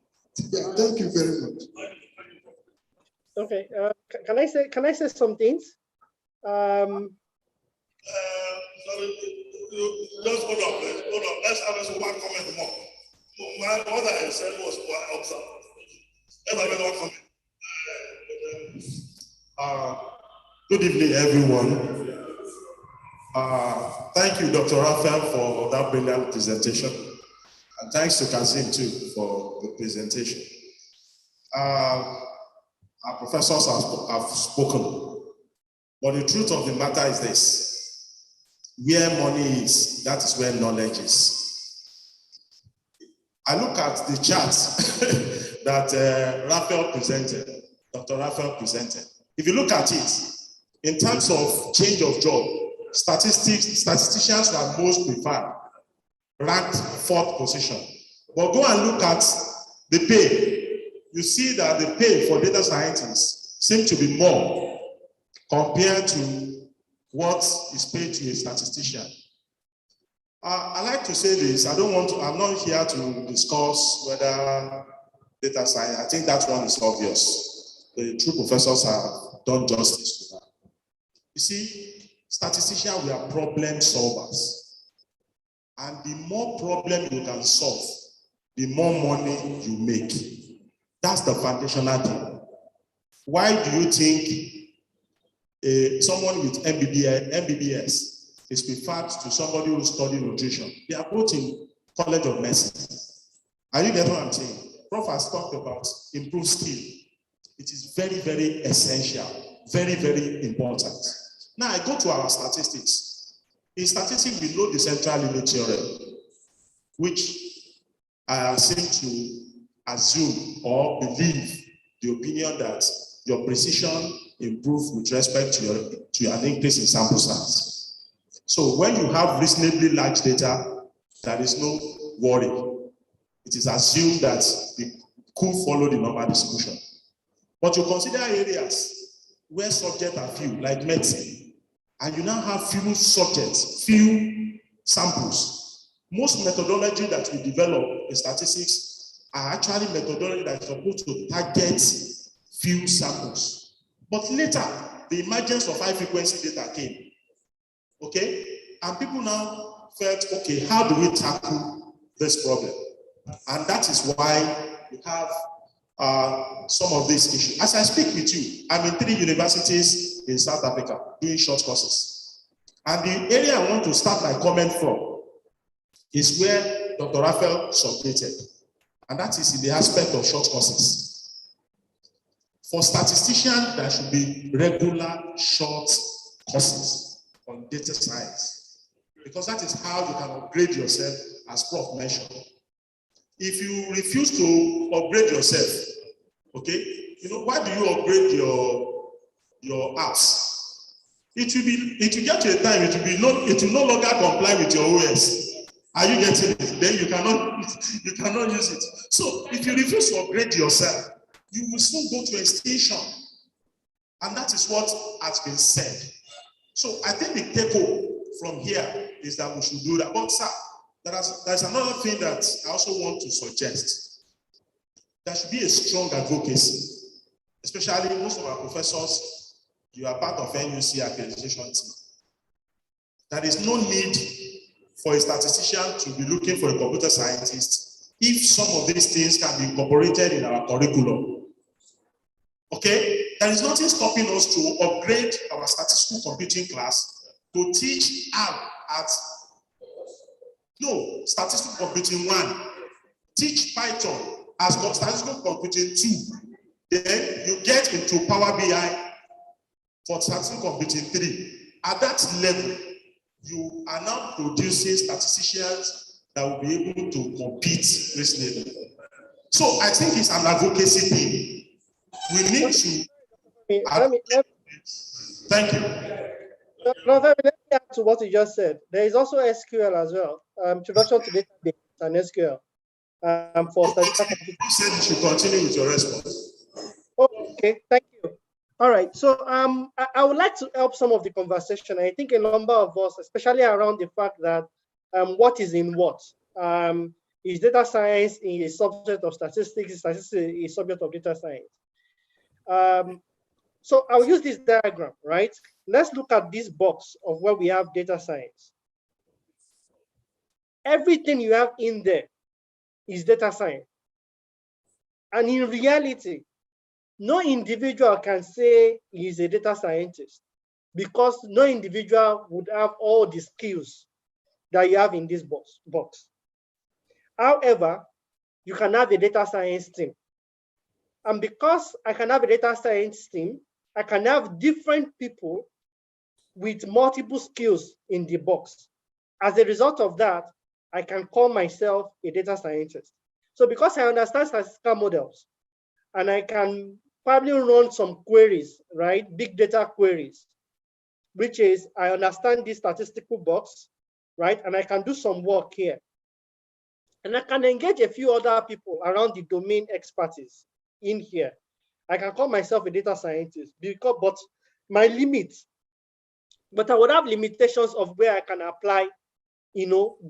Yeah, thank you very much. Okay, can I say some things? Sorry, just hold on, please. Hold on. Let's have us one comment more. What I said was what observed. Let's have one comment. Good evening, everyone. Thank you, Dr. Raphael, for that brilliant presentation. And thanks to Kazim, too, for the presentation. Our professors have spoken. But the truth of the matter is this. Where money is, that is where knowledge is. I look at the chart that Raphael presented, Dr. Raphael presented. If you look at it, in terms of change of job, statisticians are most preferred, ranked 4th position. But go and look at the pay. You see that the pay for data scientists seem to be more compared to what is paid to a statistician. I like to say this. I'm not here to discuss whether data science, I think that one is obvious. The true professors have done justice to that. You see, statisticians, we are problem solvers. And the more problem you can solve, the more money you make. That's the foundational thing. Why do you think someone with MBBS is preferred to somebody who studied nutrition? They are both in College of Medicine. Are you getting what I'm saying? Prof has talked about improved skill. It is very, very essential, very, very important. Now I go to our statistics. In statistics, we know the central limit theorem, which I seem to assume or believe the opinion that your precision improves with respect to an increase in sample size. So when you have reasonably large data, there is no worry. It is assumed that it could follow the normal distribution. But you consider areas where subjects are few, like medicine, and you now have few subjects, few samples. Most methodology that we develop in statistics are actually methodology that are supposed to target few samples. But later, the emergence of high frequency data came. Okay? And people now felt, okay, how do we tackle this problem? And that is why we have some of these issues. As I speak with you, I'm in 3 universities in South Africa doing short courses. And the area I want to start my comment from is where Dr. Raphael submitted. And that is in the aspect of short courses. For statisticians, there should be regular short courses on data science, because that is how you can upgrade yourself, as Prof mentioned. If you refuse to upgrade yourself, okay, you know, why do you upgrade your apps? It will get to a time, it will no longer comply with your OS. Are you getting it? Then you cannot use it. So if you refuse to upgrade yourself, you will soon go to extinction. And that is what has been said. So I think the take-home from here is that we should do that. But sir, there's another thing that I also want to suggest. There should be a strong advocacy, especially most of our professors, you are part of NUC accreditation team. There is no need for a statistician to be looking for a computer scientist if some of these things can be incorporated in our curriculum. Okay? There is nothing stopping us to upgrade our statistical computing class to teach how at statistical computing 1, teach Python as statistical computing 2. Then you get into Power BI for statistical computing 3. At that level, you are now producing statisticians that will be able to compete reasonably. So I think it's an advocacy thing. We need to. Thank you. Let me add to what you just said. There is also SQL as well. Introduction to database and SQL for statistical. You said you should continue with your response. Okay, thank you. All right, so I would like to help some of the conversation. I think a number of us, especially around the fact that what is in what. Is data science a subject of statistics? Statistics is a subject of data science. So I'll use this diagram, right? Let's look at this box of where we have data science. Everything you have in there is data science. And in reality, no individual can say he is a data scientist because no individual would have all the skills that you have in this box. However, you can have a data science team. And because I can have a data science team, I can have different people with multiple skills in the box. As a result of that, I can call myself a data scientist. So because I understand statistical models and I can probably run some queries, right? Big data queries, which is I understand this statistical box, right? And I can do some work here. And I can engage a few other people around the domain expertise in here. I can call myself a data scientist but my limits, but I would have limitations of where I can apply,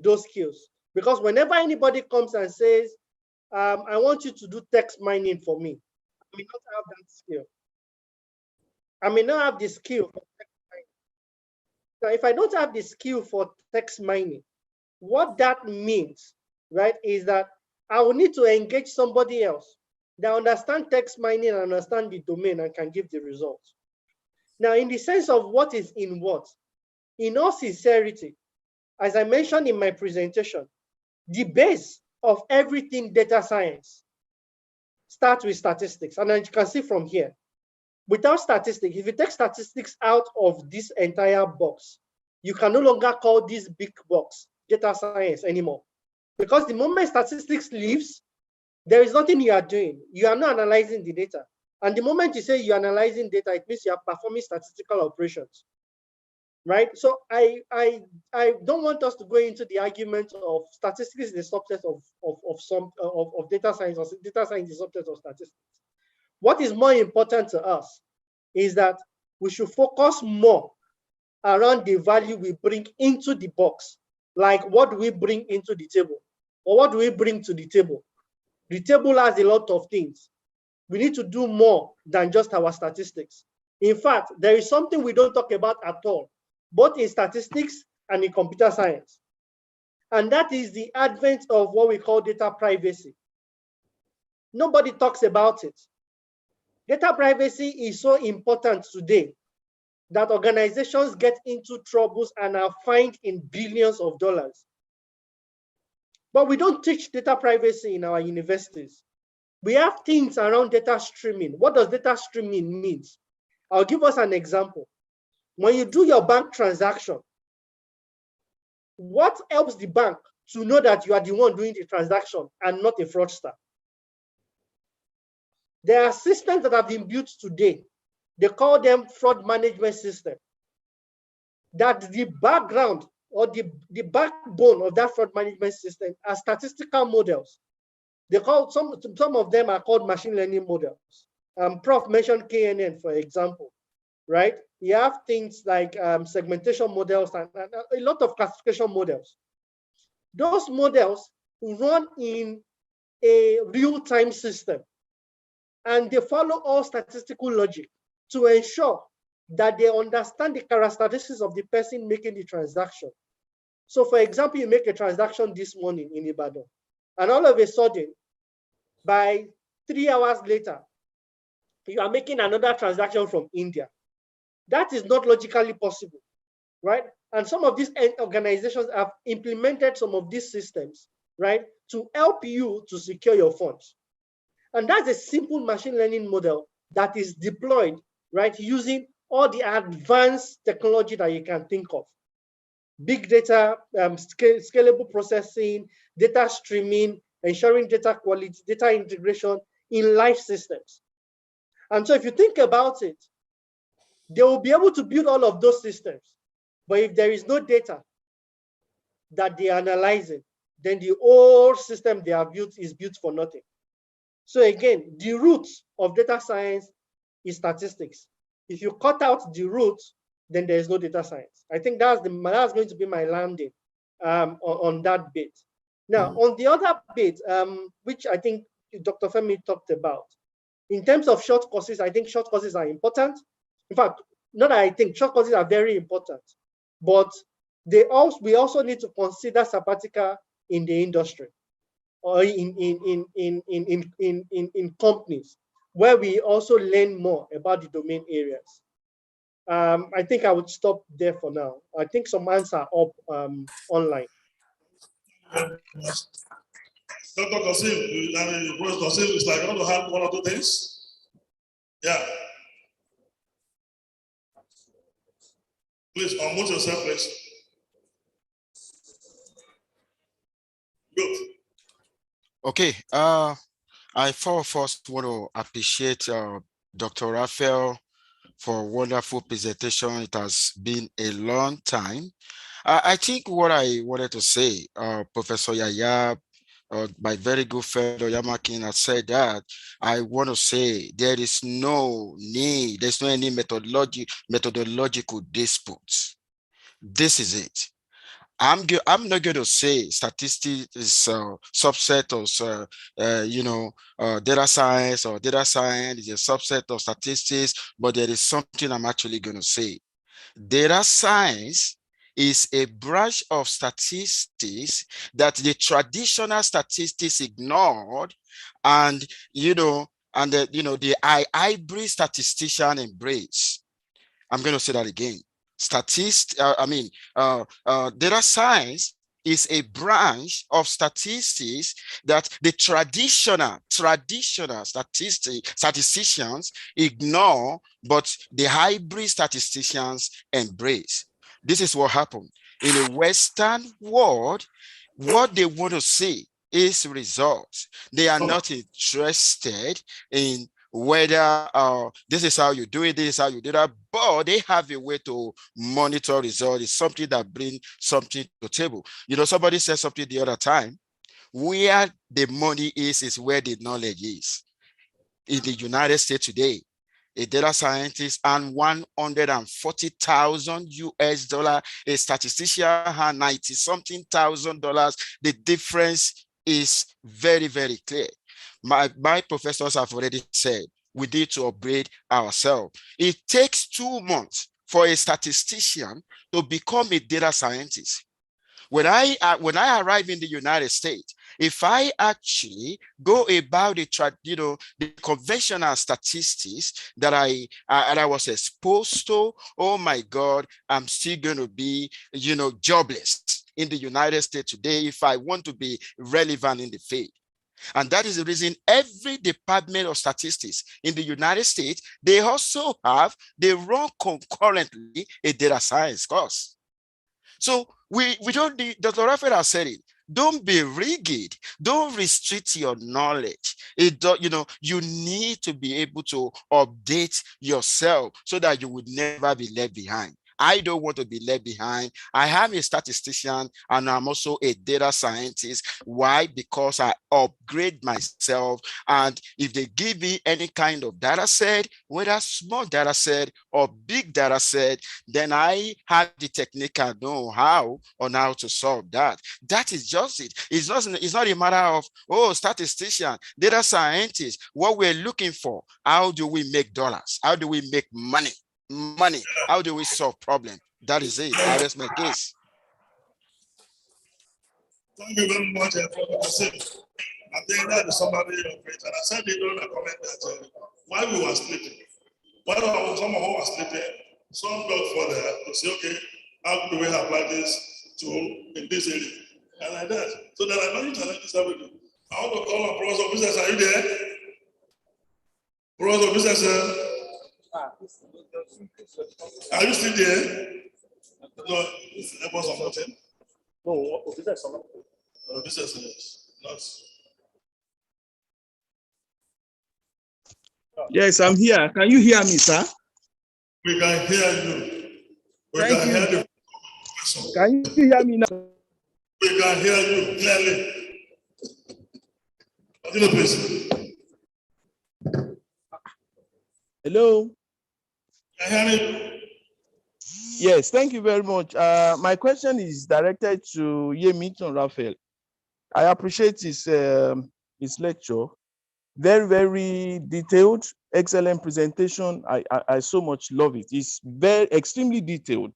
those skills. Because whenever anybody comes and says, I want you to do text mining for me, I may not have that skill. I may not have the skill for text mining. So if I don't have the skill for text mining, what that means, right, is that I will need to engage somebody else that understand text mining and understand the domain and can give the results. Now, in the sense of what is in what, in all sincerity, as I mentioned in my presentation, the base of everything data science starts with statistics. And as you can see from here, without statistics, if you take statistics out of this entire box, you can no longer call this big box data science anymore. Because the moment statistics leaves, there is nothing you are doing. You are not analyzing the data. And the moment you say you're analyzing data, it means you are performing statistical operations, right? So I don't want us to go into the argument of statistics is the subset of data science, or data science is a subset of statistics. What is more important to us is that we should focus more around the value we bring into the box. Like, what do we bring into the table? Or what do we bring to the table? The table has a lot of things. We need to do more than just our statistics. In fact, there is something we don't talk about at all, both in statistics and in computer science. And that is the advent of what we call data privacy. Nobody talks about it. Data privacy is so important today that organizations get into troubles and are fined in billions of dollars. But we don't teach data privacy in our universities. We have things around data streaming. What does data streaming mean? I'll give us an example. When you do your bank transaction, what helps the bank to know that you are the one doing the transaction and not a fraudster? There are systems that have been built today. They call them fraud management system. That the background or the backbone of that fraud management system are statistical models. They call some of them are called machine learning models. Prof mentioned KNN, for example, right? You have things like segmentation models and a lot of classification models. Those models run in a real-time system, and they follow all statistical logic to ensure that they understand the characteristics of the person making the transaction. So, for example, you make a transaction this morning in Ibadan, and all of a sudden, by 3 hours later, you are making another transaction from India. That is not logically possible, right? And some of these organizations have implemented some of these systems, right, to help you to secure your funds. And that's a simple machine learning model that is deployed, right, using all the advanced technology that you can think of. Big data, scalable processing, data streaming, ensuring data quality, data integration in live systems. And so if you think about it, they will be able to build all of those systems. But if there is no data that they are analyzing, then the whole system they have built is built for nothing. So again, the root of data science is statistics. If you cut out the root, then there is no data science. I think that's going to be my landing on that bit. Now, on the other bit, which I think Dr. Femi talked about, in terms of short courses, I think short courses are important. In fact, not that I think short courses are very important, but we also need to consider sabbatical in the industry or in companies where we also learn more about the domain areas. I think I would stop there for now. I think some answers are up online. Dr. Kasim, Professor Kasim is like, I want to have one or two things. Yeah. Please unmute yourself, please. Good. Okay. I first want to appreciate Dr. Raphael for a wonderful presentation. It has been a long time. I think what I wanted to say, Professor Yaya, my very good friend Oyamakin has said that. I want to say there is no need, there's no any methodological disputes. This is it. I'm not going to say statistics is a subset of, data science, or data science is a subset of statistics, but there is something I'm actually going to say. Data science is a branch of statistics that the traditional statistics ignored, and the hybrid statistician embrace. I'm going to say that again. Data science is a branch of statistics that the traditional statisticians ignore, but the hybrid statisticians embrace. This is what happened. In a Western world, what they want to see is results. They are not interested in whether this is how you do it, this is how you do that, but they have a way to monitor results. It's something that brings something to the table. You know, somebody said something the other time, where the money is where the knowledge is. In the United States today, a data scientist and $140,000 US, a statistician and $90-something thousand. The difference is very, very clear. My professors have already said we need to upgrade ourselves. It takes 2 months for a statistician to become a data scientist. When I arrive in the United States, if I actually go about the conventional statistics that I was exposed to, oh my God, I'm still going to be, jobless in the United States today if I want to be relevant in the field. And that is the reason every department of statistics in the United States, they run concurrently a data science course. So we don't need, Dr. Raphael has said it, don't be rigid, don't restrict your knowledge. You need to be able to update yourself so that you would never be left behind. I don't want to be left behind. I am a statistician and I'm also a data scientist. Why? Because I upgrade myself. And if they give me any kind of data set, whether small data set or big data set, then I have the technical know-how on how to solve that. That is just it. It's not a matter of, statistician, data scientist, what we're looking for. How do we make dollars? How do we make money? How do we solve problem? That is it. I rest my case. Thank you very much. I think that is somebody of it. And I said in the comment that while we were sleeping, while some of us were sleeping, some got for to say, okay, how do we apply this tool in this area? And like that. So there are many challenges every day. I want to call on Professor of Business. Are you there? Professor of Business. Are you still there? No, it was something. No, business. No, business not. Yes, I'm here. Can you hear me, sir? We can hear you. Can you hear me now? We can hear you clearly. Continue, please. Hello. Can Yes, thank you very much. My question is directed to Yemington Raphael. I appreciate his lecture. Very, very detailed, excellent presentation. I so much love it. It's extremely detailed.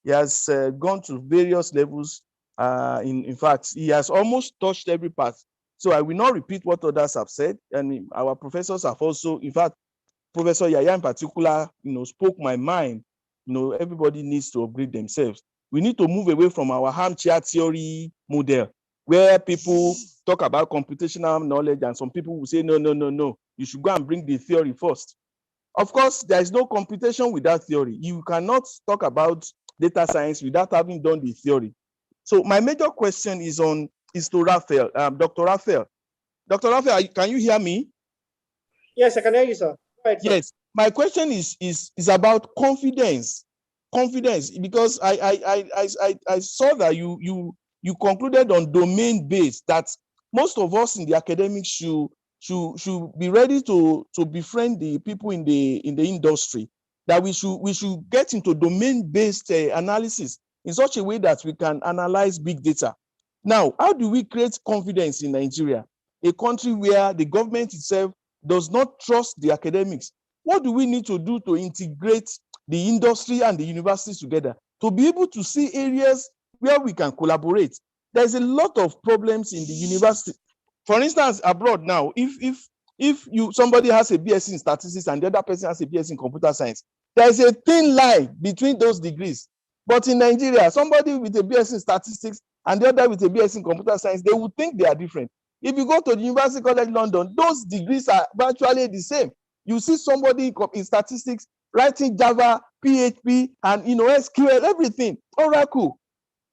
He has gone to various levels. In fact, he has almost touched every part. So I will not repeat what others have said. And our professors have also, in fact, Professor Yaya in particular, spoke my mind. Everybody needs to upgrade themselves. We need to move away from our armchair theory model, where people talk about computational knowledge and some people will say, no, you should go and bring the theory first. Of course, there is no computation without theory. You cannot talk about data science without having done the theory. So my major question is to Raphael, Dr. Raphael. Dr. Raphael, can you hear me? Yes, I can hear you, sir. Right, sir. Yes, my question is about confidence. Confidence, because I saw that you concluded on domain based, that most of us in the academics should be ready to befriend the people in the industry, that we should get into domain based analysis in such a way that we can analyze big data. Now, how do we create confidence in Nigeria, a country where the government itself does not trust the academics? What do we need to do to integrate the industry and the universities together to be able to see areas where we can collaborate? There's a lot of problems in the university. For instance, abroad now, if somebody has a BSc in statistics and the other person has a BSc in computer science, there's a thin line between those degrees. But in Nigeria, somebody with a BSc in statistics and the other with a BSc in computer science, they would think they are different. If you go to the University College London, those degrees are virtually the same. You see somebody in statistics writing Java, PHP, and SQL, everything, Oracle.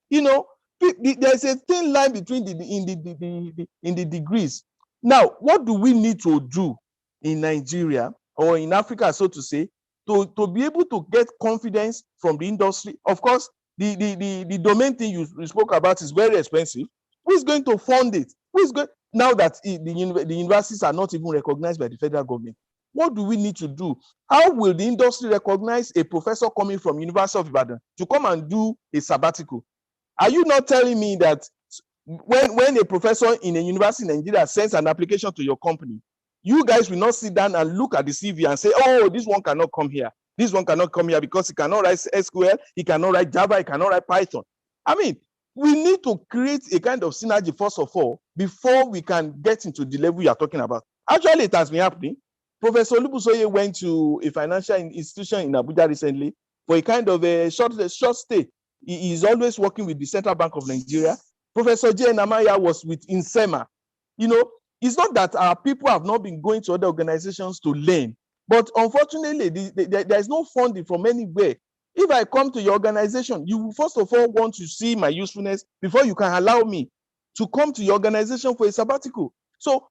There's a thin line between the degrees. Now, what do we need to do in Nigeria or in Africa, so to say, to be able to get confidence from the industry? Of course, the domain thing you spoke about is very expensive. Who is going to fund it? Who is going, now that the universities are not even recognized by the federal government? What do we need to do? How will the industry recognize a professor coming from University of Ibadan to come and do a sabbatical? Are you not telling me that when a professor in a university in Nigeria sends an application to your company, you guys will not sit down and look at the CV and say, oh, this one cannot come here. This one cannot come here because he cannot write SQL, he cannot write Java, he cannot write Python. I mean, we need to create a kind of synergy, first of all, before we can get into the level you are talking about. Actually, it has been happening. Professor Lubusoye went to a financial institution in Abuja recently for a kind of a short stay. He is always working with the Central Bank of Nigeria. Professor J. Namaya was with INSEMA. It's not that our people have not been going to other organizations to learn, but unfortunately, there is no funding from anywhere. If I come to your organization, you first of all want to see my usefulness before you can allow me to come to your organization for a sabbatical. So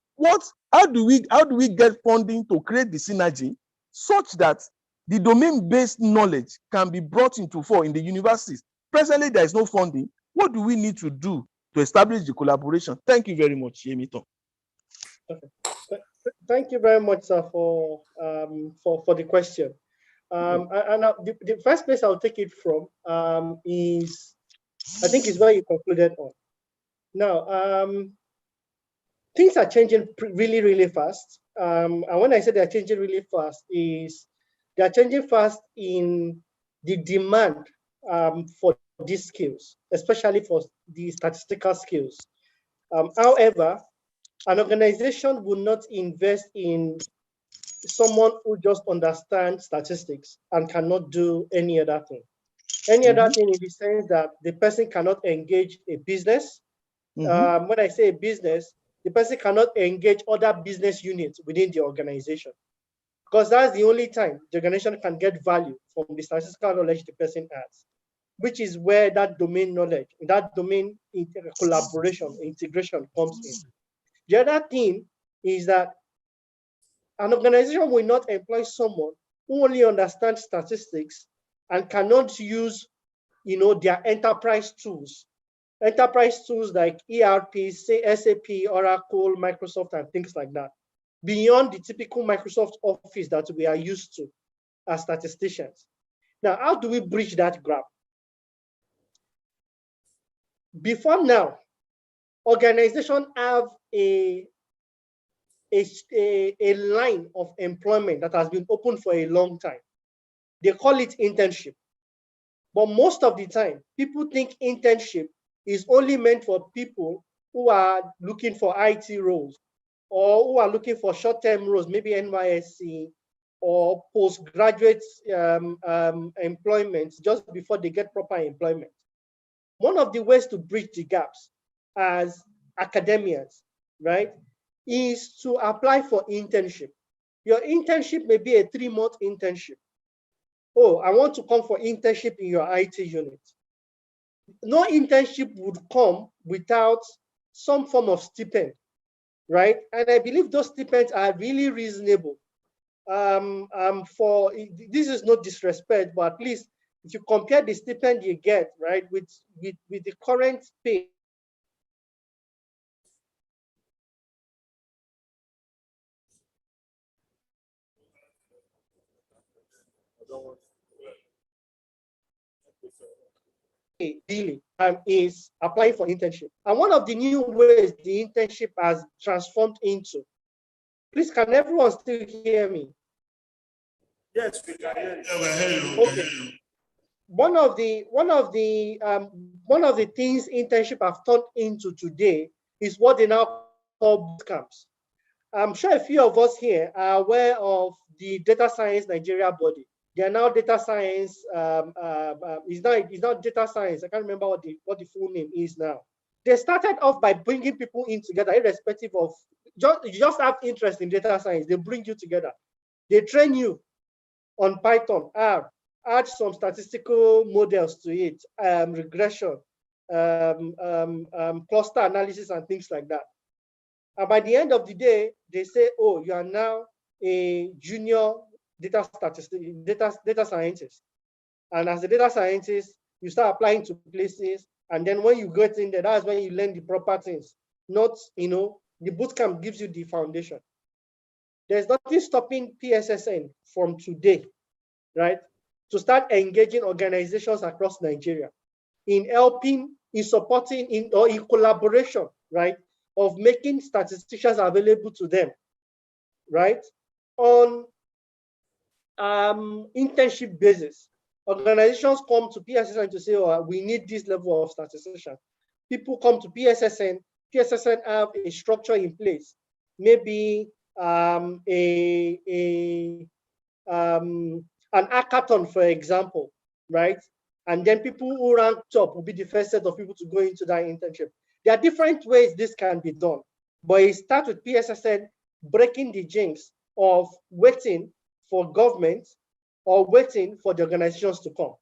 how do we get funding to create the synergy such that the domain-based knowledge can be brought into fore in the universities? Presently, there is no funding. What do we need to do to establish the collaboration? Thank you very much, Yemito. Okay. Thank you very much, sir, for the question. And the first place I'll take it from is, I think, is where you concluded on. Now, things are changing really, really fast. And when I say they're changing really fast, is they're changing fast in the demand for these skills, especially for the statistical skills. However, an organization will not invest in someone who just understands statistics and cannot do any other thing. Any other thing in the sense that the person cannot engage a business. When I say a business, the person cannot engage other business units within the organization, because that's the only time the organization can get value from the statistical knowledge the person has, which is where that domain knowledge, that domain collaboration, integration comes in. The other thing is that an organization will not employ someone who only understands statistics and cannot use, their enterprise tools like ERP, say SAP, Oracle, Microsoft, and things like that, beyond the typical Microsoft Office that we are used to as statisticians. Now, how do we bridge that gap? Before now, organizations have a line of employment that has been open for a long time. They call it internship. But most of the time, people think internship is only meant for people who are looking for IT roles or who are looking for short-term roles, maybe NYSC or postgraduate employment just before they get proper employment. One of the ways to bridge the gaps as academians, right, is to apply for internship. Your internship may be a 3-month internship. Oh, I want to come for internship in your IT unit. No internship would come without some form of stipend, right? And I believe those stipends are really reasonable. This is no disrespect, but at least if you compare the stipend you get, right, with the current pay, daily is applying for internship. And one of the new ways the internship has transformed into, please, can everyone still hear me? Yes, we can hear you. Okay. One of the things internship have turned into today is what they now call boot camps. I'm sure a few of us here are aware of the Data Science Nigeria body. They are now data science. It's not data science. I can't remember what the full name is now. They started off by bringing people in together, irrespective of, you just have interest in data science. They bring you together. They train you on Python, R, add some statistical models to it, regression, cluster analysis, and things like that. And by the end of the day, they say, oh, you are now a junior data scientist. And as a data scientist, you start applying to places. And then when you get in there, that's when you learn the proper things. Not, the bootcamp gives you the foundation. There's nothing stopping PSSN from today, right, to start engaging organizations across Nigeria in helping, in supporting, or in collaboration, right, of making statisticians available to them, right, on internship basis. Organizations come to PSSN to say, oh, we need this level of statistician. People come to PSSN. PSSN have a structure in place, maybe an hackathon, for example, right? And then people who rank top will be the first set of people to go into that internship. There are different ways this can be done, but it starts with PSSN breaking the jinx of waiting for government or waiting for the organizations to come.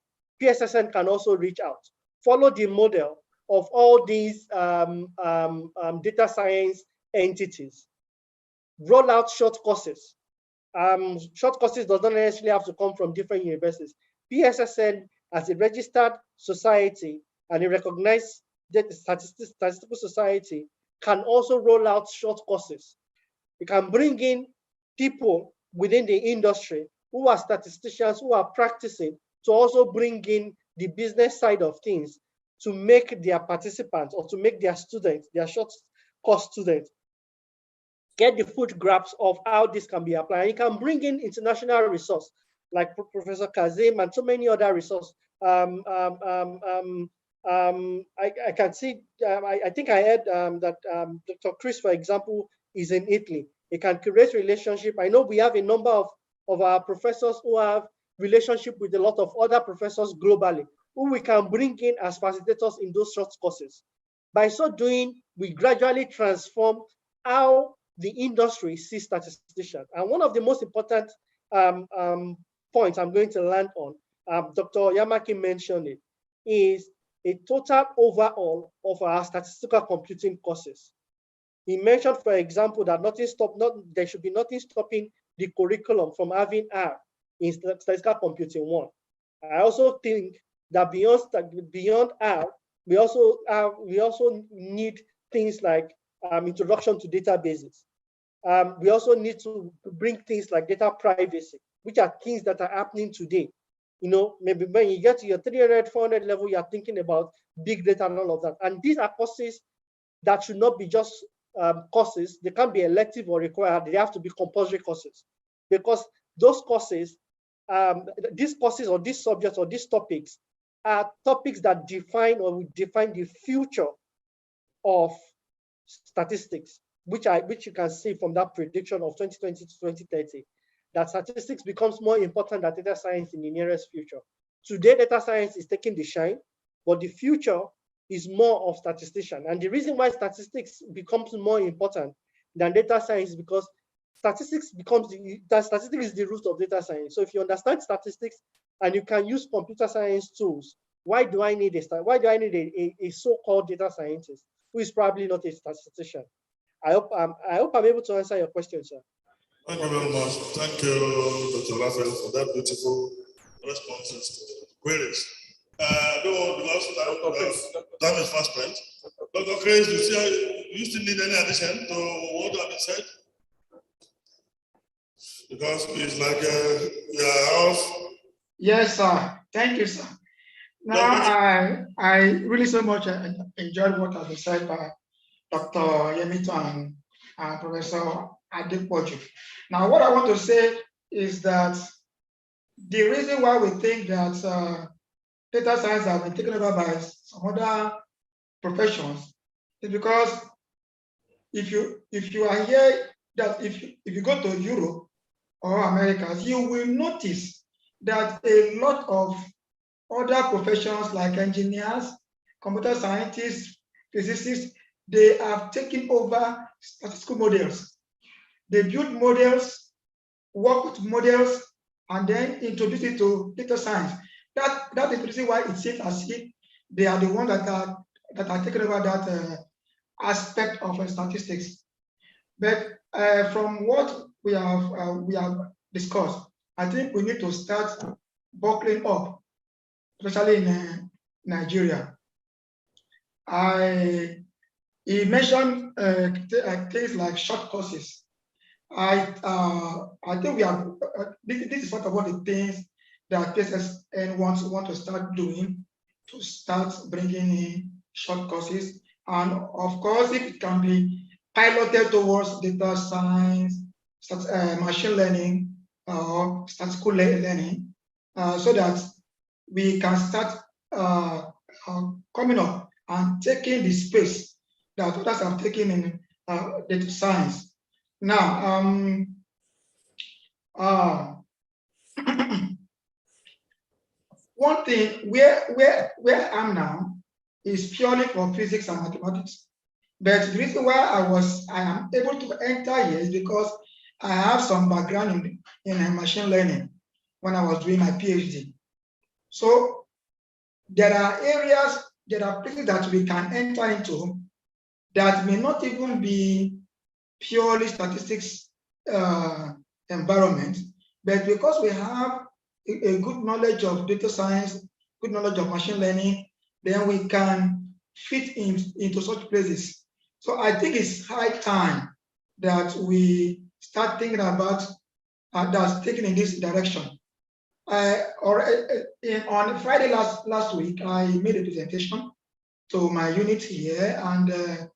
PSSN can also reach out, follow the model of all these data science entities, roll out short courses. Short courses does not necessarily have to come from different universities. PSSN, as a registered society and a recognized statistical society, can also roll out short courses. You can bring in people within the industry who are statisticians, who are practicing, to also bring in the business side of things to make their participants or to make their students, their short course students, get the foot grasp of how this can be applied. You can bring in international resource like Professor Kazim and so many other resources. I can see, I think I heard that Dr. Chris, for example, is in Italy. He can create relationship. I know we have a number of our professors who have relationship with a lot of other professors globally, who we can bring in as facilitators in those short courses. By so doing, we gradually transform how the industry sees statisticians. And one of the most important points I'm going to land on, Dr. Yamaki mentioned it, is a total overhaul of our statistical computing courses. He mentioned, for example, that there should be nothing stopping the curriculum from having R in statistical computing 1. I also think that beyond R, we also need things like introduction to databases. We also need to bring things like data privacy, which are things that are happening today. Maybe when you get to your 300, 400 level, you're thinking about big data and all of that. And these are courses that should not be just courses. They can't be elective or required. They have to be compulsory courses, because those courses, these courses or these subjects or these topics are topics that define or will define the future of statistics, which you can see from that prediction of 2020 to 2030, that statistics becomes more important than data science in the nearest future. Today, data science is taking the shine, but the future is more of statistician. And the reason why statistics becomes more important than data science is because statistics is the root of data science. So if you understand statistics and you can use computer science tools, why do I need a so-called data scientist who is probably not a statistician? I hope I'm able to answer your question, sir. Thank you very much. Thank you, Dr. Raphael, for that beautiful responses to the queries. Time is fast spent. Dr. Chris, you still need any addition to what I've said? Because it's like your house. Yes, sir. Thank you, sir. Now, I really so much enjoyed what has been said by Dr. Yemito and Professor Adepoju. Now, what I want to say is that the reason why we think that data science has been taken over by some other professions is because if you are here, that if you go to Europe or Americas, you will notice that a lot of other professions like engineers, computer scientists, physicists, they have taken over statistical models. They build models, work with models, and then introduce it to data science. That is the reason why it seems as if they are the ones that are taking over that aspect of statistics. But from what we have discussed, I think we need to start buckling up, especially in Nigeria. He mentioned things like short courses. I think we have. This is part of the things that PSSN want to start doing, to start bringing in short courses, and of course, if it can be piloted towards data science, machine learning, or statistical learning, so that we can start coming up and taking the space that others have taken in data science. Now, one thing where I am now is purely for physics and mathematics. But the reason why I am able to enter here is because I have some background in machine learning when I was doing my PhD. So there are areas, there are places that we can enter into that may not even be purely statistics environment, but because we have a good knowledge of data science, good knowledge of machine learning, then we can fit into such places. So I think it's high time that we start thinking about that's taking in this direction. On Friday last week, I made a presentation to my unit here, and then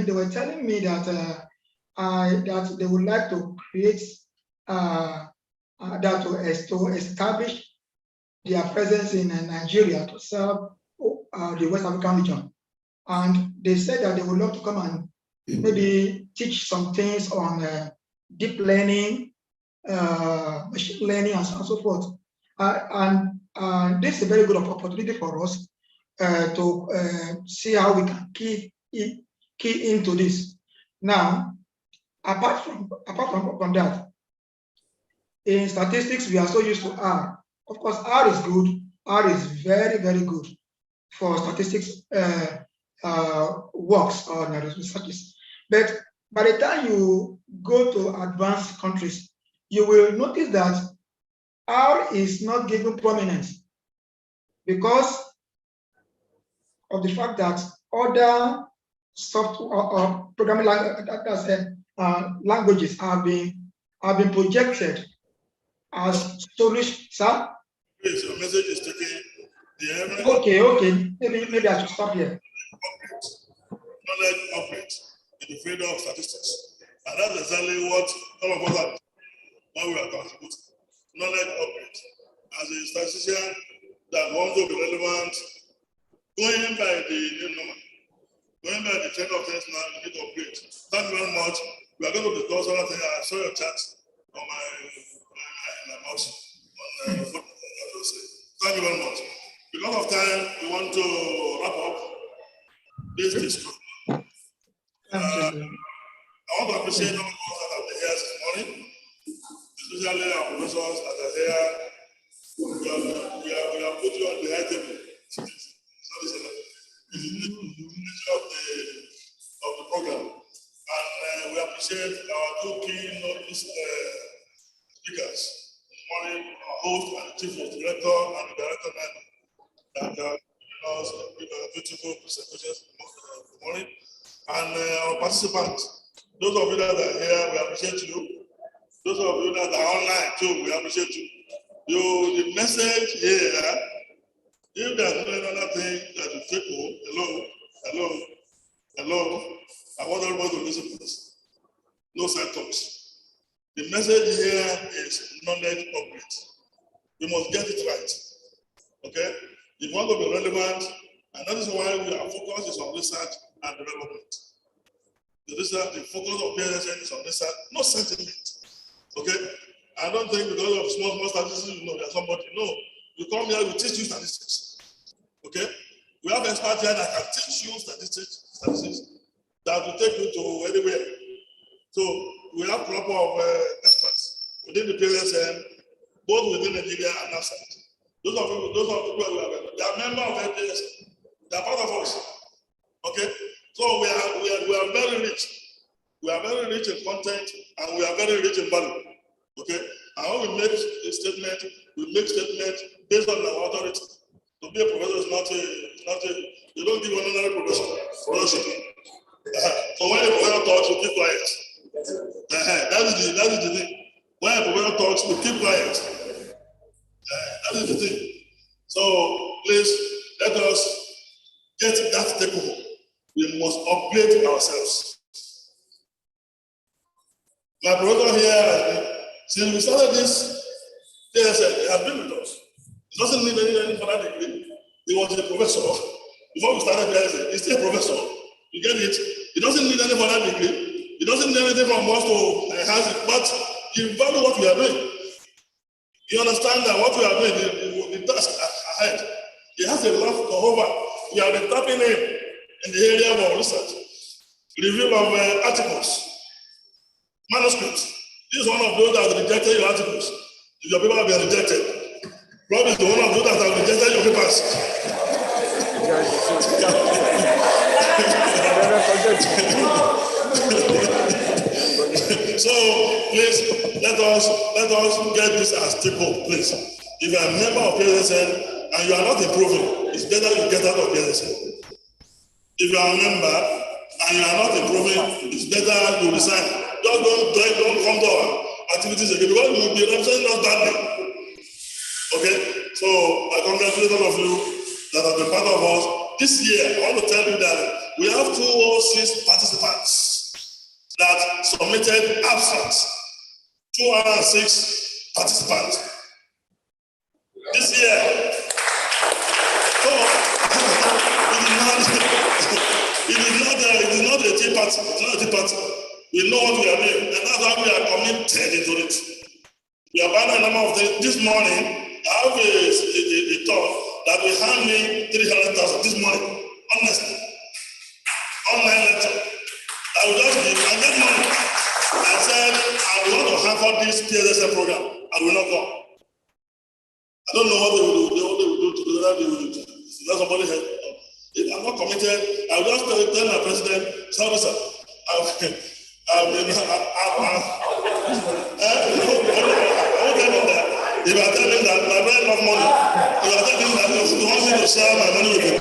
they were telling me that that they would like to create to establish their presence in Nigeria to serve the West African region. And they said that they would love to come and maybe teach some things on deep learning, machine learning, and so forth. And this is a very good opportunity for us to see how we can key into this. Now, apart from that, in statistics, we are so used to R. Of course, R is good. R is very, very good for statistics works or researches. But by the time you go to advanced countries, you will notice that R is not given prominence because of the fact that other software or programming languages have been projected as solutions. Sir? Yes, your message is taking the Okay. Maybe I should stop here. Knowledge upgrade in the field of statistics. And that's exactly what all of us are when we are contributing. Knowledge upgrade. As a statistician that wants to be relevant, going by the trend of things now, you need to upgrade. Thank you very much. We are going to discuss other things. I saw your chat on my mouse. Thank you very much. Because of time, we want to wrap up this discussion. I want to appreciate all of us that have been here this morning, especially our professors that are here. We have put you on the high table. This is the of the program. And we appreciate our two keynote speakers this morning, our host and the chief director and the director that giving us beautiful presentations this morning. And our participants, those of you that are here, we appreciate you. Those of you that are online too, we appreciate you. The message here, if there's no other thing that you take home, hello, I want everybody to listen to this. No side talks. The message here is knowledge upgrade. We must get it right. Okay? If you want to be relevant, and that is why our focus is on research and development. The focus of PSSN is on research, not sentiment. Okay? I don't think because of small statistics, there's somebody. No. You come here, we teach you statistics. Okay? We have experts here that can teach you statistics that will take you to anywhere. So we have proper experts within the PSSN, both within Nigeria and outside. Those of people who are they are members of the PSSN. They are part of us. Okay? So we are very rich. We are very rich in content and we are very rich in value. Okay? And when we make a statement, we make statements based on our authority. To be a professor is not a you don't give another profession. So when a professor talks, you keep quiet. That is the thing. When a professor talks, we keep quiet. That is the thing. So please let us get that takeover. We must upgrade ourselves. My brother here, since we started this, they have been with us. He doesn't need any further degree. He was a professor. Before we started PSSN, he's still a professor. You get it? He doesn't need any further degree. He doesn't need anything from us to enhance it, but he value what we are doing. You understand that what we are doing, the task ahead, he has a lot to over. We have been tapping in the area of research, review of articles, manuscripts. This is one of those that rejected your articles. If your paper have been rejected, Rob is the one of those that have rejected your papers. So please let us get this as take home, please. If you are a member of PSSN and you are not improving, it's better you get out of PSSN. If you are a member and you are not improving, it's better you resign. Just don't come to our activities again because you will be representing us badly. Okay, so I congratulate all of you that have been part of us. This year, I want to tell you that we have 206 participants that submitted abstracts. 206 participants. This year. So, it is not a tea party. It's not a tea party. We know what we are doing, and that's why we are committed into it. We are buying a number of things. This morning, I have a thought that will hand me 300,000 this morning, honestly. Online lecture. I will just give and get money. I said, I want to hamper this PSSN program. I will not come. I don't know what they will do to do that. They will do. Let somebody help. If I'm not committed, I will just tell my president, sorry, sir. If I tell him that my friend enough money, if I tell him that he wants me to share my money with him,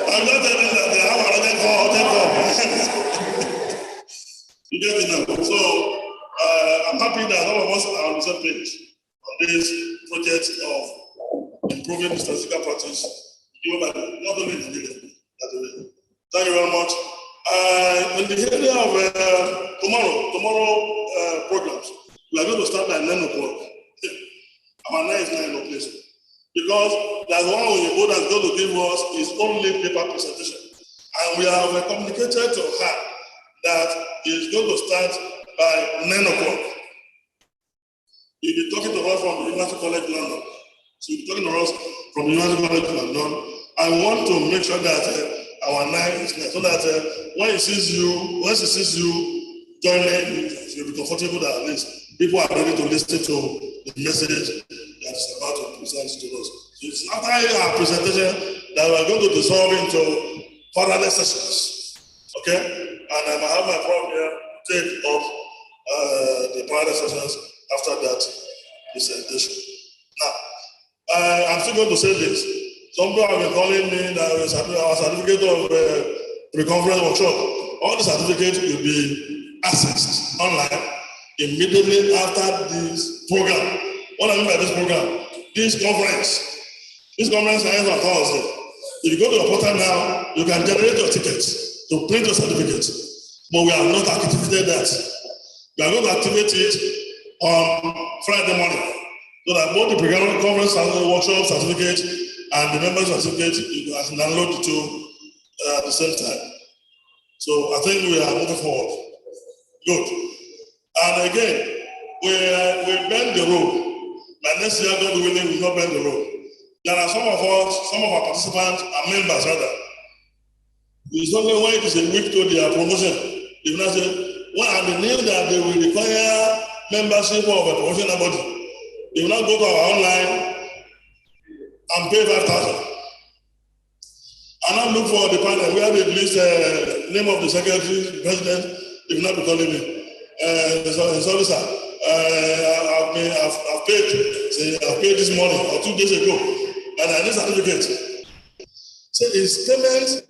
I'm not telling him that they have already called. You get it now. So I'm happy that all of us are on the same page on this project of improving the statistical practice, not only in Nigeria. Thank you very much. In the area of tomorrow programs, we are going to start by 9 o'clock. Our 9 is 9 o'clock. Because there's one Oyinbo that's going to give us his only paper presentation. And we have communicated to her that it's going to start by 9 o'clock. You'll be talking to us from the University College London. So you'll be talking to us from the University College London. I want to make sure that our 9 is 9, so that when she sees you joining, she'll be comfortable that at least people are ready to listen to the message that is about to present to us. So it's after our presentation that we're going to dissolve into parallel sessions. Okay? And I have my problem here to take up the parallel sessions after that presentation. Now, I'm still going to say this. Some people have been calling me that our certificate of pre-conference workshop. All the certificates will be accessed online immediately after this program. What I mean by this program? This conference ends on Thursday. If you go to the portal now, you can generate your tickets to print your certificates. But we have not activated that. We are going to activate it on Friday morning. So that both the pre-conference workshop certificate and the members certificate, you can download the two at the same time. So I think we are moving forward. Good. And again, we bend the road. By next year, God willing, we will not bend the road. There are some of our participants are members rather. It's only when it is a week to their promotion. They will not say, when are the name that they will require membership of a promotional body, they will not go to our online and pay 5,000. And now look for the panel where they list name of the secretary, the president, they will not be calling me. Sorry, sir. I've paid. Say, I've paid this morning or 2 days ago, and I need certificate. Say, is payment?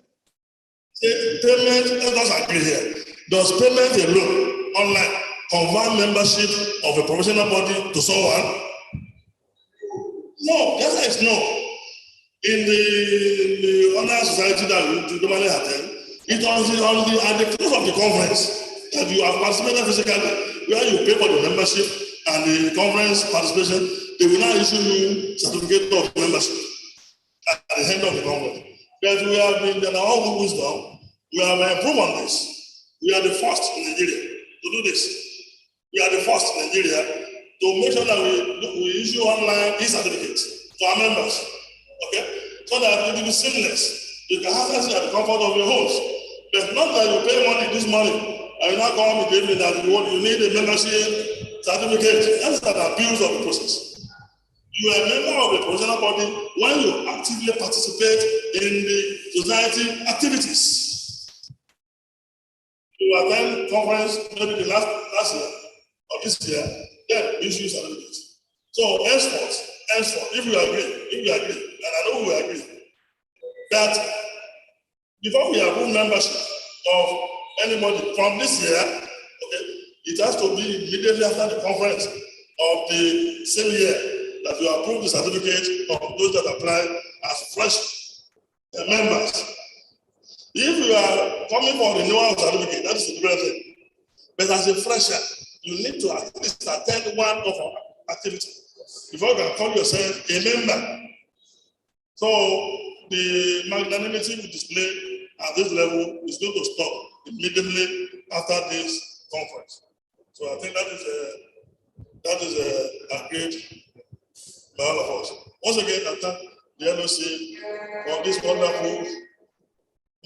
Say, payment. Let us agree here. Does payment alone online convert membership of a professional body to someone? No. The answer is no. In the honor society that we normally attend, it was at the close of the conference that you have participated physically, where you pay for the membership and the conference participation, they will now issue you certificate of membership at the end of the conference. But we have been, in our own wisdom, we have improved on this. We are the first in Nigeria to do this. We are the first in Nigeria to make sure that we issue online e-certificates to our members. Okay? So that it will be seamless. You can access it at the comfort of your homes. But not that you pay money this morning and you now come with the evening that you need a membership certificate. That's an abuse of the process. You are a member of a professional body when you actively participate in the society activities. You attend conference maybe the last year or this year, then issue certificates. So henceforth, if you agree, and I know we agree, that before we approve membership of anybody from this year, okay, it has to be immediately after the conference of the same year that you approve the certificate of those that apply as fresh members. If you are coming for renewal of certificate, that is a different thing. But as a fresher, you need to at least attend one of our activities before you can call yourself a member. So the magnanimity we display at this level is going to stop immediately after this conference. So I think that is agreed by all of us. Once again, I thank the LOC for this wonderful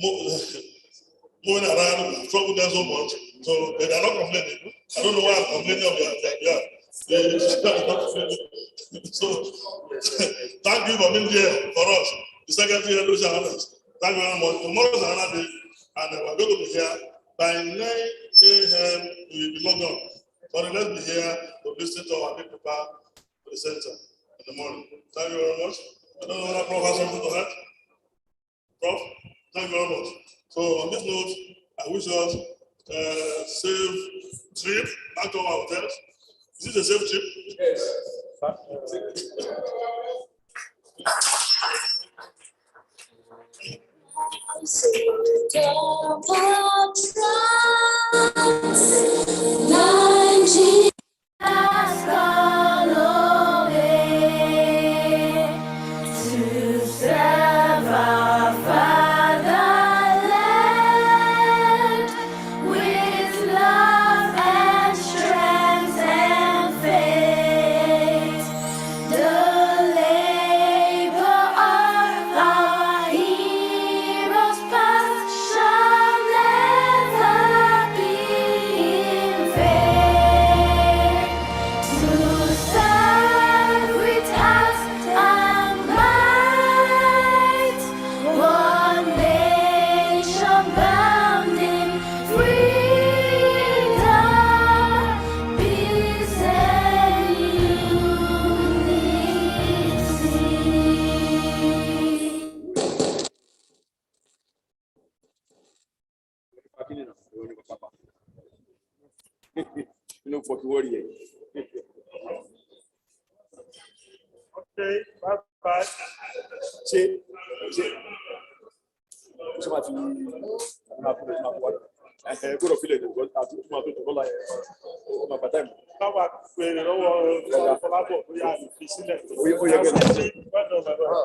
moving around, trouble them so much. So they are not complaining. I don't know why I'm complaining of their yeah. So thank you for being here for us. The secretary and those honors. Thank you very much. Tomorrow is another day, and we're going to be here by 9 a.m. We will be logged on. So let's be here to listen to our paper for the center in the morning. Thank you very much. I don't know whether Prof has something to add. Prof, thank you very much. So on this note, I wish us safe trip back to our hotels. Is this a safe trip? Yes. Okay, bye-bye. See.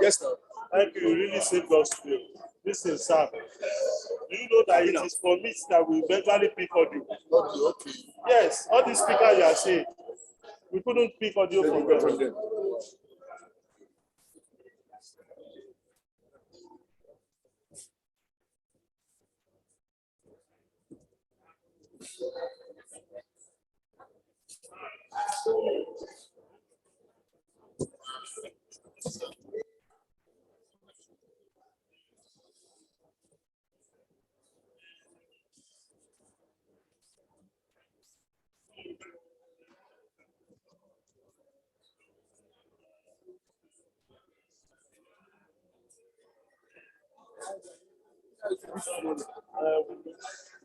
Yes, sir. Thank you. You really saved us today. Listen, sir. Do you know that it is for me that we eventually pick audio? Okay. Yes, all these speakers you are saying, we couldn't pick audio from them.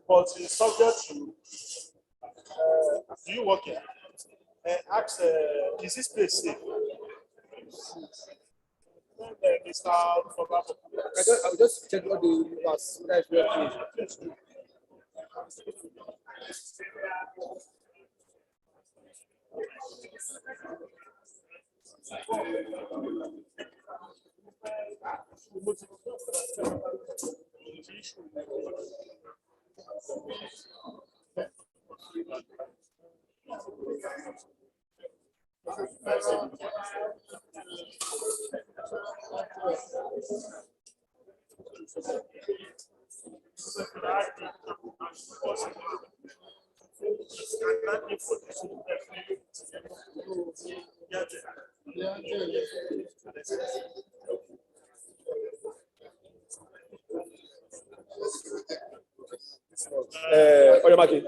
But it's subject to, do you work here? Ask, is this place safe? Mr. I'll just check what the was. Oyamaki,